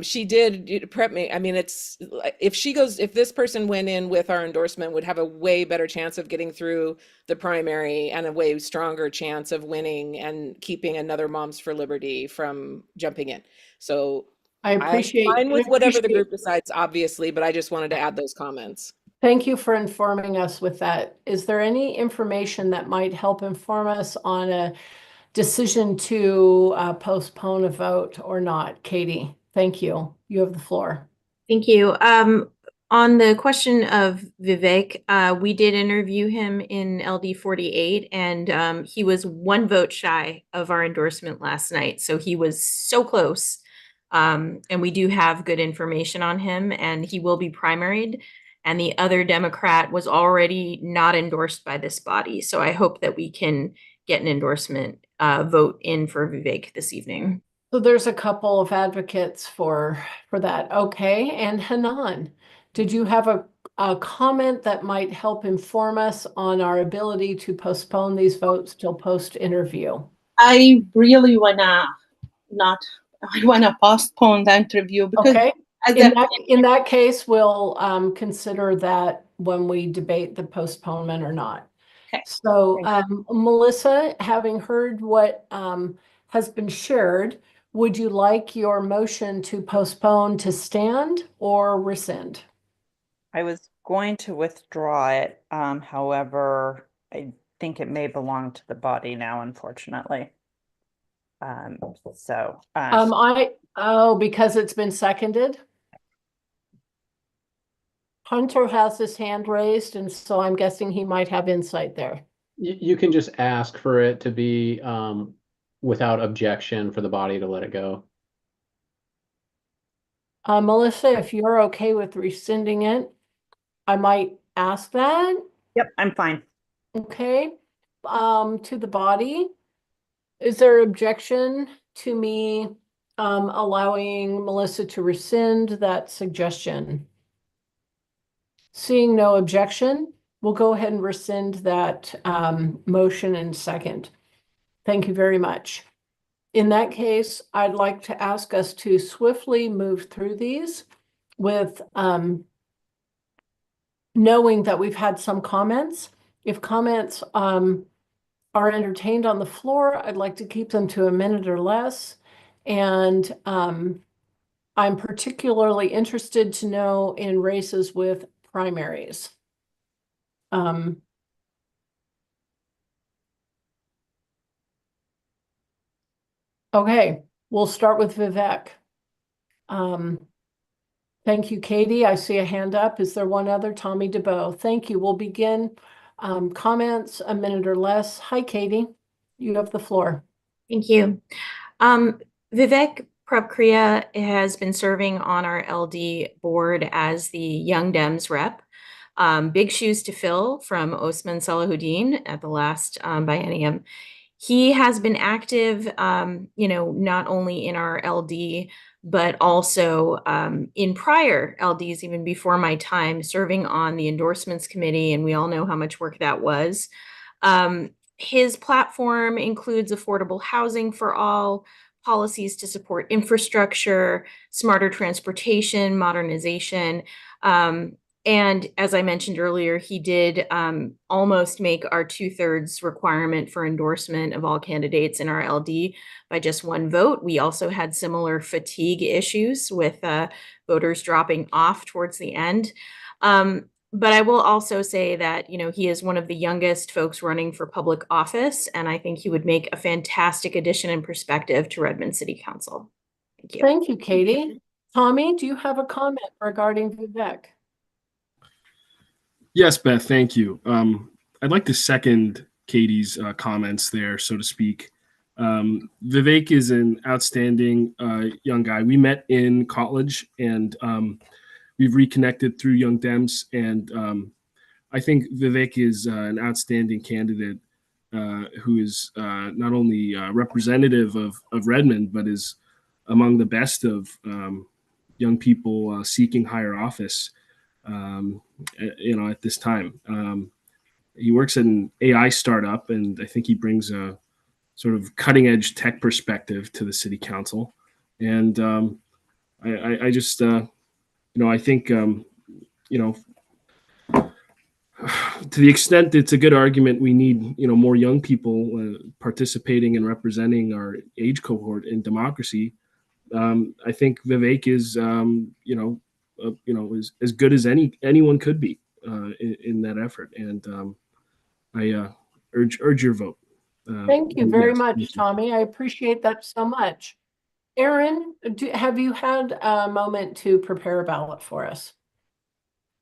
she did prep me. I mean, it's if this person went in with our endorsement, would have a way better chance of getting through the primary and a way stronger chance of winning and keeping another Moms for Liberty from jumping in. So I'm fine with whatever the group decides, obviously, but I just wanted to add those comments. Thank you for informing us with that. Is there any information that might help inform us on a decision to postpone a vote or not? Katie, thank you. You have the floor. Thank you. On the question of Vivek, we did interview him in LD 48, and he was 1 vote shy of our endorsement last night. So he was so close. And we do have good information on him, and he will be primaried. And the other Democrat was already not endorsed by this body. So I hope that we can get an endorsement vote in for Vivek this evening. So there's a couple of advocates for that. Okay. And Hanan, did you have a comment that might help inform us on our ability to postpone these votes till post-interview? I really wanna postpone the interview because in that case, we'll consider that when we debate the postponement or not. Okay. So Melissa, having heard what has been shared, would you like your motion to postpone to stand or rescind? I was going to withdraw it. However, I think it may belong to the body now, unfortunately. Because it's been seconded? Hunter has his hand raised, and so I'm guessing he might have insight there. You can just ask for it to be without objection for the body to let it go. Melissa, if you're okay with rescinding it, I might ask that. Yep, I'm fine. Okay. To the body, is there objection to me allowing Melissa to rescind that suggestion? Seeing no objection, we'll go ahead and rescind that motion and second. Thank you very much. In that case, I'd like to ask us to swiftly move through these with knowing that we've had some comments. If comments are entertained on the floor, I'd like to keep them to a minute or less. And I'm particularly interested to know in races with primaries. Okay, we'll start with Vivek. Thank you, Katie. I see a hand up. Is there one other? Tommy DeBow. Thank you. We'll begin comments a minute or less. Hi, Katie. You have the floor. Thank you. Vivek Prabkriya has been serving on our LD board as the Young Dems rep. Big shoes to fill from Osman Salahuddin at the last biennium. He has been active, not only in our LD, but also in prior LDs, even before my time, serving on the endorsements committee, and we all know how much work that was. His platform includes affordable housing for all, policies to support infrastructure, smarter transportation, modernization. And as I mentioned earlier, he did almost make our 2/3 requirement for endorsement of all candidates in our LD by just one vote. We also had similar fatigue issues with voters dropping off towards the end. But I will also say that, he is one of the youngest folks running for public office, and I think he would make a fantastic addition and perspective to Redmond City Council. Thank you. Thank you, Katie. Tommy, do you have a comment regarding Vivek? Yes, Beth, thank you. I'd like to second Katie's comments there, so to speak. Vivek is an outstanding young guy. We met in college, and we've reconnected through Young Dems, and I think Vivek is an outstanding candidate who is not only representative of Redmond, but is among the best of young people seeking higher office. At this time, he works at an AI startup, and I think he brings a sort of cutting edge tech perspective to the city council. And I just, I think, to the extent it's a good argument, we need, more young people participating and representing our age cohort in democracy. I think Vivek is, as good as anyone could be in that effort, and I urge your vote. Thank you very Yes, much, thank you. Tommy. I appreciate that so much. Aaron, have you had a moment to prepare a ballot for us?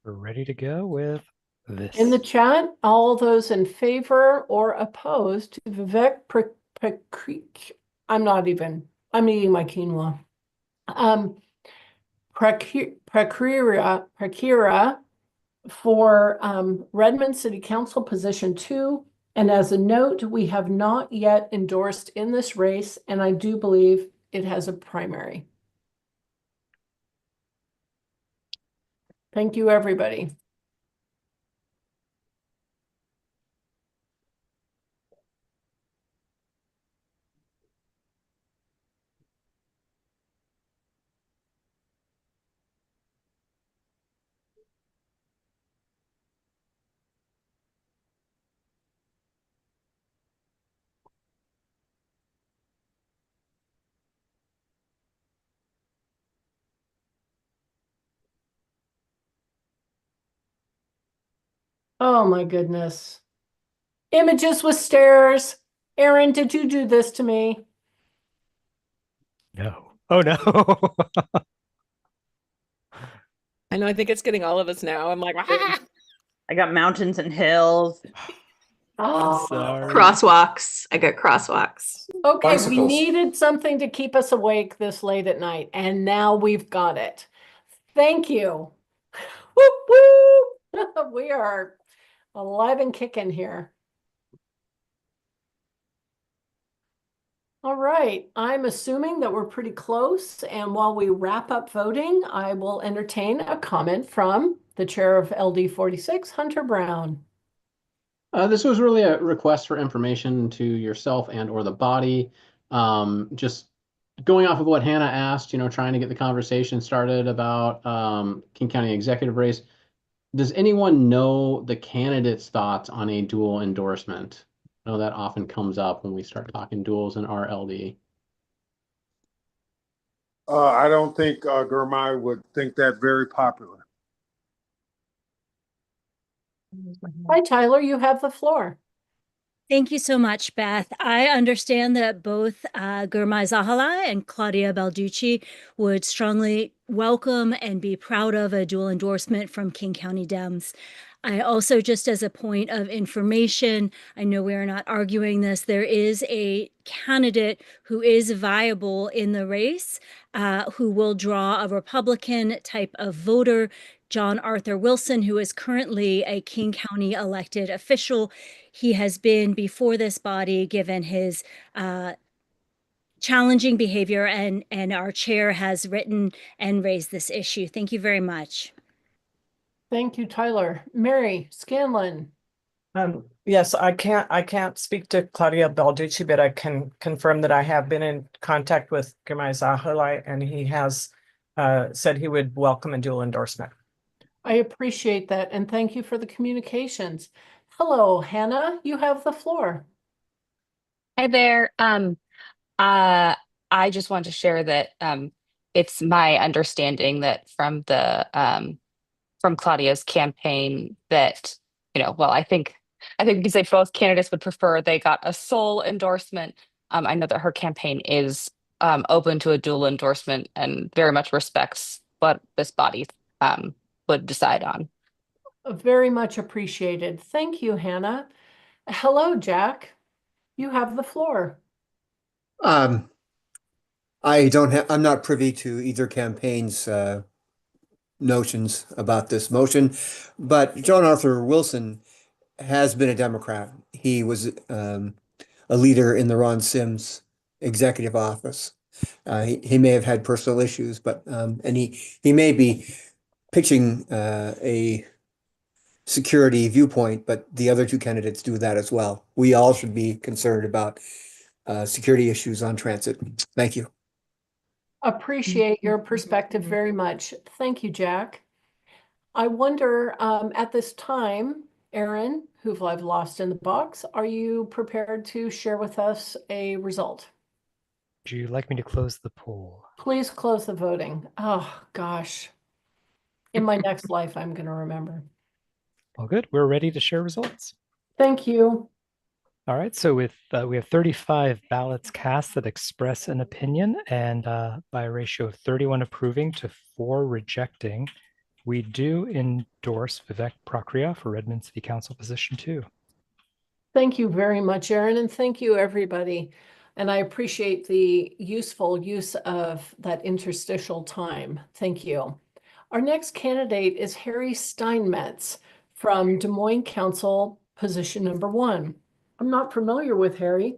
We're ready to go with this. In the chat, all those in favor or opposed to Vivek I'm eating my quinoa. Prakira for Redmond City Council position 2. And as a note, we have not yet endorsed in this race, and I do believe it has a primary. Thank you, everybody. Oh my goodness. Images with stairs. Aaron, did you do this to me? No. Oh no. I know, I think it's getting all of us now. I'm like, ah! I got mountains and hills. Oh, sorry. Crosswalks. I got crosswalks. Okay, we Bicycles. needed something to keep us awake this late at night, and now we've got it. Thank you. Whoop, whoop. We are alive and kicking here. All right, I'm assuming that we're pretty close, and while we wrap up voting, I will entertain a comment from the chair of LD 46, Hunter Brown. This was really a request for information to yourself and or the body. Just going off of what Hannah asked, trying to get the conversation started about King County executive race. Does anyone know the candidate's thoughts on a dual endorsement? I know that often comes up when we start talking duals in RLD. I don't think Gurmai would think that very popular. Hi, Tyler, you have the floor. Thank you so much, Beth. I understand that both Gurmai Zahala and Claudia Balducci would strongly welcome and be proud of a dual endorsement from King County Dems. I also, just as a point of information, I know we are not arguing this, there is a candidate who is viable in the race, who will draw a Republican type of voter, John Arthur Wilson, who is currently a King County elected official. He has been before this body given his challenging behavior, and our chair has written and raised this issue. Thank you very much. Thank you, Tyler. Mary Scanlon. Yes, I can't speak to Claudia Balducci, but I can confirm that I have been in contact with Gurmai Zahala, and he has said he would welcome a dual endorsement. I appreciate that, and thank you for the communications. Hello, Hannah, you have the floor. Hi there. I just want to share that it's my understanding that from Claudia's campaign that, well, I think we can say both candidates would prefer they got a sole endorsement. I know that her campaign is open to a dual endorsement and very much respects what this body would decide on. Very much appreciated. Thank you, Hannah. Hello, Jack. You have the floor. I'm not privy to either campaign's notions about this motion, but John Arthur Wilson has been a Democrat. He was a leader in the Ron Sims executive office. He may have had personal issues, but and he may be pitching a security viewpoint, but the other two candidates do that as well. We all should be concerned about security issues on transit. Thank you. Appreciate your perspective very much. Thank you, Jack. I wonder, at this time, Aaron, who I've lost in the box, are you prepared to share with us a result? Would you like me to close the poll? Please close the voting. Oh, gosh. In my next life, I'm going to remember. All good. We're ready to share results. Thank you. All right. So we have 35 ballots cast that express an opinion, and by a ratio of 31 approving to 4 rejecting, we do endorse Vivek Prakriya for Redmond City Council position 2. Thank you very much, Aaron, and thank you, everybody. And I appreciate the useful use of that interstitial time. Thank you. Our next candidate is Harry Steinmetz from Des Moines Council, position number 1. I'm not familiar with Harry,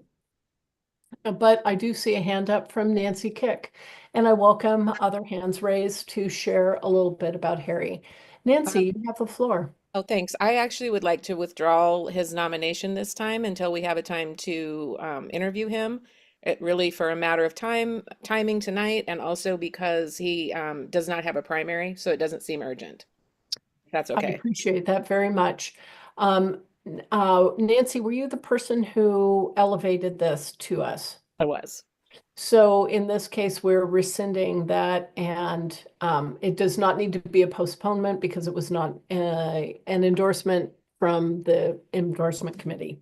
but I do see a hand up from Nancy Kick, and I welcome other hands raised to share a little bit about Harry. Nancy, you have the floor. Oh, thanks. I actually would like to withdraw his nomination this time until we have a time to interview him. It really for a matter of timing tonight, and also because he does not have a primary, so it doesn't seem urgent. That's okay. I appreciate that very much. Nancy, were you the person who elevated this to us? I was. So in this case, we're rescinding that, and it does not need to be a postponement because it was not an endorsement from the endorsement committee.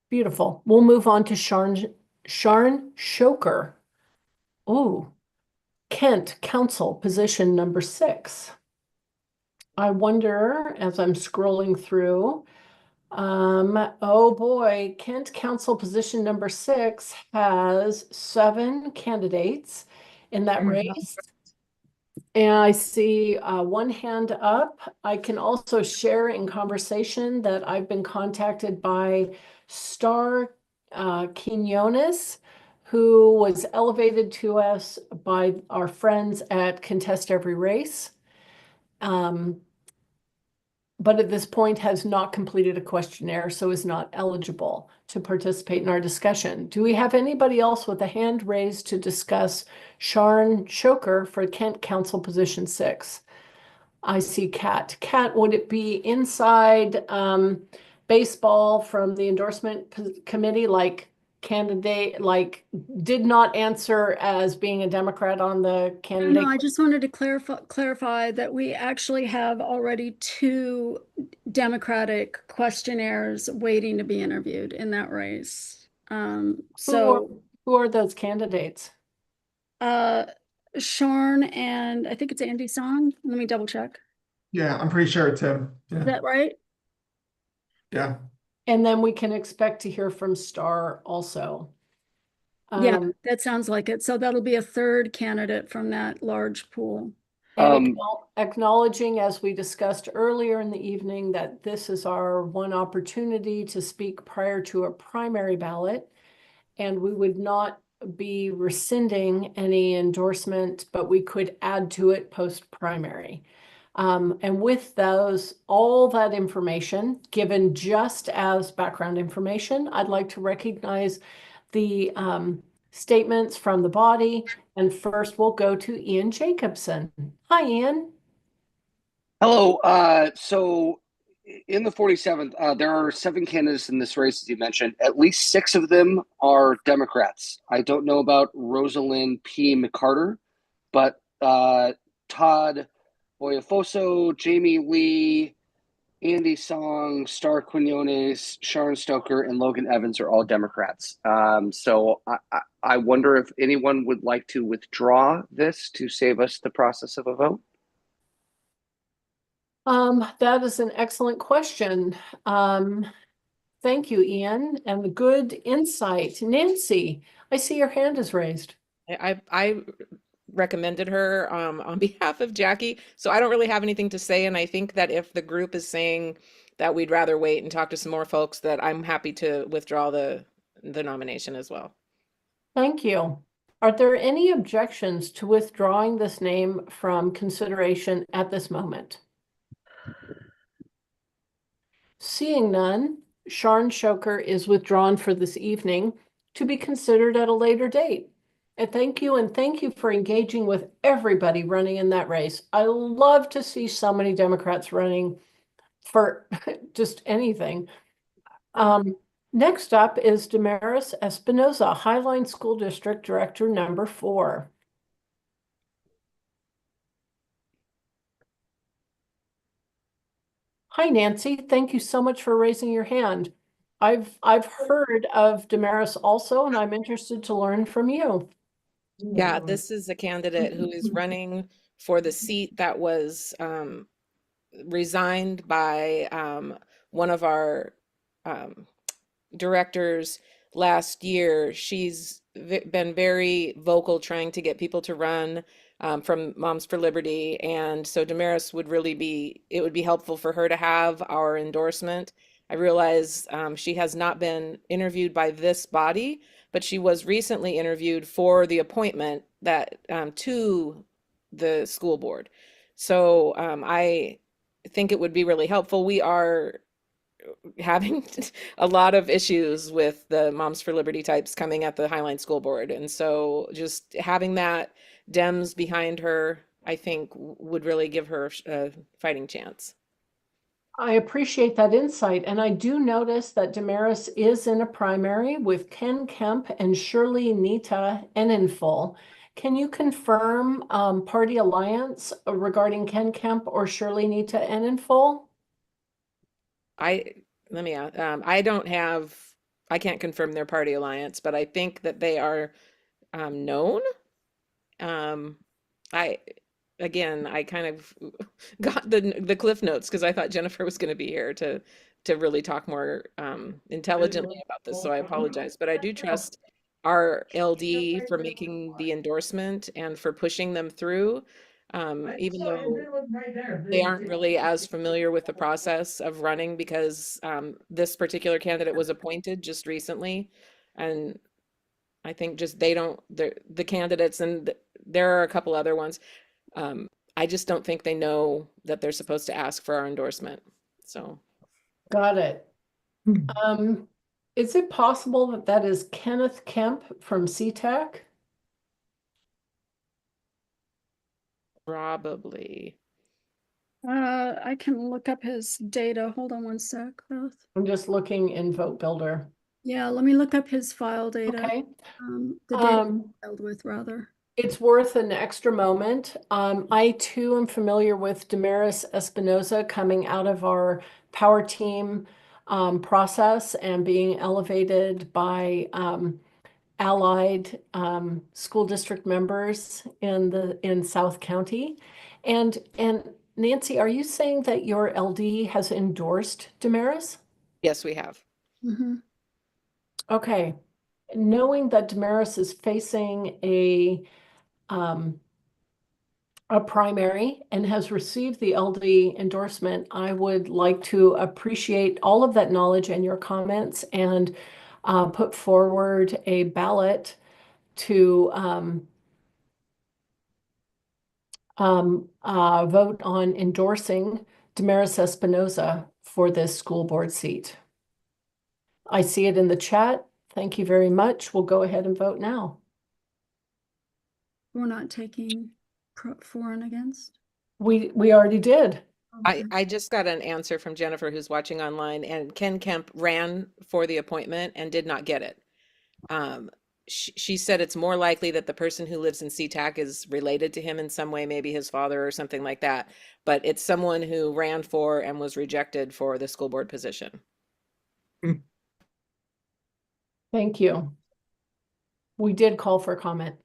Beautiful. We'll move on to Sharn Shoker. Oh, Kent Council, position number 6. I wonder, as I'm scrolling through, oh boy, Kent Council position number 6 has 7 candidates in that race. And I see one hand up. I can also share in conversation that I've been contacted by Star Quinones, who was elevated to us by our friends at Contest Every Race. But at this point has not completed a questionnaire, so is not eligible to participate in our discussion. Do we have anybody else with a hand raised to discuss Sharon Shoker for Kent Council Position 6? I see Kat. Kat, would it be inside baseball from the endorsement committee, like candidate, like did not answer as being a Democrat on the candidate? No, I just wanted to clarify that we actually have already 2 Democratic questionnaires waiting to be interviewed in that race. Who are those candidates? Sean and I think it's Andy Song. Let me double check. Yeah, I'm pretty sure it's him. Is Yeah. that right? Yeah. And then we can expect to hear from Star also. Yeah, that sounds like it. So that'll be a 3rd candidate from that large pool. And acknowledging, as we discussed earlier in the evening, that this is our one opportunity to speak prior to a primary ballot. And we would not be rescinding any endorsement, but we could add to it post-primary. And with all that information, given just as background information, I'd like to recognize the statements from the body. And first we'll go to Ian Jacobson. Hi, Ian. Hello. So in the 47th, there are 7 candidates in this race, as you mentioned. At least 6 of them are Democrats. I don't know about Rosalind P. McCarter, but Todd Boyafoso, Jamie Lee, Andy Song, Star Quinones, Sharon Stoker, and Logan Evans are all Democrats. So I wonder if anyone would like to withdraw this to save us the process of a vote. That is an excellent question. Thank you, Ian, and good insight. Nancy, I see your hand is raised. I recommended her on behalf of Jackie, so I don't really have anything to say. And I think that if the group is saying that we'd rather wait and talk to some more folks, that I'm happy to withdraw the nomination as well. Thank you. Are there any objections to withdrawing this name from consideration at this moment? Seeing none, Sharon Shoker is withdrawn for this evening to be considered at a later date. And thank you for engaging with everybody running in that race. I love to see so many Democrats running for just anything. Next up is Damaris Espinoza, Highline School District Director number 4. Hi, Nancy. Thank you so much for raising your hand. I've heard of Damaris also, and I'm interested to learn from you. Yeah, this is a candidate who is running for the seat that was resigned by one of our directors last year. She's been very vocal trying to get people to run from Moms for Liberty. And so Damaris would it would be helpful for her to have our endorsement. I realize she has not been interviewed by this body, but she was recently interviewed for the appointment that to the school board. So I think it would be really helpful. We are having a lot of issues with the Moms for Liberty types coming at the Highline School Board. And so just having that Dems behind her, I think would really give her a fighting chance. I appreciate that insight. And I do notice that Damaris is in a primary with Ken Kemp and Shirley Nita Enenful. Can you confirm party alliance regarding Ken Kemp or Shirley Nita Enenful? I can't confirm their party alliance, but I think that they are known. I kind of got the cliff notes because I thought Jennifer was going to be here to really talk more intelligently about this. So I apologize, but I do trust our LD for making the endorsement and for pushing them through. even though they aren't really as familiar with the process of running because this particular candidate was appointed just recently. And I think just the candidates, and there are a couple other ones. I just don't think they know that they're supposed to ask for our endorsement. So. Got it. Is it possible that that is Kenneth Kemp from CTAC? Probably. I can look up his data. Hold on one sec, Beth. I'm just looking in Vote Builder. Yeah, let me look up his file data. Okay. The data he filed with, rather. It's worth an extra moment. I too am familiar with Damaris Espinoza coming out of our power team process and being elevated by allied school district members in South County. And Nancy, are you saying that your LD has endorsed Damaris? Yes, we have. Okay. Knowing that Damaris is facing a primary and has received the LD endorsement, I would like to appreciate all of that knowledge and your comments and put forward a ballot to vote on endorsing Damaris Espinoza for this school board seat. I see it in the chat. Thank you very much. We'll go ahead and vote now. We're not taking for and against. We already did. I just got an answer from Jennifer, who's watching online, and Ken Kemp ran for the appointment and did not get it. She said it's more likely that the person who lives in SeaTac is related to him in some way, maybe his father or something like that. But it's someone who ran for and was rejected for the school board position. Thank you. We did call for comment.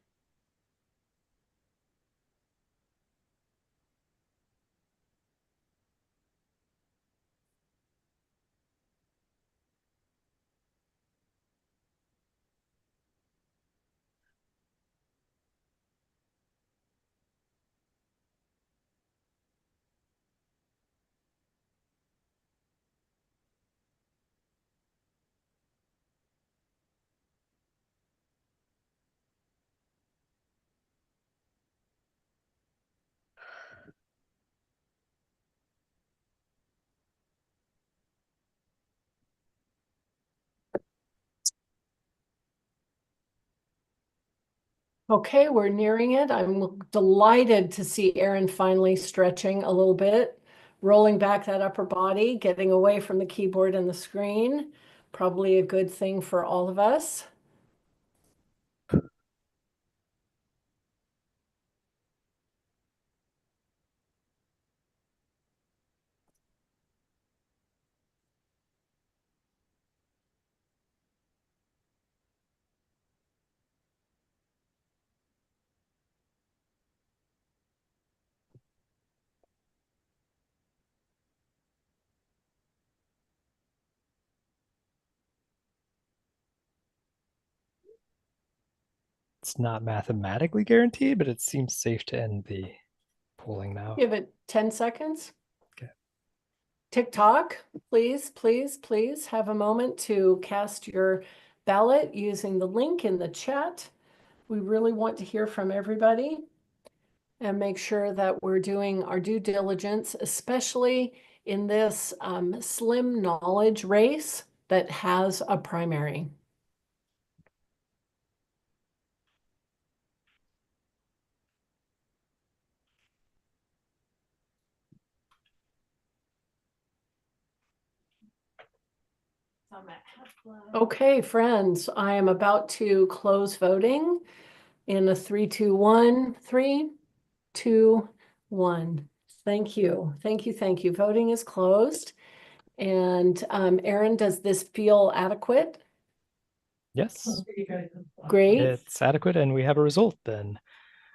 Okay, we're nearing it. I'm delighted to see Erin finally stretching a little bit, rolling back that upper body, getting away from the keyboard and the screen. Probably a good thing for all of us. It's not mathematically guaranteed, but it seems safe to end the polling now. Give it 10 seconds. Okay. TikTok, please, please, please have a moment to cast your ballot using the link in the chat. We really want to hear from everybody and make sure that we're doing our due diligence, especially in this slim knowledge race that has a primary. Okay, friends, I am about to close voting in a 3, 2, 1, 3, 2, 1. Thank you. Thank you. Thank you. Voting is closed. And Erin, does this feel adequate? Yes. Great. It's adequate, and we have a result then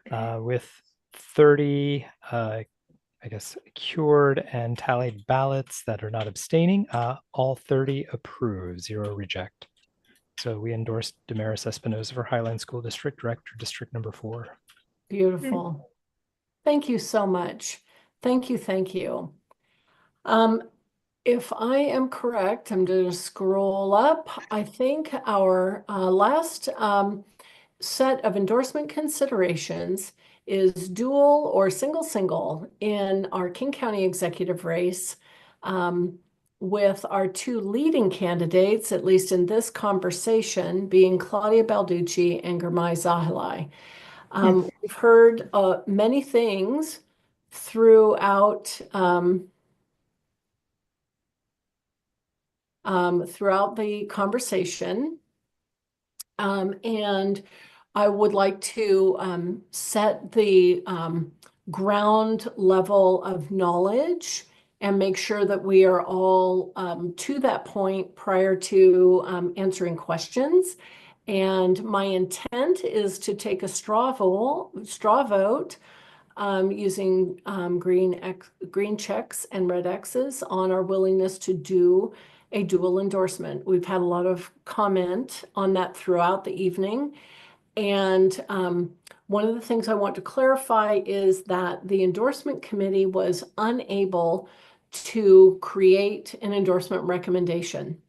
with 30, I guess, cured and tallied ballots that are not abstaining. All 30 approve, 0 reject. So we endorsed Damaris Espinoza for Highline School District, Director, District number 4. Beautiful. Thank you so much. Thank you, thank you. If I am correct, I'm going to scroll up. I think our last set of endorsement considerations is dual or single in our King County executive race, with our two leading candidates, at least in this conversation, being Claudia Balducci and Gurmai Zahilai. We've heard many things throughout throughout the conversation. And I would like to set the ground level of knowledge and make sure that we are all to that point prior to answering questions. And my intent is to take a straw vote using green checks and red X's on our willingness to do a dual endorsement. We've had a lot of comment on that throughout the evening. And one of the things I want to clarify is that the endorsement committee was unable to create an endorsement recommendation.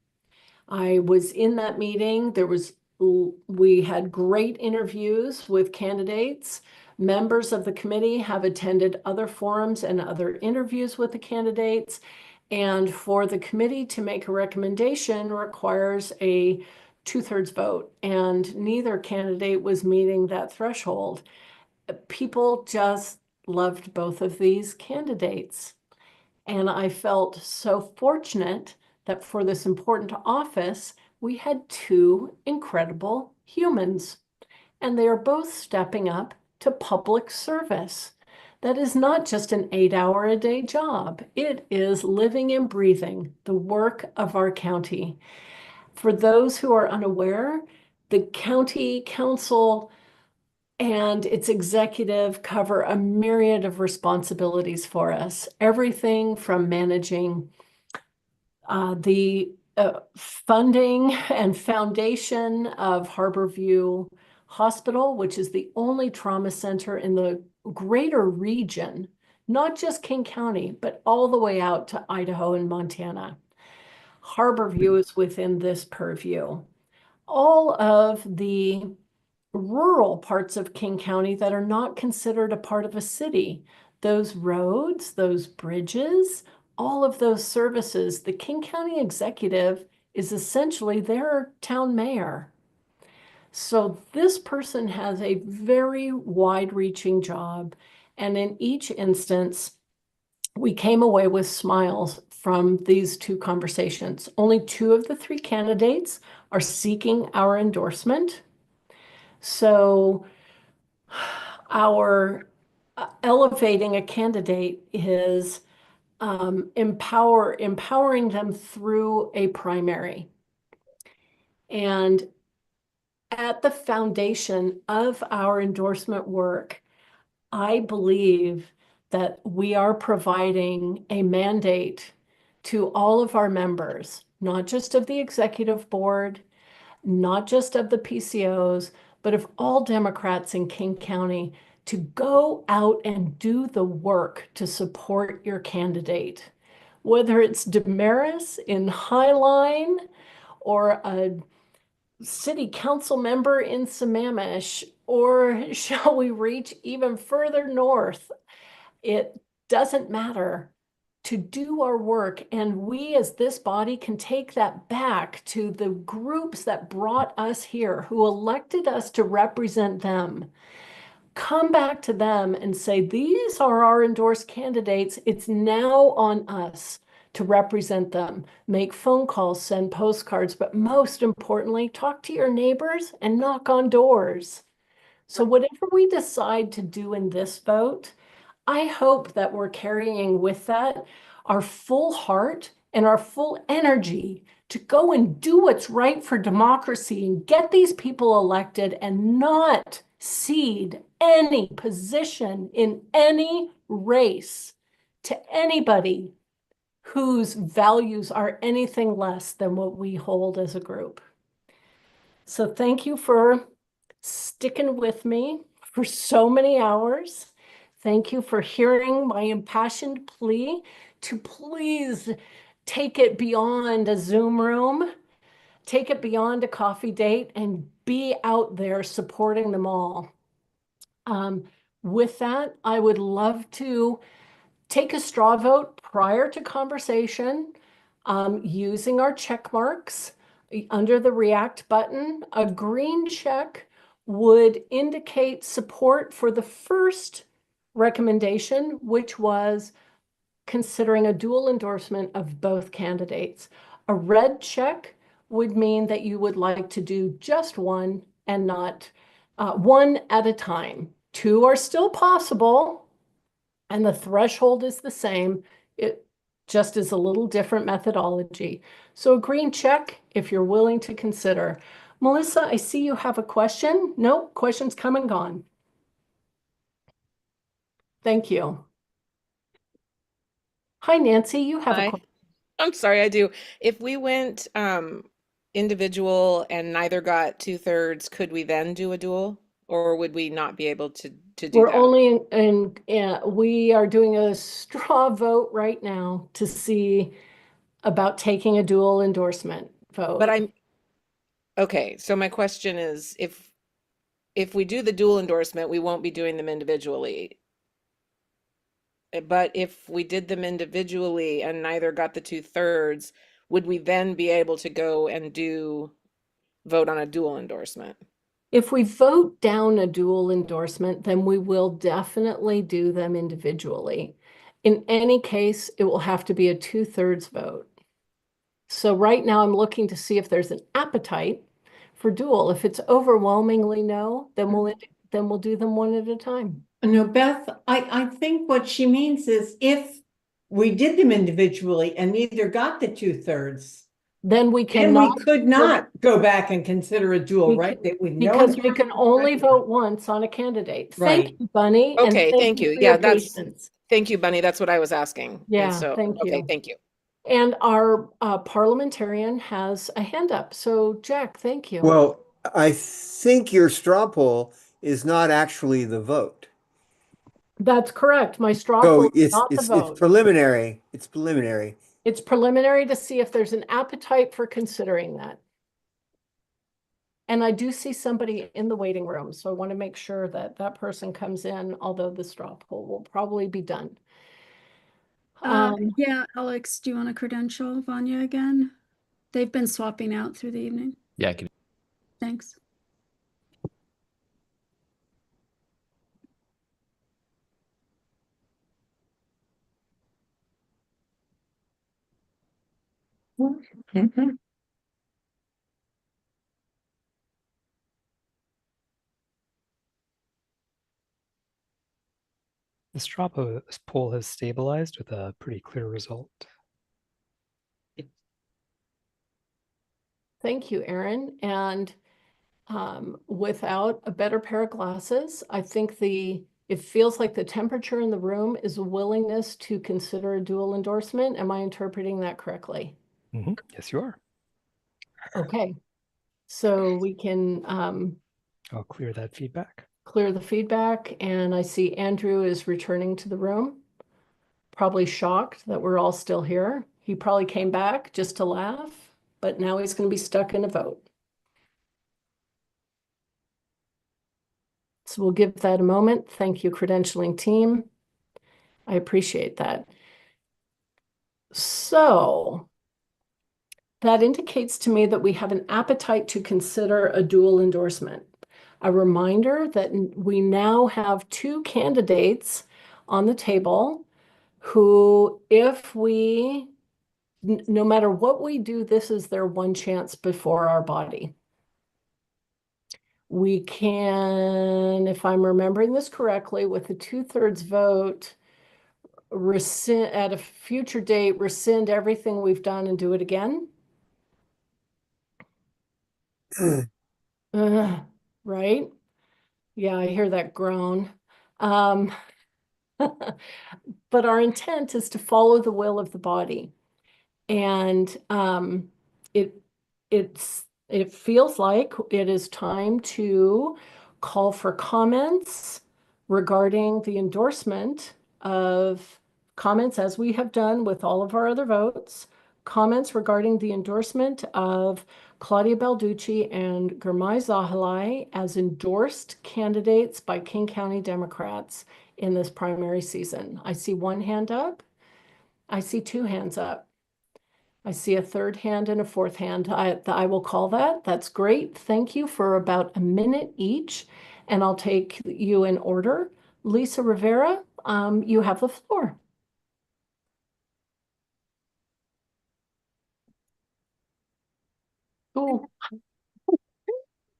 I was in that meeting. We had great interviews with candidates. Members of the committee have attended other forums and other interviews with the candidates. And for the committee to make a recommendation requires a 2/3 vote, and neither candidate was meeting that threshold. People just loved both of these candidates. And I felt so fortunate that for this important office, we had two incredible humans, and they are both stepping up to public service. That is not just an 8-hour-a-day job. It is living and breathing the work of our county. For those who are unaware, the county council and its executive cover a myriad of responsibilities for us. Everything from managing the funding and foundation of Harborview Hospital, which is the only trauma center in the greater region, not just King County, but all the way out to Idaho and Montana. Harborview is within this purview. All of the rural parts of King County that are not considered a part of a city, those roads, those bridges, all of those services, the King County executive is essentially their town mayor. So this person has a very wide-reaching job, and in each instance, we came away with smiles from these two conversations. Only 2 of the 3 candidates are seeking our endorsement. So our elevating a candidate is empowering them through a primary. And at the foundation of our endorsement work, I believe that we are providing a mandate to all of our members, not just of the executive board, not just of the PCOs, but of all Democrats in King County, to go out and do the work to support your candidate. Whether it's Damaris in Highline or a city council member in Sammamish, or shall we reach even further north? It doesn't matter. To do our work, and we as this body can take that back to the groups that brought us here, who elected us to represent them. Come back to them and say, these are our endorsed candidates. It's now on us to represent them. Make phone calls, send postcards, but most importantly, talk to your neighbors and knock on doors. So whatever we decide to do in this vote, I hope that we're carrying with that our full heart and our full energy to go and do what's right for democracy and get these people elected and not cede any position in any race to anybody whose values are anything less than what we hold as a group. So thank you for sticking with me for so many hours. Thank you for hearing my impassioned plea to please take it beyond a Zoom room, take it beyond a coffee date, and be out there supporting them all. With that, I would love to take a straw vote prior to conversation using our check marks under the react button. A green check would indicate support for the first recommendation, which was considering a dual endorsement of both candidates. A red check would mean that you would like to do just one and not one at a time. Two are still possible, and the threshold is the same. It just is a little different methodology. So a green check if you're willing to consider. Melissa, I see you have a question. Nope, question's come and gone. Thank you. Hi, Nancy, you have a question. I'm sorry, I do. If we went individual and neither got 2/3, could we then do a dual, or would we not be able to do We're that? only we are doing a straw vote right now to see about taking a dual endorsement vote. But okay, so my question is, if we do the dual endorsement, we won't be doing them individually. But if we did them individually and neither got the 2/3, would we then be able to go and vote on a dual endorsement? If we vote down a dual endorsement, then we will definitely do them individually. In any case, it will have to be a 2/3 vote. So right now I'm looking to see if there's an appetite for dual. If it's overwhelmingly no, then we'll do them one at a time. No, Beth, I think what she means is if we did them individually and neither got the 2/3, then we then cannot. we could not go back and consider a dual, right? Because we can only vote once on a candidate. Right. Thank you, Bunny. and Okay, thank you. for Yeah, your patience. thank you, Bunny. That's what I was asking. Yeah, And so, thank okay, you. thank you. And our parliamentarian has a hand up. So Jack, thank you. Well, I think your straw poll is not actually the vote. That's correct. My straw So poll is not the it's vote. preliminary. It's preliminary. It's preliminary to see if there's an appetite for considering that. And I do see somebody in the waiting room, so I want to make sure that that person comes in, although the straw poll will probably be done. Yeah, Alex, do you want to credential Vanya again? They've been swapping out through the evening. Yeah, I can. Thanks. The straw poll has stabilized with a pretty clear result. Thank you, Aaron. And without a better pair of glasses, I think it feels like the temperature in the room is a willingness to consider a dual endorsement. Am I interpreting that correctly? Mm-hmm. Yes, you are. Okay. So we can I'll clear that feedback. clear the feedback, and I see Andrew is returning to the room, probably shocked that we're all still here. He probably came back just to laugh, but now he's going to be stuck in a vote. So we'll give that a moment. Thank you, credentialing team. I appreciate that. So that indicates to me that we have an appetite to consider a dual endorsement. A reminder that we now have two candidates on the table who, if we, no matter what we do, this is their one chance before our body. We can, if I'm remembering this correctly, with the 2/3 vote, rescind at a future date, rescind everything we've done and do it again. Right? Yeah, I hear that groan. But our intent is to follow the will of the body. And it feels like it is time to call for comments, regarding the endorsement of comments, as we have done with all of our other votes, comments regarding the endorsement of Claudia Balducci and Gurmai Zahalai as endorsed candidates by King County Democrats in this primary season. I see one hand up. I see two hands up. I see a third hand and a fourth hand. I will call that. That's great. Thank you for about a minute each. And I'll take you in order. Lisa Rivera, you have the floor. Cool.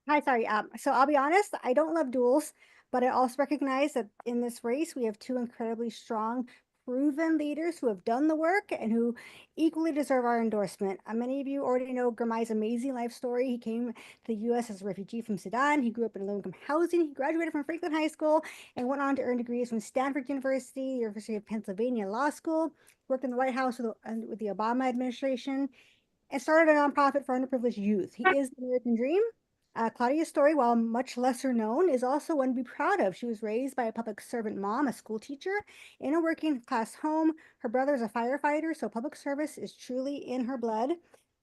Hi, sorry. So I'll be honest, I don't love duels, but I also recognize that in this race, we have two incredibly strong, proven leaders who have done the work and who equally deserve our endorsement. Many of you already know Gurmai's amazing life story. He came to the U.S. as a refugee from Sudan. He grew up in low-income housing. He graduated from Franklin High School and went on to earn degrees from Stanford University, University of Pennsylvania Law School, worked in the White House with the Obama administration, and started a nonprofit for underprivileged youth. He is the American dream. Claudia's story, while much lesser known, is also one to be proud of. She was raised by a public servant mom, a school teacher, in a working class home. Her brother is a firefighter, so public service is truly in her blood.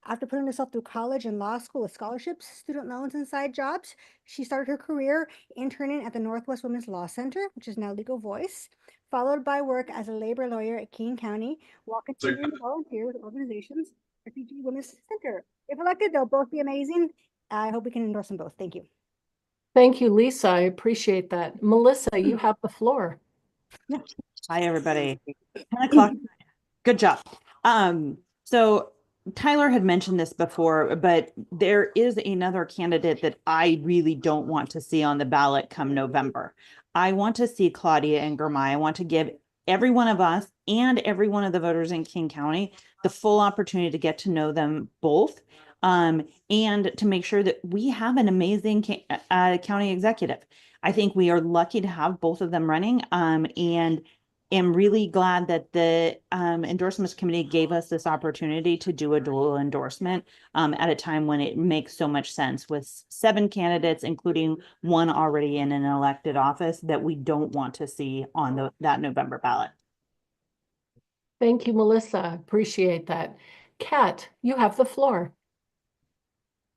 After putting herself through college and law school with scholarships, student loans, and side jobs, she started her career interning at the Northwest Women's Law Center, which is now Legal Voice, followed by work as a labor lawyer at King County, while continuing to volunteer with organizations Refugee Women's Center. If elected, they'll both be amazing. I hope we can endorse them both. Thank you. Thank you, Lisa. I appreciate that. Melissa, you have the floor. Yeah. Hi, everybody. 10 o'clock. Good job. So Tyler had mentioned this before, but there is another candidate that I really don't want to see on the ballot come November. I want to see Claudia and Gurmai. I want to give every one of us and every one of the voters in King County the full opportunity to get to know them both, and to make sure that we have an amazing county executive. I think we are lucky to have both of them running, and am really glad that the endorsements committee gave us this opportunity to do a dual endorsement at a time when it makes so much sense, with 7 candidates, including one already in an elected office that we don't want to see on that November ballot. Thank you, Melissa. Appreciate that. Kat, you have the floor.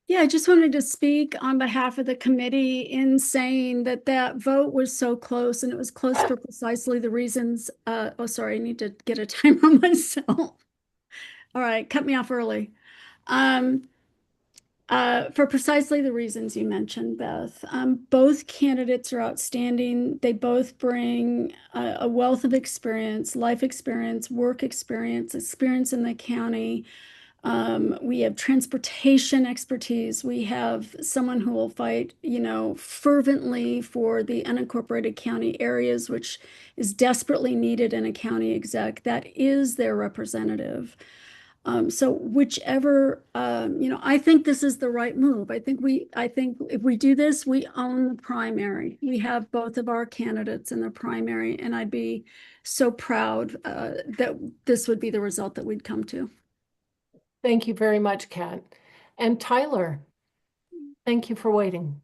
Yeah, I just wanted to speak on behalf of the committee in saying that that vote was so close, and it was close for precisely the reasons. Oh, sorry, I need to get a timer on myself. All right, cut me off early. For precisely the reasons you mentioned, Beth. Both candidates are outstanding. They both bring a wealth of experience, life experience, work experience, experience in the county. We have transportation expertise. We have someone who will fight, fervently for the unincorporated county areas, which is desperately needed in a county exec. That is their representative. So whichever, I think this is the right move. I think if we do this, we own the primary. We have both of our candidates in the primary, and I'd be so proud that this would be the result that we'd come to. Thank you very much, Kat. And Tyler, thank you for waiting.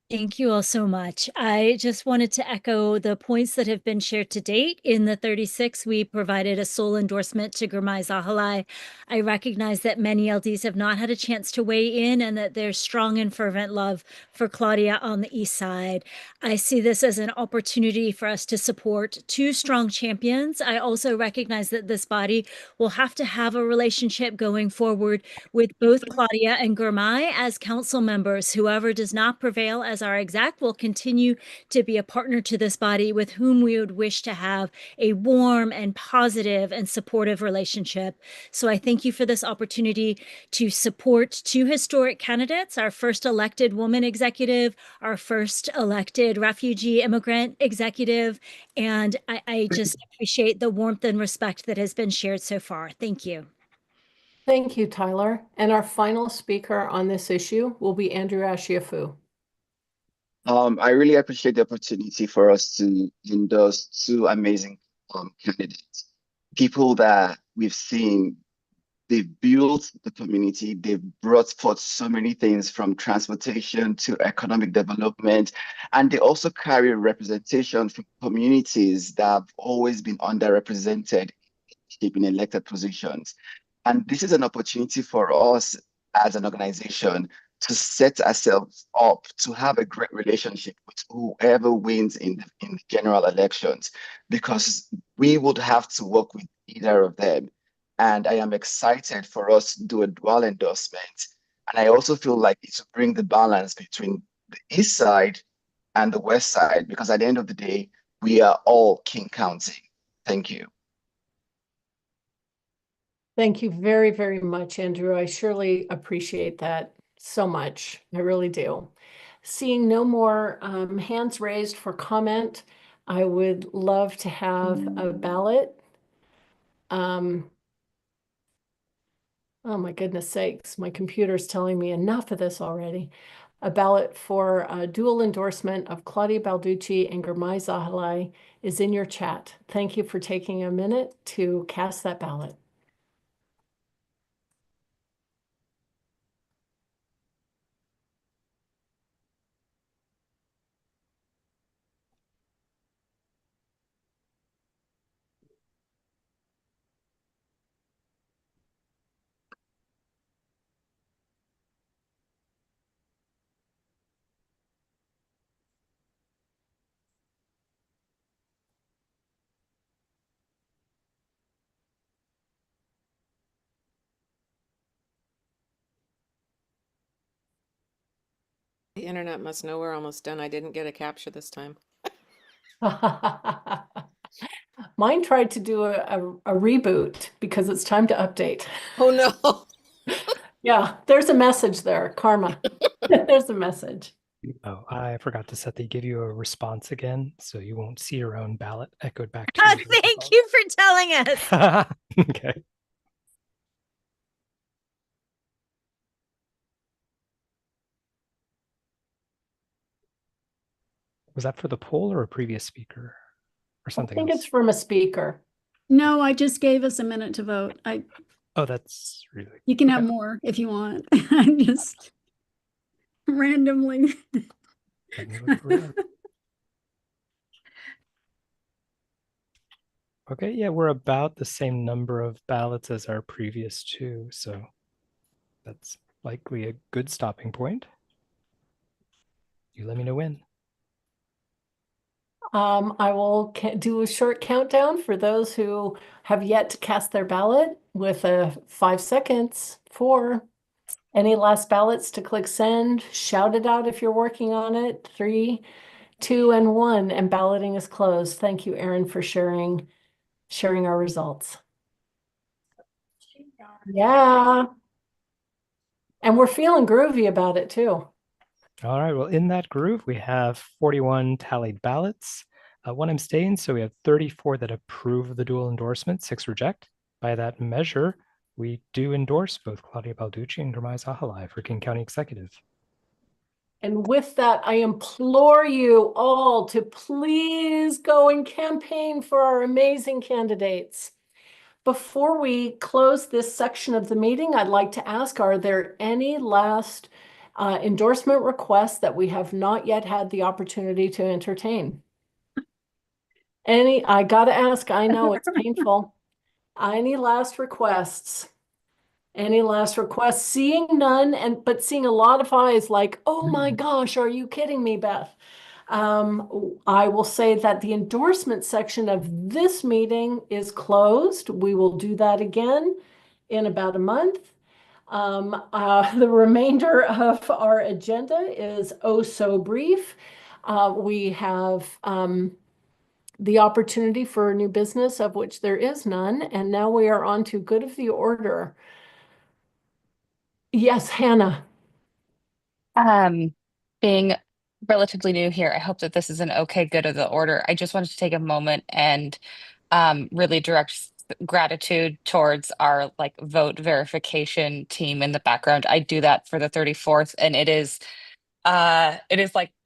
Thank you all so much. I just wanted to echo the points that have been shared to date. In the 36, we provided a sole endorsement to Gurmai Zahalai. I recognize that many LDs have not had a chance to weigh in, and that there's strong and fervent love for Claudia on the East Side. I see this as an opportunity for us to support 2 strong champions. I also recognize that this body will have to have a relationship going forward with both Claudia and Gurmai as council members. Whoever does not prevail as our exec will continue to be a partner to this body, with whom we would wish to have a warm and positive and supportive relationship. So I thank you for this opportunity to support 2 historic candidates, our first elected woman executive, our first elected refugee immigrant executive, and I just appreciate the warmth and respect that has been shared so far. Thank you. Thank you, Tyler. And our final speaker on this issue will be Andrew Ashiafu. I really appreciate the opportunity for us to endorse 2 amazing candidates, people that we've seen They've built the community. They've brought forth so many things from transportation to economic development. And they also carry representation from communities that have always been underrepresented in elected positions. And this is an opportunity for us as an organization to set ourselves up to have a great relationship with whoever wins in the general elections, because we would have to work with either of them. And I am excited for us to do a dual endorsement. And I also feel like it will bring the balance between the east side and the west side, because at the end of the day, we are all King County. Thank you. Thank you very, very much, Andrew. I surely appreciate that so much. I really do. Seeing no more hands raised for comment, I would love to have a ballot. Oh my goodness sakes, my computer's telling me enough of this already. A ballot for a dual endorsement of Claudia Balducci and Gurmai Zahalai is in your chat. Thank you for taking a minute to cast that ballot. The internet must know we're almost done. I didn't get a capture this time. Mine tried to do a reboot because it's time to update. Oh no. Yeah, there's a message there, karma. There's a message. Oh, I forgot to set the give you a response again, so you won't see your own ballot echoed back to you. Thank you for telling us. Okay. Was that for the poll or a previous speaker or I something think else? it's from a speaker. No, I just gave us a minute to vote. Oh, that's really. You can have more if you want. I'm just randomly. Let me look for it. Okay, yeah, we're about the same number of ballots as our previous two, so that's likely a good stopping point. You let me know when. I will do a short countdown for those who have yet to cast their ballot with 5 seconds. 4. Any last ballots to click send? Shout it out if you're working on it. 3, 2, and 1, and balloting is closed. Thank you, Erin, for sharing our results. Yeah. And we're feeling groovy about it too. All right, well, in that groove, we have 41 tallied ballots, 1 abstain, so we have 34 that approve of the dual endorsement, 6 reject. By that measure, we do endorse both Claudia Balducci and Gurmai Zahalai for King County Executive. And with that, I implore you all to please go and campaign for our amazing candidates. Before we close this section of the meeting, I'd like to ask, are there any last endorsement requests that we have not yet had the opportunity to entertain? I gotta ask, I know it's painful. Any last requests? Any last requests? Seeing none, but seeing a lot of eyes like, oh my gosh, are you kidding me, Beth? I will say that the endorsement section of this meeting is closed. We will do that again in about a month. The remainder of our agenda is oh so brief. We have the opportunity for new business, of which there is none. And now we are on to good of the order. Yes, Hannah. Being relatively new here, I hope that this is an okay good of the order. I just wanted to take a moment and really direct gratitude towards our vote verification team in the background. I do that for the 34th, and it is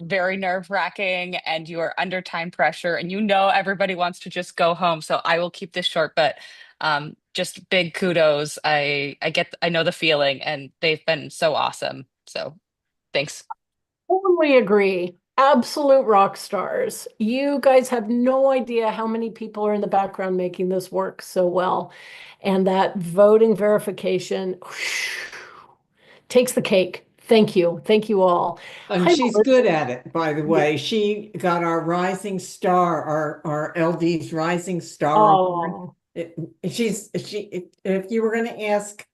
very nerve-wracking, and you are under time pressure, and everybody wants to just go home. So I will keep this short, but just big kudos. I know the feeling, and they've been so awesome. So thanks. Totally agree. Absolute rock stars. You guys have no idea how many people are in the background making this work so well. And that voting verification takes the cake. Thank you. Thank you all. And Hi, she's good at it, by the way. She got our rising star, our LD's rising star award. Oh, If you were going to ask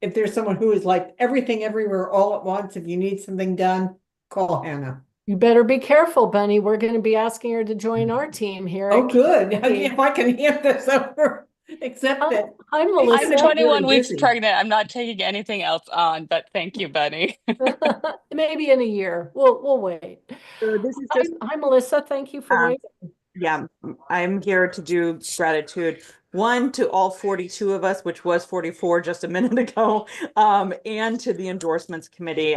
if there's someone who is like everything everywhere all at once, if you need something done, call Hannah. you better be careful, Bunny. We're going to be asking her to join our team here. Oh, at good. KCDCC. If I can hand this over, except that Hi, she's Melissa. gonna I'm be 21 really weeks busy. pregnant. I'm not taking anything else on, but thank you, Bunny. Maybe in a year. We'll wait. So this is just Hi, Melissa. Thank you for waiting. yeah, I'm here to do gratitude. One, to all 42 of us, which was 44 just a minute ago, and to the endorsements committee.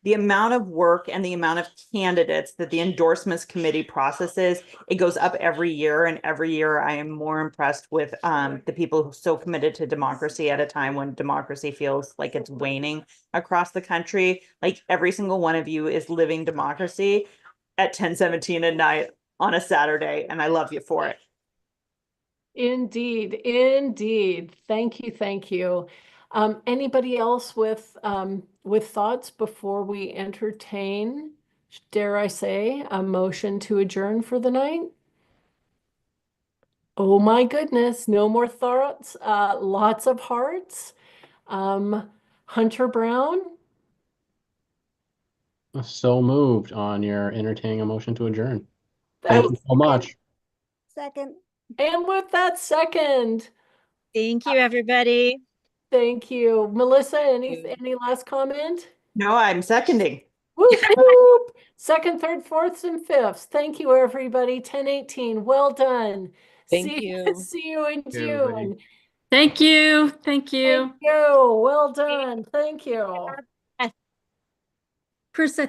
The amount of work and the amount of candidates that the endorsements committee processes, it goes up every year. And every year I am more impressed with the people who are so committed to democracy at a time when democracy feels like it's waning across the country. Like every single one of you is living democracy at 10:17 at night on a Saturday, and I love you for it. Indeed, indeed. Thank you, thank you. Anybody else with thoughts before we entertain, dare I say, a motion to adjourn for the night? Oh my goodness, no more thoughts. Lots of hearts. Hunter Brown, So moved on your entertaining a motion to adjourn. Thank Thank you so much. Second. and with that second, Thank you, everybody. thank you. Melissa, any last comment? No, I'm seconding. Whoop, whoop. Second, third, fourths, and fifths. Thank you, everybody. 10:18. Well done. Thank See you. see you in Thank you, everybody. June. Thank you. Thank you. Thank you. Well done. Thank you. Chris, I